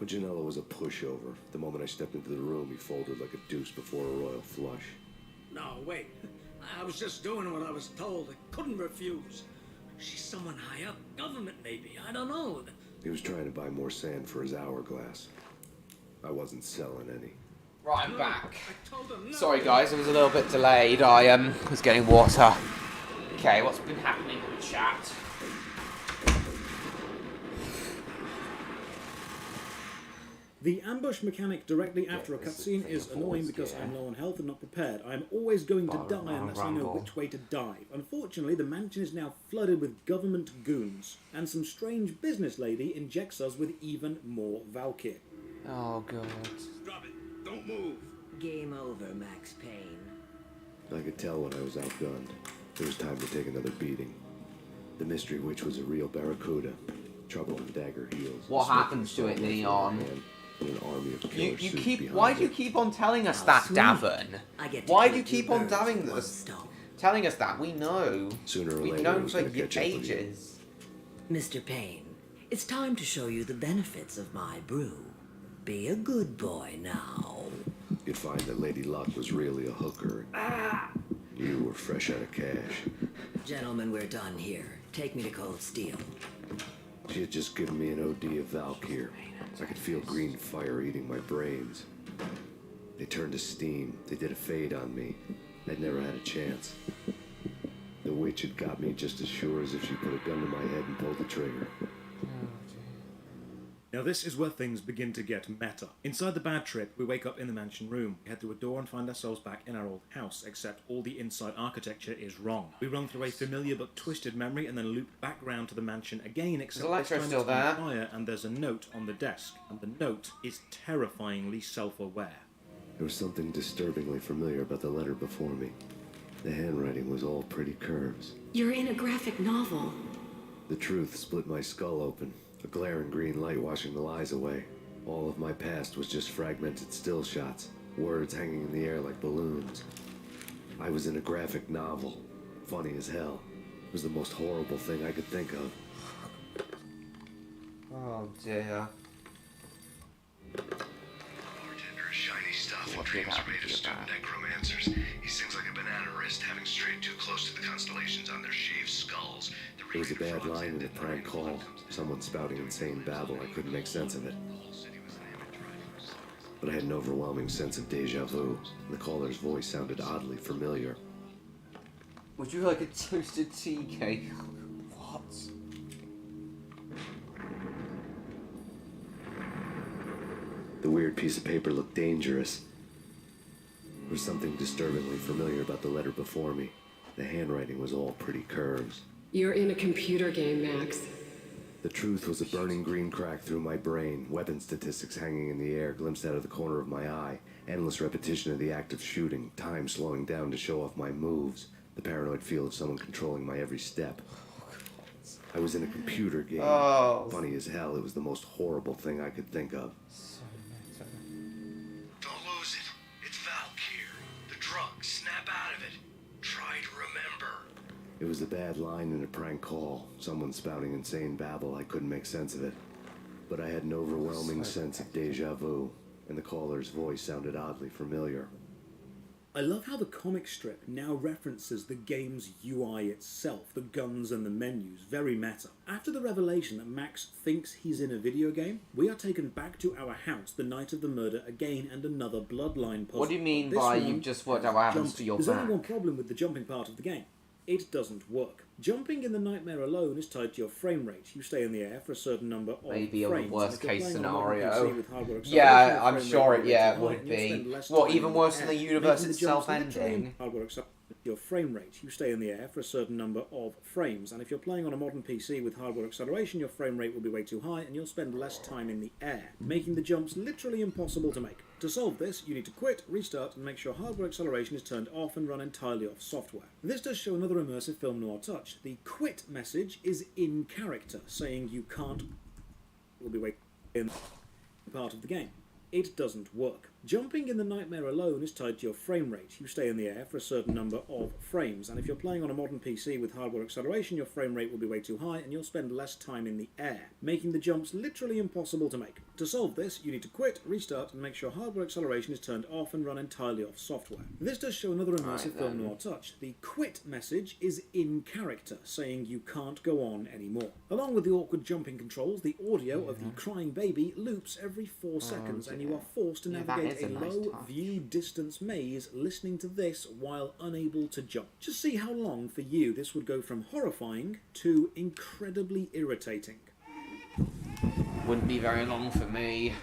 Punchinello was a pushover. The moment I stepped into the room, he folded like a deuce before a royal flush. No, wait. I was just doing what I was told. I couldn't refuse. She's someone high up. Government, maybe. I don't know. He was trying to buy more sand for his hourglass. I wasn't selling any. Right, I'm back. Sorry guys, it was a little bit delayed. I was getting water. Okay, what's been happening in the chat? The ambush mechanic directly after a cutscene is annoying because I'm low on health and not prepared. I'm always going to die unless I know which way to dive. Unfortunately, the mansion is now flooded with government goons, and some strange business lady injects us with even more Valkyr. Oh, God. Drop it. Don't move. Game over, Max Payne. I could tell when I was outgunned. It was time to take another beating. The mystery witch was a real barracuda. Trouble in dagger heels. What happens to it, Leon? An army of killers You suits keep. behind Why it. do you keep on telling us that, Davin? Why do you keep on telling this? Telling us that? We know. Sooner or We've later, known it was for gonna catch up with you. ages. Mr. Payne, it's time to show you the benefits of my brew. Be a good boy now. You'd find that Lady Luck was really a hooker. You were fresh out of cash. Gentlemen, we're done here. Take me to Cold Steel. She had just given me an OD of Valkyr. I could feel green fire eating my brains. They turned to steam. They did a fade on me. I'd never had a chance. The witch had got me just as sure as if she put a gun to my head and pulled the trigger. Now this is where things begin to get meta. Inside the bad trip, we wake up in the mansion room. We head through a door and find ourselves back in our old house, except all the inside architecture is wrong. We run through a familiar but twisted memory and then loop back round to the mansion again, except this time still it's on there? fire and there's a note on the desk. And the note is terrifyingly self-aware. There was something disturbingly familiar about the letter before me. The handwriting was all pretty curves. You're in a graphic novel. The truth split my skull open. A glaring green light washing the lies away. All of my past was just fragmented still shots, words hanging in the air like balloons. I was in a graphic novel. Funny as hell. It was the most horrible thing I could think of. Oh, dear. Bartender is shiny stuff and dreams are made of student necromancers. He sings like a banana wrist, having strayed too close to the constellations on their shaved skulls. There was a bad line in a prank call. Someone spouting insane babble. I couldn't make sense of it. But I had an overwhelming sense of deja vu. The caller's voice sounded oddly familiar. Would you like a toasted tea cake? What? The weird piece of paper looked dangerous. There was something disturbingly familiar about the letter before me. The handwriting was all pretty curves. You're in a computer game, Max. The truth was a burning green crack through my brain, weapon statistics hanging in the air, glimpsed out of the corner of my eye, endless repetition of the act of shooting, time slowing down to show off my moves, the paranoid feel of someone controlling my every step. I was in a computer game. Oh. Funny as hell, it was the most horrible thing I could think of. Don't lose it. It's Valkyr. The drug. Snap out of it. Try to remember. It was a bad line in a prank call, someone spouting insane babble. I couldn't make sense of it. But I had an overwhelming sense of deja vu, and the caller's voice sounded oddly familiar. I love how the comic strip now references the game's UI itself, the guns and the menus, very meta. After the revelation that Max thinks he's in a video game, we are taken back to our house the night of the murder again and another bloodline puzzle. What do you mean This by one you've just worked out what happens to your There's back? only one problem with the jumping part of the game. It doesn't work. Jumping in the nightmare alone is tied to your frame rate. You stay in the air for a certain number of Maybe a frames. worst case scenario. Yeah, I'm sure it would be. What, even worse than the universe itself ending? Your frame rate. You stay in the air for a certain number of frames, and if you're playing on a modern PC with hardware acceleration, your frame rate will be way too high, and you'll spend less time in the air, making the jumps literally impossible to make. To solve this, you need to quit, restart, and make sure hardware acceleration is turned off and run entirely off software. This does show another immersive film noir touch. The quit message is in character, saying you can't will be waiting in part of the game. It doesn't work. Jumping in the nightmare alone is tied to your frame rate. You stay in the air for a certain number of frames, and if you're playing on a modern PC with hardware acceleration, your frame rate will be way too high, and you'll spend less time in the air, making the jumps literally impossible to make. To solve this, you need to quit, restart, and make sure hardware acceleration is turned off and run entirely off software. This does show another immersive film noir touch. The quit message is in character, saying you can't go on anymore. Along with the awkward jumping controls, the audio of the crying baby loops every 4 seconds, and you are forced to navigate a low view distance maze listening to this while unable to jump. Just see how long for you this would go from horrifying to incredibly irritating. Wouldn't be very long for me.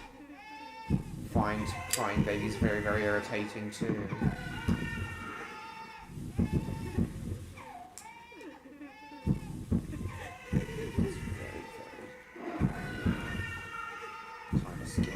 find crying babies very, very irritating too. Kind of scary.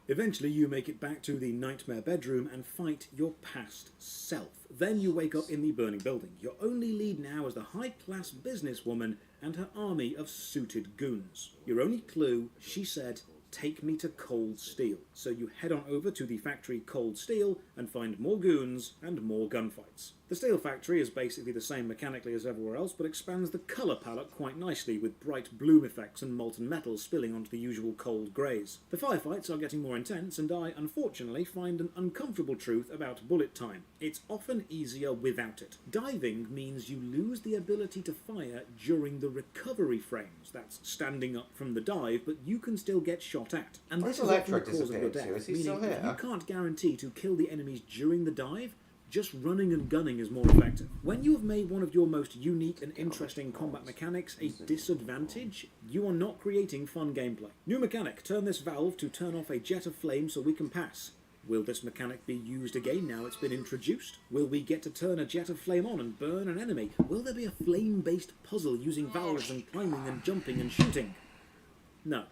Eventually, you make it back to the nightmare bedroom and fight your past self. Then you wake up in the burning building. Your only lead now is the high-class businesswoman and her army of suited goons. Your only clue, she said, "Take me to Cold Steel." So you head on over to the factory Cold Steel and find more goons and more gunfights. The steel factory is basically the same mechanically as everywhere else, but expands the colour palette quite nicely, with bright bloom effects and molten metal spilling onto the usual cold greys. The firefights are getting more intense, and I, unfortunately, find an uncomfortable truth about bullet time. It's often easier without it. Diving means you lose the ability to fire during the recovery frames. That's standing up from the dive, but you can still get shot at. And this is often the cause of your death, Is he still meaning if here? you can't guarantee to kill the enemies during the dive, just running and gunning is more effective. When you have made one of your most unique and interesting combat mechanics a disadvantage, you are not creating fun gameplay. New mechanic, turn this valve to turn off a jet of flame so we can pass. Will this mechanic be used again now it's been introduced? Will we get to turn a jet of flame on and burn an enemy? Will there be a flame-based puzzle using valves and climbing and jumping and shooting? No.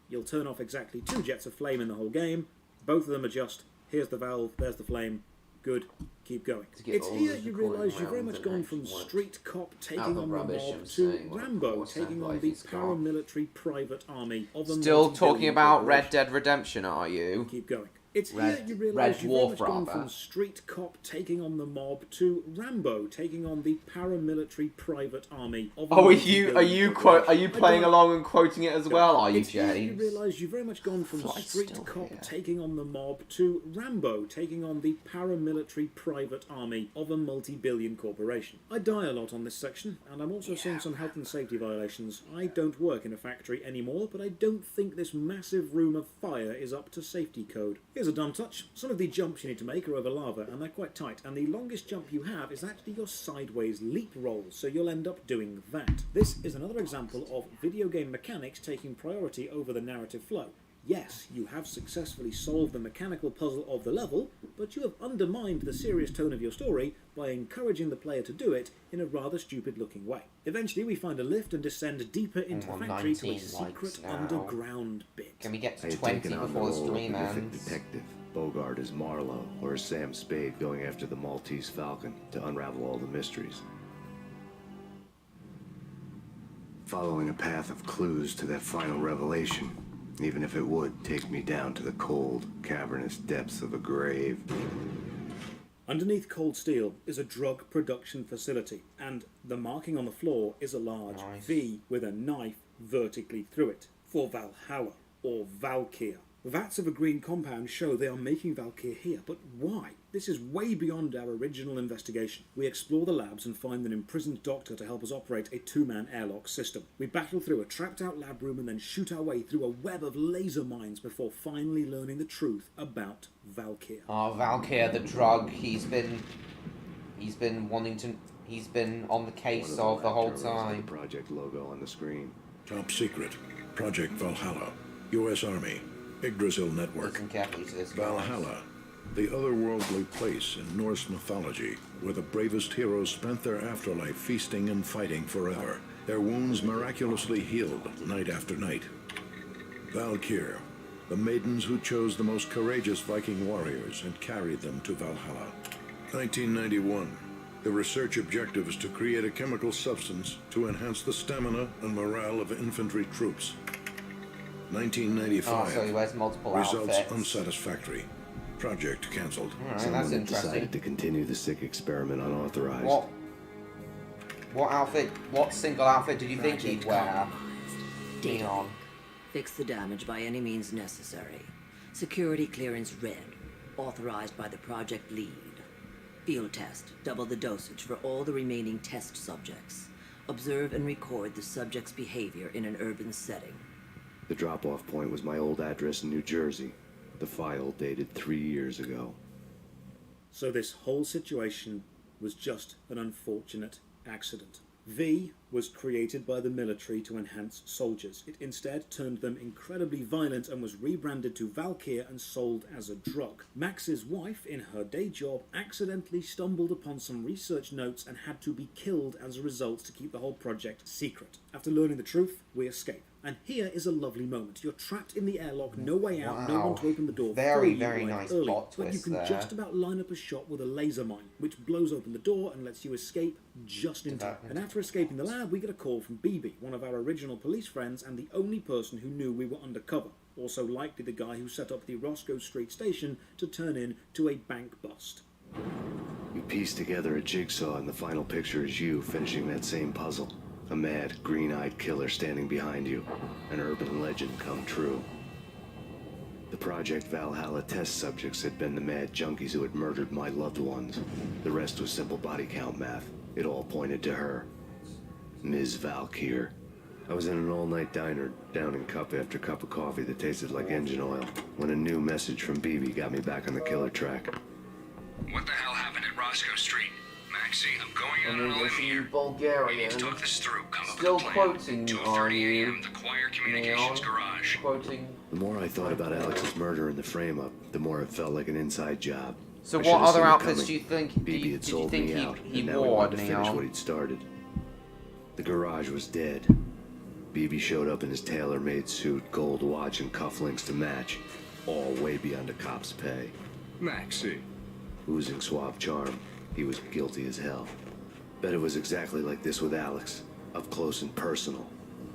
You'll turn off exactly 2 jets of flame in the whole game. Both of them are just, here's the valve, there's the flame. Good. Keep going. It's here you realise you've very much gone from street cop taking on the mob to Rambo taking on the paramilitary private army of a Still talking multi-billion about corporation. Red Dead Redemption, are you? Keep going. It's Red- here you realise Red you've very Dwarf, much gone rather. from street cop taking on the mob to Rambo taking on the paramilitary private army of a Oh, are multi-billion you corporation. playing along and quoting it as well? Are you, It's here you James? realise you've very much gone from street cop taking on the mob to Rambo taking on the paramilitary private army of a multi-billion corporation. I die a lot on this section, and I'm also seeing some health and safety violations. I don't work in a factory anymore, but I don't think this massive room of fire is up to safety code. Here's a dumb touch. Some of the jumps you need to make are over lava, and they're quite tight, and the longest jump you have is actually your sideways leap roll, so you'll end up doing that. This is another example of video game mechanics taking priority over the narrative flow. Yes, you have successfully solved the mechanical puzzle of the level, but you have undermined the serious tone of your story by encouraging the player to do it in a rather stupid-looking way. Eventually, we find a lift and descend deeper into the factory to a 19 secret likes now. underground bit. Can we get I to had 20 taken on the before the role of stream horrific ends? detective. Bogart as Marlowe, or as Sam Spade going after the Maltese Falcon to unravel all the mysteries. Following a path of clues to that final revelation, even if it would take me down to the cold, cavernous depths of a grave. Underneath Cold Steel is a drug production facility, and the marking on the floor is a large V with a knife vertically through it, for Valhalla, or Valkyr. Vats of a green compound show they are making Valkyr here, but why? This is way beyond our original investigation. We explore the labs and find an imprisoned doctor to help us operate a 2-man airlock system. We battle through a trapped-out lab room and then shoot our way through a web of laser mines before finally learning the truth about Valkyr. Oh, Valkyr, the drug. He's been on the case of the whole time. Project logo on the screen. Top secret. Project Valhalla. U.S. Army. Yggdrasil Network. Valhalla. The otherworldly place in Norse mythology where the bravest heroes spent their afterlife feasting and fighting forever. Their wounds miraculously healed night after night. Valkyr. The maidens who chose the most courageous Viking warriors and carried them to Valhalla. 1991. The research objective is to create a chemical substance to enhance the stamina and morale of infantry troops. 1995. Oh, so he wears multiple Results outfits. unsatisfactory. Project cancelled. Alright, Someone that's had interesting. decided to continue the sick experiment unauthorized. What outfit? What single outfit did you think Project he'd wear? compromised. Data Neon. leak. Fix the damage by any means necessary. Security clearance red. Authorized by the project lead. Field test. Double the dosage for all the remaining test subjects. Observe and record the subject's behavior in an urban setting. The drop-off point was my old address in New Jersey. The file dated 3 years ago. So this whole situation was just an unfortunate accident. V was created by the military to enhance soldiers. It instead turned them incredibly violent and was rebranded to Valkyr and sold as a drug. Max's wife, in her day job, accidentally stumbled upon some research notes and had to be killed as a result to keep the whole project secret. After learning the truth, we escape. And here is a lovely moment. You're trapped in the airlock, no way out, no one to open the door. Very nice early, plot but you twist can there. just about line up a shot with a laser mine, which blows open the door and lets you escape just in time. And after escaping the lab, we get a call from BB, one of our original police friends and the only person who knew we were undercover. Also likely the guy who set up the Roscoe Street station to turn into a bank bust. You piece together a jigsaw and the final picture is you finishing that same puzzle. A mad, green-eyed killer standing behind you. An urban legend come true. The Project Valhalla test subjects had been the mad junkies who had murdered my loved ones. The rest was simple body count math. It all pointed to her. Ms. Valkyr. I was in an all-night diner, downing cup after cup of coffee that tasted like engine oil, when a new message from BB got me back on the killer track. What the hell happened at Roscoe Street? Maxie, I'm going out on a limb here. Bulgarian. We need to talk this through. Come up Still with a plan. quoting 2:30 a.m. The Choir Communications Garage. Quoting. The more I thought about Alex's murder and the frame-up, the more it felt like an inside job. So I what should've other seen it outfits coming. do you think? BB had Did you sold think me out, he and now he wore, wanted to finish Neon? what he'd started. The garage was dead. BB showed up in his tailor-made suit, gold watch, and cufflinks to match, all way beyond a cop's pay. Maxie. Oozing suave charm, he was guilty as hell. Bet it was exactly like this with Alex, up close and personal.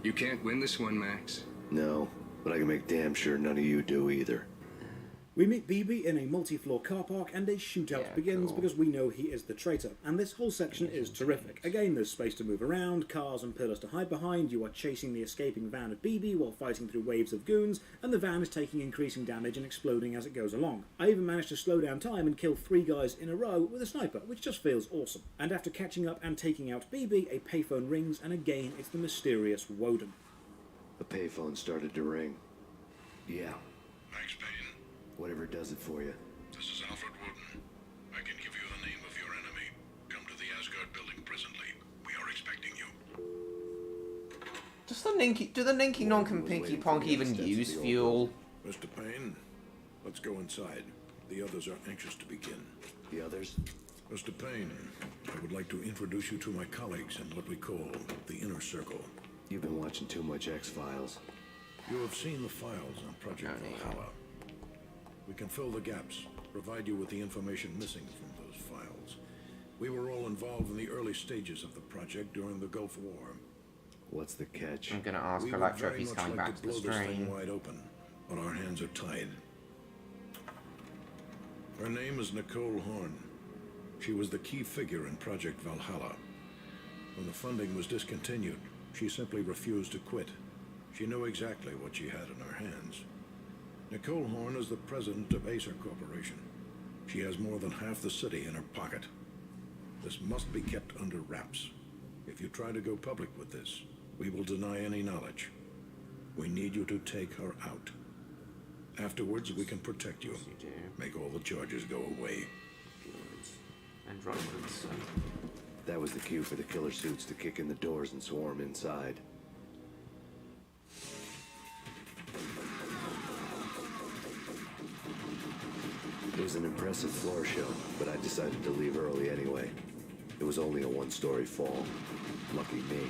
You can't win this one, Max. No, but I can make damn sure none of you do either. We meet BB in a multi-floor car park and a shootout begins because we know he is the traitor. And this whole section is terrific. Again, there's space to move around, cars and pillars to hide behind, you are chasing the escaping van of BB while fighting through waves of goons, and the van is taking increasing damage and exploding as it goes along. I even managed to slow down time and kill 3 guys in a row with a sniper, which just feels awesome. And after catching up and taking out BB, a payphone rings, and again it's the mysterious Woden. The payphone started to ring. Yeah. Max Payne. Whatever does it for you. This is Alfred Woden. I can give you the name of your enemy. Come to the Asgard building presently. We are expecting you. Do the Ninky Nonk and Pinky Ponk even use fuel? Mr. Payne, let's go inside. The others are anxious to begin. The others? Mr. Payne, I would like to introduce you to my colleagues in what we call the Inner Circle. You've been watching too much X-Files. You have seen the files on Project Valhalla. We can fill the gaps, provide you with the information missing from those files. We were all involved in the early stages of the project during the Gulf War. What's the catch? I'm gonna ask We would Electro if very he's much coming like back to the blow this thing stream. wide open, but our hands are tied. Her name is Nicole Horn. She was the key figure in Project Valhalla. When the funding was discontinued, she simply refused to quit. She knew exactly what she had in her hands. Nicole Horn is the president of Acer Corporation. She has more than half the city in her pocket. This must be kept under wraps. If you try to go public with this, we will deny any knowledge. We need you to take her out. Afterwards, we can protect you. Make all the charges go away. And Romans. That was the cue for the killer suits to kick in the doors and swarm inside. It was an impressive floor show, but I decided to leave early anyway. It was only a one-story fall. Lucky me.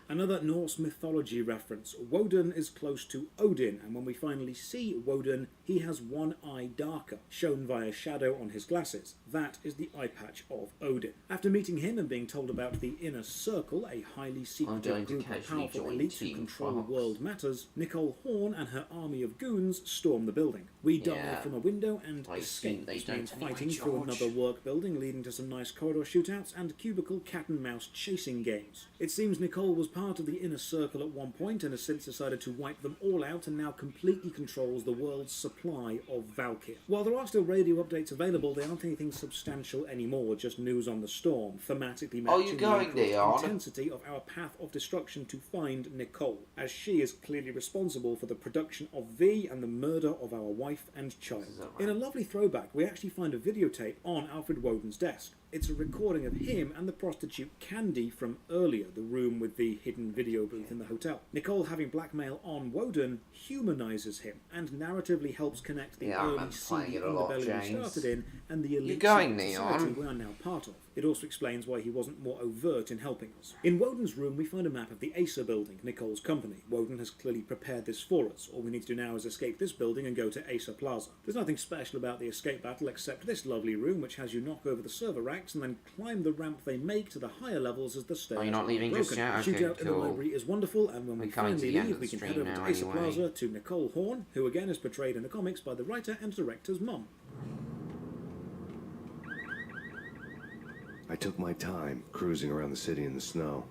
Another Norse mythology reference. Woden is close to Odin, and when we finally see Woden, he has one eye darker, shown via shadow on his glasses. That is the eye patch of Odin. After meeting him and being told about the Inner Circle, a highly secretive group of powerful elites who control world matters, Nicole Horn and her army of goons storm the building. We dive from a window and escape. This means fighting through another work building, leading to some nice corridor shootouts and cubicle cat and mouse chasing games. It seems Nicole was part of the Inner Circle at one point and has since decided to wipe them all out and now completely controls the world's supply of Valkyr. While there are still radio updates available, they aren't anything substantial anymore, just news on the storm, thematically matching the intensity of our path of destruction to find Nicole, as she is clearly responsible for the production of V and the murder of our wife and child. In a lovely throwback, we actually find a videotape on Alfred Woden's desk. It's a recording of him and the prostitute Candy from earlier, the room with the hidden video booth in the hotel. Nicole, having blackmail on Woden, humanizes him and narratively helps connect the early seedy underbelly we started in and the elite society we are now part of. It also explains why he wasn't more overt in helping us. In Woden's room, we find a map of the Acer building, Nicole's company. Woden has clearly prepared this for us. All we need to do now is escape this building and go to Acer Plaza. There's nothing special about the escape battle except this lovely room, which has you knock over the server racks and then climb the ramp they make to the higher levels as the stairs. Are you not leaving just yet? Okay, Shootout in the library is wonderful, and when we finally leave, we can head over to Acer Plaza to Nicole Horn, who again is portrayed in the comics by the writer and director's mum. I took my time, cruising around the city in the snow.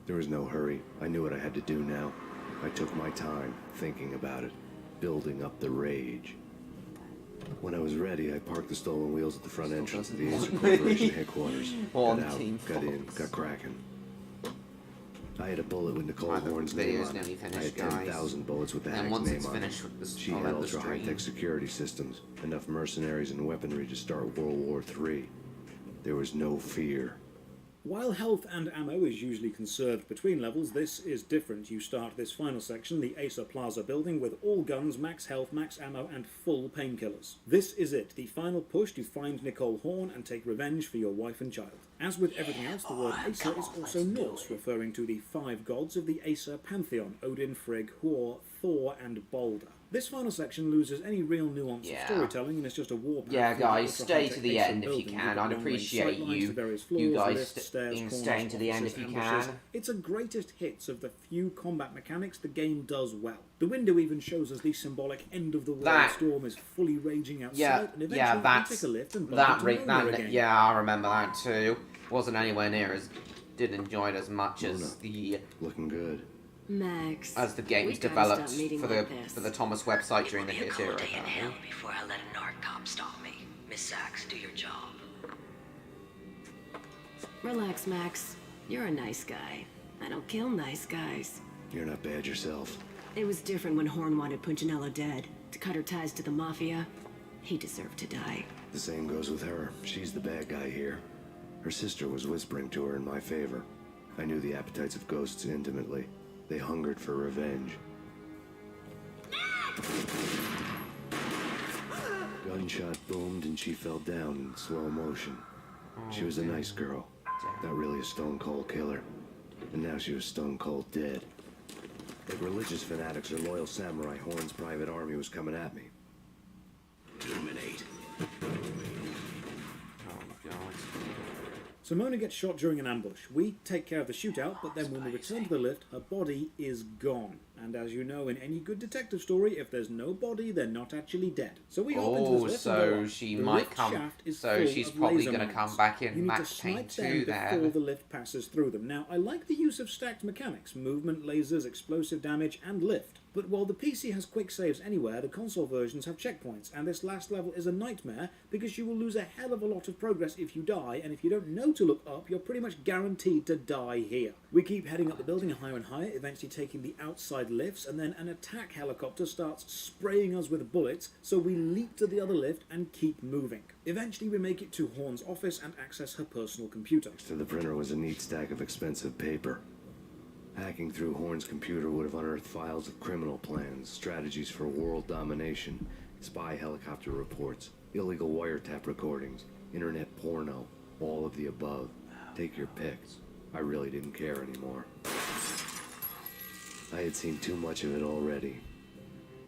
There was no hurry. I knew what I had to do now. I took my time, thinking about it, building up the rage. When I was ready, I parked the stolen wheels at the front entrance of the Acer Corporation headquarters. Got out, got in, got cracking. I had a bullet with Nicole Horn's name on it. I had 10,000 bullets with the hack's name on it. She had ultra-high-tech security systems, enough mercenaries and weaponry to start World War III. There was no fear. While health and ammo is usually conserved between levels, this is different. You start this final section, the Acer Plaza building, with all guns, max health, max ammo, and full painkillers. This is it, the final push to find Nicole Horn and take revenge for your wife and child. As with everything else, the word Acer is also Norse, referring to the 5 gods of the Acer pantheon: Odin, Frigg, Hor, Thor, and Balder. This final section loses any real nuance of storytelling and is just a warpath. Yeah, guys, stay to the end if you can. I'd appreciate you guys staying to the end if you can. It's a greatest hits of the few combat mechanics the game does well. The window even shows us the symbolic end of the world storm is fully raging outside, and eventually we take a lift and bump into Mona again. Yeah, I remember that too. Wasn't anywhere near as didn't enjoy it as much as the looking good. Max, as the games developed for the Thomas website during the hit era. Before I let a narc cop stop me. Miss Sachs, do your job. Relax, Max. You're a nice guy. I don't kill nice guys. You're not bad yourself. It was different when Horn wanted Punchinello dead. To cut her ties to the Mafia, he deserved to die. The same goes with her. She's the bad guy here. Her sister was whispering to her in my favor. I knew the appetites of ghosts intimately. They hungered for revenge. Gunshot boomed and she fell down in slow motion. She was a nice girl, not really a stone-cold killer. And now she was stone-cold dead. Like religious fanatics or loyal samurai, Horn's private army was coming at me. Terminate. So Mona gets shot during an ambush. We take care of the shootout, but then when we return to the lift, her body is gone. And as you know, in any good detective story, if there's no body, they're not actually dead. So we hop into this lift so she might come. So she's probably going to come back in Max Payne 2 there. Before the lift passes through them. Now, I like the use of stacked mechanics: movement, lasers, explosive damage, and lift. But while the PC has quick saves anywhere, the console versions have checkpoints, and this last level is a nightmare because you will lose a hell of a lot of progress if you die, and if you don't know to look up, you're pretty much guaranteed to die here. We keep heading up the building higher and higher, eventually taking the outside lifts, and then an attack helicopter starts spraying us with bullets, so we leap to the other lift and keep moving. Eventually we make it to Horn's office and access her personal computer. Next to the printer was a neat stack of expensive paper. Hacking through Horn's computer would have unearthed files of criminal plans, strategies for world domination, spy helicopter reports, illegal wiretap recordings, internet porno, all of the above. Take your picks. I really didn't care anymore. I had seen too much of it already.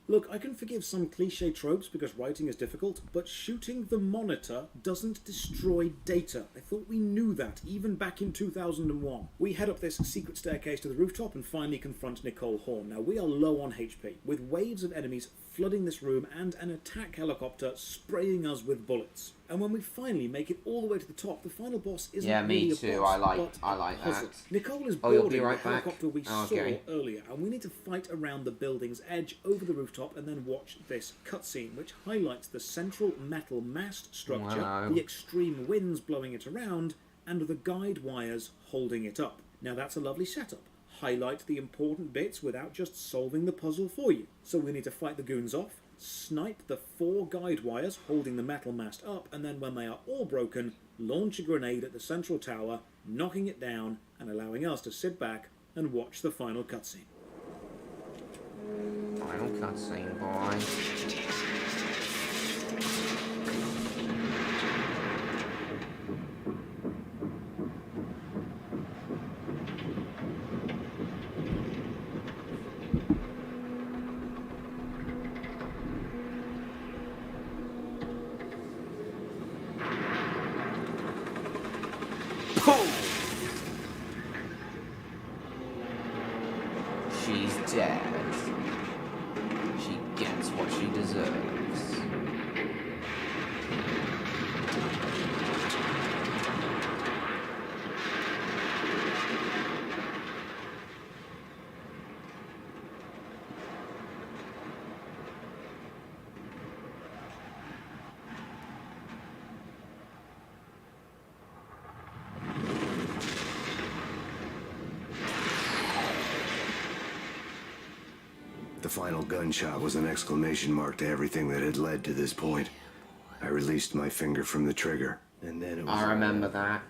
Look, I can forgive some cliché tropes because writing is difficult, but shooting the monitor doesn't destroy data. I thought we knew that, even back in 2001. We head up this secret staircase to the rooftop and finally confront Nicole Horn. Now, we are low on HP, with waves of enemies flooding this room and an attack helicopter spraying us with bullets. And when we finally make it all the way to the top, the final boss isn't really a boss, I like that. Nicole is you'll boarding be right the back. helicopter we saw earlier, and we need to fight around the building's edge over the rooftop and then watch this cutscene, which highlights the central metal mast structure, the extreme winds blowing it around, and the guide wires holding it up. Now that's a lovely setup. Highlight the important bits without just solving the puzzle for you. So we need to fight the goons off, snipe the 4 guide wires holding the metal mast up, and then when they are all broken, launch a grenade at the central tower, knocking it down and allowing us to sit back and watch the final cutscene. Final cutscene, boy. She's dead. She gets what she deserves. The final gunshot was an exclamation mark to everything that had led to this point. I released my finger from the trigger, and then it was... I remember that.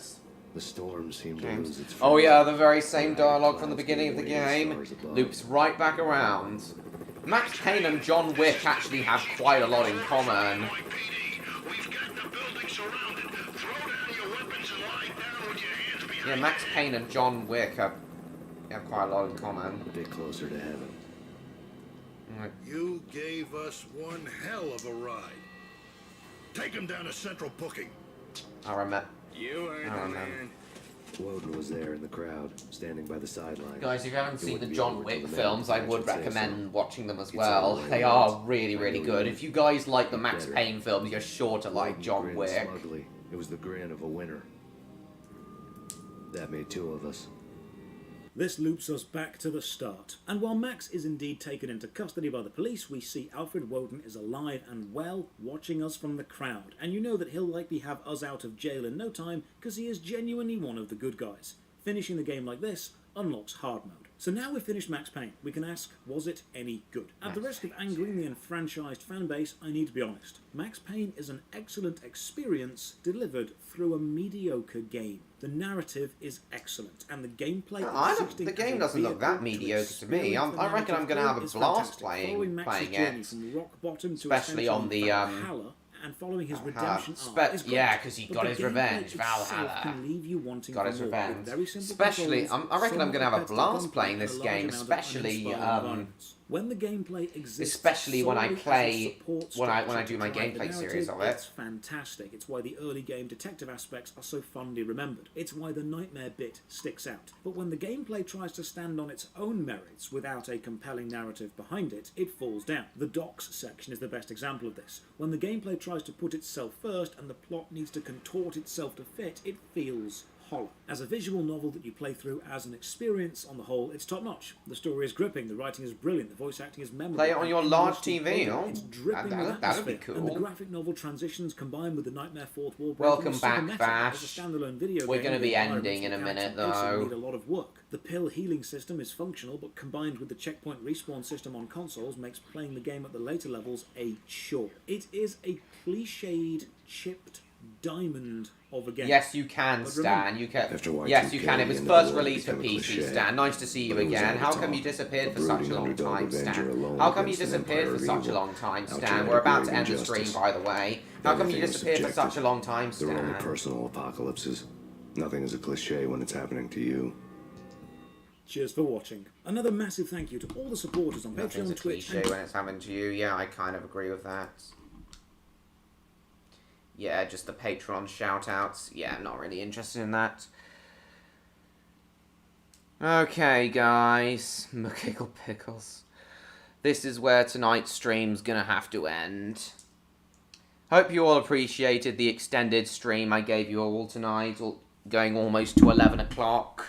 The storm seemed to lose its... Oh yeah, the very same dialogue from the beginning of the game loops right back around. Max Payne and John Wick actually have quite a lot in common. Yeah, Max Payne and John Wick have quite a lot in common. A bit closer to heaven. You gave us one hell of a ride. Take him down to Central Booking. I remember. You heard the man. Woden was there in the crowd, standing by the sideline. Guys, if you haven't seen the John Wick films, I would recommend watching them as well. They are really, really good. If you guys like the Max Payne films, you're sure to like John Wick. Smugly. It was the grin of a winner. That made two of us. This loops us back to the start, and while Max is indeed taken into custody by the police, we see Alfred Woden is alive and well, watching us from the crowd, and you know that he'll likely have us out of jail in no time, because he is genuinely one of the good guys. Finishing the game like this unlocks hard mode. So now we've finished Max Payne, we can ask, was it any good? At the risk of angering the enfranchised fanbase, I need to be honest. Max Payne is an excellent experience delivered through a mediocre game. The narrative is excellent, and the gameplay... The game doesn't look that mediocre to me. I reckon I'm going to have a blast playing it. Especially on the... and following his redemption arc is great, yeah, because he got his revenge, Valhalla. Got his revenge. Especially, I reckon I'm going to have a blast playing this game, especially when the gameplay exists, especially when I play, when I do my gameplay series of it. It's fantastic. It's why the early game detective aspects are so fondly remembered. It's why the nightmare bit sticks out. But when the gameplay tries to stand on its own merits without a compelling narrative behind it, it falls down. The docks section is the best example of this. When the gameplay tries to put itself first and the plot needs to contort itself to fit, it feels hollow. As a visual novel that you play through as an experience, on the whole, it's top-notch. The story is gripping, the writing is brilliant, the voice acting is memorable. Play it on your large TV, It's dripping with that'd be atmosphere, cool. and the graphic novel transitions combined with the Nightmare Fourth Wall breaking Welcome is back, super meta. Bash. As a standalone video We're game, going to be the ending in a environments, minute, mechanics, and though. need a lot of work. The pill healing system is functional, but combined with the checkpoint respawn system on consoles makes playing the game at the later levels a chore. It is a cliched, chipped diamond of a game. Yes, you can, Stan. You can. After Yes, you can. It was the first end of the released for world became a PC, cliché. Stan. Nice to see you But it was again. over How top. come you disappeared A for such a brooding long underdog time, avenger Stan? alone How come you against an disappeared for empire such of a evil, long time, out Stan? trying We're to about to create end the stream, injustice. by the way. How come you Everything is disappeared for subjective. such a long time, There are only Stan? personal apocalypses. Nothing is a cliche when it's happening to you. Cheers for watching. Another massive thank you to all the supporters on Nothing's Patreon, a Twitch, cliche and when it's happening to you. Yeah, I kind of agree with that. Yeah, just the Patreon shout-outs. Yeah, I'm not really interested in that. Okay, guys. McGiggle Pickles. This is where tonight's stream's gonna have to end. Hope you all appreciated the extended stream I gave you all tonight, going almost to 11 o'clock.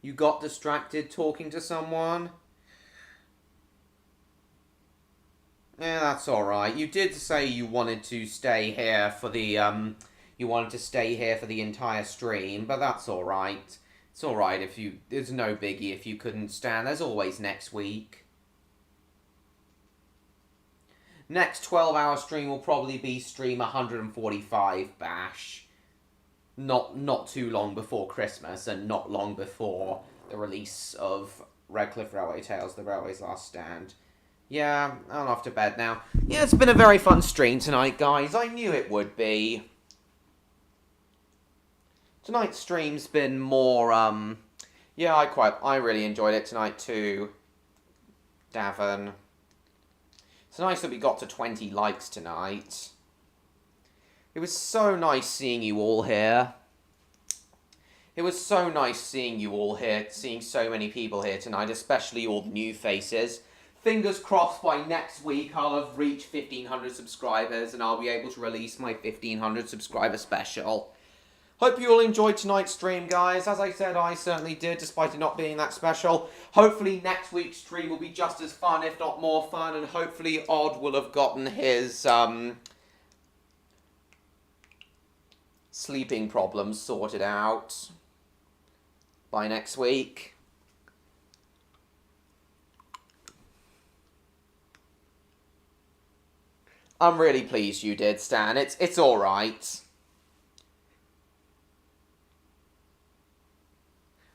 You got distracted talking to someone? Yeah, that's alright. You did say you wanted to stay here for the, you wanted to stay here for the entire stream, but that's alright. It's alright if you... It's no biggie if you couldn't stand. There's always next week. Next 12-hour stream will probably be stream 145 bash. Not too long before Christmas, and not long before the release of Redcliff Railway Tales, The Railway's Last Stand. Yeah, I'm off to bed now. Yeah, it's been a very fun stream tonight, guys. I knew it would be. Tonight's stream's been more, yeah, I really enjoyed it tonight too, Davin. It's nice that we got to 20 likes tonight. It was so nice seeing you all here. It was so nice seeing you all here, seeing so many people here tonight, especially all the new faces. Fingers crossed by next week I'll have reached 1,500 subscribers and I'll be able to release my 1,500 subscriber special. Hope you all enjoyed tonight's stream, guys. As I said, I certainly did, despite it not being that special. Hopefully next week's stream will be just as fun, if not more fun, and hopefully Odd will have gotten his, sleeping problems sorted out by next week. I'm really pleased you did, Stan. It's alright.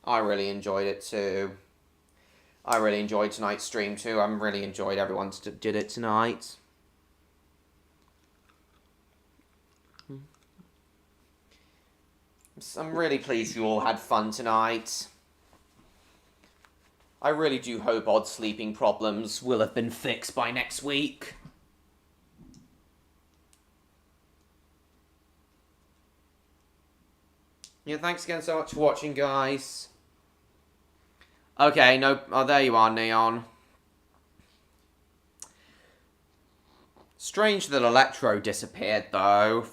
I really enjoyed it too. I really enjoyed tonight's stream too. I really enjoyed everyone that did it tonight. I'm really pleased you all had fun tonight. I really do hope Odd's sleeping problems will have been fixed by next week. Yeah, thanks again so much for watching, guys. Okay, no... Oh, there you are, Neon. Strange that Electro disappeared, though.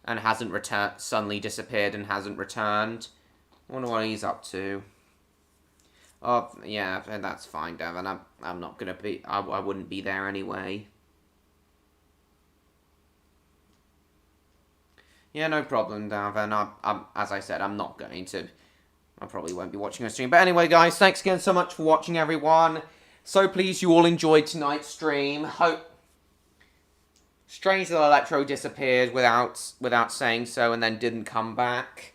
And hasn't returned... Suddenly disappeared and hasn't returned. I wonder what he's up to. Oh, yeah, that's fine, Devin. I'm not gonna be... I wouldn't be there anyway. Yeah, no problem, Davin. As I said, I'm not going to... I probably won't be watching a stream. But anyway, guys, thanks again so much for watching, everyone. So pleased you all enjoyed tonight's stream. Strange that Electro disappeared without saying so and then didn't come back.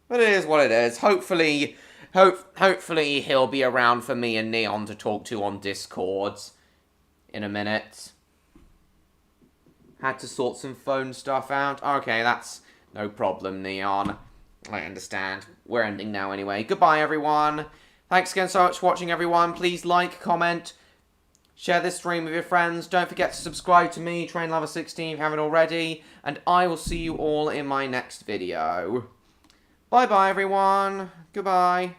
But it is what it is. Hopefully he'll be around for me and Neon to talk to on Discord in a minute. Had to sort some phone stuff out. Okay, that's no problem, Neon. I understand. We're ending now anyway. Goodbye, everyone. Thanks again so much for watching, everyone. Please like, comment, share this stream with your friends. Don't forget to subscribe to me, TrainLover16, if you haven't already. And I will see you all in my next video. Bye-bye, everyone. Goodbye.